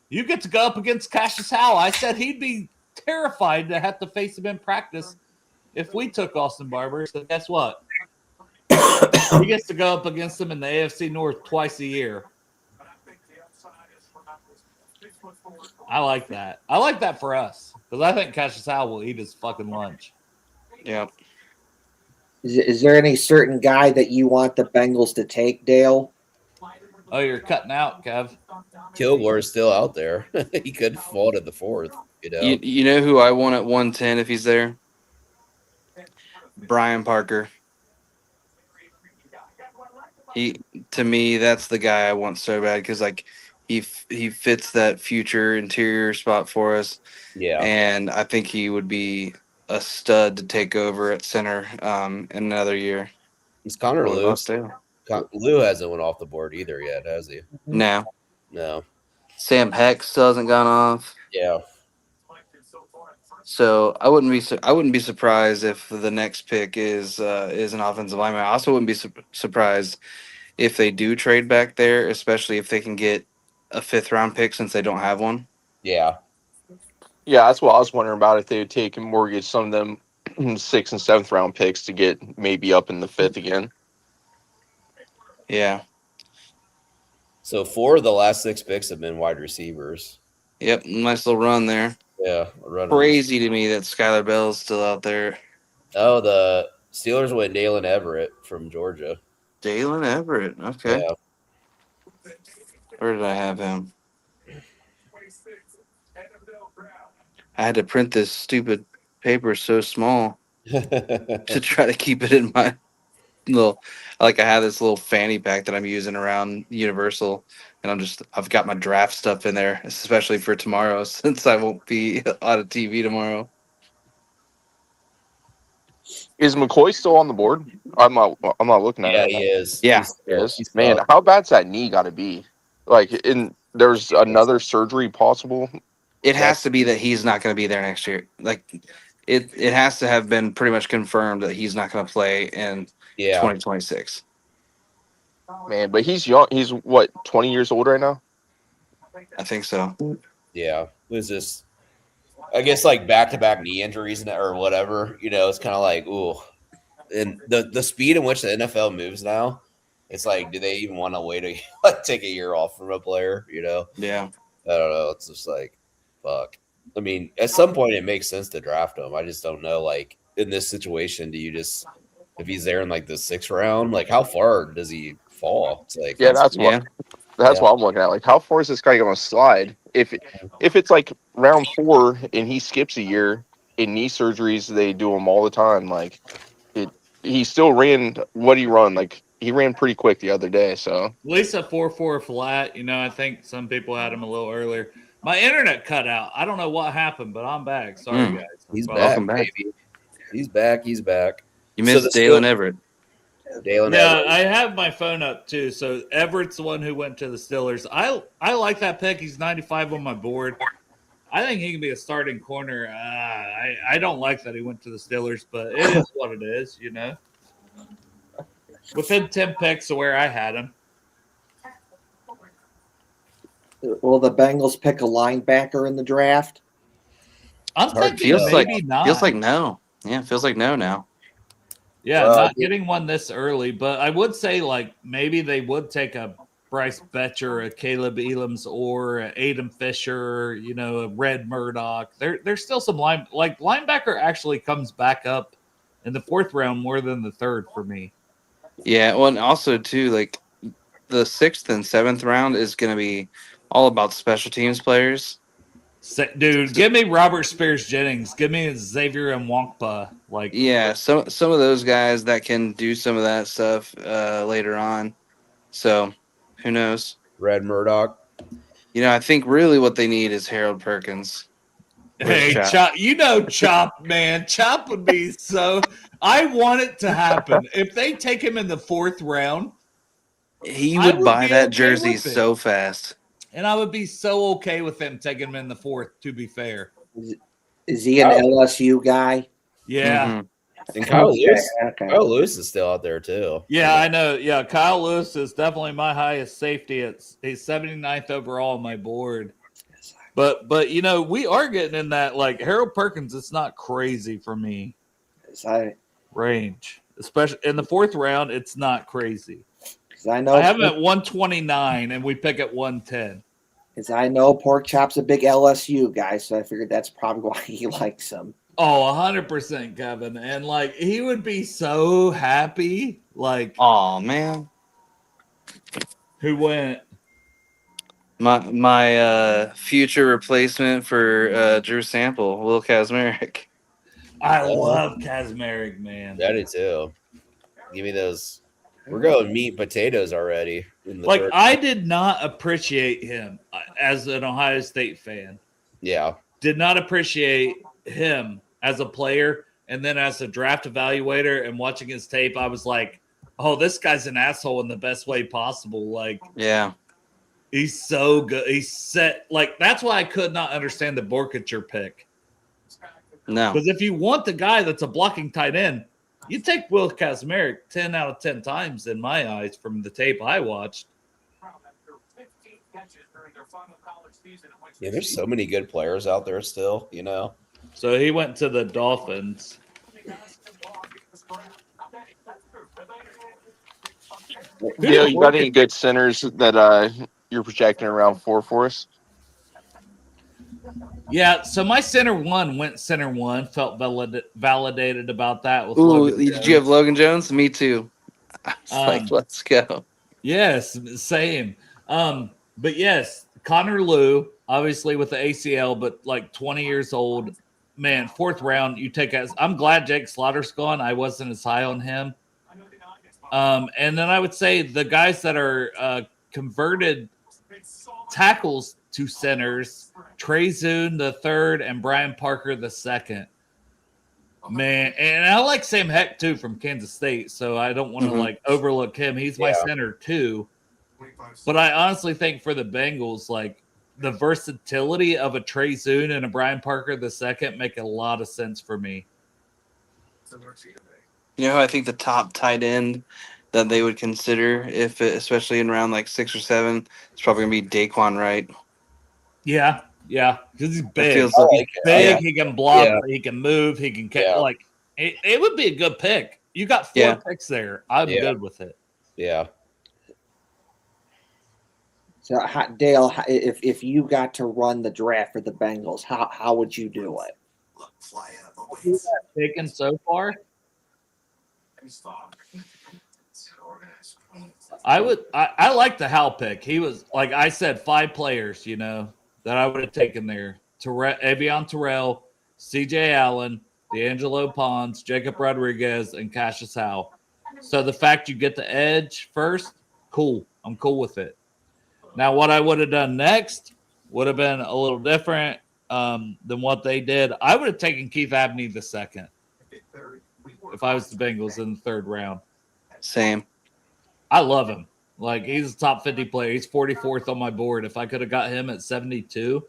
[SPEAKER 3] You get to go up against Cashius Howell. I said he'd be terrified to have to face him in practice if we took Austin Barber. So guess what? He gets to go up against him in the AFC North twice a year. I like that. I like that for us because I think Cashius Howell will eat his fucking lunch.
[SPEAKER 16] Yeah.
[SPEAKER 17] Is there any certain guy that you want the Bengals to take, Dale?
[SPEAKER 3] Oh, you're cutting out, Kev.
[SPEAKER 4] Kilgore is still out there. He could fall to the fourth.
[SPEAKER 16] You know who I want at 110 if he's there? Brian Parker. To me, that's the guy I want so bad because like he fits that future interior spot for us.
[SPEAKER 4] Yeah,
[SPEAKER 16] and I think he would be a stud to take over at center in another year.
[SPEAKER 4] Is Connor
[SPEAKER 16] What
[SPEAKER 4] Lou?
[SPEAKER 16] about Staley?
[SPEAKER 4] Lou hasn't went off the board either yet, has he?
[SPEAKER 16] No.
[SPEAKER 4] No.
[SPEAKER 16] Sam Heck still hasn't gone off.
[SPEAKER 4] Yeah.
[SPEAKER 16] So I wouldn't be surprised if the next pick is an offensive lineman. I also wouldn't be surprised if they do trade back there, especially if they can get a 5th round pick since they don't have one.
[SPEAKER 4] Yeah.
[SPEAKER 18] Yeah, that's what I was wondering about if they would take and mortgage some of them 6th and 7th round picks to get maybe up in the 5th again.
[SPEAKER 16] Yeah.
[SPEAKER 4] So 4 of the last 6 picks have been wide receivers.
[SPEAKER 16] Yep, nice little run there.
[SPEAKER 4] Yeah,
[SPEAKER 16] crazy to me that Skylar Bell's still out there.
[SPEAKER 4] Oh, the Steelers went Dalen Everett from Georgia.
[SPEAKER 16] Dalen Everett, okay.
[SPEAKER 4] Yeah.
[SPEAKER 16] Where did I have him? I had to print this stupid paper so small to try to keep it in my little. Like I have this little fanny pack that I'm using around Universal, and I've got my draft stuff in there, especially for tomorrow since I won't be on a TV tomorrow.
[SPEAKER 18] Is McCoy still on the board? I'm not looking at it.
[SPEAKER 4] Yeah, he is.
[SPEAKER 16] Yeah.
[SPEAKER 18] Man, how bad's that knee got to be? Like, there's another surgery possible.
[SPEAKER 16] It has to be that he's not going to be there next year. Like, it has to have been pretty much confirmed that he's not going to play in 2026.
[SPEAKER 18] Man, but he's young. He's what, 20 years old right now?
[SPEAKER 16] I think so.
[SPEAKER 4] Yeah. It was just, I guess, like back-to-back knee injuries or whatever. It's kind of like, ooh. And the speed in which the NFL moves now, it's like, do they even want to wait to take a year off from a player?
[SPEAKER 16] Yeah.
[SPEAKER 4] I don't know. It's just like, fuck. I mean, at some point it makes sense to draft him. I just don't know. Like in this situation, do you just, if he's there in like the 6th round, like how far does he fall? It's like,
[SPEAKER 18] That's what I'm looking at. Like, how far is this guy going to slide? If it's like round 4 and he skips a year in knee surgeries, they do them all the time. Like he still ran. What he run? Like he ran pretty quick the other day. So
[SPEAKER 3] At least a 4.4 flat. I think some people had him a little earlier. My internet cut out. I don't know what happened, but I'm back. Sorry, guys.
[SPEAKER 4] He's
[SPEAKER 16] Welcome
[SPEAKER 4] back,
[SPEAKER 16] back.
[SPEAKER 4] baby. He's back. He's back.
[SPEAKER 16] You missed Dalen Everett.
[SPEAKER 4] Dalen
[SPEAKER 3] Yeah,
[SPEAKER 4] Everett.
[SPEAKER 3] I have my phone up too. So Everett's the one who went to the Steelers. I like that pick. He's 95 on my board. I think he can be a starting corner. I don't like that he went to the Steelers, but it is what it is, Within 10 picks of where I had him.
[SPEAKER 17] Will the Bengals pick a linebacker in the draft?
[SPEAKER 3] I'm thinking
[SPEAKER 16] Feels
[SPEAKER 3] maybe
[SPEAKER 16] like
[SPEAKER 3] not.
[SPEAKER 16] feels like no. Yeah, feels like no now.
[SPEAKER 3] Yeah,
[SPEAKER 4] Well,
[SPEAKER 3] not getting one this early, but I would say like maybe they would take a Bryce Betcher, a Caleb Elam's, or a Adam Fisher, you know, a Red Murdoch. There's still some linebacker actually comes back up in the 4th round more than the 3rd for me.
[SPEAKER 16] Yeah, well, and also too, like the 6th and 7th round is going to be all about special teams players.
[SPEAKER 3] Dude, give me Robert Spears Jennings, give me Xavier Nwankpa. Like,
[SPEAKER 16] Yeah, some of those guys that can do some of that stuff later on. So, who knows?
[SPEAKER 4] Red Murdoch.
[SPEAKER 16] You know, I think really what they need is Harold Perkins. Where's
[SPEAKER 3] hey, Chop, you know Chop, man. Chop would be so. I want it to happen. If they take him in the 4th round,
[SPEAKER 16] He
[SPEAKER 3] I
[SPEAKER 16] would buy
[SPEAKER 3] be
[SPEAKER 16] that
[SPEAKER 3] okay
[SPEAKER 16] jersey
[SPEAKER 3] with it.
[SPEAKER 16] so fast.
[SPEAKER 3] And I would be so okay with them taking him in the 4th, to be fair.
[SPEAKER 17] Is he an LSU guy?
[SPEAKER 3] Yeah.
[SPEAKER 4] And Kyle
[SPEAKER 17] Okay,
[SPEAKER 4] Lewis.
[SPEAKER 17] okay.
[SPEAKER 4] Kyle Lewis is still out there too.
[SPEAKER 3] Yeah, I know. Yeah, Kyle Lewis is definitely my highest safety. He's 79th overall on my board. But you know, we are getting in that like Harold Perkins, it's not crazy for me. Range. Especially in the 4th round, it's not crazy.
[SPEAKER 17] I know
[SPEAKER 3] I have him at 129 and we pick at 110.
[SPEAKER 17] Because I know Pork Chop's a big LSU guy, so I figured that's probably why he likes him.
[SPEAKER 3] Oh, 100%, Kevin. And like he would be so happy. Like,
[SPEAKER 16] oh man.
[SPEAKER 3] Who went?
[SPEAKER 16] My future replacement for Drew Sample, Will Kazmarek.
[SPEAKER 3] I love Kazmarek, man.
[SPEAKER 4] I do too. Give me those. We're going meat and potatoes already.
[SPEAKER 3] Like, I did not appreciate him as an Ohio State fan.
[SPEAKER 4] Yeah.
[SPEAKER 3] Did not appreciate him as a player. And then as a draft evaluator and watching his tape, I was like, oh, this guy's an asshole in the best way possible. Like,
[SPEAKER 16] yeah.
[SPEAKER 3] He's so good. He's set. Like, that's why I could not understand the Borkature pick.
[SPEAKER 16] No.
[SPEAKER 3] Because if you want the guy that's a blocking tight end, you take Will Kazmarek 10 out of 10 times in my eyes from the tape I watched.
[SPEAKER 4] Yeah, there's so many good players out there still, you know.
[SPEAKER 3] So he went to the Dolphins.
[SPEAKER 18] Dale, you got any good centers that you're projecting around 4 for us?
[SPEAKER 3] Yeah, so my center one went center one. Felt validated about that. With
[SPEAKER 16] Ooh,
[SPEAKER 3] Logan
[SPEAKER 16] did
[SPEAKER 3] Jones.
[SPEAKER 16] you have Logan Jones? Me too. I was like, let's go.
[SPEAKER 3] Yes, same. But yes, Connor Lew, obviously with the ACL, but like 20 years old. Man, 4th round, you take as I'm glad Jake Slaughter's gone. I wasn't as high on him. And then I would say the guys that are converted tackles to centers, Trey Zune the 3rd and Brian Parker the 2nd. Man, and I like Sam Heck too from Kansas State, so I don't want to like overlook him. He's my center too. But I honestly think for the Bengals, like the versatility of a Trey Zune and a Brian Parker the 2nd make a lot of sense for me.
[SPEAKER 16] You know, I think the top tight end that they would consider, especially in round like 6 or 7, it's probably gonna be Daquan Wright.
[SPEAKER 3] Yeah, because he's big.
[SPEAKER 16] Feels
[SPEAKER 3] He's big.
[SPEAKER 16] Yeah.
[SPEAKER 3] He can block.
[SPEAKER 16] Yeah.
[SPEAKER 3] He can move. He can catch. Like it would be a good pick. You got 4 picks there. I'm good with it.
[SPEAKER 4] Yeah.
[SPEAKER 17] So, Dale, if you got to run the draft for the Bengals, how would you do it?
[SPEAKER 3] Who's that picking so far? I like the Hal pick. He was, like I said, 5 players, you know, that I would have taken there. Avion Terrell, CJ Allen, D'Angelo Pons, Jacob Rodriguez, and Cashius Howell. So the fact you get the edge first, cool. I'm cool with it. Now, what I would have done next would have been a little different than what they did. I would have taken Keith Abney the 2nd if I was the Bengals in the 3rd round.
[SPEAKER 16] Same.
[SPEAKER 3] I love him. Like, he's a top 50 player. He's 44th on my board. If I could have got him at 72,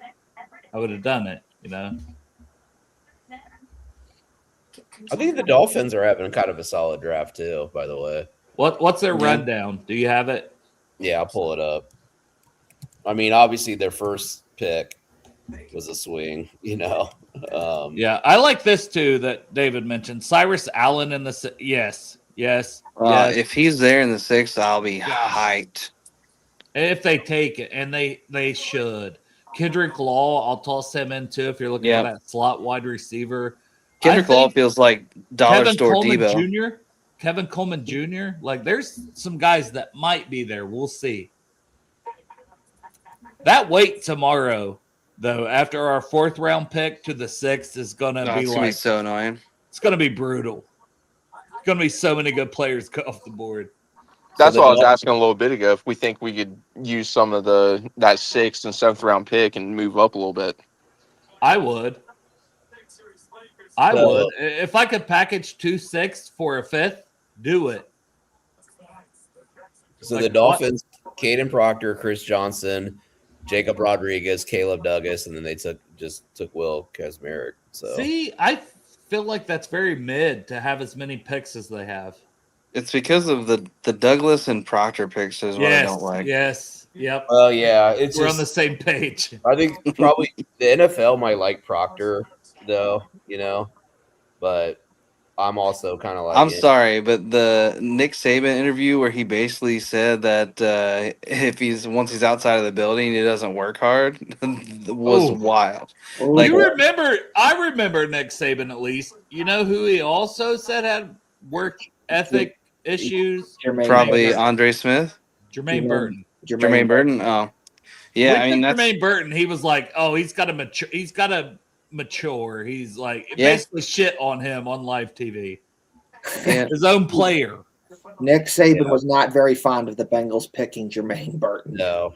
[SPEAKER 3] I would have done it, you know?
[SPEAKER 4] I think the Dolphins are having kind of a solid draft too, by the way.
[SPEAKER 3] What's their rundown? Do you have it?
[SPEAKER 4] Yeah, I'll pull it up. I mean, obviously their first pick was a swing, you know.
[SPEAKER 3] Yeah, I like this too that David mentioned. Cyrus Allen in the yes.
[SPEAKER 16] If he's there in the 6th, I'll be hyped.
[SPEAKER 3] If they take it, and they should. Kendrick Law, I'll toss him in too if you're looking for that slot wide receiver.
[SPEAKER 16] Kendrick Law feels like dollar
[SPEAKER 3] Kevin
[SPEAKER 16] store
[SPEAKER 3] Coleman
[SPEAKER 16] Debo.
[SPEAKER 3] Jr. Kevin Coleman Jr. Like there's some guys that might be there. We'll see. That wait tomorrow, though, after our 4th round pick to the 6th is gonna be
[SPEAKER 16] It's gonna be so annoying.
[SPEAKER 3] It's gonna be brutal. It's gonna be so many good players go off the board.
[SPEAKER 18] That's what I was asking a little bit ago. If we think we could use some of that 6th and 7th round pick and move up a little bit.
[SPEAKER 3] I would. I would. If I could package 2 6 for a 5th, do it.
[SPEAKER 4] So the Dolphins, Caden Proctor, Chris Johnson, Jacob Rodriguez, Caleb Douglas, and then they took Will Kazmarek. So
[SPEAKER 3] see, I feel like that's very mid to have as many picks as they have.
[SPEAKER 16] It's because of the Douglas and Proctor picks is what I don't like.
[SPEAKER 3] Yes. Yep.
[SPEAKER 4] Well, yeah,
[SPEAKER 3] We're on the same page.
[SPEAKER 4] I think probably the NFL might like Proctor, though, but I'm also kind of like.
[SPEAKER 16] I'm sorry, but the Nick Saban interview where he basically said that if once he's outside of the building, he doesn't work hard was wild. Like,
[SPEAKER 3] I remember Nick Saban at least. You know who he also said had work ethic issues?
[SPEAKER 16] Probably Andre Smith,
[SPEAKER 3] Jermaine Burton.
[SPEAKER 16] Jermaine Burton. Oh, yeah. I mean, that's
[SPEAKER 3] Jermaine Burton. He was like, "Oh, he's got to mature. He's got to mature." He's like basically shit on him on live TV.
[SPEAKER 17] Yeah.
[SPEAKER 3] His own player.
[SPEAKER 17] Nick Saban was not very fond of the Bengals picking Jermaine Burton.
[SPEAKER 4] No.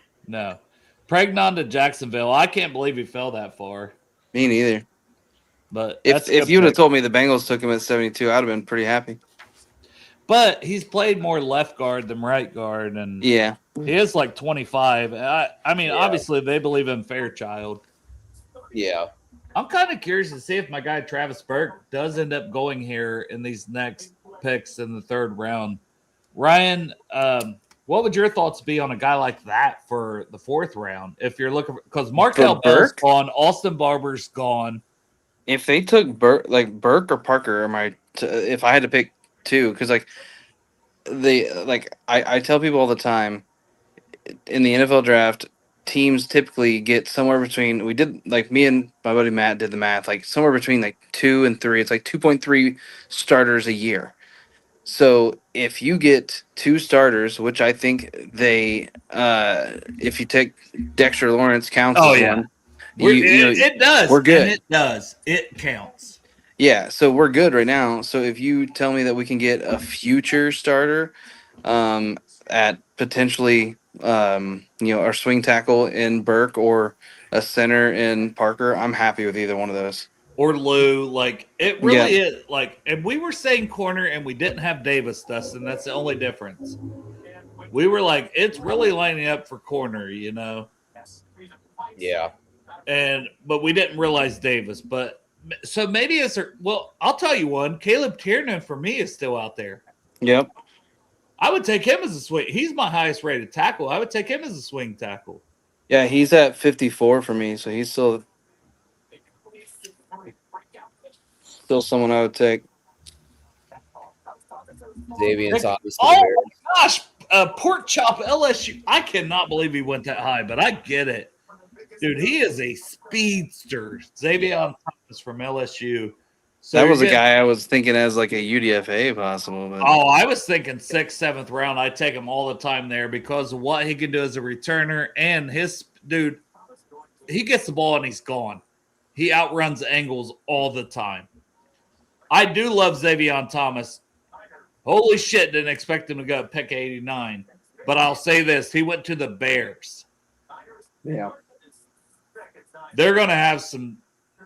[SPEAKER 3] Pregnon to Jacksonville. I can't believe he fell that far.
[SPEAKER 16] Me neither.
[SPEAKER 3] But
[SPEAKER 16] if you would have told me the Bengals took him at 72, I'd have been pretty happy.
[SPEAKER 3] But he's played more left guard than right guard, and he is like 25. I mean, obviously they believe in Fairchild.
[SPEAKER 4] Yeah.
[SPEAKER 3] I'm kind of curious to see if my guy Travis Burke does end up going here in these next picks in the 3rd round. Ryan, what would your thoughts be on a guy like that for the 4th round? If you're looking because Markel Bell's gone, Austin Barber's gone.
[SPEAKER 16] If they took Burke or Parker, if I had to pick 2, because I tell people all the time in the NFL draft, teams typically get somewhere between me and my buddy Matt did the math, like somewhere between like 2 and 3. It's like 2.3 starters a year. So if you get 2 starters, which I think if you take Dexter Lawrence counts as one.
[SPEAKER 3] It does.
[SPEAKER 16] We're good.
[SPEAKER 3] And it does. It counts.
[SPEAKER 16] Yeah, so we're good right now. So if you tell me that we can get a future starter at potentially our swing tackle in Burke or a center in Parker, I'm happy with either one of those.
[SPEAKER 3] Or Lou, like it really is like, and we were saying corner and we didn't have Davis, Dustin. That's the only difference. We were like, it's really lining up for corner,
[SPEAKER 4] Yeah.
[SPEAKER 3] But we didn't realize Davis. But so maybe I'll tell you one. Caleb Tiernan for me is still out there.
[SPEAKER 16] Yep.
[SPEAKER 3] I would take him as a swing. He's my highest rated tackle. I would take him as a swing tackle.
[SPEAKER 16] Yeah, he's at 54 for me, so he's still someone I would take.
[SPEAKER 4] Davian Thomas.
[SPEAKER 3] Oh my gosh, pork chop LSU. I cannot believe he went that high, but I get it. Dude, he is a speedster. Xavier Thomas from LSU. So
[SPEAKER 16] that was a guy I was thinking as like a UDFA possible. But.
[SPEAKER 3] Oh, I was thinking 6th, 7th round. I take him all the time there because of what he can do as a returner. And he gets the ball and he's gone. He outruns angles all the time. I do love Xavier Thomas. Holy shit, didn't expect him to go pick 89. But I'll say this, he went to the Bears.
[SPEAKER 17] Yeah.
[SPEAKER 3] They're going to have some,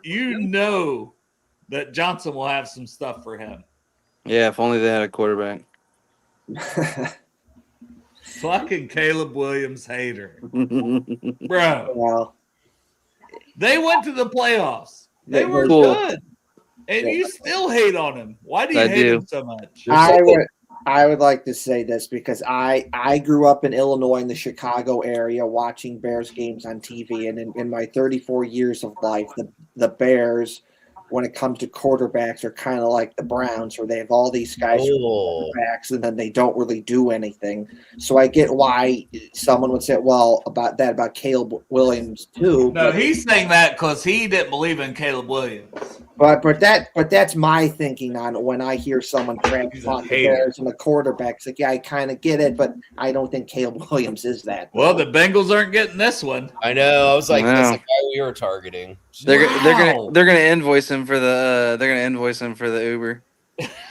[SPEAKER 3] that Johnson will have some stuff for him.
[SPEAKER 16] Yeah, if only they had a quarterback.
[SPEAKER 3] Fucking Caleb Williams hater. Bro.
[SPEAKER 17] Well,
[SPEAKER 3] they went to the playoffs. They were
[SPEAKER 16] cool.
[SPEAKER 3] good. And you still hate on him. Why do you hate him so much?
[SPEAKER 17] I would like to say this because I grew up in Illinois in the Chicago area watching Bears games on TV, and in my 34 years of life, the Bears, when it comes to quarterbacks, are kind of like the Browns, where they have all these guys who are quarterbacks and then they don't really do anything. So I get why someone would say, well, about Caleb Williams too.
[SPEAKER 3] No, he's saying that because he didn't believe in Caleb Williams.
[SPEAKER 17] But that's my thinking on it when I hear someone talk the Bears and the quarterbacks. Like, yeah, I kind of get it, but I don't think Caleb Williams is that.
[SPEAKER 3] Well, the Bengals aren't getting this one.
[SPEAKER 4] I know. I was like, that's
[SPEAKER 16] Wow.
[SPEAKER 4] the guy we were targeting.
[SPEAKER 16] They're gonna invoice him for the Uber.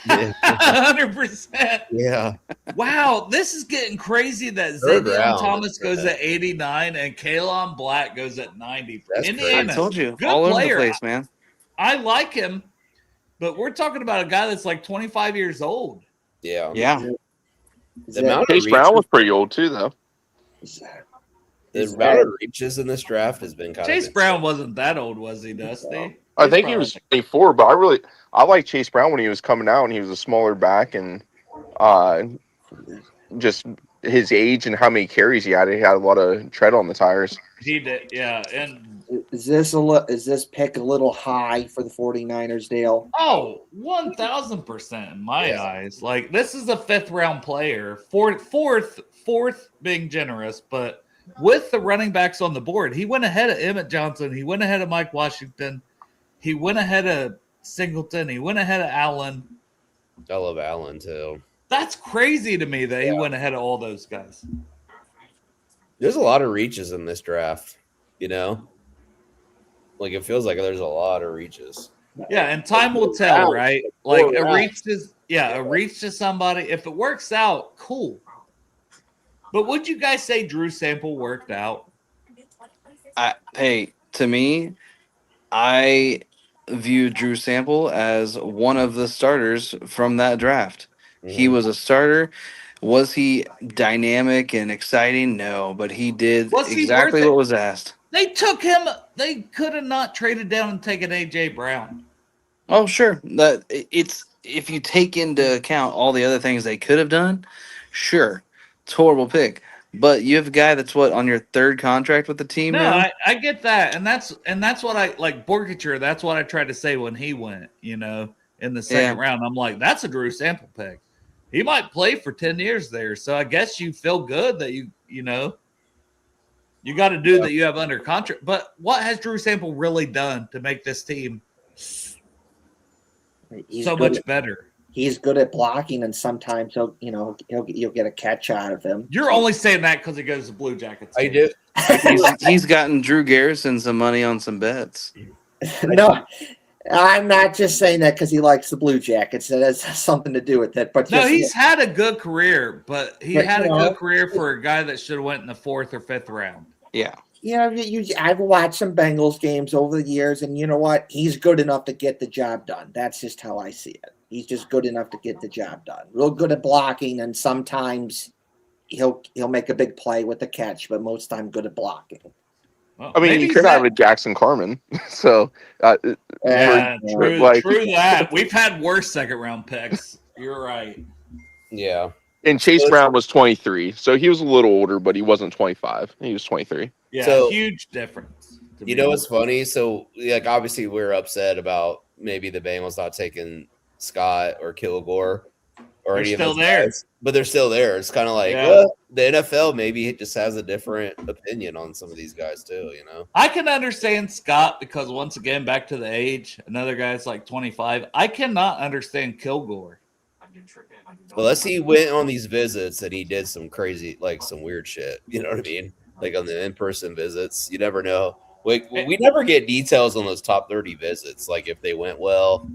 [SPEAKER 3] 100%.
[SPEAKER 4] Yeah.
[SPEAKER 3] Wow, this is getting crazy that
[SPEAKER 4] Third
[SPEAKER 3] Xavier
[SPEAKER 4] round.
[SPEAKER 3] Thomas goes at 89 and Kalon Black goes at 90.
[SPEAKER 4] That's
[SPEAKER 3] Indiana,
[SPEAKER 16] I told you,
[SPEAKER 3] good
[SPEAKER 16] all over
[SPEAKER 3] player.
[SPEAKER 16] the place, man.
[SPEAKER 3] I like him, but we're talking about a guy that's like 25 years old.
[SPEAKER 4] Yeah.
[SPEAKER 16] Yeah.
[SPEAKER 4] The amount of
[SPEAKER 18] Chase Brown was pretty old too, though.
[SPEAKER 4] The amount of reaches in this draft has been kind
[SPEAKER 3] Chase
[SPEAKER 4] of
[SPEAKER 3] Brown wasn't that old, was he, Dusty?
[SPEAKER 18] I think he was 24, but I like Chase Brown when he was coming out and he was a smaller back and just his age and how many carries he had a lot of tread on the tires.
[SPEAKER 3] He did, yeah. And
[SPEAKER 17] is this pick a little high for the 49ers, Dale?
[SPEAKER 3] oh, 1,000% in my eyes. Like, this is a fifth round player, fourth being generous, but with the running backs on the board, he went ahead of Emmett Johnson. He went ahead of Mike Washington. He went ahead of Singleton. He went ahead of Allen.
[SPEAKER 4] I love Allen too.
[SPEAKER 3] That's crazy to me that he went ahead of all those guys.
[SPEAKER 4] There's a lot of reaches in this draft, you know? Like, it feels like there's a lot of reaches.
[SPEAKER 3] Yeah, and time will tell, right? Like, a reach to somebody. If it works out, cool. But would you guys say Drew Sample worked out?
[SPEAKER 16] Hey, to me, I view Drew Sample as one of the starters from that draft. He was a starter. Was he dynamic and exciting? No, but he did exactly what was asked.
[SPEAKER 3] They took him. They could have not traded down and taken A.J. Brown.
[SPEAKER 16] Oh, sure. It's if you take into account all the other things they could have done, sure, it's a horrible pick. But you have a guy that's on your third contract with the team now.
[SPEAKER 3] No, I get that, and that's what I like. Borkature. That's what I tried to say when he went. You know, in the second round, I'm like, that's a Drew Sample pick. He might play for 10 years there, so I guess you feel good that you know. You got a dude that you have under contract. But what has Drew Sample really done to make this team so much better?
[SPEAKER 17] He's good at blocking, and sometimes you'll get a catch out of him.
[SPEAKER 3] You're only saying that because he goes to Blue Jackets.
[SPEAKER 4] I do.
[SPEAKER 16] He's gotten Drew Garrison some money on some bets.
[SPEAKER 17] No, I'm not just saying that because he likes the Blue Jackets. That has something to do with it. But
[SPEAKER 3] no, he's had a good career, but he had a good career for a guy that should have went in the 4th or 5th round.
[SPEAKER 16] Yeah.
[SPEAKER 17] I've watched some Bengals games over the years, and you know what? He's good enough to get the job done. That's just how I see it. He's just good enough to get the job done. Real good at blocking, and sometimes he'll make a big play with the catch, but most time good at blocking.
[SPEAKER 18] Well, I mean, he could have a Jackson Carman. So,
[SPEAKER 3] true that. We've had worse second round picks. You're right.
[SPEAKER 4] Yeah.
[SPEAKER 18] And Chase Brown was 23, so he was a little older, but he wasn't 25. He was 23.
[SPEAKER 3] Yeah,
[SPEAKER 4] so,
[SPEAKER 3] huge difference.
[SPEAKER 4] You know what's funny? So, like, obviously, we're upset about maybe the Bengals not taking Scott or Kilgore or any of those guys, but they're still there. It's kind of like well, the NFL maybe just has a different opinion on some of these guys too. You know,
[SPEAKER 3] I can understand Scott because once again, back to the age, another guy's like 25. I cannot understand Kilgore.
[SPEAKER 4] Well, unless he went on these visits and he did some crazy, like some weird shit. You know what I mean? Like on the in-person visits, you never know. We never get details on those top 30 visits. Like if they went well,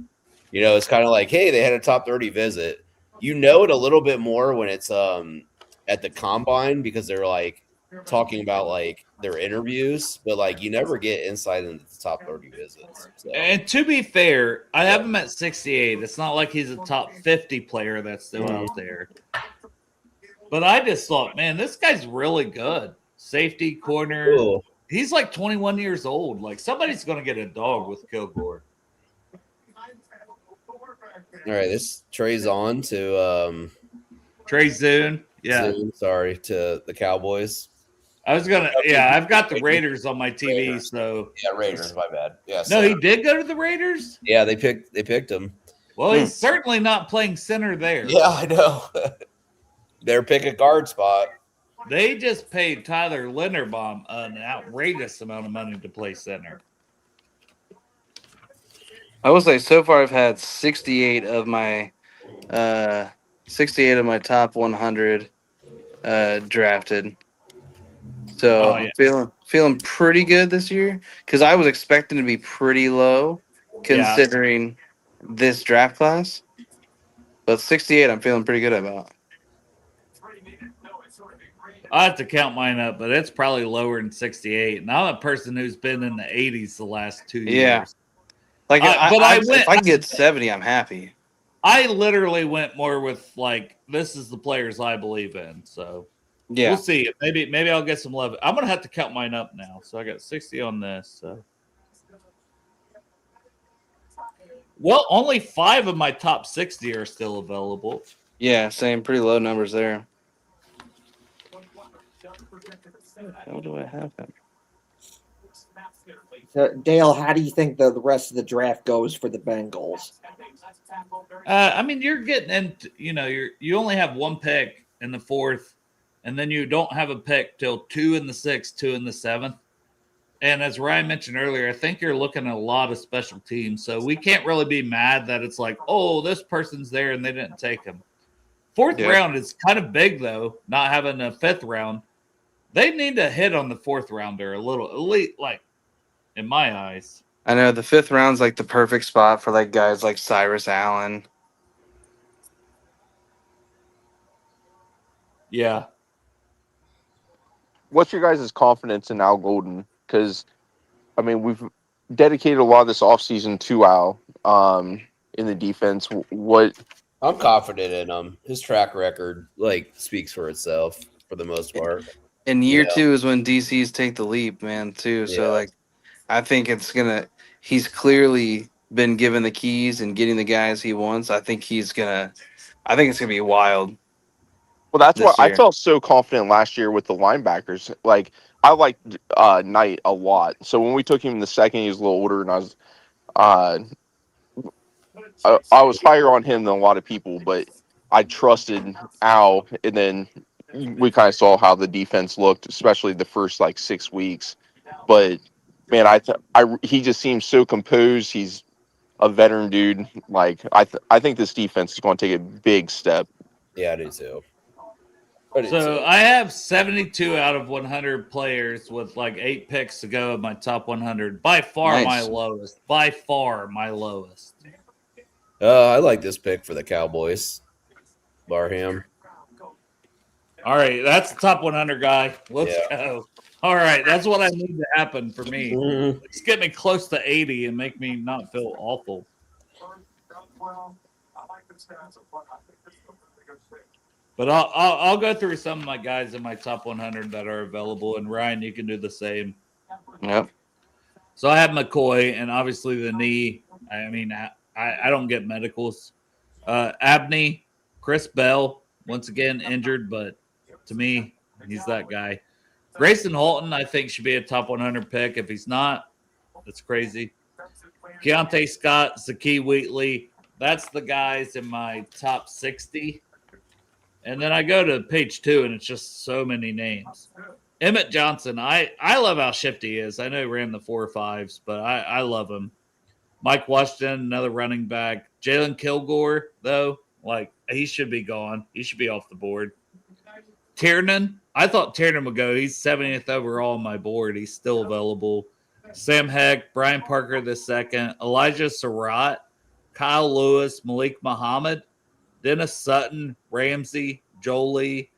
[SPEAKER 4] you know, it's kind of like, hey, they had a top 30 visit. You know it a little bit more when it's at the combine because they're like talking about like their interviews, but like you never get insight into the top 30 visits. So.
[SPEAKER 3] And to be fair, I have him at 68. It's not like he's a top 50 player that's still out there. But I just thought, man, this guy's really good. Safety, corner.
[SPEAKER 4] Ooh.
[SPEAKER 3] He's like 21 years old. Like somebody's going to get a dog with Kilgore.
[SPEAKER 4] All right, this trays on to
[SPEAKER 3] Trey Zune. Yeah.
[SPEAKER 4] Zoom, sorry, to the Cowboys.
[SPEAKER 3] I've got the Raiders on my TV,
[SPEAKER 4] Raiders.
[SPEAKER 3] so
[SPEAKER 4] Yeah, Raiders, my bad. Yeah,
[SPEAKER 3] no,
[SPEAKER 4] center.
[SPEAKER 3] he did go to the Raiders.
[SPEAKER 4] Yeah, they picked him.
[SPEAKER 3] Well, he's certainly not playing center there.
[SPEAKER 4] Yeah, I know. They're picking guard spot.
[SPEAKER 3] They just paid Tyler Linderbaum an outrageous amount of money to play center.
[SPEAKER 16] I will say so far I've had 68 of my top 100 drafted. So I'm feeling pretty good this year because I was expecting to be pretty low considering this draft class. But 68 I'm feeling pretty good about.
[SPEAKER 3] I have to count mine up, but it's probably lower than 68. And I'm a person who's been in the 80s the last 2 years.
[SPEAKER 16] Yeah. Like, if I can get 70, I'm happy.
[SPEAKER 3] I literally went more with like, this is the players I believe in. So
[SPEAKER 16] yeah,
[SPEAKER 3] we'll see. Maybe I'll get some love. I'm gonna have to count mine up now. So I got 60 on this. So well, only 5 of my top 60 are still available.
[SPEAKER 16] Yeah, same. Pretty low numbers there. How do I have him?
[SPEAKER 17] So, Dale, how do you think the rest of the draft goes for the Bengals?
[SPEAKER 3] I mean, you're getting into, you only have one pick in the 4th, and then you don't have a pick till 2 in the 6th, 2 in the 7th. And as Ryan mentioned earlier, I think you're looking at a lot of special teams. So we can't really be mad that it's like, oh, this person's there and they didn't take him. 4th round is kind of big, though, not having a 5th round. They need to hit on the 4th rounder a little, elite, like, in my eyes.
[SPEAKER 16] I know the 5th round's like the perfect spot for like guys like Cyrus Allen.
[SPEAKER 3] Yeah.
[SPEAKER 18] What's your guys' confidence in Al Golden? Because, I mean, we've dedicated a lot of this offseason to Al in the defense.
[SPEAKER 4] I'm confident in him. His track record, speaks for itself for the most part.
[SPEAKER 16] And year 2 is when DCs take the leap, man, too. So, I think he's clearly been given the keys and getting the guys he wants. I think it's going to be wild.
[SPEAKER 18] Well, that's why I felt so confident last year with the linebackers. Like, I liked Knight a lot. So when we took him in the 2nd, he was a little older, and I was higher on him than a lot of people, but I trusted Al, and then we kind of saw how the defense looked, especially the first 6 weeks. But man, he just seems so composed. He's a veteran dude. I think this defense is going to take a big step.
[SPEAKER 4] Yeah, I do too.
[SPEAKER 3] So I have 72 out of 100 players with 8 picks to go in my top 100. By far my lowest. By far my lowest.
[SPEAKER 4] I like this pick for the Cowboys. Barham.
[SPEAKER 3] All right, that's the top 100 guy. Let's go. All right, that's what I need to happen for me. Just get me close to 80 and make me not feel awful. But I'll go through some of my guys in my top 100 that are available, and Ryan, you can do the same.
[SPEAKER 16] Yep.
[SPEAKER 3] So I have McCoy, and obviously the knee. I mean, I don't get medicals. Abney, Chris Bell, once again injured, but to me, he's that guy. Grayson Holton, I think, should be a top 100 pick. If he's not, that's crazy. Keontae Scott, Zakee Wheatley, that's the guys in my top 60. And then I go to page 2, and it's just so many names. Emmett Johnson, I love how shifty he is. I know he ran the 4.5s, but I love him. Mike Washington, another running back. Jalen Kilgore, though, he should be gone. He should be off the board. Tiernan, I thought Tiernan would go. He's 70th overall on my board. He's still available. Sam Heck, Brian Parker II, Elijah Surratt, Kyle Lewis, Malik Muhammad, Dennis Sutton, Ramsey, Jolie,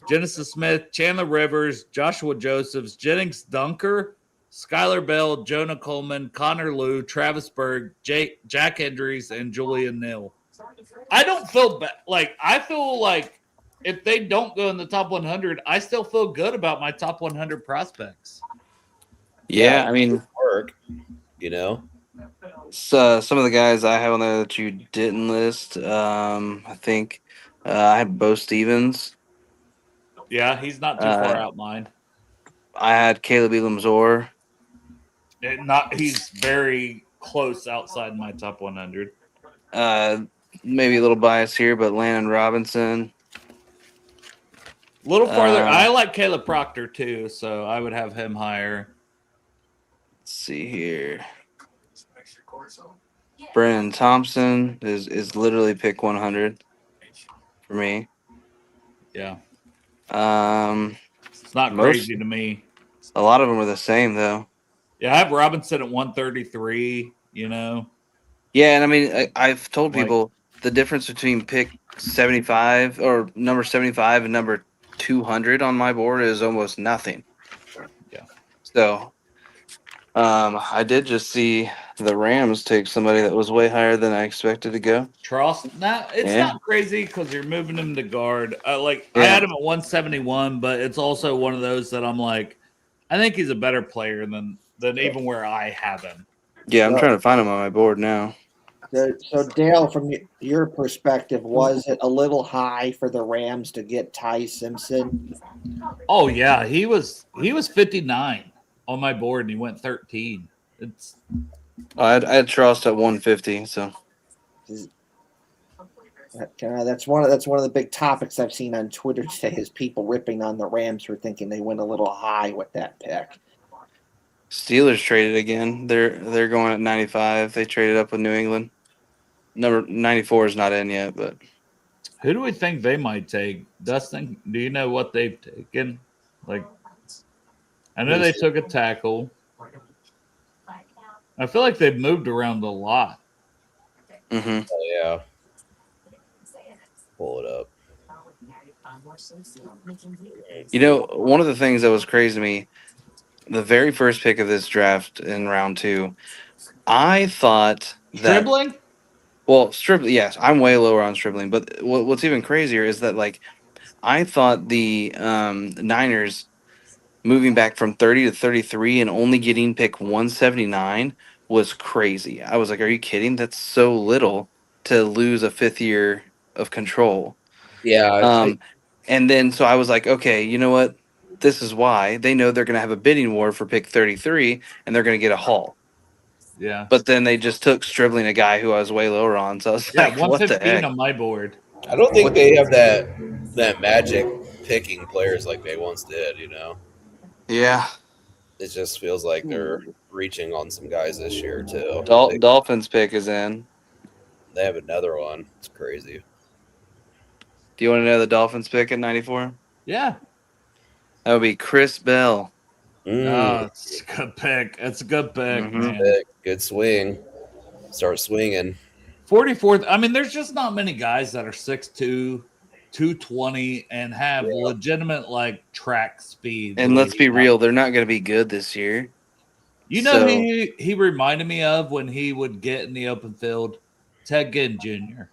[SPEAKER 3] Genesis Smith, Chandler Rivers, Joshua Josephs, Jennings Dunker, Skylar Bell, Jonah Coleman, Connor Liu, Travis Berg, Jack Hendries, and Julian Neal. I don't feel bad. I feel like if they don't go in the top 100, I still feel good about my top 100 prospects.
[SPEAKER 16] Yeah, I mean,
[SPEAKER 4] work,
[SPEAKER 16] So some of the guys I have on there that you didn't list, I think I had Bo Stevens.
[SPEAKER 3] Yeah, he's not too far out mine.
[SPEAKER 16] I had Caleb Elamzor.
[SPEAKER 3] He's very close outside my top 100.
[SPEAKER 16] Maybe a little bias here, but Landon Robinson.
[SPEAKER 3] A little farther. I like Caleb Proctor too, so I would have him higher.
[SPEAKER 16] Let's see here. Brennan Thompson is literally pick 100 for me.
[SPEAKER 3] Yeah.
[SPEAKER 16] It's
[SPEAKER 3] not crazy to me.
[SPEAKER 16] A lot of them are the same though.
[SPEAKER 3] Yeah, I have Robinson at 133. You know.
[SPEAKER 16] Yeah, and I mean, I've told people the difference between pick 75 or number 75 and number 200 on my board is almost nothing.
[SPEAKER 3] Yeah.
[SPEAKER 16] So, I did just see the Rams take somebody that was way higher than I expected to go.
[SPEAKER 3] Charleston. It's not crazy because you're moving him to guard. I had him at 171, but it's also one of those that I'm like, I think he's a better player than even where I have him.
[SPEAKER 16] Yeah, I'm trying to find him on my board now.
[SPEAKER 17] So Dale, from your perspective, was it a little high for the Rams to get Ty Simpson?
[SPEAKER 3] Oh yeah, he was 59 on my board and he went 13.
[SPEAKER 16] I had Charles at 150. So
[SPEAKER 17] that's one of the big topics I've seen on Twitter today is people ripping on the Rams for thinking they went a little high with that pick.
[SPEAKER 16] Steelers traded again. They're going at 95. They traded up with New England. Number 94 is not in yet, but
[SPEAKER 3] who do we think they might take? Dustin, do you know what they've taken? Like, I know they took a tackle. I feel like they've moved around a lot.
[SPEAKER 16] Mm-hmm.
[SPEAKER 4] Oh, yeah. Pull it up.
[SPEAKER 16] You know, one of the things that was crazy to me, the very first pick of this draft in round 2, I thought that
[SPEAKER 3] Stribling?
[SPEAKER 16] Well, Stribling, yes, I'm way lower on Stribling, but what's even crazier is that like I thought the Niners moving back from 30 to 33 and only getting pick 179 was crazy. I was like, are you kidding? That's so little to lose a 5th year of control.
[SPEAKER 4] Yeah.
[SPEAKER 16] And then so I was like, okay, you know what? This is why they know they're going to have a bidding war for pick 33 and they're going to get a haul.
[SPEAKER 3] Yeah.
[SPEAKER 16] But then they just took Stribling, a guy who I was way lower on. So I was like, what the
[SPEAKER 3] 115
[SPEAKER 16] heck?
[SPEAKER 3] on my board.
[SPEAKER 4] I don't think they have that magic picking players like they once did, you know?
[SPEAKER 16] Yeah.
[SPEAKER 4] It just feels like they're reaching on some guys this year, too.
[SPEAKER 16] Dolphins pick is in.
[SPEAKER 4] They have another one. It's crazy.
[SPEAKER 16] Do you want to know the Dolphins pick at 94?
[SPEAKER 3] Yeah.
[SPEAKER 16] That would be Chris Bell.
[SPEAKER 3] Oh, it's a good pick. It's a good pick, man.
[SPEAKER 4] Good swing. Start swinging.
[SPEAKER 3] 44th. I mean, there's just not many guys that are 6'2", 220, and have legitimate like track speed.
[SPEAKER 16] And let's be real, they're not going to be good this year.
[SPEAKER 3] You know who he reminded me of when he would get in the open field? Ted Ginn Jr.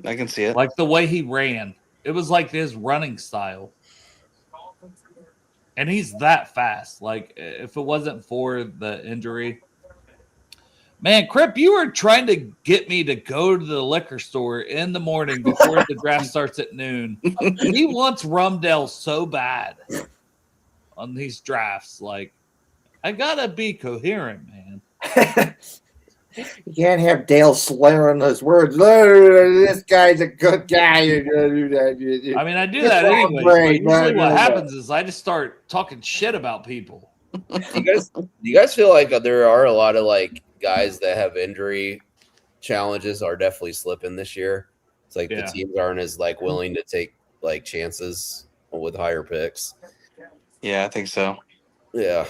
[SPEAKER 16] I can see it.
[SPEAKER 3] Like the way he ran. It was like his running style. And he's that fast. Like, if it wasn't for the injury. Man, Crip, you were trying to get me to go to the liquor store in the morning before the draft starts at noon. He wants Rumdell so bad on these drafts. Like, I gotta be coherent, man.
[SPEAKER 17] You can't have Dale slurring those words. This guy's a good guy.
[SPEAKER 3] I mean, I do that anyway. But usually what happens is I just start talking shit about people.
[SPEAKER 4] Do you guys feel like there are a lot of like guys that have injury challenges are definitely slipping this year? It's like the teams aren't as like willing to take like chances with higher picks.
[SPEAKER 16] Yeah, I think so.
[SPEAKER 4] Yeah.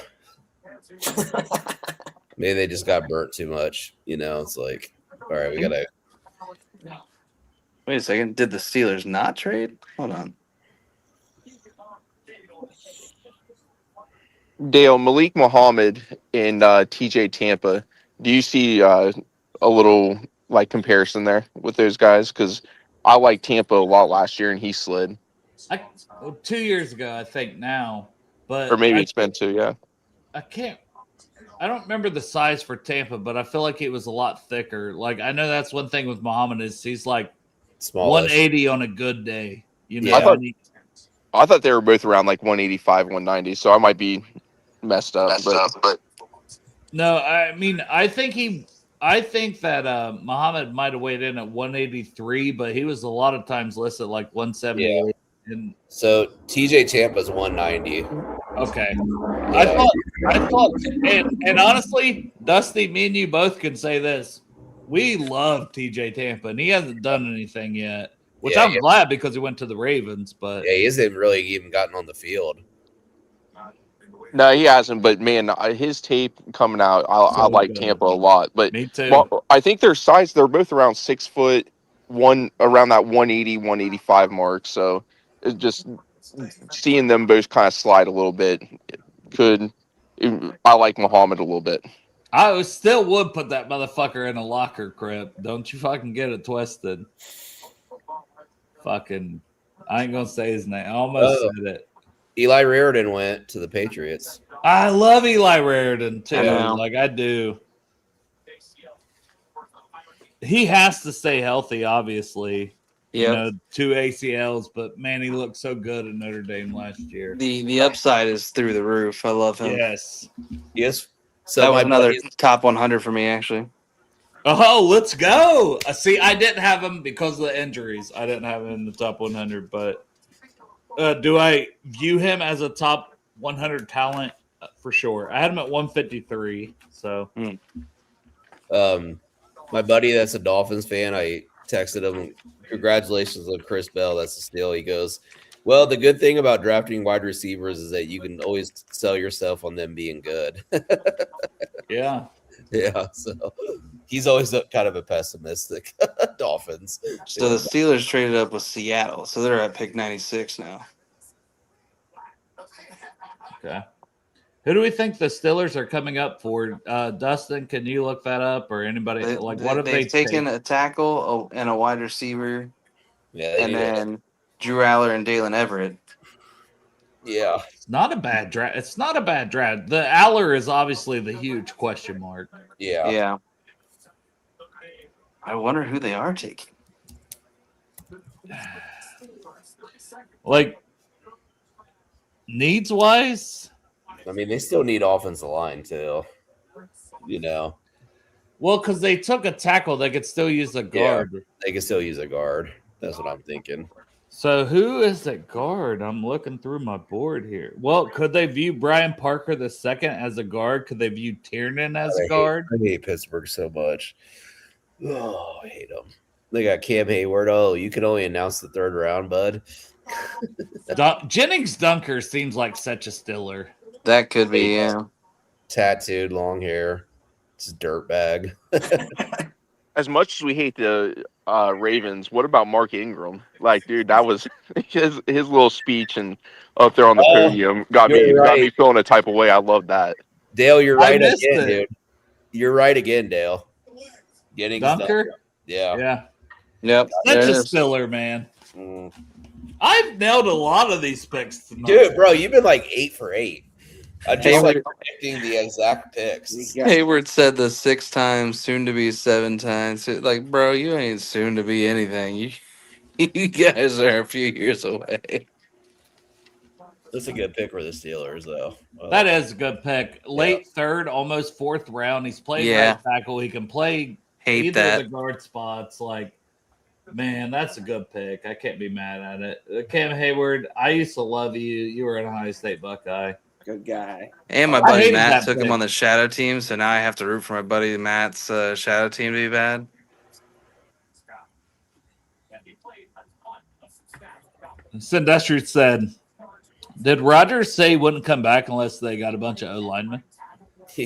[SPEAKER 4] Maybe they just got burnt too much. You know, it's like, all right, we gotta.
[SPEAKER 16] Wait a second. Did the Steelers not trade? Hold on.
[SPEAKER 18] Dale, Malik Muhammad and TJ Tampa. Do you see a little like comparison there with those guys? Because I liked Tampa a lot last year, and he slid.
[SPEAKER 3] 2 years ago, I think now, but
[SPEAKER 18] Or maybe it's been 2. Yeah.
[SPEAKER 3] I can't. I don't remember the size for Tampa, but I feel like he was a lot thicker. Like I know that's one thing with Muhammad is he's like
[SPEAKER 4] Smallish.
[SPEAKER 3] 180 on a good day. You know,
[SPEAKER 4] Yeah.
[SPEAKER 18] I thought they were both around like 185, 190, so I might be messed up. But
[SPEAKER 3] no, I mean I think that Muhammad might have weighed in at 183, but he was a lot of times listed like 178. And
[SPEAKER 4] So TJ Tampa's 190.
[SPEAKER 3] okay.
[SPEAKER 4] Yeah.
[SPEAKER 3] I thought, and honestly, Dusty, me and you both can say this. We love TJ Tampa, and he hasn't done anything yet, which
[SPEAKER 4] Yeah,
[SPEAKER 3] I'm
[SPEAKER 4] yeah.
[SPEAKER 3] glad because he went to the Ravens. But
[SPEAKER 4] Yeah, he hasn't really even gotten on the field.
[SPEAKER 18] no, he hasn't. But man, his tape coming out, I
[SPEAKER 3] So
[SPEAKER 18] like
[SPEAKER 3] good.
[SPEAKER 18] Tampa a lot. But
[SPEAKER 3] Me too.
[SPEAKER 18] well, I think their size, they're both around 6 foot, around that 180, 185 mark. So it's just seeing them both kind of slide a little bit I like Muhammad a little bit.
[SPEAKER 3] I still would put that motherfucker in a locker crib. Don't you fucking get it twisted. Fucking, I ain't gonna say his name. I almost said it.
[SPEAKER 4] Eli Raridan went to the Patriots.
[SPEAKER 3] I love Eli Raridan too.
[SPEAKER 4] I know.
[SPEAKER 3] Like I do. He has to stay healthy, obviously. You
[SPEAKER 16] Yep.
[SPEAKER 3] know, 2 ACLs, but man, he looked so good at Notre Dame last year.
[SPEAKER 16] The upside is through the roof. I love him.
[SPEAKER 3] Yes.
[SPEAKER 4] Yes. So
[SPEAKER 16] that was
[SPEAKER 4] my
[SPEAKER 16] another
[SPEAKER 4] buddies-
[SPEAKER 16] top 100 for me, actually.
[SPEAKER 3] Oh, let's go. See, I didn't have him because of the injuries. I didn't have him in the top 100, but do I view him as a top 100 talent? For sure. I had him at 153, so.
[SPEAKER 4] My buddy that's a Dolphins fan, I texted him, congratulations on Chris Bell. That's a steal. He goes, well, the good thing about drafting wide receivers is that you can always sell yourself on them being good.
[SPEAKER 3] Yeah.
[SPEAKER 4] Yeah. So he's always kind of a pessimistic Dolphins.
[SPEAKER 16] So the Steelers traded up with Seattle, so they're at pick 96 now.
[SPEAKER 3] Okay. Who do we think the Steelers are coming up for? Dustin, can you look that up or anybody? What have they
[SPEAKER 16] They've taken a tackle and a wide receiver,
[SPEAKER 4] Yeah,
[SPEAKER 16] and then Drew Aller and Dalen Everett.
[SPEAKER 4] Yeah.
[SPEAKER 3] It's not a bad draft. It's not a bad draft. The Aller is obviously the huge question mark.
[SPEAKER 4] Yeah.
[SPEAKER 16] Yeah. I wonder who they are taking.
[SPEAKER 3] Like, needs wise?
[SPEAKER 4] I mean, they still need offensive line too. You know.
[SPEAKER 3] Well, because they took a tackle, they could still use a guard.
[SPEAKER 4] Yeah, they can still use a guard. That's what I'm thinking.
[SPEAKER 3] So who is that guard? I'm looking through my board here. Well, could they view Brian Parker the second as a guard? Could they view Tiernan as a guard?
[SPEAKER 4] I hate Pittsburgh so much. Oh, I hate them. They got Cam Hayward. Oh, you can only announce the third round, bud.
[SPEAKER 3] Jennings Dunker seems like such a Stiller.
[SPEAKER 16] That could be, yeah.
[SPEAKER 4] Tattooed, long hair. It's a dirtbag.
[SPEAKER 18] As much as we hate the Ravens, what about Mark Ingram? Like, dude, that was his little speech and up there on the podium got me feeling a type of way. I love that.
[SPEAKER 4] Dale, you're right again, dude. You're right again, Dale. Getting
[SPEAKER 3] Dunker?
[SPEAKER 4] Yeah.
[SPEAKER 3] Yeah.
[SPEAKER 16] Yep.
[SPEAKER 3] Such a Stiller, man. I've nailed a lot of these picks tonight.
[SPEAKER 4] Dude, bro, you've been like 8 for 8. I'm just
[SPEAKER 16] Hayward.
[SPEAKER 4] like predicting the exact picks.
[SPEAKER 16] Hayward said the 6 times, soon to be 7 times. Like, bro, you ain't soon to be anything. You guys are a few years away.
[SPEAKER 4] That's a good pick for the Steelers, though.
[SPEAKER 3] That is a good pick. Late third, almost fourth round. He's playing right tackle. He can play either of the guard spots. Like, man, that's a good pick. I can't be mad at it. Cam Hayward, I used to love you. You were an Ohio State Buckeye.
[SPEAKER 17] Good guy.
[SPEAKER 16] And my
[SPEAKER 3] I
[SPEAKER 16] buddy
[SPEAKER 3] hated
[SPEAKER 16] Matt
[SPEAKER 3] that
[SPEAKER 16] took him
[SPEAKER 3] pick.
[SPEAKER 16] on the shadow team, so now I have to root for my buddy Matt's shadow team to be bad.
[SPEAKER 3] Sindestri said, did Rodgers say he wouldn't come back unless they got a bunch of O-linemen?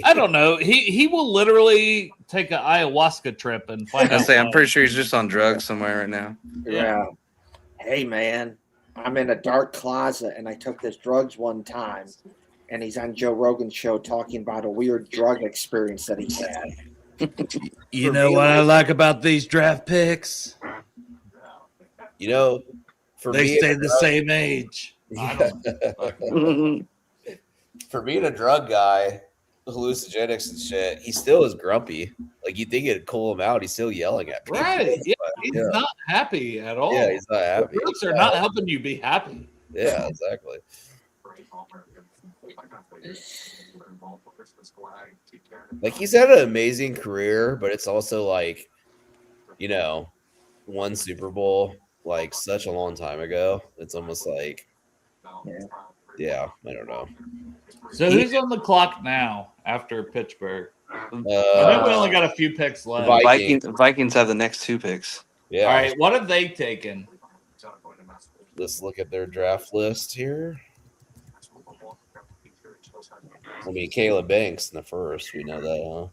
[SPEAKER 3] I don't know. He will literally take an ayahuasca trip and find out.
[SPEAKER 16] I'm pretty sure he's just on drugs somewhere right now.
[SPEAKER 17] Yeah. Hey, man, I'm in a dark closet and I took this drugs one time. And he's on Joe Rogan's show talking about a weird drug experience that he had.
[SPEAKER 3] You know what I like about these draft picks?
[SPEAKER 4] You know, for
[SPEAKER 3] They
[SPEAKER 4] me,
[SPEAKER 3] stay the same age.
[SPEAKER 4] For being a drug guy, hallucinogenics and shit, he still is grumpy. Like you think it'd cool him out, he's still yelling at people.
[SPEAKER 3] Right. Yeah,
[SPEAKER 4] But,
[SPEAKER 3] he's not happy at all.
[SPEAKER 4] Yeah, he's not happy.
[SPEAKER 3] The fruits are not helping you be happy.
[SPEAKER 4] Yeah, exactly. Like he's had an amazing career, but it's also like, you know, one Super Bowl like such a long time ago. It's almost like, yeah, I don't know.
[SPEAKER 3] So who's on the clock now after Pittsburgh? I think we only got a few picks left.
[SPEAKER 16] Vikings have the next 2 picks.
[SPEAKER 4] Yeah.
[SPEAKER 3] All right, what have they taken?
[SPEAKER 4] Let's look at their draft list here. I mean, Caleb Banks in the first. We know that, huh?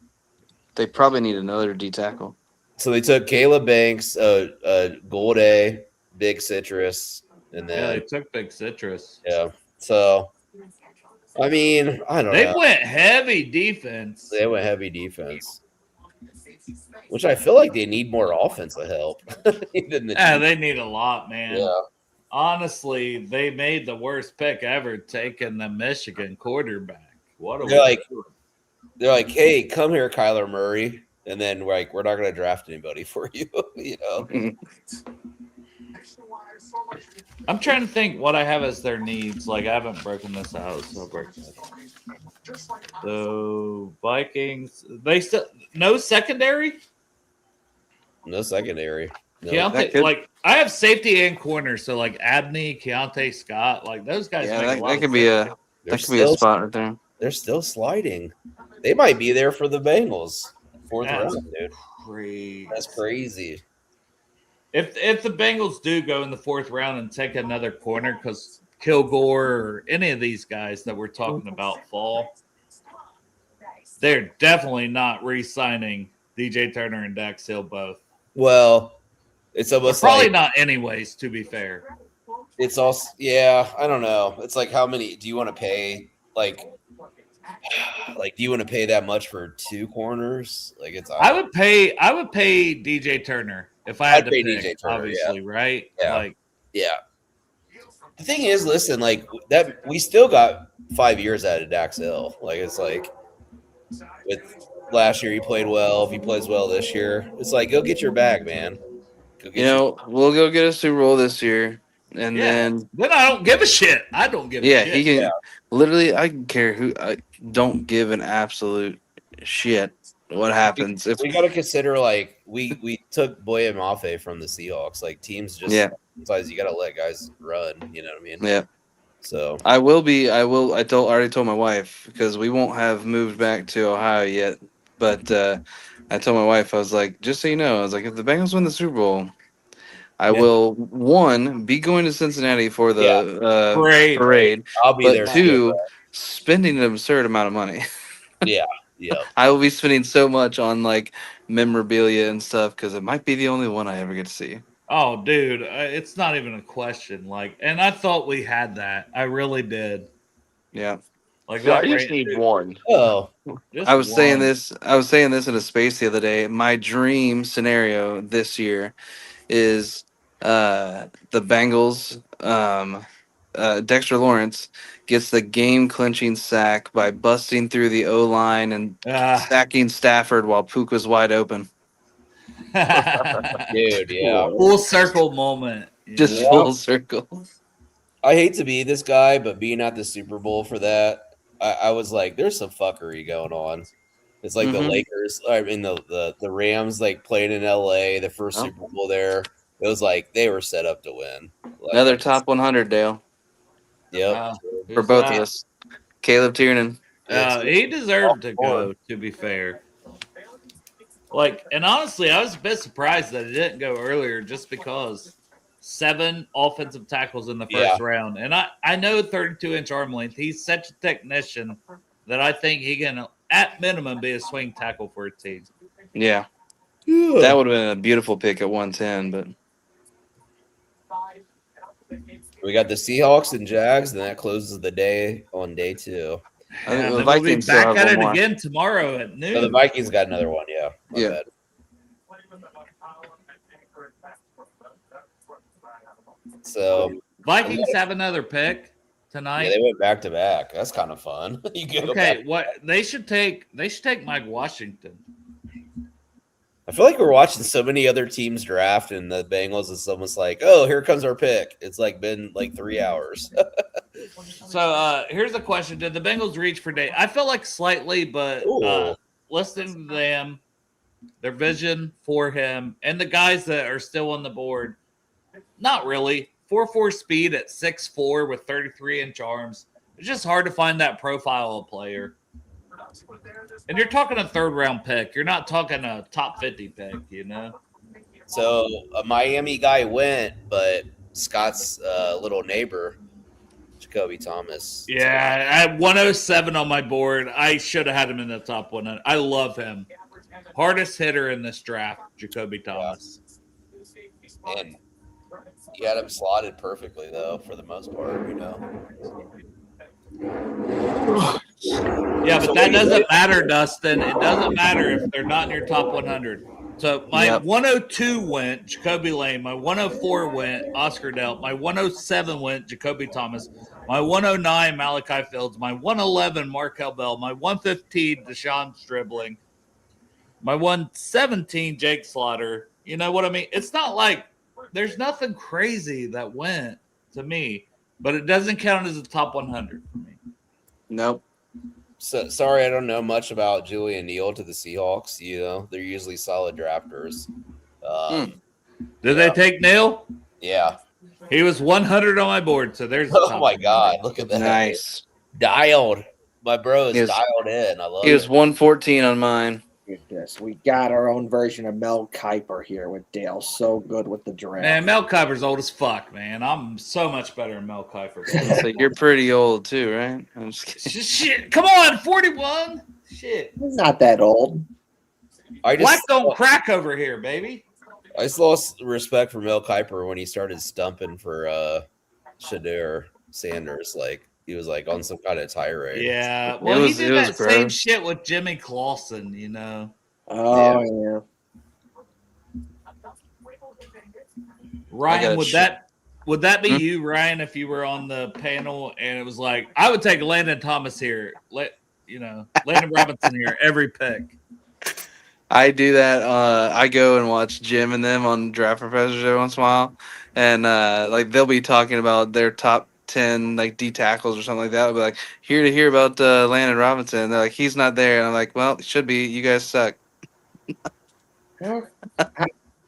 [SPEAKER 16] They probably need another D tackle.
[SPEAKER 4] So they took Caleb Banks, Gold A, Big Citrus, and then
[SPEAKER 3] they took Big Citrus.
[SPEAKER 4] Yeah. So, I mean, I don't know.
[SPEAKER 3] They went heavy defense.
[SPEAKER 4] They went heavy defense, which I feel like they need more offensive help.
[SPEAKER 3] Yeah, they need a lot, man.
[SPEAKER 4] Yeah.
[SPEAKER 3] Honestly, they made the worst pick ever, taking the Michigan quarterback. What a
[SPEAKER 4] they're like, hey, come here, Kyler Murray, and then we're not going to draft anybody for you. You know.
[SPEAKER 3] I'm trying to think what I have as their needs. Like I haven't broken this out, so I'll break that out. So Vikings, they still no secondary.
[SPEAKER 4] No secondary. No.
[SPEAKER 3] Keontae, like I have safety and corner, so like Abney, Keontae Scott, like those guys.
[SPEAKER 16] Yeah,
[SPEAKER 3] make a lot
[SPEAKER 16] that could
[SPEAKER 3] of
[SPEAKER 16] be
[SPEAKER 3] sense.
[SPEAKER 16] that could be a spot right there.
[SPEAKER 4] They're still sliding. They might be there for the Bengals. Fourth
[SPEAKER 3] That's
[SPEAKER 4] round, dude.
[SPEAKER 3] Crazy.
[SPEAKER 4] That's crazy.
[SPEAKER 3] If the Bengals do go in the 4th round and take another corner because Kilgore or any of these guys that we're talking about fall, they're definitely not re-signing DJ Turner and Dax Hill both.
[SPEAKER 4] Well, it's almost
[SPEAKER 3] Probably
[SPEAKER 4] like,
[SPEAKER 3] not anyways, to be fair.
[SPEAKER 4] It's also, yeah, I don't know. It's like, how many do you want to pay? Like, do you want to pay that much for 2 corners? Like, it's.
[SPEAKER 3] I would pay DJ Turner if I had to
[SPEAKER 4] pay
[SPEAKER 3] pick,
[SPEAKER 4] DJ Turner,
[SPEAKER 3] obviously, right?
[SPEAKER 4] Yeah.
[SPEAKER 3] Like,
[SPEAKER 4] yeah. The thing is, listen, like that, we still got 5 years out of Dax Hill. Like, it's like with last year he played well. If he plays well this year, it's like, go get your bag, man.
[SPEAKER 16] We'll go get a Super Bowl this year, and then
[SPEAKER 3] I don't give a shit. I don't give a shit.
[SPEAKER 16] he can literally. I can care who. I don't give an absolute shit what happens. If
[SPEAKER 4] we got to consider, like, we took Boye Mafe from the Seahawks. Like, teams just sometimes you got to let guys run. You know what I mean?
[SPEAKER 16] Yeah.
[SPEAKER 4] So
[SPEAKER 16] I already told my wife, because we won't have moved back to Ohio yet. But I told my wife, I was like, just so you know, I was like, if the Bengals win the Super Bowl, I will, 1, be going to Cincinnati for the parade.
[SPEAKER 4] I'll be there.
[SPEAKER 16] 2, spending an absurd amount of money.
[SPEAKER 4] Yeah.
[SPEAKER 16] I will be spending so much on like memorabilia and stuff because it might be the only one I ever get to see.
[SPEAKER 3] Oh, dude, it's not even a question. Like, and I thought we had that. I really did.
[SPEAKER 16] Yeah.
[SPEAKER 3] Like,
[SPEAKER 18] I just need one.
[SPEAKER 4] Oh,
[SPEAKER 16] I was saying this in a space the other day. My dream scenario this year is the Bengals. Dexter Lawrence gets the game-clinching sack by busting through the O-line and sacking Stafford while Puka's wide open.
[SPEAKER 4] Dude, yeah.
[SPEAKER 3] Full circle moment.
[SPEAKER 16] Just full circle.
[SPEAKER 4] I hate to be this guy, but being at the Super Bowl for that, I was like, there's some fuckery going on. It's like the Lakers, I mean the Rams, like playing in LA, the first Super Bowl there. It was like they were set up to win. Like,
[SPEAKER 16] Another top 100, Dale.
[SPEAKER 4] Yep.
[SPEAKER 16] For both of us. Caleb Tiernan.
[SPEAKER 3] He deserved to go, to be fair. Like, and honestly, I was a bit surprised that it didn't go earlier just because 7 offensive tackles in the first round. And I know 32-inch arm length. He's such a technician that I think he can, at minimum, be a swing tackle for a team.
[SPEAKER 16] Yeah. That would have been a beautiful pick at 110, but
[SPEAKER 4] we got the Seahawks and Jags, and that closes the day on day 2.
[SPEAKER 3] And then we'll be back at it again tomorrow at noon.
[SPEAKER 4] So the Vikings got another one, yeah. My bad. So
[SPEAKER 3] Vikings have another pick. tonight.
[SPEAKER 4] Yeah, they went back to back. That's kind of fun. You can go back.
[SPEAKER 3] Okay, what they should take Mike Washington.
[SPEAKER 4] I feel like we're watching so many other teams draft, and the Bengals is almost like, oh, here comes our pick. It's like been like 3 hours.
[SPEAKER 3] So here's a question: did the Bengals reach for Day? I feel like slightly, but listening to them, their vision for him, and the guys that are still on the board, not really. 4.4 speed at 6'4" with 33-inch arms. It's just hard to find that profile of player. And you're talking a 3rd-round pick. You're not talking a top 50 pick, you know?
[SPEAKER 4] So a Miami guy went, but Scott's little neighbor, Jacoby Thomas.
[SPEAKER 3] Yeah, I had 107 on my board. I should have had him in the top 100. I love him. Hardest hitter in this draft, Jacoby Thomas.
[SPEAKER 4] And he had him slotted perfectly, though, for the most part,
[SPEAKER 3] Yeah, but that doesn't matter, Dustin. It doesn't matter if they're not in your top 100. So my 102 went Jacoby Lane. My 104 went Oscar Delt. My 107 went Jacoby Thomas. My 109 Malachi Fields. My 111 Markel Bell. My 115 Deshaun Stribling. My 117 Jake Slaughter. You know what I mean? It's not like there's nothing crazy that went to me, but it doesn't count as a top 100 for me.
[SPEAKER 16] Nope.
[SPEAKER 4] So sorry, I don't know much about Julian Neal to the Seahawks. They're usually solid drafters.
[SPEAKER 3] Did they take Neal?
[SPEAKER 4] Yeah.
[SPEAKER 3] He was 100 on my board, so there's.
[SPEAKER 4] Oh my God! Look at that.
[SPEAKER 16] Nice.
[SPEAKER 4] Dialed. My bro is
[SPEAKER 16] He was-
[SPEAKER 4] dialed in. I love
[SPEAKER 16] He was
[SPEAKER 4] it.
[SPEAKER 16] 114 on mine.
[SPEAKER 17] Look at this. We got our own version of Mel Kiper here with Dale. So good with the draft.
[SPEAKER 3] Man, Mel Kiper's old as fuck, man. I'm so much better than Mel Kiper.
[SPEAKER 16] So you're pretty old too, right? I'm just kidding.
[SPEAKER 3] Shit, come on, 41. Shit,
[SPEAKER 17] He's not that old.
[SPEAKER 3] black don't crack over here, baby.
[SPEAKER 4] I just lost respect for Mel Kiper when he started stumping for Shadur Sanders. Like he was like on some kind of tirade.
[SPEAKER 3] Yeah, well, he did that same shit with Jimmy Clausen, you know.
[SPEAKER 17] Oh yeah.
[SPEAKER 3] Ryan, would that be you, Ryan, if you were on the panel and it was like, I would take Landon Thomas here, Landon Robinson here every pick.
[SPEAKER 16] I do that. I go and watch Jim and them on Draft Professor Show once in a while, and like they'll be talking about their top 10 like D tackles or something like that. I'll be like, here to hear about Landon Robinson. And they're like, he's not there, and I'm like, well, it should be. You guys suck.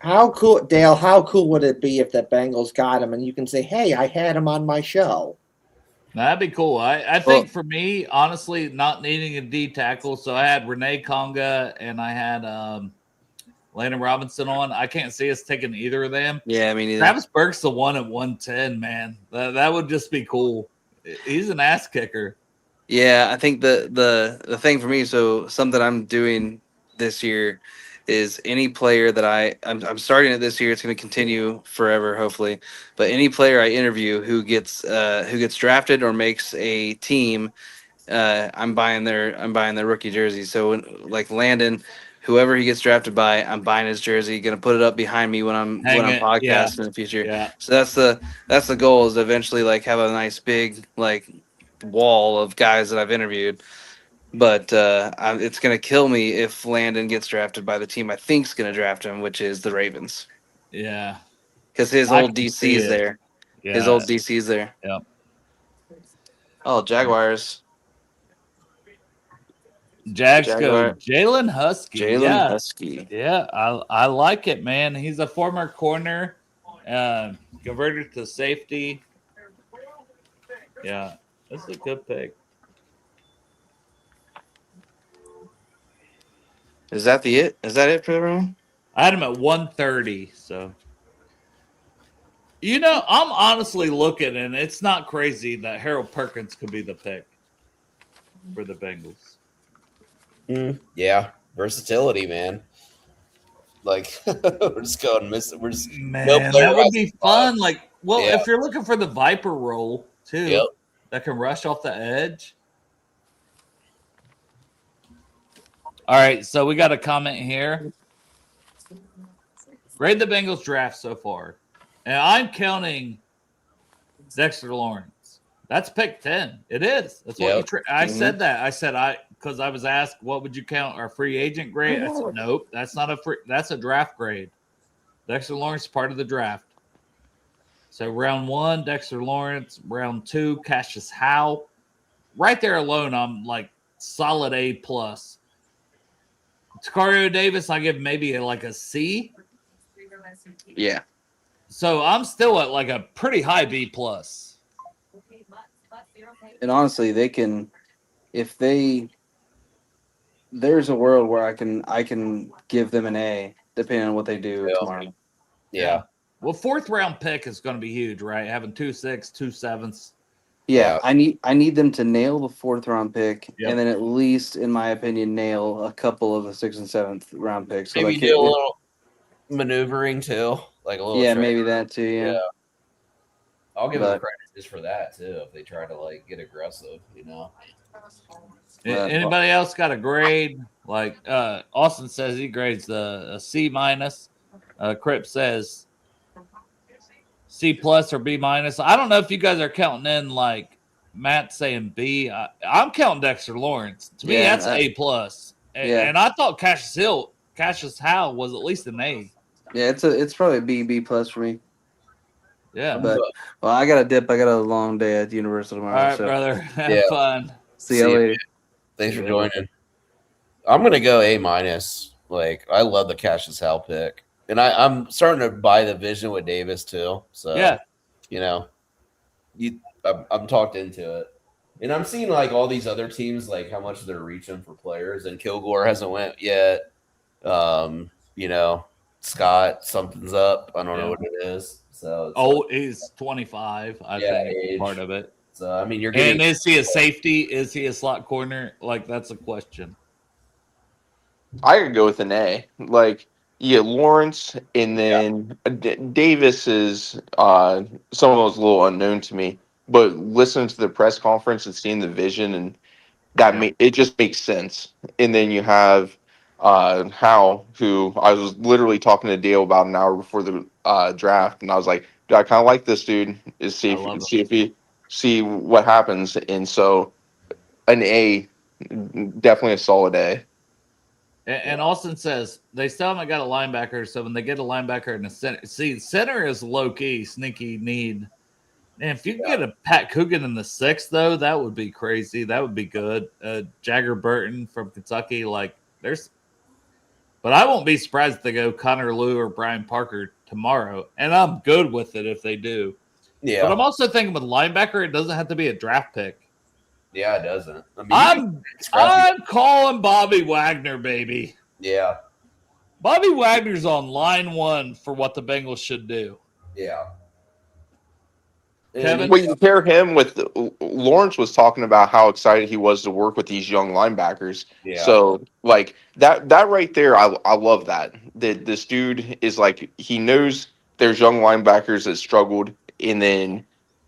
[SPEAKER 17] How cool, Dale? How cool would it be if the Bengals got him and you can say, "Hey, I had him on my show."
[SPEAKER 3] That'd be cool. I think for me, honestly, not needing a D tackle, so I had Renee Conga and I had Landon Robinson on. I can't see us taking either of them.
[SPEAKER 16] Yeah, I mean,
[SPEAKER 3] Travis Burke's the one at 110, man. That would just be cool. He's an ass kicker.
[SPEAKER 16] Yeah, I think the thing for me, so something I'm doing this year is any player that I'm starting it this year. It's going to continue forever, hopefully. But any player I interview who gets drafted or makes a team, I'm buying their rookie jersey. So like Landon, whoever he gets drafted by, I'm buying his jersey. Going to put it up behind me when I'm podcasting in the future.
[SPEAKER 3] Yeah.
[SPEAKER 16] So that's the goal, is eventually like have a nice big like wall of guys that I've interviewed. But it's going to kill me if Landon gets drafted by the team I think is going to draft him, which is the Ravens.
[SPEAKER 3] Yeah.
[SPEAKER 16] Because his old DC is there.
[SPEAKER 3] Yeah.
[SPEAKER 16] His old DC is there.
[SPEAKER 3] Yep.
[SPEAKER 16] Oh, Jaguars.
[SPEAKER 3] Jags go Jalen Husky.
[SPEAKER 16] Jalen Husky.
[SPEAKER 3] Yeah, I like it, man. He's a former corner, converted to safety. Yeah, that's a good pick.
[SPEAKER 16] Is that it for everyone?
[SPEAKER 3] I had him at 130, so. I'm honestly looking, and it's not crazy that Harold Perkins could be the pick for the Bengals.
[SPEAKER 4] Yeah, versatility, man. Like we're just going We're just
[SPEAKER 3] Man, that would be fun. Like, if you're looking for the Viper role too, that can rush off the edge. All right, so we got a comment here. Grade the Bengals draft so far. And I'm counting Dexter Lawrence. That's pick 10. It is. That's what you. I said that. I said because I was asked, what would you count our free agent grade? I said, nope, that's not a free. That's a draft grade. Dexter Lawrence is part of the draft. So round 1, Dexter Lawrence. Round 2, Cashius Howell. Right there alone, I'm like solid A plus. Tacario Davis, I give maybe like a C.
[SPEAKER 16] Yeah.
[SPEAKER 3] So I'm still at like a pretty high B plus.
[SPEAKER 16] And honestly, they can, if they, there's a world where I can give them an A depending on what they do tomorrow.
[SPEAKER 4] Yeah.
[SPEAKER 3] Well, 4th round pick is going to be huge, right? Having 2 6, 2 7s.
[SPEAKER 16] Yeah, I need them to nail the 4th round pick,
[SPEAKER 3] Yep.
[SPEAKER 16] and then at least, in my opinion, nail a couple of the 6th and 7th round picks. So
[SPEAKER 4] Maybe
[SPEAKER 16] like
[SPEAKER 4] do a little maneuvering too, like a little.
[SPEAKER 16] Yeah,
[SPEAKER 4] trade.
[SPEAKER 16] maybe that too. Yeah.
[SPEAKER 4] I'll give them
[SPEAKER 16] But-
[SPEAKER 4] credit just for that too. If they try to like get aggressive, you know.
[SPEAKER 3] Anybody else got a grade? Like Austin says he grades a C minus. Crip says C plus or B minus. I don't know if you guys are counting in like Matt saying B. I'm counting Dexter Lawrence. To me,
[SPEAKER 16] Yeah,
[SPEAKER 3] that's A plus.
[SPEAKER 16] yeah.
[SPEAKER 3] And I thought Cashius Howell was at least an A.
[SPEAKER 16] Yeah, it's probably B plus for me.
[SPEAKER 3] Yeah.
[SPEAKER 16] But well, I got to dip. I got a long day at Universal tomorrow.
[SPEAKER 3] All right,
[SPEAKER 16] so.
[SPEAKER 3] brother. Have fun.
[SPEAKER 16] See you later.
[SPEAKER 4] Thanks for joining. I'm gonna go A minus. Like I love the Cashius Howell pick, and I'm starting to buy the vision with Davis too. So
[SPEAKER 3] yeah,
[SPEAKER 4] you know, I'm talked into it, and I'm seeing like all these other teams like how much they're reaching for players, and Kilgore hasn't went yet. You know, Scott something's up. I don't know what it is. So
[SPEAKER 3] he's 25. I think
[SPEAKER 4] age.
[SPEAKER 3] part of it.
[SPEAKER 4] So I mean, you're getting.
[SPEAKER 3] And is he a safety? Is he a slot corner? Like that's a question.
[SPEAKER 18] I could go with an A. Like, yeah, Lawrence, and then Davis is some of those a little unknown to me. But listening to the press conference and seeing the vision, and that it just makes sense. And then you have Hal, who I was literally talking to Dale about an hour before the draft, and I was like, "Dude, I kind of like this dude. Is see what happens." And so, an A, definitely a solid A.
[SPEAKER 3] And Austin says they still haven't got a linebacker, so when they get a linebacker in the center, center is low key, sneaky need. And if you could get a Pat Coogan in the 6th, though, that would be crazy. That would be good. Jagger Burton from Kentucky, like there's, but I won't be surprised if they go Connor Lew or Brian Parker tomorrow, and I'm good with it if they do.
[SPEAKER 4] Yeah,
[SPEAKER 3] but I'm also thinking with linebacker, it doesn't have to be a draft pick.
[SPEAKER 4] Yeah, it doesn't. I mean,
[SPEAKER 3] I'm calling Bobby Wagner, baby.
[SPEAKER 4] Yeah.
[SPEAKER 3] Bobby Wagner's on line 1 for what the Bengals should do.
[SPEAKER 4] Yeah.
[SPEAKER 3] Kevin?
[SPEAKER 18] Well, you compare him with Lawrence was talking about how excited he was to work with these young linebackers.
[SPEAKER 4] Yeah.
[SPEAKER 18] So like that right there, I love that. That this dude is like he knows there's young linebackers that struggled, and then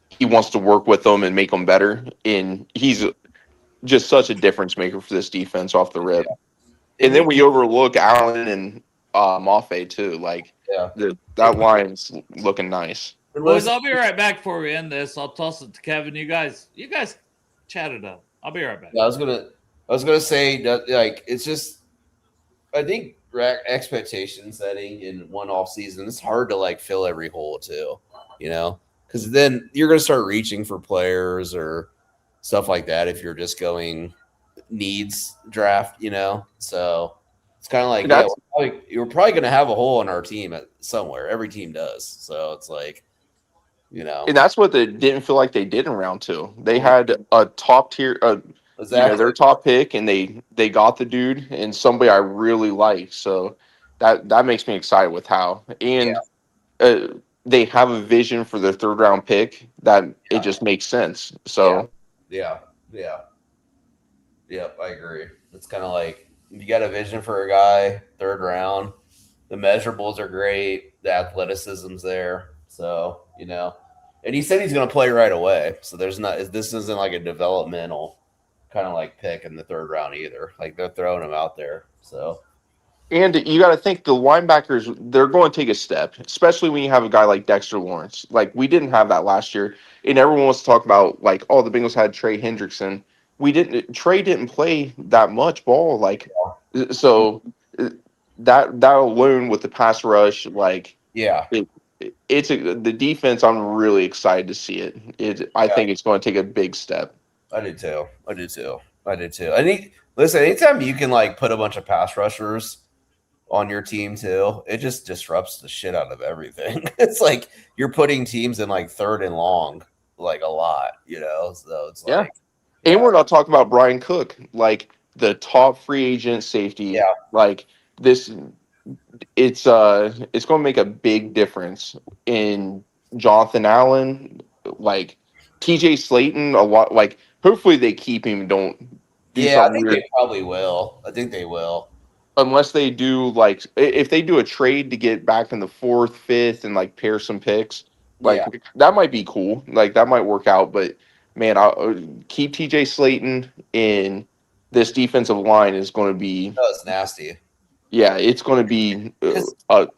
[SPEAKER 18] he wants to work with them and make them better. And he's just such a difference maker for this defense off the rip. Yeah. And then we overlook Allen and Mafe too. Like that line's looking nice.
[SPEAKER 3] Boys, I'll be right back before we end this. I'll toss it to Kevin. You guys chat it up. I'll be right back.
[SPEAKER 4] Yeah, I was gonna say that, like, it's just, I think expectation setting in one off season, it's hard to like fill every hole too, you know, because then you're gonna start reaching for players or stuff like that if you're just going needs draft, you know. So it's kind of like you're probably gonna have a hole in our team somewhere. Every team does. So it's like, you know,
[SPEAKER 18] and that's what they didn't feel like they did in round 2. They had a top tier, their top pick, and they got the dude and somebody I really like. So that makes me excited with how and they have a vision for their 3rd round pick that it just makes sense. So
[SPEAKER 4] Yep, I agree. It's kind of like you got a vision for a guy, 3rd round. The measurables are great. The athleticism's there. So, you know, and he said he's going to play right away. So this isn't like a developmental kind of like pick in the 3rd round either. Like they're throwing him out there. So
[SPEAKER 18] And you got to think the linebackers, they're going to take a step, especially when you have a guy like Dexter Lawrence. Like, we didn't have that last year. And everyone wants to talk about, like, oh, the Bengals had Trey Hendrickson. Trey didn't play that much ball. Like, so that alone with the pass rush, like,
[SPEAKER 4] Yeah.
[SPEAKER 18] The defense, I'm really excited to see it. I
[SPEAKER 4] Yeah.
[SPEAKER 18] think it's going to take a big step.
[SPEAKER 4] I do too. Listen, anytime you can like put a bunch of pass rushers on your team too, it just disrupts the shit out of everything. It's like you're putting teams in like third and long, like a lot, So it's
[SPEAKER 18] Yeah.
[SPEAKER 4] like,
[SPEAKER 18] And we're not talking about Brian Cook, like the top free agent safety.
[SPEAKER 4] Yeah.
[SPEAKER 18] Like this, it's going to make a big difference in Jonathan Allen, like TJ Slayton. A lot, like hopefully they keep him. Don't do
[SPEAKER 4] I
[SPEAKER 18] something
[SPEAKER 4] think
[SPEAKER 18] weird.
[SPEAKER 4] they probably will. I think they will.
[SPEAKER 18] Unless they do like if they do a trade to get back in the 4th, 5th, and like pair some picks, like
[SPEAKER 4] Yeah.
[SPEAKER 18] that might be cool. Like that might work out. But man, I'll keep TJ Slayton in. This defensive line is going to be,
[SPEAKER 4] Oh, it's nasty.
[SPEAKER 18] yeah, it's going to be a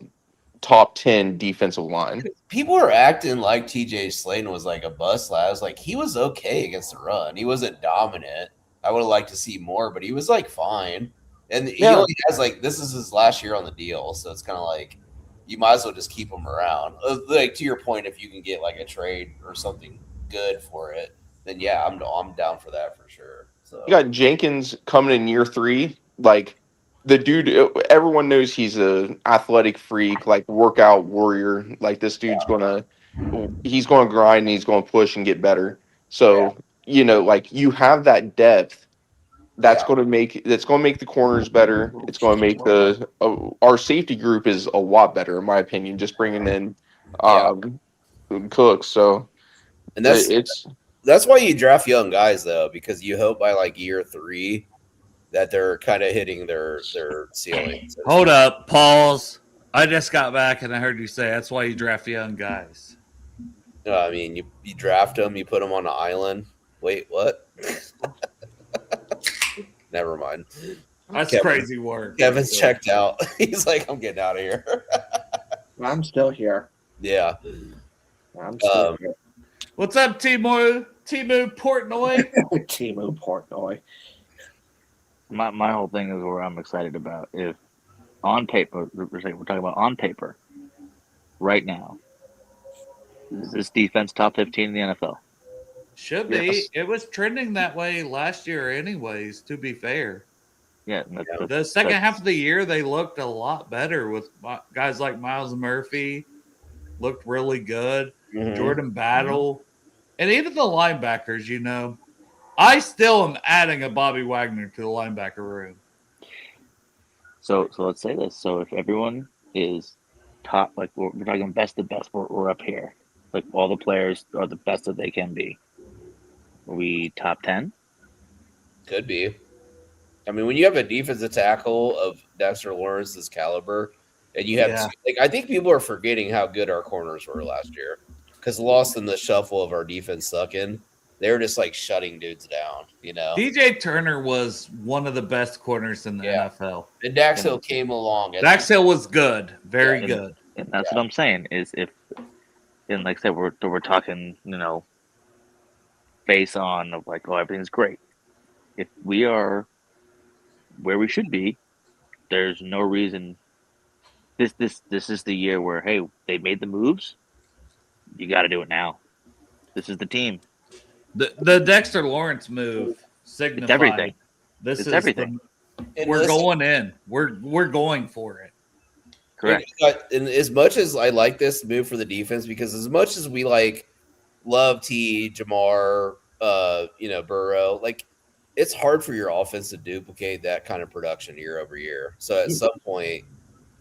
[SPEAKER 18] top 10 defensive line.
[SPEAKER 4] People are acting like TJ Slayton was like a bust last. Like he was okay against the run. He wasn't dominant. I would have liked to see more, but he was like fine. And he only has like this is his last year on the deal, so it's kind of like you might as well just keep him around. Like to your point, if you can get like a trade or something good for it, then yeah, I'm down for that for sure. So
[SPEAKER 18] You got Jenkins coming in year 3. Like the dude, everyone knows he's a athletic freak, like workout warrior. Like this dude's he's going to grind and he's going to push and get better. So like you have that depth. That's going to make the corners better. It's going to make our safety group is a lot better in my opinion. Just bringing in Cooks. So
[SPEAKER 4] and that's why you draft young guys though, because you hope by like year 3 that they're kind of hitting their ceiling. So
[SPEAKER 3] Hold up, pause. I just got back and I heard you say that's why you draft young guys.
[SPEAKER 4] I mean, you draft them, you put them on an island. Wait, what? Never mind.
[SPEAKER 3] That's crazy work.
[SPEAKER 4] Kevin's checked out. He's like, I'm getting out of here.
[SPEAKER 17] I'm still here.
[SPEAKER 4] Yeah.
[SPEAKER 17] I'm still here.
[SPEAKER 3] What's up, Timu Portnoy?
[SPEAKER 17] Timu Portnoy.
[SPEAKER 19] My whole thing is where I'm excited about. If on paper, we're talking about on paper, right now, is this defense top 15 in the NFL?
[SPEAKER 3] Should be.
[SPEAKER 19] Yes.
[SPEAKER 3] It was trending that way last year, anyways. To be fair,
[SPEAKER 19] yeah.
[SPEAKER 3] The second half of the year, they looked a lot better with guys like Miles Murphy. Looked really good.
[SPEAKER 4] Mhm.
[SPEAKER 3] Jordan Battle, and even the linebackers. I still am adding a Bobby Wagner to the linebacker room.
[SPEAKER 19] So let's say this. So if everyone is top, like we're talking best of best, we're up here. Like all the players are the best that they can be. Are we top 10?
[SPEAKER 4] Could be. I mean, when you have a defensive tackle of Dexter Lawrence's caliber, and you have I think people are forgetting how good our corners were last year because lost in the shuffle of our defense sucking. They were just like shutting dudes down,
[SPEAKER 3] DJ Turner was one of the best corners in the NFL.
[SPEAKER 4] And Dax Hill came along.
[SPEAKER 3] Dax Hill was good, very good.
[SPEAKER 19] And that's what I'm saying is and like I said, we're talking, face on of like, oh, everything's great. If we are where we should be, there's no reason. This is the year where they made the moves. You got to do it now. This is the team.
[SPEAKER 3] The Dexter Lawrence move signified
[SPEAKER 19] everything.
[SPEAKER 3] This
[SPEAKER 19] it's
[SPEAKER 3] is
[SPEAKER 19] everything.
[SPEAKER 3] We're going in. We're going for it.
[SPEAKER 19] Correct.
[SPEAKER 4] And as much as I like this move for the defense, because as much as we love T, Jamar, Burrow, it's hard for your offense to duplicate that kind of production year over year. So at some point,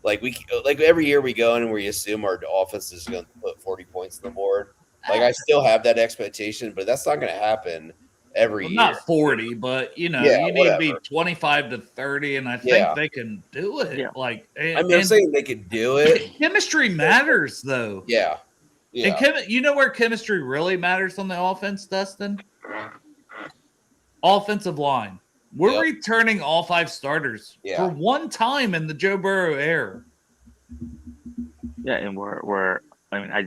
[SPEAKER 4] every year we go in and we assume our offense is going to put 40 points on the board. I still have that expectation, but that's not going to happen every year.
[SPEAKER 3] Not 40, but you need to be 25 to 30, and I think they can do it.
[SPEAKER 19] Yeah.
[SPEAKER 4] I'm saying they can do it.
[SPEAKER 3] Chemistry matters, though.
[SPEAKER 4] Yeah.
[SPEAKER 3] And where chemistry really matters on the offense, Dustin? Offensive line. We're returning all 5 starters for
[SPEAKER 4] Yeah.
[SPEAKER 3] one time in the Joe Burrow era.
[SPEAKER 19] Yeah, and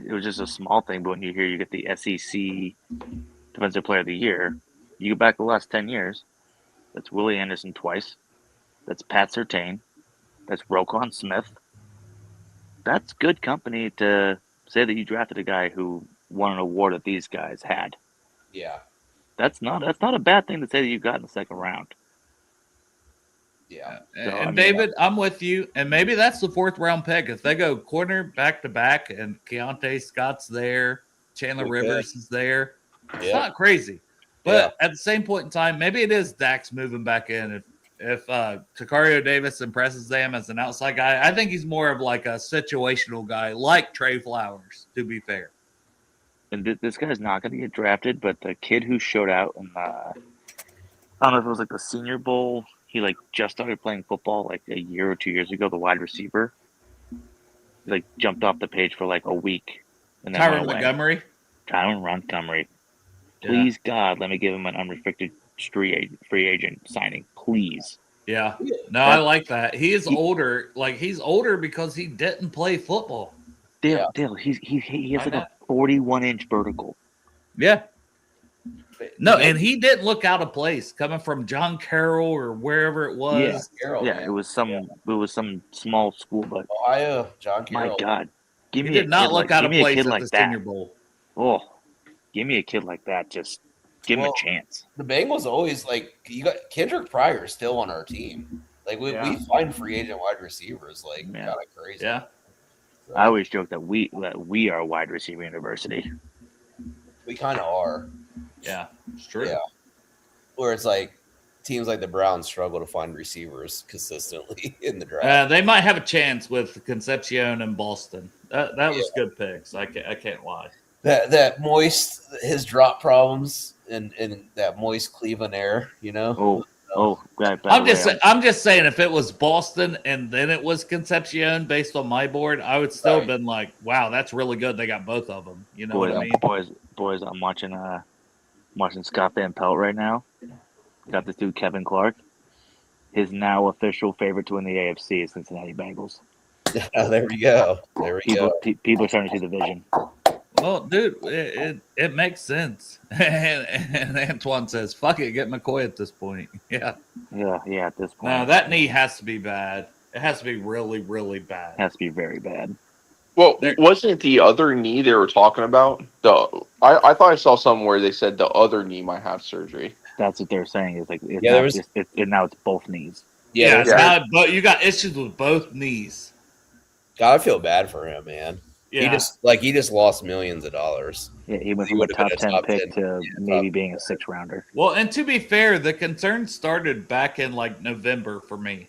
[SPEAKER 19] it was just a small thing, but when you hear you get the SEC Defensive Player of the Year, you go back the last 10 years, that's Willie Anderson twice, that's Pat Surtain, that's Roquan Smith. That's good company to say that you drafted a guy who won an award that these guys had.
[SPEAKER 4] Yeah.
[SPEAKER 19] That's not a bad thing to say that you got in the second round.
[SPEAKER 4] Yeah.
[SPEAKER 3] And David, I'm with you. And maybe that's the 4th round pick. If they go corner back to back and Keontae Scott's there, Chandler Rivers is there, it's not crazy. But at the same point in time, maybe it is Dax moving back in. If Takario Davis impresses them as an outside guy, I think he's more of like a situational guy, like Trey Flowers, to be fair.
[SPEAKER 19] And this guy's not going to get drafted, but the kid who showed out in I don't know if it was like the Senior Bowl. He like just started playing football like a year or 2 years ago. The wide receiver, he, like jumped off the page for like a week, and then
[SPEAKER 3] Tyron Montgomery.
[SPEAKER 19] Tyron Montgomery. Please God, let me give him an unrestricted free agent signing, please.
[SPEAKER 3] Yeah, no, I like that. He is older. Like he's older because he didn't play football.
[SPEAKER 19] Dale, he has like a 41-inch vertical.
[SPEAKER 3] Yeah. No, and he didn't look out of place coming from John Carroll or wherever it was.
[SPEAKER 19] It was some small school, but
[SPEAKER 4] Ohio, John Carroll.
[SPEAKER 19] My God,
[SPEAKER 3] He did not look out of place at the Senior Bowl.
[SPEAKER 19] Oh, give me a kid like that. Just give him a chance.
[SPEAKER 4] The Bengals always you got Kendrick Pryor still on our team. Like we find free agent wide receivers kind of crazy.
[SPEAKER 3] Yeah.
[SPEAKER 4] So,
[SPEAKER 19] I always joke that we are a wide receiver university.
[SPEAKER 4] We kind of are.
[SPEAKER 3] Yeah, it's true.
[SPEAKER 4] Yeah. Where it's like teams like the Browns struggle to find receivers consistently in the draft.
[SPEAKER 3] They might have a chance with Concepcion and Boston. That was good picks. I can't lie.
[SPEAKER 4] That moist, his drop problems and that moist Cleveland air,
[SPEAKER 19] Right,
[SPEAKER 3] I'm just saying if it was Boston and then it was Concepcion based on my board, I would still have been like, wow, that's really good. They got both of them. You know what I mean?
[SPEAKER 19] Boys, I'm watching Scott Van Pelt right now. Got this dude Kevin Clark. His now official favorite to win the AFC is Cincinnati Bengals.
[SPEAKER 4] There we go.
[SPEAKER 19] People are starting to see the vision.
[SPEAKER 3] Well, dude, it makes sense. And Antoine says, fuck it, get McCoy at this point. Yeah.
[SPEAKER 19] Yeah, at this point.
[SPEAKER 3] No, that knee has to be bad. It has to be really, really bad.
[SPEAKER 19] It has to be very bad.
[SPEAKER 18] Well, wasn't it the other knee they were talking about? I thought I saw somewhere they said the other knee might have surgery.
[SPEAKER 19] That's what they're saying. Is like now it's both knees.
[SPEAKER 3] Yeah, but you got issues with both knees.
[SPEAKER 4] God, I feel bad for him, man.
[SPEAKER 3] Yeah.
[SPEAKER 4] He just lost millions of dollars.
[SPEAKER 19] Yeah, he went from a top 10 pick to maybe being a 6th rounder.
[SPEAKER 3] Well, and to be fair, the concern started back in November for me.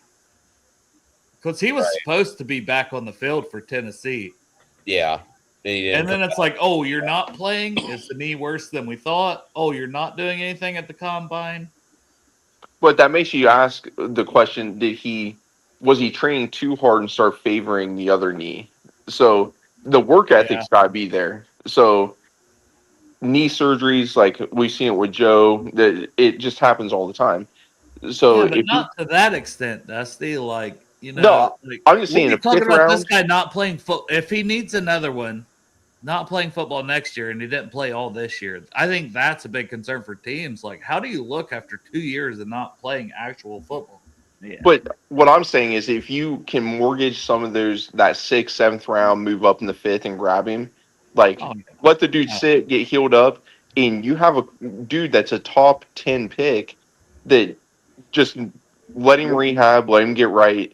[SPEAKER 3] Because he was supposed to be back on the field for Tennessee.
[SPEAKER 4] Yeah.
[SPEAKER 3] And then it's like, oh, you're not playing? Is the knee worse than we thought? Oh, you're not doing anything at the combine?
[SPEAKER 18] But that makes you ask the question, was he training too hard and start favoring the other knee? So the work ethic's got to be there. So knee surgeries, like we've seen it with Joe, that it just happens all the time. So
[SPEAKER 3] but not to that extent, Dusty. I'm
[SPEAKER 18] just saying
[SPEAKER 3] we'll talking about this guy not playing football. If he needs another one, not playing football next year, and he didn't play all this year, I think that's a big concern for teams. Like, how do you look after 2 years of not playing actual football?
[SPEAKER 19] Yeah.
[SPEAKER 18] But what I'm saying is, if you can mortgage some of that 6th, 7th round, move up in the 5th, and grab him, let the dude sit, get healed up, and you have a dude that's a top 10 pick that just let him rehab, let him get right.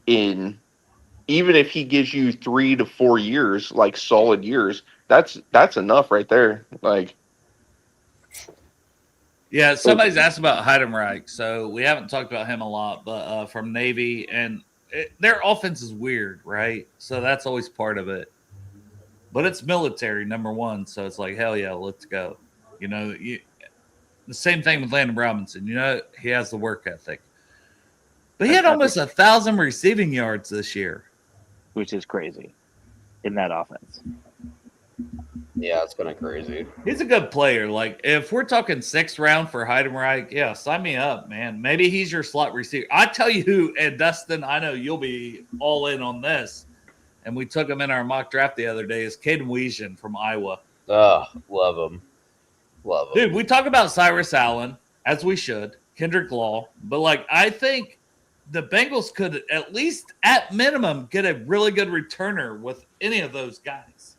[SPEAKER 18] Even if he gives you 3 to 4 years, solid years, that's enough right there.
[SPEAKER 3] Yeah, somebody's asked about Heidenreich, so we haven't talked about him a lot, but from Navy, and their offense is weird, right? So that's always part of it. But it's military, number one, so it's like, hell yeah, let's go. The same thing with Landon Robinson. He has the work ethic. But he had almost 1,000 receiving yards this year.
[SPEAKER 19] Which is crazy in that offense.
[SPEAKER 4] Yeah, it's kind of crazy.
[SPEAKER 3] He's a good player. Like, if we're talking 6th round for Heidenreich, yeah, sign me up, man. Maybe he's your slot receiver. I tell you who, and Dustin, I know you'll be all in on this, and we took him in our mock draft the other day, is Caden Weesion from Iowa.
[SPEAKER 4] Oh, love him. Love him.
[SPEAKER 3] Dude, we talk about Cyrus Allen, as we should, Kendrick Law, but, like, I think the Bengals could at least, at minimum, get a really good returner with any of those guys.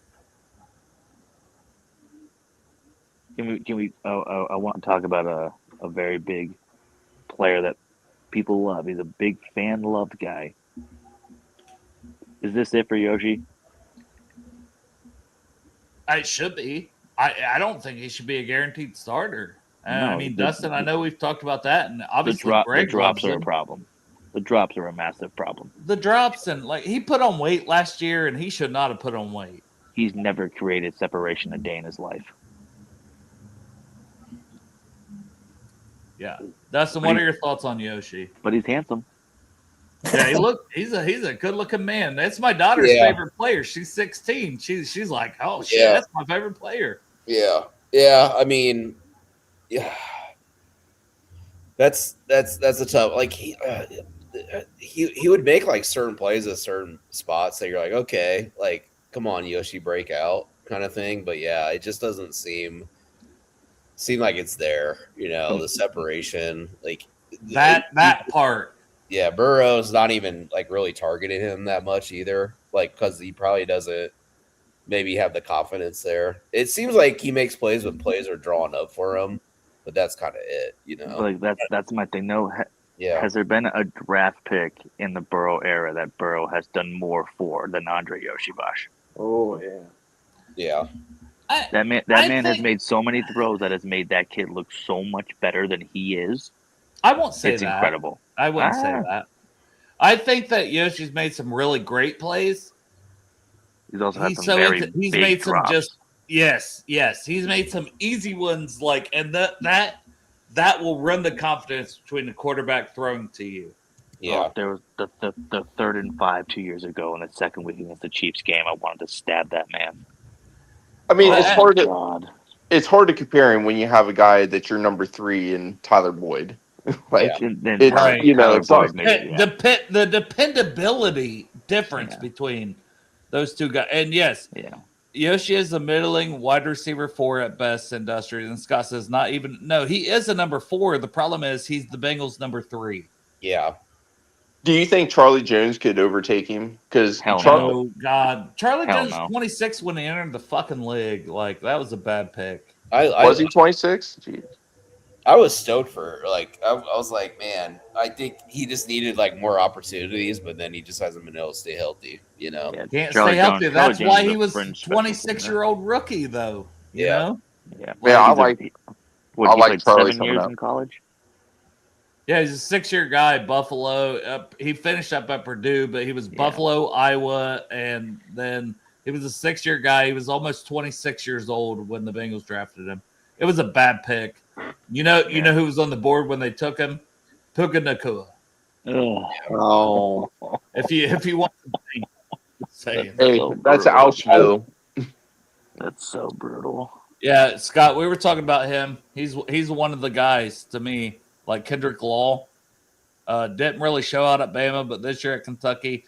[SPEAKER 19] Can we? I want to talk about a very big player that people love. He's a big fan loved guy. Is this it for Yoshi?
[SPEAKER 3] It should be. I don't think he should be a guaranteed starter.
[SPEAKER 19] No,
[SPEAKER 3] I mean, Dustin, I know we've talked about that, and obviously
[SPEAKER 19] the
[SPEAKER 3] Greg
[SPEAKER 19] drops
[SPEAKER 3] loves
[SPEAKER 19] are a
[SPEAKER 3] him.
[SPEAKER 19] problem. The drops are a massive problem.
[SPEAKER 3] The drops, and like he put on weight last year, and he should not have put on weight.
[SPEAKER 19] He's never created separation a day in his life.
[SPEAKER 3] Yeah, Dustin, what are your thoughts on Yoshi?
[SPEAKER 19] But he's handsome.
[SPEAKER 3] Yeah, he's a good looking man. That's my daughter's favorite player. She's 16. She's like, oh shit, that's my favorite player.
[SPEAKER 4] Yeah, yeah. I mean, yeah. That's a tough. Like he would make like certain plays at certain spots that you're like, okay, like come on, Yoshi, break out kind of thing. But yeah, it just doesn't seem like it's there. You know, the separation, like
[SPEAKER 3] that part.
[SPEAKER 4] Yeah, Burrow's not even like really targeting him that much either. Like because he probably doesn't maybe have the confidence there. It seems like he makes plays when plays are drawn up for him. But that's kind of it, you know.
[SPEAKER 19] Like that's my thing. No,
[SPEAKER 4] yeah.
[SPEAKER 19] Has there been a draft pick in the Burrow era that Burrow has done more for than Andre Yoshibash?
[SPEAKER 11] Oh yeah,
[SPEAKER 4] yeah.
[SPEAKER 19] That man has made so many throws that has made that kid look so much better than he is.
[SPEAKER 3] I won't say
[SPEAKER 19] it's
[SPEAKER 3] that.
[SPEAKER 19] Incredible.
[SPEAKER 3] I wouldn't say that. I think that Yoshi's made some really great plays.
[SPEAKER 19] He's also had some very
[SPEAKER 3] he's
[SPEAKER 19] big
[SPEAKER 3] made
[SPEAKER 19] drops.
[SPEAKER 3] some just yes. He's made some easy ones like, and that will run the confidence between the quarterback throwing to you.
[SPEAKER 4] Yeah,
[SPEAKER 19] there was the 3rd and 5 2 years ago in the second week against the Chiefs game. I wanted to stab that man.
[SPEAKER 18] I mean, it's hard to compare him when you have a guy that's your number 3 in Tyler Boyd. Like it's
[SPEAKER 3] right.
[SPEAKER 18] you know, it's like
[SPEAKER 3] the dependability difference between those two guys. And yes, Yoshi is a middling wide receiver 4 at best, Industrious. And Scott says he is a number 4. The problem is he's the Bengals number 3.
[SPEAKER 4] Yeah.
[SPEAKER 18] Do you think Charlie Jones could overtake him? Because
[SPEAKER 3] Charlie Jones was 26 when he entered the fucking league. Like that was a bad pick.
[SPEAKER 18] Was he 26? Jeez.
[SPEAKER 4] I was stoked for like I was like, man, I think he just needed like more opportunities, but then he just hasn't been able to stay healthy. You know,
[SPEAKER 3] can't stay healthy. That's why he was 26-year-old rookie, though. You know?
[SPEAKER 19] Yeah.
[SPEAKER 18] I like Charlie
[SPEAKER 19] 7 years in college.
[SPEAKER 3] Yeah, he's a 6-year guy. Buffalo. He finished up at Purdue, but he was Buffalo, Iowa, and then he was a 6-year guy. He was almost 26 years old when the Bengals drafted him. It was a bad pick. You know who was on the board when they took him? Puka Nacua.
[SPEAKER 19] Oh.
[SPEAKER 3] If you want to say
[SPEAKER 18] hey, that's Auschville.
[SPEAKER 19] That's so brutal.
[SPEAKER 3] Yeah, Scott, we were talking about him. He's one of the guys to me, like Kendrick Law. Didn't really show out at Bama, but this year at Kentucky,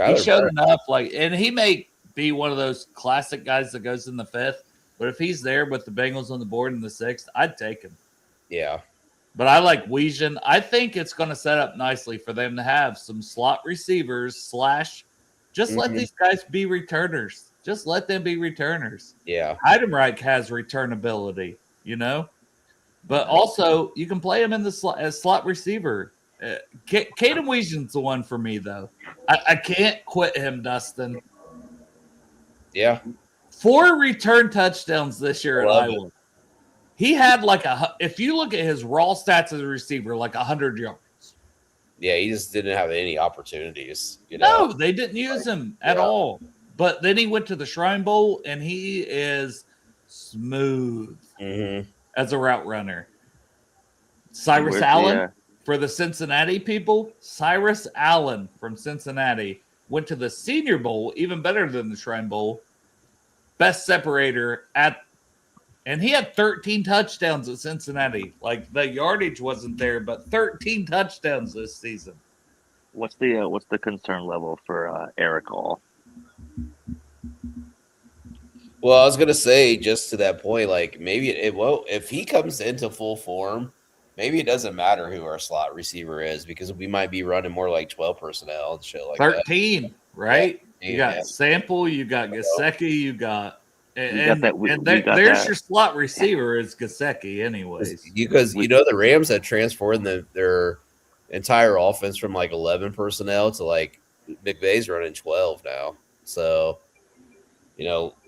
[SPEAKER 3] he showed enough. Like, and he may be one of those classic guys that goes in the 5th. But if he's there with the Bengals on the board in the 6th, I'd take him.
[SPEAKER 4] Yeah.
[SPEAKER 3] But I like Weesion. I think it's going to set up nicely for them to have some slot receivers / just let these guys be returners. Just let them be returners.
[SPEAKER 4] Yeah.
[SPEAKER 3] Heidenreich has return ability, you know? But also, you can play him in the as slot receiver. Caden Weesion's the one for me, though. I can't quit him, Dustin.
[SPEAKER 4] Yeah.
[SPEAKER 3] 4 return touchdowns this year at Iowa. He had if you look at his raw stats as a receiver, like 100 yards.
[SPEAKER 4] Yeah, he just didn't have any opportunities. You know?
[SPEAKER 3] No, they didn't use him at all. But then he went to the Shrine Bowl, and he is smooth as a route runner. Cyrus Allen for the Cincinnati people. Cyrus Allen from Cincinnati went to the Senior Bowl, even better than the Shrine Bowl. best separator and he had 13 touchdowns at Cincinnati. Like the yardage wasn't there, but 13 touchdowns this season.
[SPEAKER 19] What's the concern level for Eric Hall?
[SPEAKER 4] Well, I was gonna say just to that point, like maybe it won't if he comes into full form. Maybe it doesn't matter who our slot receiver is because we might be running more like 12 personnel and shit like
[SPEAKER 3] 13,
[SPEAKER 4] that.
[SPEAKER 3] right?
[SPEAKER 4] Yeah,
[SPEAKER 3] You got
[SPEAKER 4] yeah.
[SPEAKER 3] Sample, you got Gasecki, you got
[SPEAKER 19] that.
[SPEAKER 3] Your slot receiver is Gasecki, anyways.
[SPEAKER 4] Because the Rams had transformed their entire offense from like 11 personnel to like McVay's running 12 now. So,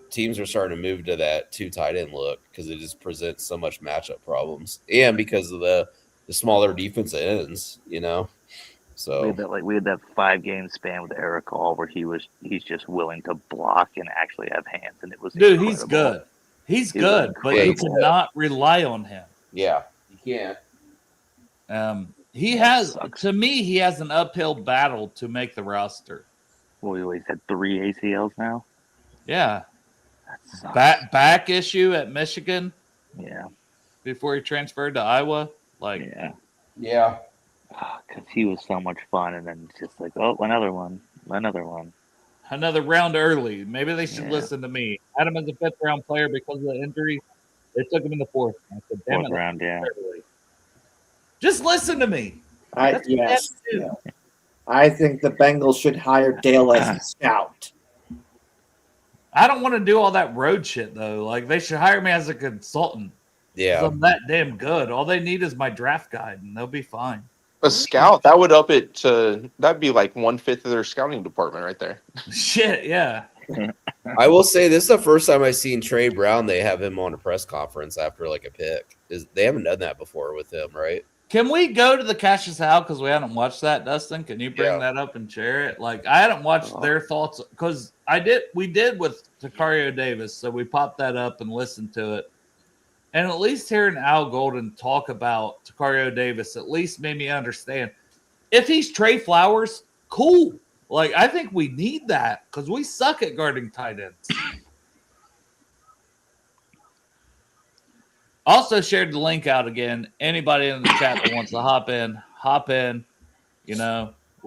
[SPEAKER 4] teams are starting to move to that 2 tight end look because it just presents so much matchup problems, and because of the smaller defensive ends, So
[SPEAKER 19] we had that 5-game span with Eric Hall where he's just willing to block and actually have hands, and it was
[SPEAKER 3] Dude,
[SPEAKER 19] incredible.
[SPEAKER 3] he's good. He's
[SPEAKER 19] It was
[SPEAKER 3] good, but you
[SPEAKER 19] incredible.
[SPEAKER 3] cannot rely on him.
[SPEAKER 4] Yeah, you can't.
[SPEAKER 3] He has an uphill battle to make the roster.
[SPEAKER 19] Well, he's had 3 ACLs now.
[SPEAKER 3] Yeah. Back issue at Michigan.
[SPEAKER 19] Yeah.
[SPEAKER 3] Before he transferred to Iowa.
[SPEAKER 4] Yeah.
[SPEAKER 19] Because he was so much fun, and then just like, oh, another one.
[SPEAKER 3] Another round early. Maybe they should listen to me. Had him as a 5th round player because of the injury. They took him in the 4th. I said, damn
[SPEAKER 19] 4th round, yeah.
[SPEAKER 3] Just listen to me.
[SPEAKER 17] Yes. Yeah. I think the Bengals should hire Dale as a scout.
[SPEAKER 3] I don't want to do all that road shit though. Like they should hire me as a consultant.
[SPEAKER 4] Yeah,
[SPEAKER 3] I'm that damn good. All they need is my draft guide, and they'll be fine.
[SPEAKER 18] A scout that would up it to that'd be like 1/5 of their scouting department right there.
[SPEAKER 3] Shit, yeah.
[SPEAKER 4] I will say this is the first time I've seen Trey Brown. They have him on a press conference after like a pick. They haven't done that before with him, right?
[SPEAKER 3] Can we go to the Cashius Howell because we hadn't watched that, Dustin? Can you bring that up and share it? Like I hadn't watched their thoughts because we did with Tacario Davis, so we popped that up and listened to it. And at least hearing Al Golden talk about Tacario Davis at least made me understand if he's Trey Flowers, cool. Like I think we need that because we suck at guarding tight ends. Also shared the link out again. Anybody in the chat that wants to hop in. We're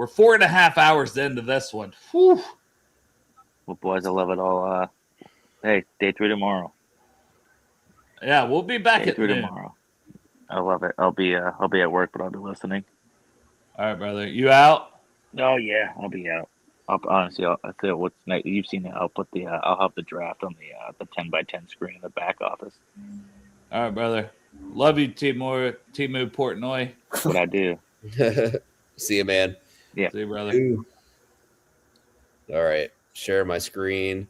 [SPEAKER 3] 4.5 hours into this one. Whew.
[SPEAKER 19] Well, boys, I love it all. Hey, day 3 tomorrow.
[SPEAKER 3] Yeah, we'll be back
[SPEAKER 19] day
[SPEAKER 3] at
[SPEAKER 19] 3
[SPEAKER 3] noon.
[SPEAKER 19] tomorrow. I love it. I'll be at work, but I'll be listening.
[SPEAKER 3] All right, brother. You out?
[SPEAKER 19] Oh yeah, I'll be out. I'll tell what's next. You've seen it. I'll have the draft on the 10x10 screen in the back office.
[SPEAKER 3] All right, brother. Love you, Timu Portnoy.
[SPEAKER 19] What I do.
[SPEAKER 4] See you, man.
[SPEAKER 19] Yeah.
[SPEAKER 3] See you, brother.
[SPEAKER 4] Ooh. All right. Share my screen.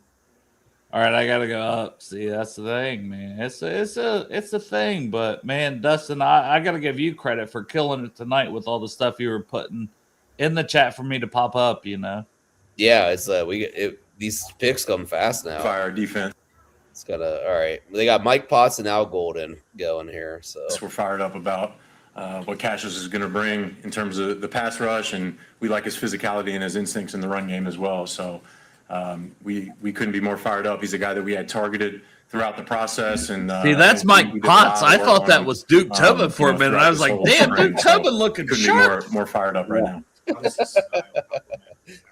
[SPEAKER 3] All right, I gotta go up. See, that's the thing, man. It's a thing, but man, Dustin, I gotta give you credit for killing it tonight with all the stuff you were putting in the chat for me to pop up.
[SPEAKER 4] Yeah, it's these picks come fast now.
[SPEAKER 20] Fire defense.
[SPEAKER 4] It's got all right. They got Mike Potts and Al Golden going here, so
[SPEAKER 20] We're fired up about what Cashius is going to bring in terms of the pass rush, and we like his physicality and his instincts in the run game as well. So we couldn't be more fired up. He's a guy that we had targeted throughout the process. And
[SPEAKER 3] see, that's Mike Potts. I thought that was Duke Tobin for a minute. I was like, damn, Duke Tobin looking sharp.
[SPEAKER 20] Be more fired up right now.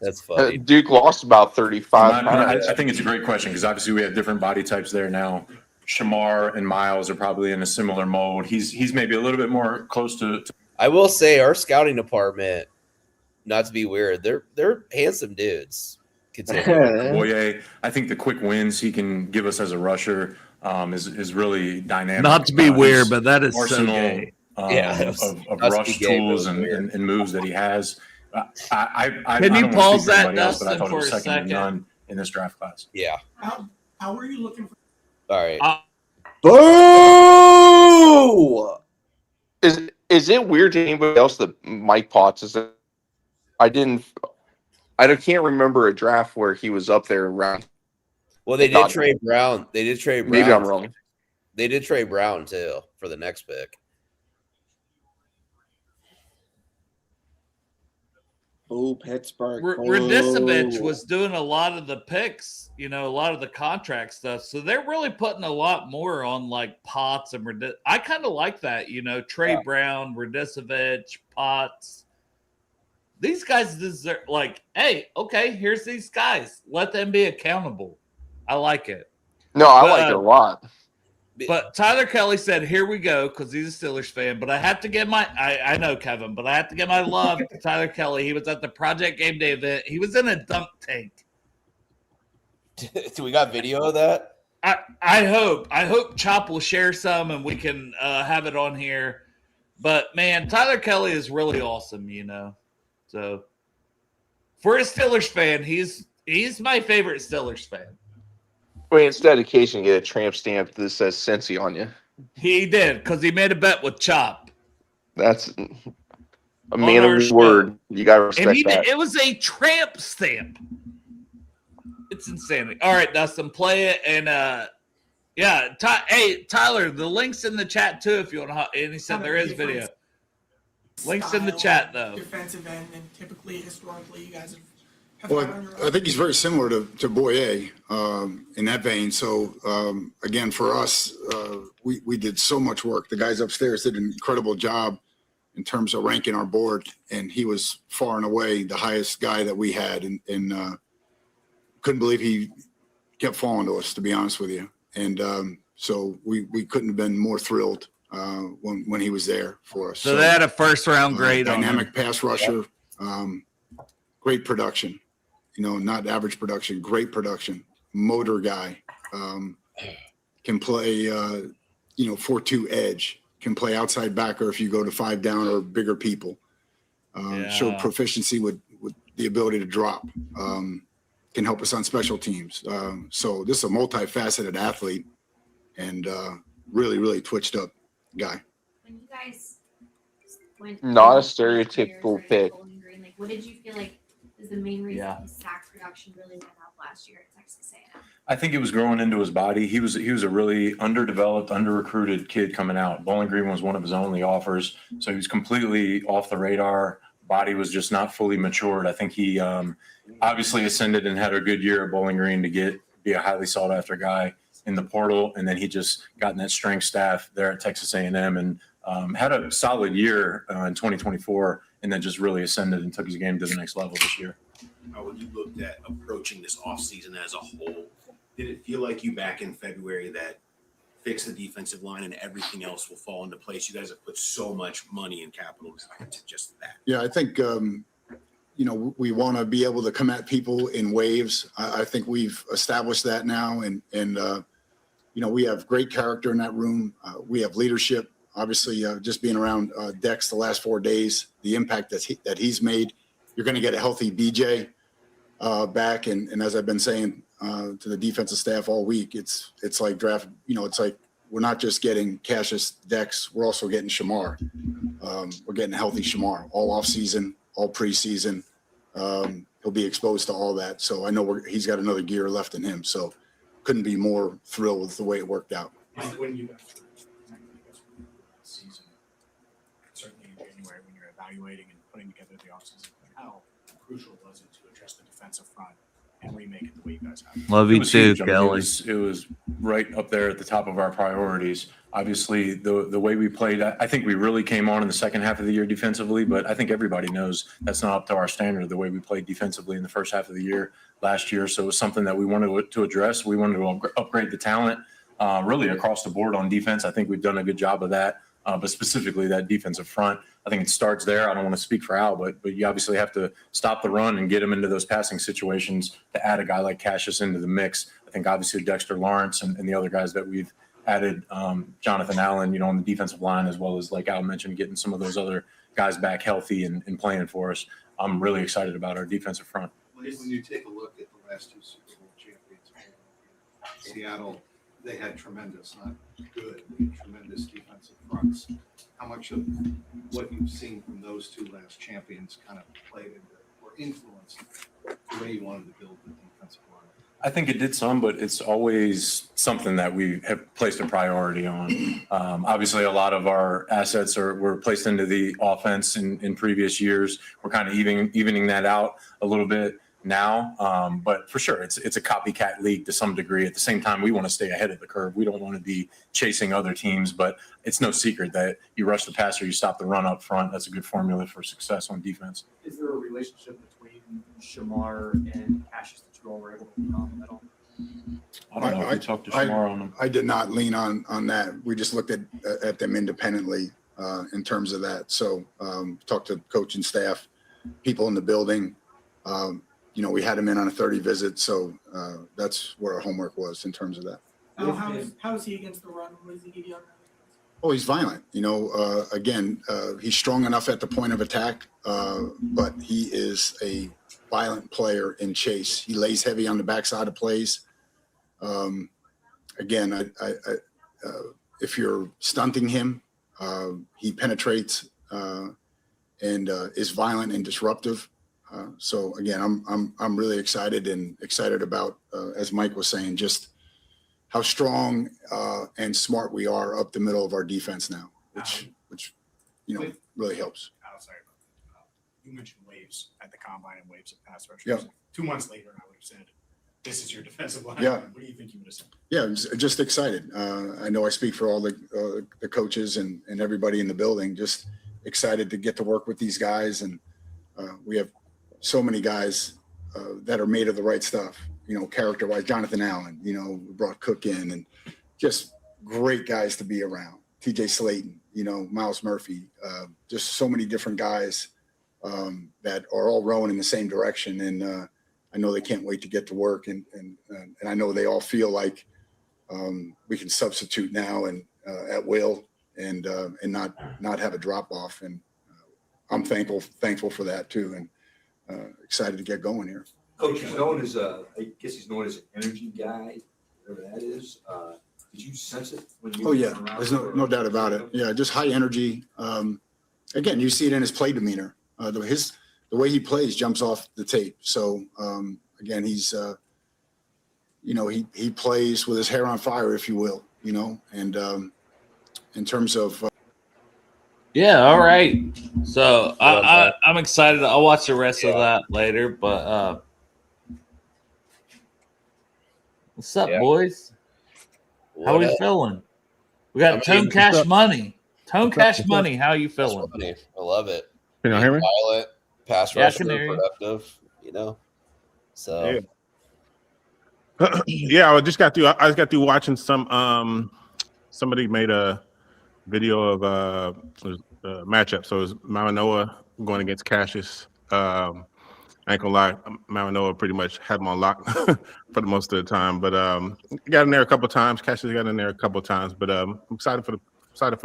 [SPEAKER 4] That's funny.
[SPEAKER 18] Duke lost about 35 pounds.
[SPEAKER 20] I think it's a great question because obviously we have different body types there now. Shamar and Miles are probably in a similar mold. He's maybe a little bit more close to.
[SPEAKER 4] I will say our scouting department, not to be weird, they're handsome dudes.
[SPEAKER 20] Boye, I think the quick wins he can give us as a rusher is really dynamic.
[SPEAKER 3] Not to be weird, but that is so gay.
[SPEAKER 20] Of rush tools and moves that he has.
[SPEAKER 3] Can you pause that, Dustin,
[SPEAKER 20] but I thought it
[SPEAKER 3] for
[SPEAKER 20] was
[SPEAKER 3] a
[SPEAKER 20] second to
[SPEAKER 3] second?
[SPEAKER 20] none in this draft class.
[SPEAKER 4] Yeah.
[SPEAKER 8] How were you looking for?
[SPEAKER 4] All right.
[SPEAKER 17] Boo!
[SPEAKER 18] Is it weird to anybody else that Mike Potts is? I can't remember a draft where he was up there around.
[SPEAKER 4] Well, they did Trey Brown.
[SPEAKER 18] Maybe I'm wrong.
[SPEAKER 4] They did Trey Brown too for the next pick.
[SPEAKER 17] Boo, Pittsburgh.
[SPEAKER 3] Radicevich
[SPEAKER 17] Boo.
[SPEAKER 3] was doing a lot of the picks, a lot of the contract stuff. So they're really putting a lot more on like Potts and I kind of like that, Trey Brown, Radicevich, Potts. These guys deserve hey, okay, here's these guys. Let them be accountable. I like it.
[SPEAKER 18] No, I like it a lot.
[SPEAKER 3] But Tyler Kelly said, "Here we go," because he's a Steelers fan. But I have to get I know Kevin, but I have to get my love to Tyler Kelly. He was at the Project Game Day event. He was in a dunk tank.
[SPEAKER 4] Do we got video of that?
[SPEAKER 3] I hope Chop will share some and we can have it on here. But man, Tyler Kelly is really awesome. So for a Steelers fan, he's my favorite Steelers fan.
[SPEAKER 18] Wait, instead of occasion, get a tramp stamp that says Cincy on you.
[SPEAKER 3] He did, because he made a bet with Chop.
[SPEAKER 18] That's a man of his word. You got to respect that.
[SPEAKER 3] It was a tramp stamp. It's insanity. All right, Dustin, play it. And, hey, Tyler, the link's in the chat, too, if you want to. And he said there is video. Links in the chat, though.
[SPEAKER 8] Defensive end, and typically, historically, you guys have
[SPEAKER 10] Well, I think he's very similar to Boye in that vein. So, again, for us, we did so much work. The guys upstairs did an incredible job in terms of ranking our board, and he was far and away the highest guy that we had. And couldn't believe he kept falling to us, to be honest with you. And so we couldn't have been more thrilled when he was there for us.
[SPEAKER 3] So they had a first-round grade on him.
[SPEAKER 10] Dynamic pass rusher, great production. Not average production, great production, motor guy, can play, 4-2 edge, can play outside backer if you go to 5 down or bigger people. Showed proficiency with the ability to drop, can help us on special teams. So this is a multifaceted athlete and really, really twitched up guy.
[SPEAKER 21] When you guys went,
[SPEAKER 18] Not a stereotypical pick.
[SPEAKER 21] What did you feel like is the main reason his sack production really went up last year at Texas A&M?
[SPEAKER 20] I think it was growing into his body. He was a really underdeveloped, under-recruited kid coming out. Bowling Green was one of his only offers, so he was completely off the radar. Body was just not fully matured. I think he obviously ascended and had a good year at Bowling Green to be a highly sought-after guy in the portal, and then he just got in that strength staff there at Texas A&M and had a solid year in 2024, and then just really ascended and took his game to the next level this year.
[SPEAKER 22] When you looked at approaching this offseason as a whole, did it feel like you back in February that fix the defensive line and everything else will fall into place? You guys have put so much money and capital into just that.
[SPEAKER 10] Yeah, I think, we want to be able to come at people in waves. I think we've established that now. And we have great character in that room. We have leadership. Obviously, just being around Dex the last 4 days, the impact that he's made. You're going to get a healthy BJ back, and as I've been saying to the defensive staff all week, it's like draft. It's like we're not just getting Cashius, Dex, we're also getting Shamar. We're getting a healthy Shamar all off season, all preseason. He'll be exposed to all that, so I know he's got another gear left in him. So couldn't be more thrilled with the way it worked out.
[SPEAKER 13] When you season, certainly in January when you're evaluating and putting together the offseason, how crucial was it to address the defensive front and remake it the way you guys have?
[SPEAKER 3] Love you too, Kelly.
[SPEAKER 20] It was right up there at the top of our priorities. Obviously, the way we played, I think we really came on in the second half of the year defensively, but I think everybody knows that's not up to our standard, the way we played defensively in the first half of the year last year. So it was something that we wanted to address. We wanted to upgrade the talent really across the board on defense. I think we've done a good job of that. But specifically that defensive front, I think it starts there. I don't want to speak for Al, but you obviously have to stop the run and get him into those passing situations to add a guy like Cashius into the mix. I think obviously Dexter Lawrence and the other guys that we've added, Jonathan Allen, on the defensive line, as well as, like Al mentioned, getting some of those other guys back healthy and playing for us. I'm really excited about our defensive front.
[SPEAKER 9] When you take a look at the last 2 Super Bowl champions, Seattle, they had tremendous, not good, tremendous defensive fronts. How much of what you've seen from those 2 last champions kind of played into or influenced the way you wanted to build the defensive line?
[SPEAKER 20] I think it did some, but it's always something that we have placed a priority on. Obviously, a lot of our assets were placed into the offense in previous years. We're kind of evening that out a little bit now, but for sure, it's a copycat league to some degree. At the same time, we want to stay ahead of the curve. We don't want to be chasing other teams, but it's no secret that you rush the passer, you stop the run up front. That's a good formula for success on defense.
[SPEAKER 1] Is there a relationship between Shamar and Cashius that you all were able to lean on at all?
[SPEAKER 20] I don't know if we talked to Shamar on them.
[SPEAKER 10] I did not lean on that. We just looked at them independently in terms of that. So talked to coach and staff, people in the building. We had him in on a 30 visit. So that's what our homework was in terms of that.
[SPEAKER 8] How is he against the run? What does he give you on that?
[SPEAKER 10] Oh, he's violent. Again, he's strong enough at the point of attack, but he is a violent player in chase. He lays heavy on the backside of plays. Again, if you're stunting him, he penetrates and is violent and disruptive. So again, I'm really excited about, as Mike was saying, just how strong and smart we are up the middle of our defense now, which really helps.
[SPEAKER 13] Sorry. You mentioned waves at the combine and waves of pass rushers.
[SPEAKER 10] Yeah. 2
[SPEAKER 13] months later, I would have said, "This is your defensive line."
[SPEAKER 10] Yeah.
[SPEAKER 13] What do you think you would have said?
[SPEAKER 10] Yeah, I'm just excited. I know I speak for all the coaches and everybody in the building. Just excited to get to work with these guys, and we have so many guys that are made of the right stuff. Character-wise, Jonathan Allen. We brought Cook in, and just great guys to be around. T.J. Slayton. Miles Murphy. Just so many different guys that are all rowing in the same direction, and I know they can't wait to get to work, and I know they all feel like we can substitute now and at will, and not have a drop off. And I'm thankful for that too, and excited to get going here.
[SPEAKER 11] Coach, he's known as I guess he's known as an energy guy, whatever that is. Did you sense it when you?
[SPEAKER 10] Oh yeah, there's no doubt about it. Yeah, just high energy. Again, you see it in his play demeanor. The way he plays jumps off the tape. So again, he's he plays with his hair on fire, if you will. And in terms of.
[SPEAKER 3] Yeah, all right. So I'm excited. I'll watch the rest of that later. But what's up, boys? How we feeling? We got Tone Cash Money. Tone Cash Money. How you feeling?
[SPEAKER 4] I love it.
[SPEAKER 2] Can you hear me?
[SPEAKER 4] Violent, pass
[SPEAKER 3] Yeah, I
[SPEAKER 4] rusher,
[SPEAKER 3] can hear you.
[SPEAKER 4] productive. So
[SPEAKER 2] Yeah, I just got through watching some. Somebody made a video of matchup. So it was Manoa going against Cashius. I ain't gonna lie, Manoa pretty much had him on lock for the most of the time. But got in there a couple of times. Cashius got in there a couple of times. But I'm excited for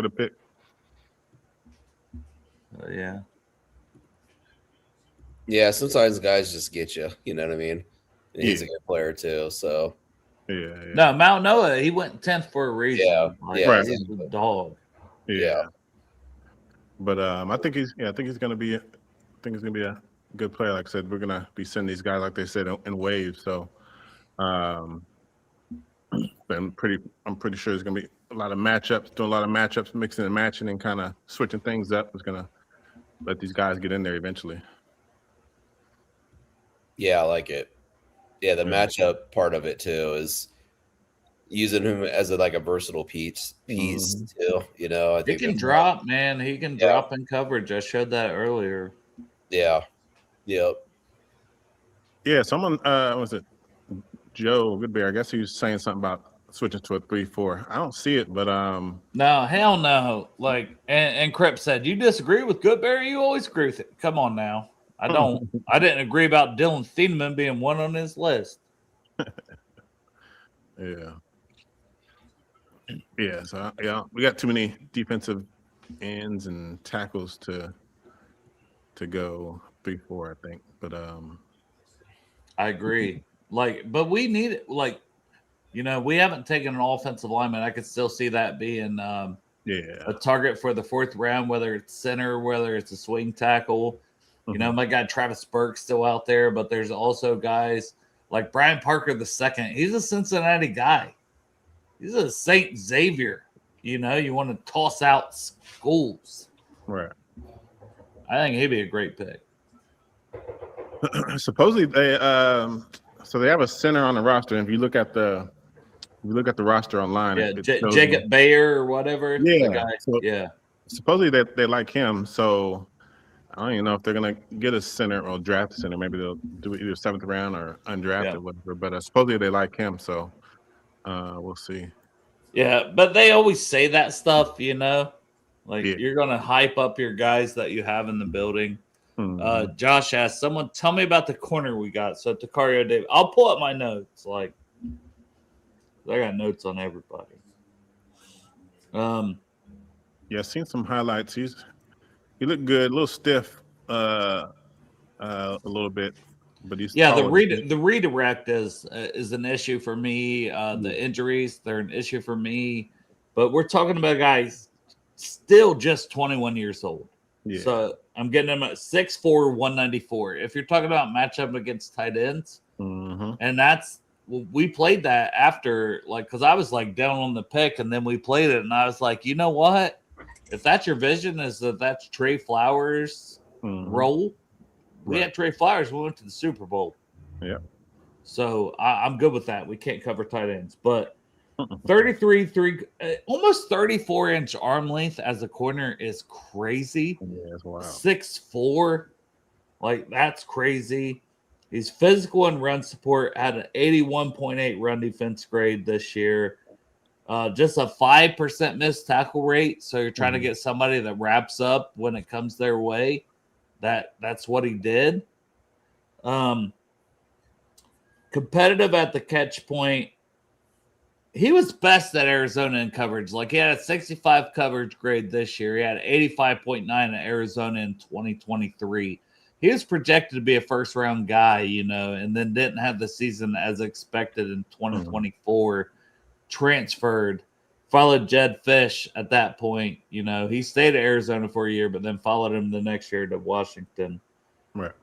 [SPEAKER 2] the pick.
[SPEAKER 3] Yeah.
[SPEAKER 4] Yeah, sometimes guys just get you. You know what I mean? And he's a good player too. So
[SPEAKER 2] yeah.
[SPEAKER 3] No, Mount Noah, he went 10th for a reason.
[SPEAKER 4] Yeah,
[SPEAKER 2] right.
[SPEAKER 3] He's a dog.
[SPEAKER 2] Yeah. But I think he's gonna be a good player. Like I said, we're gonna be sending these guys, like they said, in waves. So I'm pretty sure there's gonna be a lot of matchups, doing a lot of matchups, mixing and matching and kind of switching things up. Is gonna let these guys get in there eventually.
[SPEAKER 4] yeah, I like it. Yeah, the matchup part of it too is using him as a versatile piece too. I
[SPEAKER 3] He
[SPEAKER 4] think
[SPEAKER 3] can drop, man. He can drop in coverage. I showed that earlier.
[SPEAKER 4] Yeah. Yep.
[SPEAKER 2] Yeah, someone was it Joe Goodbear? I guess he was saying something about switching to a 3-4. I don't see it, but
[SPEAKER 3] No, hell no. And Crip said, you disagree with Goodberry? You always agree with it. Come on now. I don't. I didn't agree about Dylan Thieneman being one on his list.
[SPEAKER 2] Yeah. So we got too many defensive ends and tackles to go 3-4, I think. But
[SPEAKER 3] I agree. But we need it. We haven't taken an offensive lineman. I could still see that being a target for the 4th round, whether it's center, whether it's a swing tackle. My guy Travis Burke's still out there, but there's also guys Like Brian Parker II, he's a Cincinnati guy. He's a St. Xavier. You want to toss out schools.
[SPEAKER 2] Right.
[SPEAKER 3] I think he'd be a great pick.
[SPEAKER 2] Supposedly so they have a center on the roster. And if you look at the roster online,
[SPEAKER 3] Yeah,
[SPEAKER 2] it shows
[SPEAKER 3] Jacob Bayer or whatever.
[SPEAKER 2] Yeah.
[SPEAKER 3] The guy.
[SPEAKER 2] So
[SPEAKER 3] Yeah.
[SPEAKER 2] supposedly they like him. So I don't even know if they're gonna get a center or draft a center. Maybe they'll do either 7th round or undrafted, whatever. But supposedly they like him. So we'll see.
[SPEAKER 3] Yeah, but they always say that stuff, Like you're gonna hype up your guys that you have in the building. Josh asked, someone tell me about the corner we got. So Takario Davis. I'll pull up my notes. Like I got notes on everybody.
[SPEAKER 2] Yeah, seen some highlights. He looked good, a little stiff, a little bit, but he's
[SPEAKER 3] the
[SPEAKER 2] taller.
[SPEAKER 3] redirect is an issue for me. The injuries, they're an issue for me. But we're talking about guys still just 21 years old.
[SPEAKER 2] Yeah.
[SPEAKER 3] So I'm getting him at 6'4", 194. If you're talking about matchup against tight ends, and we played that after, because I was down on the pick, and then we played it, and I was like, you know what? If that's your vision, is that's Trey Flowers' role? We had Trey Flowers. We went to the Super Bowl.
[SPEAKER 2] Yeah.
[SPEAKER 3] So I'm good with that. We can't cover tight ends, but almost 34-inch arm length as a corner is crazy.
[SPEAKER 2] Yeah, that's wild.
[SPEAKER 3] 6'4", that's crazy. He's physical and run support. Had an 81.8 run defense grade this year. Just a 5% missed tackle rate. So you're trying to get somebody that wraps up when it comes their way. That's what he did. Competitive at the catch point. He was best at Arizona in coverage. He had a 65 coverage grade this year. He had 85.9 at Arizona in 2023. He was projected to be a first-round guy, and then didn't have the season as expected in 2024. Transferred, followed Jed Fish at that point. He stayed at Arizona for a year, but then followed him the next year to Washington.
[SPEAKER 2] Right.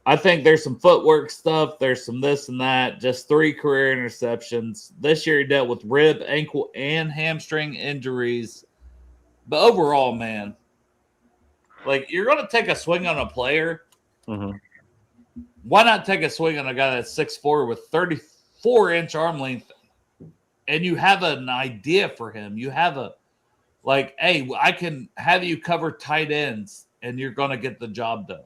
[SPEAKER 3] I think there's some footwork stuff. There's some this and that. Just 3 career interceptions. This year he dealt with rib, ankle, and hamstring injuries. But overall, man, you're going to take a swing on a player. Why not take a swing on a guy that's 6'4" with 34-inch arm length, and you have an idea for him? You have hey, I can have you cover tight ends, and you're going to get the job done.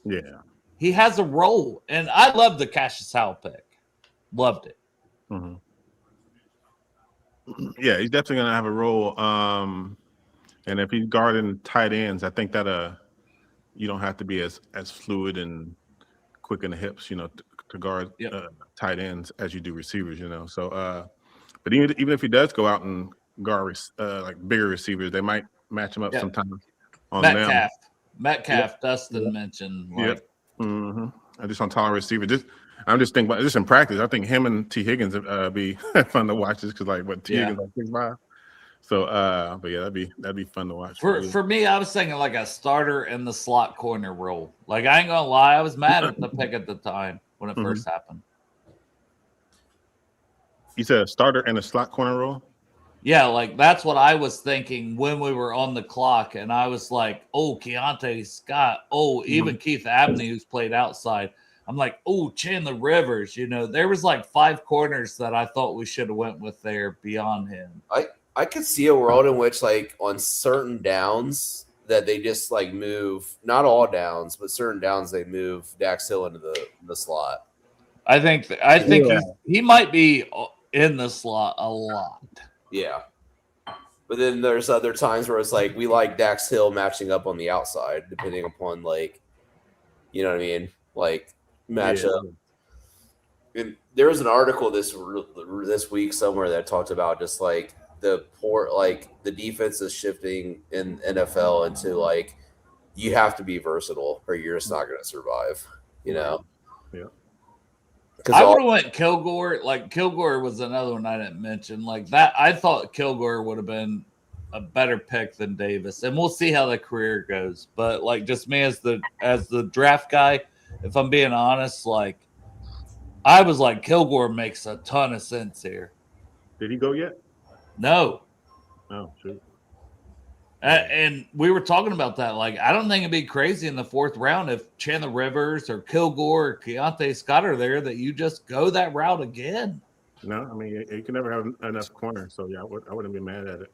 [SPEAKER 2] Yeah.
[SPEAKER 3] He has a role, and I love the Cashius Howell pick. Loved it.
[SPEAKER 2] Yeah, he's definitely going to have a role. And if he's guarding tight ends, I think that you don't have to be as fluid and quick in the hips, to guard tight ends as you do receivers, So, but even if he does go out and guard bigger receivers, they might match him up sometimes on
[SPEAKER 3] Metcalf, Dustin mentioned.
[SPEAKER 2] I just on taller receivers. I'm just thinking about just in practice. I think him and T. Higgins be fun to watch, just because T. Higgins 6'5". So, but yeah, that'd be fun to watch.
[SPEAKER 3] For me, I was thinking a starter in the slot corner role. I ain't gonna lie, I was mad at the pick at the time when it first happened.
[SPEAKER 2] You said a starter in a slot corner role?
[SPEAKER 3] Yeah, that's what I was thinking when we were on the clock, and I was like, oh, Keontae Scott, even Keith Abney, who's played outside. I'm like, Chandler Rivers. There was 5 corners that I thought we should have went with there beyond him.
[SPEAKER 4] I could see a world in which, on certain downs, that they just move, not all downs, but certain downs they move Dax Hill into the slot.
[SPEAKER 3] I think he might be in the slot a lot.
[SPEAKER 4] Yeah. But then there's other times where it's we like Dax Hill matching up on the outside, depending upon you know what I mean? Matchup. Yeah. And there was an article this week somewhere that talked about just the poor, the defense is shifting in NFL into you have to be versatile or you're just not going to survive,
[SPEAKER 2] Yeah.
[SPEAKER 3] I would have went Kilgore. Kilgore was another one I didn't mention. That, I thought Kilgore would have been a better pick than Davis, and we'll see how the career goes. But just me as the draft guy, if I'm being honest, I was like, Kilgore makes a ton of sense here.
[SPEAKER 2] Did he go yet?
[SPEAKER 3] No.
[SPEAKER 2] Oh, shoot.
[SPEAKER 3] And we were talking about that. Like, I don't think it'd be crazy in the 4th round if Chandler Rivers or Kilgore or Keontae Scott are there that you just go that route again.
[SPEAKER 2] No, I mean, you can never have enough corners. So, yeah, I wouldn't be mad at it.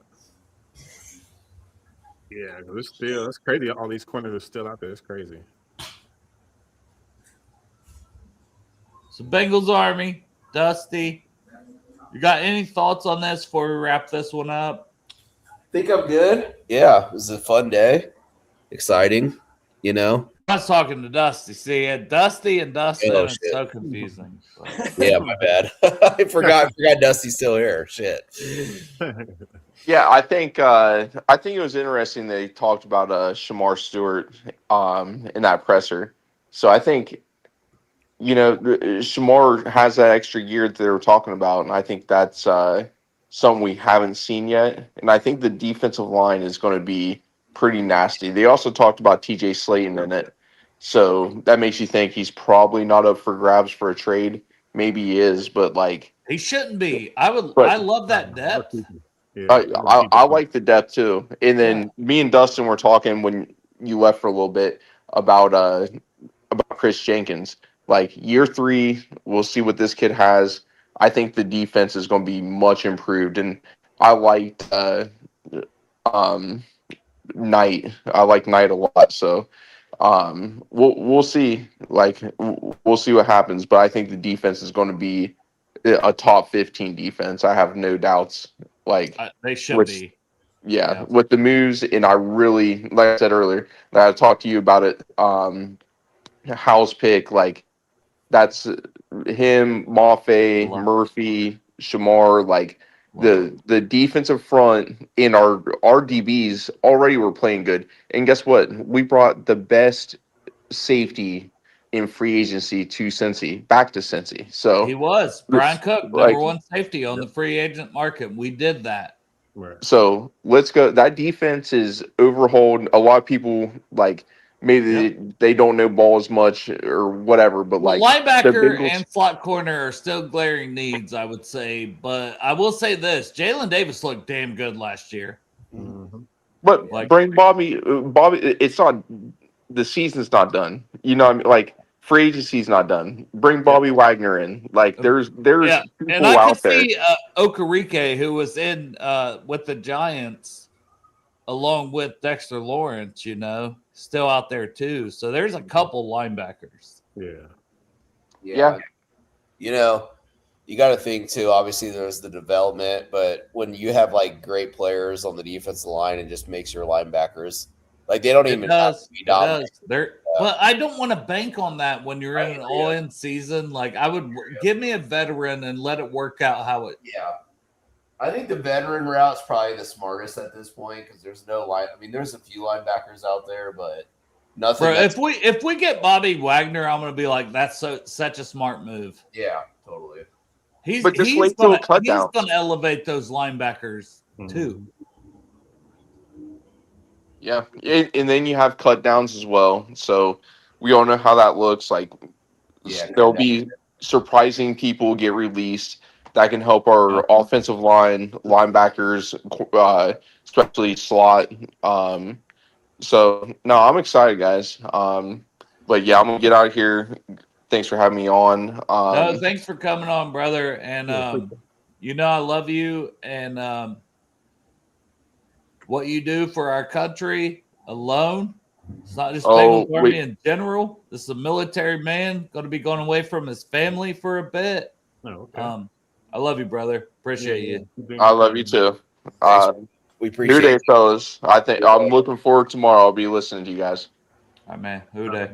[SPEAKER 2] Yeah, it's crazy. All these corners are still out there. It's crazy.
[SPEAKER 3] So, Bengals Army, Dusty, you got any thoughts on this before we wrap this one up?
[SPEAKER 4] Think I'm good. Yeah, it was a fun day. Exciting, you know.
[SPEAKER 3] I was talking to Dusty. See, Dusty and Dustin,
[SPEAKER 4] Oh,
[SPEAKER 3] it's
[SPEAKER 4] shit.
[SPEAKER 3] so confusing.
[SPEAKER 4] Yeah, my bad. I forgot Dusty's still here. Shit.
[SPEAKER 18] Yeah, I think it was interesting they talked about Shamar Stewart in that presser. So I think Shamar has that extra year that they were talking about, and I think that's something we haven't seen yet. And I think the defensive line is going to be pretty nasty. They also talked about TJ Slayton in it, so that makes you think he's probably not up for grabs for a trade. Maybe he is, but like
[SPEAKER 3] he shouldn't be. I
[SPEAKER 18] But-
[SPEAKER 3] love that depth.
[SPEAKER 18] I like the depth too. And then me and Dustin were talking when you left for a little bit about Chris Jenkins. Like year 3, we'll see what this kid has. I think the defense is going to be much improved, and I liked Knight. I like Knight a lot. So we'll see. Like we'll see what happens. But I think the defense is going to be a top 15 defense. I have no doubts. Like
[SPEAKER 3] They should
[SPEAKER 18] with-
[SPEAKER 3] be.
[SPEAKER 18] Yeah, with the moves, and I really, like I said earlier, that I talked to you about it. Howell's pick, like that's him, Mafe, Murphy, Shamar, like the defensive front in our DBs already were playing good. And guess what? We brought the best safety in free agency to Cincy, back to Cincy. So
[SPEAKER 3] He was Brian Cook,
[SPEAKER 18] like-
[SPEAKER 3] number 1 safety on the free agent market. We did that.
[SPEAKER 18] So let's go. That defense is overhauled. A lot of people like maybe they don't know ball as much or whatever, but
[SPEAKER 3] Well,
[SPEAKER 18] like the
[SPEAKER 3] linebacker
[SPEAKER 18] Bengals-
[SPEAKER 3] and slot corner are still glaring needs, I would say. But I will say this: Jalen Davis looked damn good last year.
[SPEAKER 18] but bring Bobby. It's not the season's not done. You know, what I mean, like free agency's not done. Bring Bobby Wagner in. Like there's
[SPEAKER 3] Yeah,
[SPEAKER 18] people
[SPEAKER 3] and I
[SPEAKER 18] out
[SPEAKER 3] can
[SPEAKER 18] there.
[SPEAKER 3] see Okereke, who was in with the Giants, along with Dexter Lawrence. Still out there too. So there's a couple linebackers.
[SPEAKER 4] Yeah. You know, you got to think too. Obviously, there's the development, but when you have like great players on the defensive line, it just makes your linebackers like they don't even have to be dominant.
[SPEAKER 3] But I don't want to bank on that when you're in an all-in season. Like I would give me a veteran and let it work out how it.
[SPEAKER 4] Yeah, I think the veteran route's probably the smartest at this point because there's no line. I mean, there's a few linebackers out there, but nothing.
[SPEAKER 3] Bro, if we get Bobby Wagner, I'm gonna be like, that's such a smart move.
[SPEAKER 4] Yeah, totally.
[SPEAKER 3] He's
[SPEAKER 18] But just
[SPEAKER 3] he's
[SPEAKER 18] wait till
[SPEAKER 3] gonna,
[SPEAKER 18] cut
[SPEAKER 3] he's
[SPEAKER 18] downs.
[SPEAKER 3] gonna elevate those linebackers too.
[SPEAKER 18] Yeah, and then you have cut downs as well. So we all know how that looks. Like there'll be surprising people get released that can help our offensive line, linebackers, especially slot. So no, I'm excited, guys. But yeah, I'm gonna get out of here. Thanks for having me on.
[SPEAKER 3] No, thanks for coming on, brother. And I love you and what you do for our country alone. It's not just Bengals Army in general. This is a military man going to be going away from his family for a bit. I love you, brother. Appreciate you.
[SPEAKER 18] I love you too.
[SPEAKER 4] We appreciate
[SPEAKER 18] New day,
[SPEAKER 4] it.
[SPEAKER 18] fellas. I'm looking forward tomorrow. I'll be listening to you guys.
[SPEAKER 3] All right, man. Who day?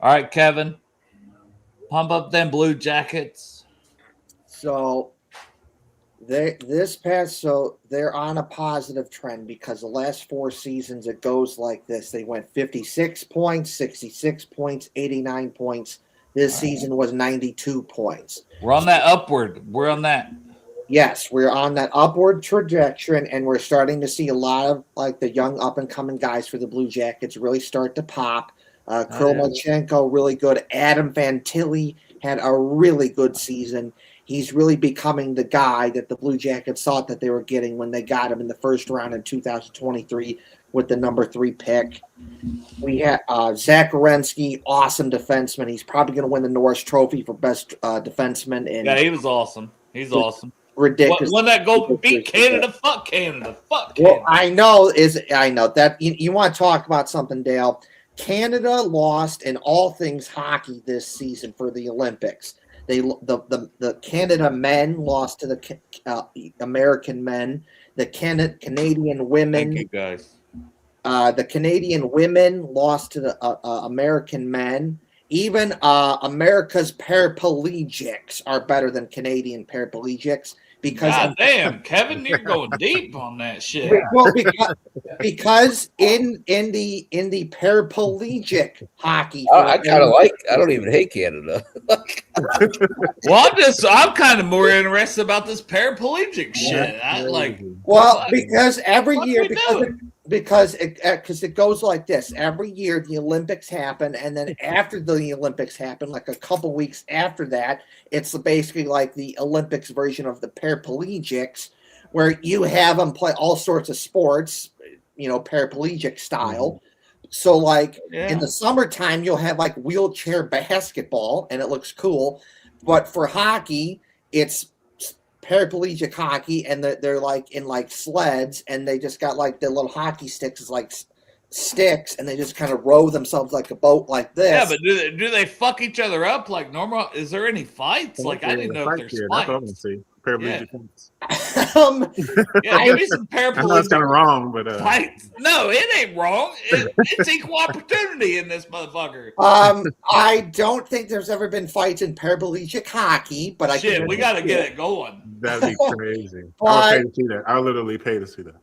[SPEAKER 3] All right, Kevin. Pump up them Blue Jackets.
[SPEAKER 17] So they're on a positive trend because the last 4 seasons it goes like this. They went 56 points, 66 points, 89 points. This season was 92 points.
[SPEAKER 3] We're on that upward. We're on that.
[SPEAKER 17] Yes, we're on that upward trajectory, and we're starting to see a lot of like the young up and coming guys for the Blue Jackets really start to pop. Kromachenko, really good. Adam Fantilli had a really good season. He's really becoming the guy that the Blue Jackets thought that they were getting when they got him in the first round in 2023 with the number 3 pick. We had Zach Werenski, awesome defenseman. He's probably going to win the Norris Trophy for best defenseman.
[SPEAKER 3] Yeah, he was awesome. He's awesome.
[SPEAKER 17] Ridiculous.
[SPEAKER 3] Won that goal, beat Canada. Fuck Canada. Fuck
[SPEAKER 17] Well,
[SPEAKER 3] Canada.
[SPEAKER 17] I know that you want to talk about something, Dale. Canada lost in all things hockey this season for the Olympics. The Canada men lost to the American men. The Canadian women.
[SPEAKER 3] Thank you, guys.
[SPEAKER 17] The Canadian women lost to the American men. Even America's paraplegics are better than Canadian paraplegics because
[SPEAKER 3] God damn, Kevin, you're going deep on that shit.
[SPEAKER 17] well, because in the paraplegic hockey,
[SPEAKER 4] I kind of like. I don't even hate Canada.
[SPEAKER 3] Well, I'm kind of more interested about this paraplegic shit. I like.
[SPEAKER 17] Well, because every year, because it goes like this. Every year the Olympics happen, and then after the Olympics happen, like a couple weeks after that, it's basically like the Olympics version of the paraplegics, where you have them play all sorts of sports, paraplegic style. So like in the summertime, you'll have like wheelchair basketball, and it looks cool. But for hockey, it's paraplegic hockey, and they're like in like sleds, and they just got like the little hockey sticks as like sticks, and they just kind of row themselves like a boat like this.
[SPEAKER 3] Yeah, but do they fuck each other up like normal? Is there any fights? Like I didn't know if there's
[SPEAKER 2] That's what I'm
[SPEAKER 3] fights.
[SPEAKER 2] see. Paraplegic fights.
[SPEAKER 3] Yeah, give me some
[SPEAKER 2] I know it's
[SPEAKER 3] paraplegic
[SPEAKER 2] kind of wrong, but
[SPEAKER 3] fights. No, it ain't wrong. It's equal opportunity in this motherfucker.
[SPEAKER 17] I don't think there's ever been fights in paraplegic hockey, but
[SPEAKER 3] Shit, we got to get it going.
[SPEAKER 2] that'd be crazy. I would pay to see that. I would literally pay to see that.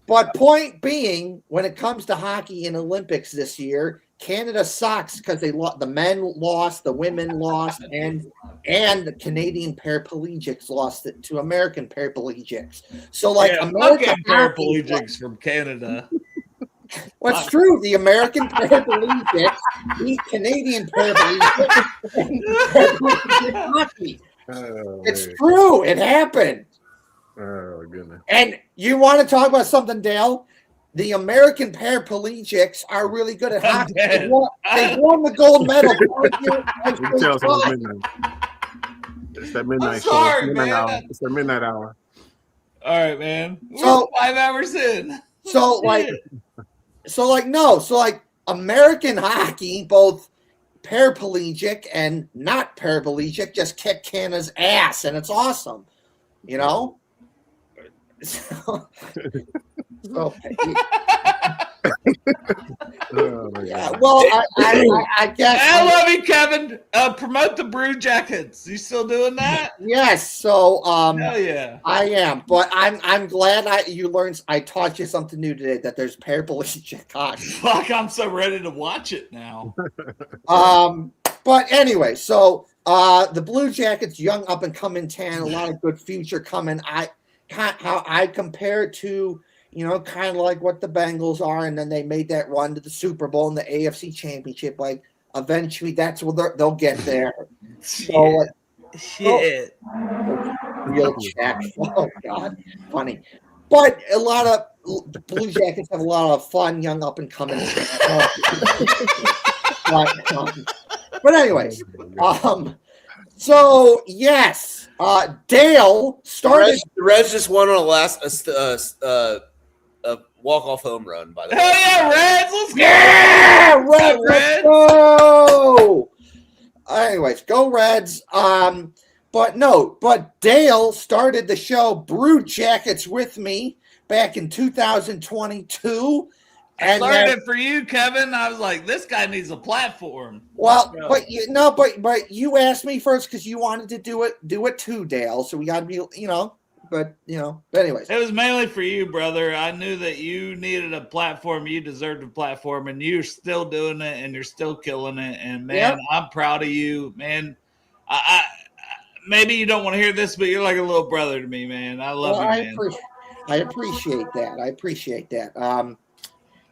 [SPEAKER 17] But point being, when it comes to hockey in Olympics this year, Canada sucks because the men lost, the women lost, and the Canadian paraplegics lost it to American paraplegics. So like American
[SPEAKER 3] paraplegics from Canada.
[SPEAKER 17] What's true? The American paraplegics beat Canadian paraplegics in paraplegic hockey. It's true. It happened.
[SPEAKER 2] Oh goodness.
[SPEAKER 17] And you want to talk about something, Dale? The American paraplegics are really good at hockey. They won the gold medal.
[SPEAKER 2] You can tell it's almost midnight. It's that midnight show.
[SPEAKER 3] sorry,
[SPEAKER 2] Midnight
[SPEAKER 3] man.
[SPEAKER 2] hour. It's the midnight hour.
[SPEAKER 3] All right, man. We're
[SPEAKER 17] So-
[SPEAKER 3] 5 hours in.
[SPEAKER 17] So American hockey, both paraplegic and not paraplegic, just kick Canada's ass, and it's awesome. So yeah, well, I guess
[SPEAKER 3] I love you, Kevin. Promote the Brew Jackets. You still doing that?
[SPEAKER 17] Yes. So
[SPEAKER 3] Hell yeah.
[SPEAKER 17] I am, but I'm glad you learned. I taught you something new today, that there's paraplegic hockey.
[SPEAKER 3] Fuck, I'm so ready to watch it now.
[SPEAKER 17] But anyway, so the Blue Jackets, young up and coming tan, a lot of good future coming. How I compare it to, kind of like what the Bengals are, and then they made that run to the Super Bowl and the AFC Championship. Like eventually, that's where they'll get there. So,
[SPEAKER 3] Shit.
[SPEAKER 17] Real check. Oh God, funny. But a lot of the Blue Jackets have a lot of fun, young up and coming. But anyways, so yes, Dale started.
[SPEAKER 4] Reds just won on a last walk-off home run. By the way,
[SPEAKER 3] Hell yeah, Reds! Let's go!
[SPEAKER 17] Yeah, Reds!
[SPEAKER 3] Reds!
[SPEAKER 17] Let's go! Anyways, go Reds. But Dale started the show Brew Jackets with me back in 2022.
[SPEAKER 3] I started it for you, Kevin. I was like, this guy needs a platform.
[SPEAKER 17] Well, but you asked me first because you wanted to do it too, Dale. So we got to be, But anyways,
[SPEAKER 3] it was mainly for you, brother. I knew that you needed a platform. You deserved a platform, and you're still doing it, and you're still killing it. And man, I'm proud of you, man. I maybe you don't want to hear this, but you're like a little brother to me, man. I love you, man.
[SPEAKER 17] I appreciate that.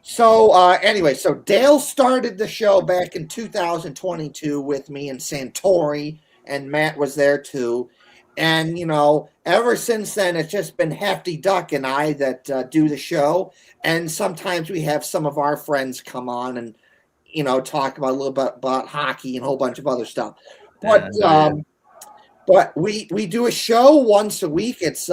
[SPEAKER 17] So anyway, so Dale started the show back in 2022 with me and Santori, and Matt was there too. And ever since then, it's just been Hefty Duck and I that do the show. And sometimes we have some of our friends come on and talk about a little bit about hockey and a whole bunch of other stuff. But we do a show once a week. It's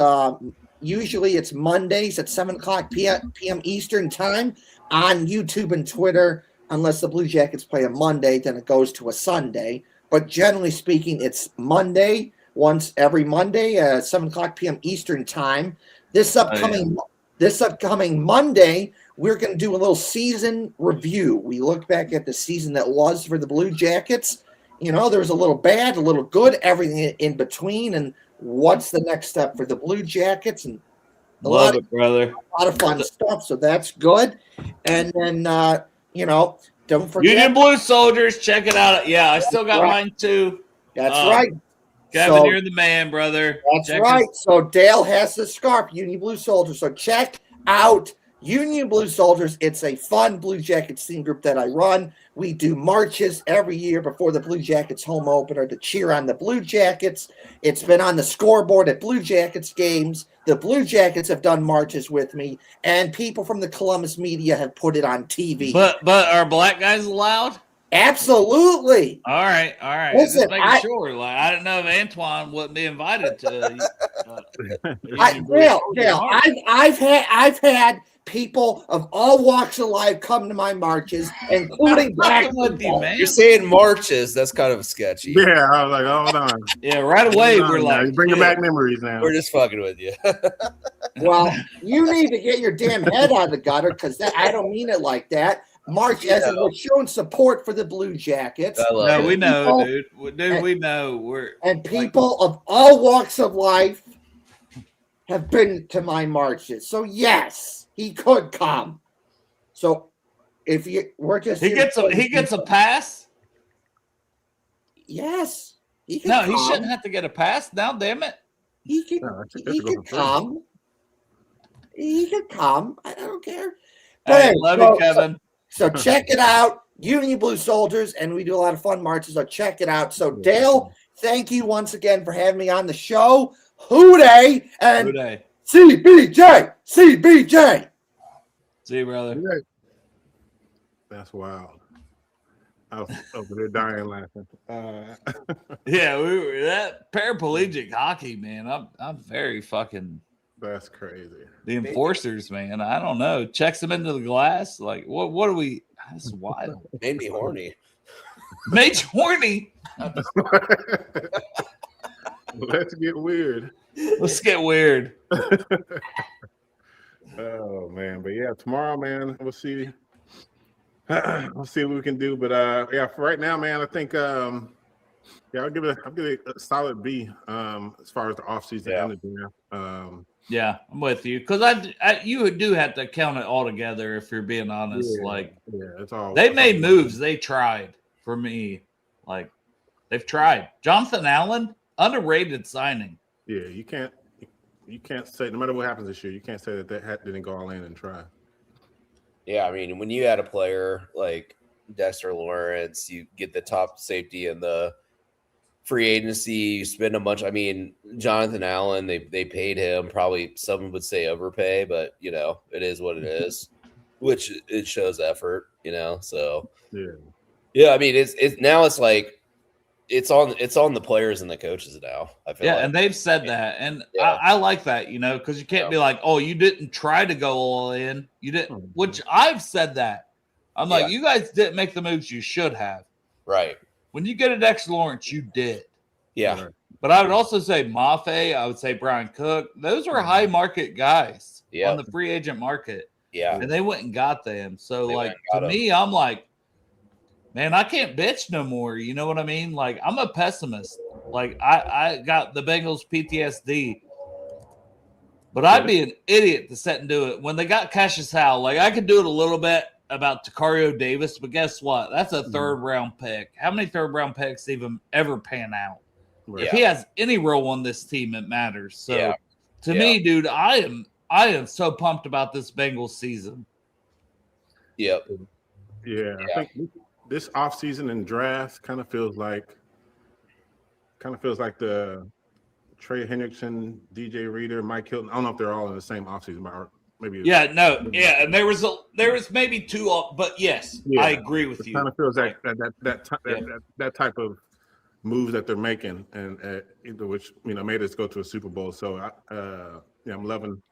[SPEAKER 17] usually it's Mondays at 7:00 p.m. Eastern time on YouTube and Twitter. Unless the Blue Jackets play a Monday, then it goes to a Sunday. But generally speaking, it's Monday, once every Monday at 7:00 p.m. Eastern time. This upcoming Monday, we're going to do a little season review. We look back at the season that was for the Blue Jackets. There's a little bad, a little good, everything in between, and what's the next step for the Blue Jackets, and
[SPEAKER 3] Love it, brother.
[SPEAKER 17] A lot of fun stuff. So that's good. And then don't forget
[SPEAKER 3] Union Blue Soldiers. Check it out. Yeah, I still got mine too.
[SPEAKER 17] That's right.
[SPEAKER 3] Kevin,
[SPEAKER 17] So-
[SPEAKER 3] you're the man, brother.
[SPEAKER 17] That's
[SPEAKER 3] Check
[SPEAKER 17] right.
[SPEAKER 3] us-
[SPEAKER 17] So Dale has the scarf, Union Blue Soldiers. So check out Union Blue Soldiers. It's a fun Blue Jackets team group that I run. We do marches every year before the Blue Jackets home opener to cheer on the Blue Jackets. It's been on the scoreboard at Blue Jackets games. The Blue Jackets have done marches with me, and people from the Columbus media have put it on TV.
[SPEAKER 3] But are black guys allowed?
[SPEAKER 17] Absolutely.
[SPEAKER 3] All right.
[SPEAKER 17] Listen,
[SPEAKER 3] Just making sure. Like, I didn't know if Antoine wouldn't be invited to.
[SPEAKER 17] Dale, I've had people of all walks of life come to my marches, including black people.
[SPEAKER 4] You're saying marches. That's kind of sketchy.
[SPEAKER 2] Yeah, I was like, hold on.
[SPEAKER 3] Yeah, right away
[SPEAKER 2] Hold on
[SPEAKER 3] we're
[SPEAKER 2] now.
[SPEAKER 3] like,
[SPEAKER 2] You're bringing back memories now.
[SPEAKER 4] We're just fucking with you.
[SPEAKER 17] Well, you need to get your damn head out of the gutter, because I don't mean it like that. March as in we're showing support for the Blue Jackets.
[SPEAKER 3] No, we know,
[SPEAKER 17] People-
[SPEAKER 3] dude. We know.
[SPEAKER 17] And people of all walks of life have been to my marches. So yes, he could come. So if we're just
[SPEAKER 3] He gets a pass.
[SPEAKER 17] Yes, he can
[SPEAKER 3] No,
[SPEAKER 17] come.
[SPEAKER 3] he shouldn't have to get a pass now. Damn it.
[SPEAKER 17] He can come. He can come. I don't care.
[SPEAKER 3] Hey, love you, Kevin.
[SPEAKER 17] So check it out, Union Blue Soldiers, and we do a lot of fun marches. So check it out. So Dale, thank you once again for having me on the show. Hooday and
[SPEAKER 3] Hooday.
[SPEAKER 17] CBJ.
[SPEAKER 3] See you, brother.
[SPEAKER 2] That's wild. I was over there dying laughing.
[SPEAKER 3] Yeah, we were that paraplegic hockey, man. I'm very fucking.
[SPEAKER 2] That's crazy.
[SPEAKER 3] The enforcers, man. I don't know. Checks them into the glass. Like, what are we? That's wild.
[SPEAKER 4] Made me horny.
[SPEAKER 3] Made you horny.
[SPEAKER 2] Let's get weird.
[SPEAKER 3] Let's get weird.
[SPEAKER 2] Oh man, but yeah, tomorrow, man, we'll see. We'll see what we can do. But yeah, for right now, man, I think I'll give it a solid B as far as the offseason ended there.
[SPEAKER 3] Yeah, I'm with you because you do have to count it all together. If you're being honest,
[SPEAKER 2] it's all
[SPEAKER 3] they made moves. They tried for me. Like they've tried. Jonathan Allen, underrated signing.
[SPEAKER 2] Yeah, you can't say no matter what happens this year, you can't say that didn't go all in and try.
[SPEAKER 4] Yeah, I mean, when you add a player like Dexter Lawrence, you get the top safety in the free agency, you spend a bunch. I mean, Jonathan Allen, they paid him probably, some would say overpay, but it is what it is, which it shows effort, so yeah. I mean, it's now it's like it's on the players and the coaches now. I feel like.
[SPEAKER 3] And they've said that, and I like that, because you can't be like, oh, you didn't try to go all in, you didn't. Which I've said that. I'm like, you guys didn't make the moves you should have.
[SPEAKER 4] Right.
[SPEAKER 3] When you get a Dexter Lawrence, you did.
[SPEAKER 4] Yeah.
[SPEAKER 3] But I would also say Mafe, I would say Brian Cook. Those were high market guys on the free agent market.
[SPEAKER 4] Yeah.
[SPEAKER 3] And they went and got them. So, to me, I'm like, man, I can't bitch no more. You know what I mean? Like, I'm a pessimist. Like, I got the Bengals PTSD. But I'd be an idiot to sit and do it. When they got Cashius Howell, like, I could do it a little bit about Takario Davis, but guess what? That's a third-round pick. How many third-round picks even ever pan out? If he has any role on this team, it matters. So, to me, dude, I am so pumped about this Bengals season.
[SPEAKER 4] Yep.
[SPEAKER 2] Yeah, I think this offseason and draft kind of feels like the Trey Hendrickson, DJ Reader, Mike Hilton. I don't know if they're all in the same offseason, but maybe.
[SPEAKER 3] And there was maybe two, but yes, I agree with you.
[SPEAKER 2] Kind of feels like that type of moves that they're making, and which made us go to a Super Bowl. So I'm loving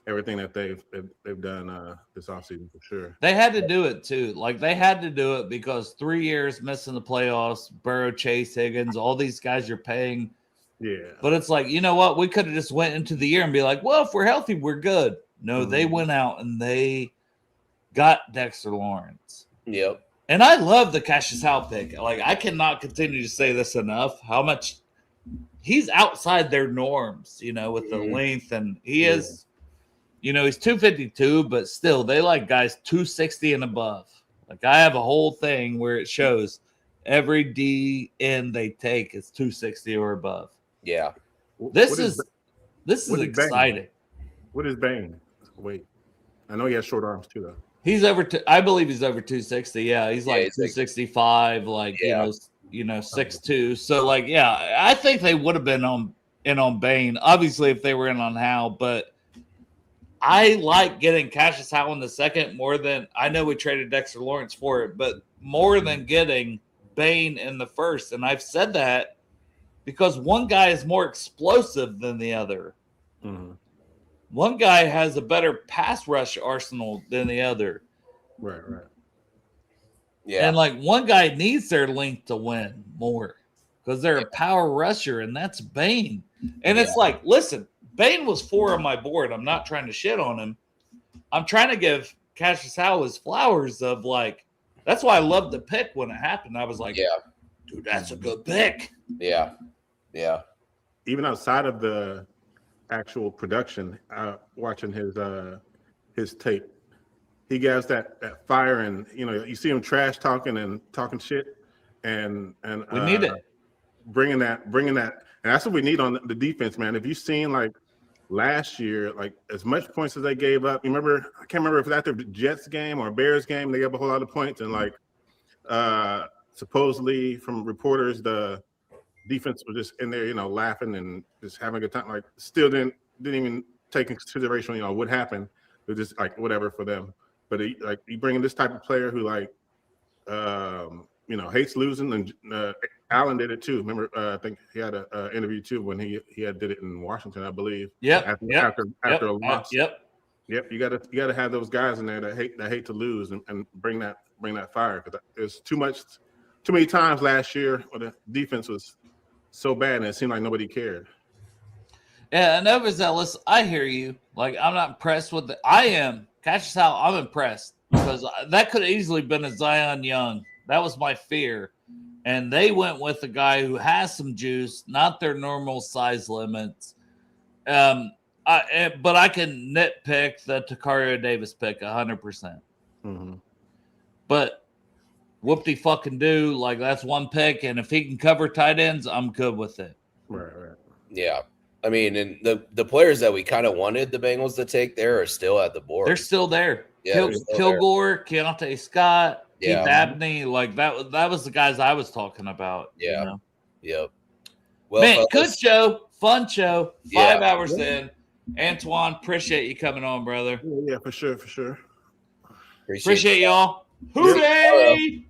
[SPEAKER 2] everything that they've done this offseason for sure.
[SPEAKER 3] They had to do it too. Like they had to do it because 3 years missing the playoffs, Burrow, Chase, Higgins, all these guys you're paying.
[SPEAKER 2] Yeah.
[SPEAKER 3] But it's like, you know what? We could have just went into the year and be like, well, if we're healthy, we're good. No, they went out and they got Dexter Lawrence.
[SPEAKER 4] Yep.
[SPEAKER 3] And I love the Cashius Howell pick. Like, I cannot continue to say this enough, how much he's outside their norms, with the length. And he is, he's 252, but still, they like guys 260 and above. Like, I have a whole thing where it shows every DN they take is 260 or above.
[SPEAKER 4] Yeah.
[SPEAKER 3] This is exciting.
[SPEAKER 2] What is Bane? Wait, I know he has short arms too, though.
[SPEAKER 3] He's I believe he's over 260. Yeah, he's like 265, like 6'2". So I think they would have been on Bane. Obviously, if they were in on Howell, but I like getting Cashius Howell in the second more than I know we traded Dexter Lawrence for it, but more than getting Bane in the first. And I've said that because one guy is more explosive than the other.
[SPEAKER 2] Mm-hmm.
[SPEAKER 3] One guy has a better pass rush arsenal than the other.
[SPEAKER 2] Right.
[SPEAKER 4] Yeah.
[SPEAKER 3] And like one guy needs their length to win more because they're a power rusher, and that's Bane. And it's like, listen, Bane was 4 on my board. I'm not trying to shit on him. I'm trying to give Cashius Howell his flowers of like, that's why I loved the pick when it happened. I was like, dude, that's a good pick.
[SPEAKER 4] Yeah. Yeah.
[SPEAKER 2] Even outside of the actual production, watching his tape, he gives that fire, and you see him trash talking and talking shit, and
[SPEAKER 3] we need it.
[SPEAKER 2] Bringing that, and that's what we need on the defense, man. If you've seen like last year, like as much points as they gave up, you remember? I can't remember if it was after the Jets game or Bears game, they gave up a whole lot of points, and like supposedly from reporters, the defense was just in there, laughing and just having a good time. Like, still didn't even take into consideration, what happened. It was just like whatever for them. But you bring in this type of player who hates losing, and Allen did it too. Remember, I think he had an interview too when he did it in Washington, I believe. After a loss. Yep. You gotta have those guys in there that hate to lose and bring that fire, because there's too many times last year where the defense was so bad and it seemed like nobody cared.
[SPEAKER 3] Yeah, and overzealous, I hear you. Like, I'm not impressed with it. I am. Cashius Howell, I'm impressed because that could have easily been a Zion Young. That was my fear. And they went with a guy who has some juice, not their normal size limits. But I can nitpick the Takario Davis pick 100%.
[SPEAKER 2] Mm-hmm.
[SPEAKER 3] But whoop-de-fucking-do, like that's one pick, and if he can cover tight ends, I'm good with it.
[SPEAKER 2] Right.
[SPEAKER 4] Yeah. I mean, and the players that we kind of wanted the Bengals to take there are still at the board.
[SPEAKER 3] They're still there.
[SPEAKER 4] Yeah,
[SPEAKER 3] Kilgore, Keontae Scott,
[SPEAKER 4] Yeah.
[SPEAKER 3] Keith Abney, like that was the guys I was talking about.
[SPEAKER 4] Yeah. Yep. Well,
[SPEAKER 3] Man,
[SPEAKER 4] fellas,
[SPEAKER 3] good show, fun show. 5
[SPEAKER 4] Yeah.
[SPEAKER 3] hours in. Antoine, appreciate you coming on, brother.
[SPEAKER 2] Yeah, for sure.
[SPEAKER 3] Appreciate y'all.
[SPEAKER 4] Yeah.
[SPEAKER 3] Hooray!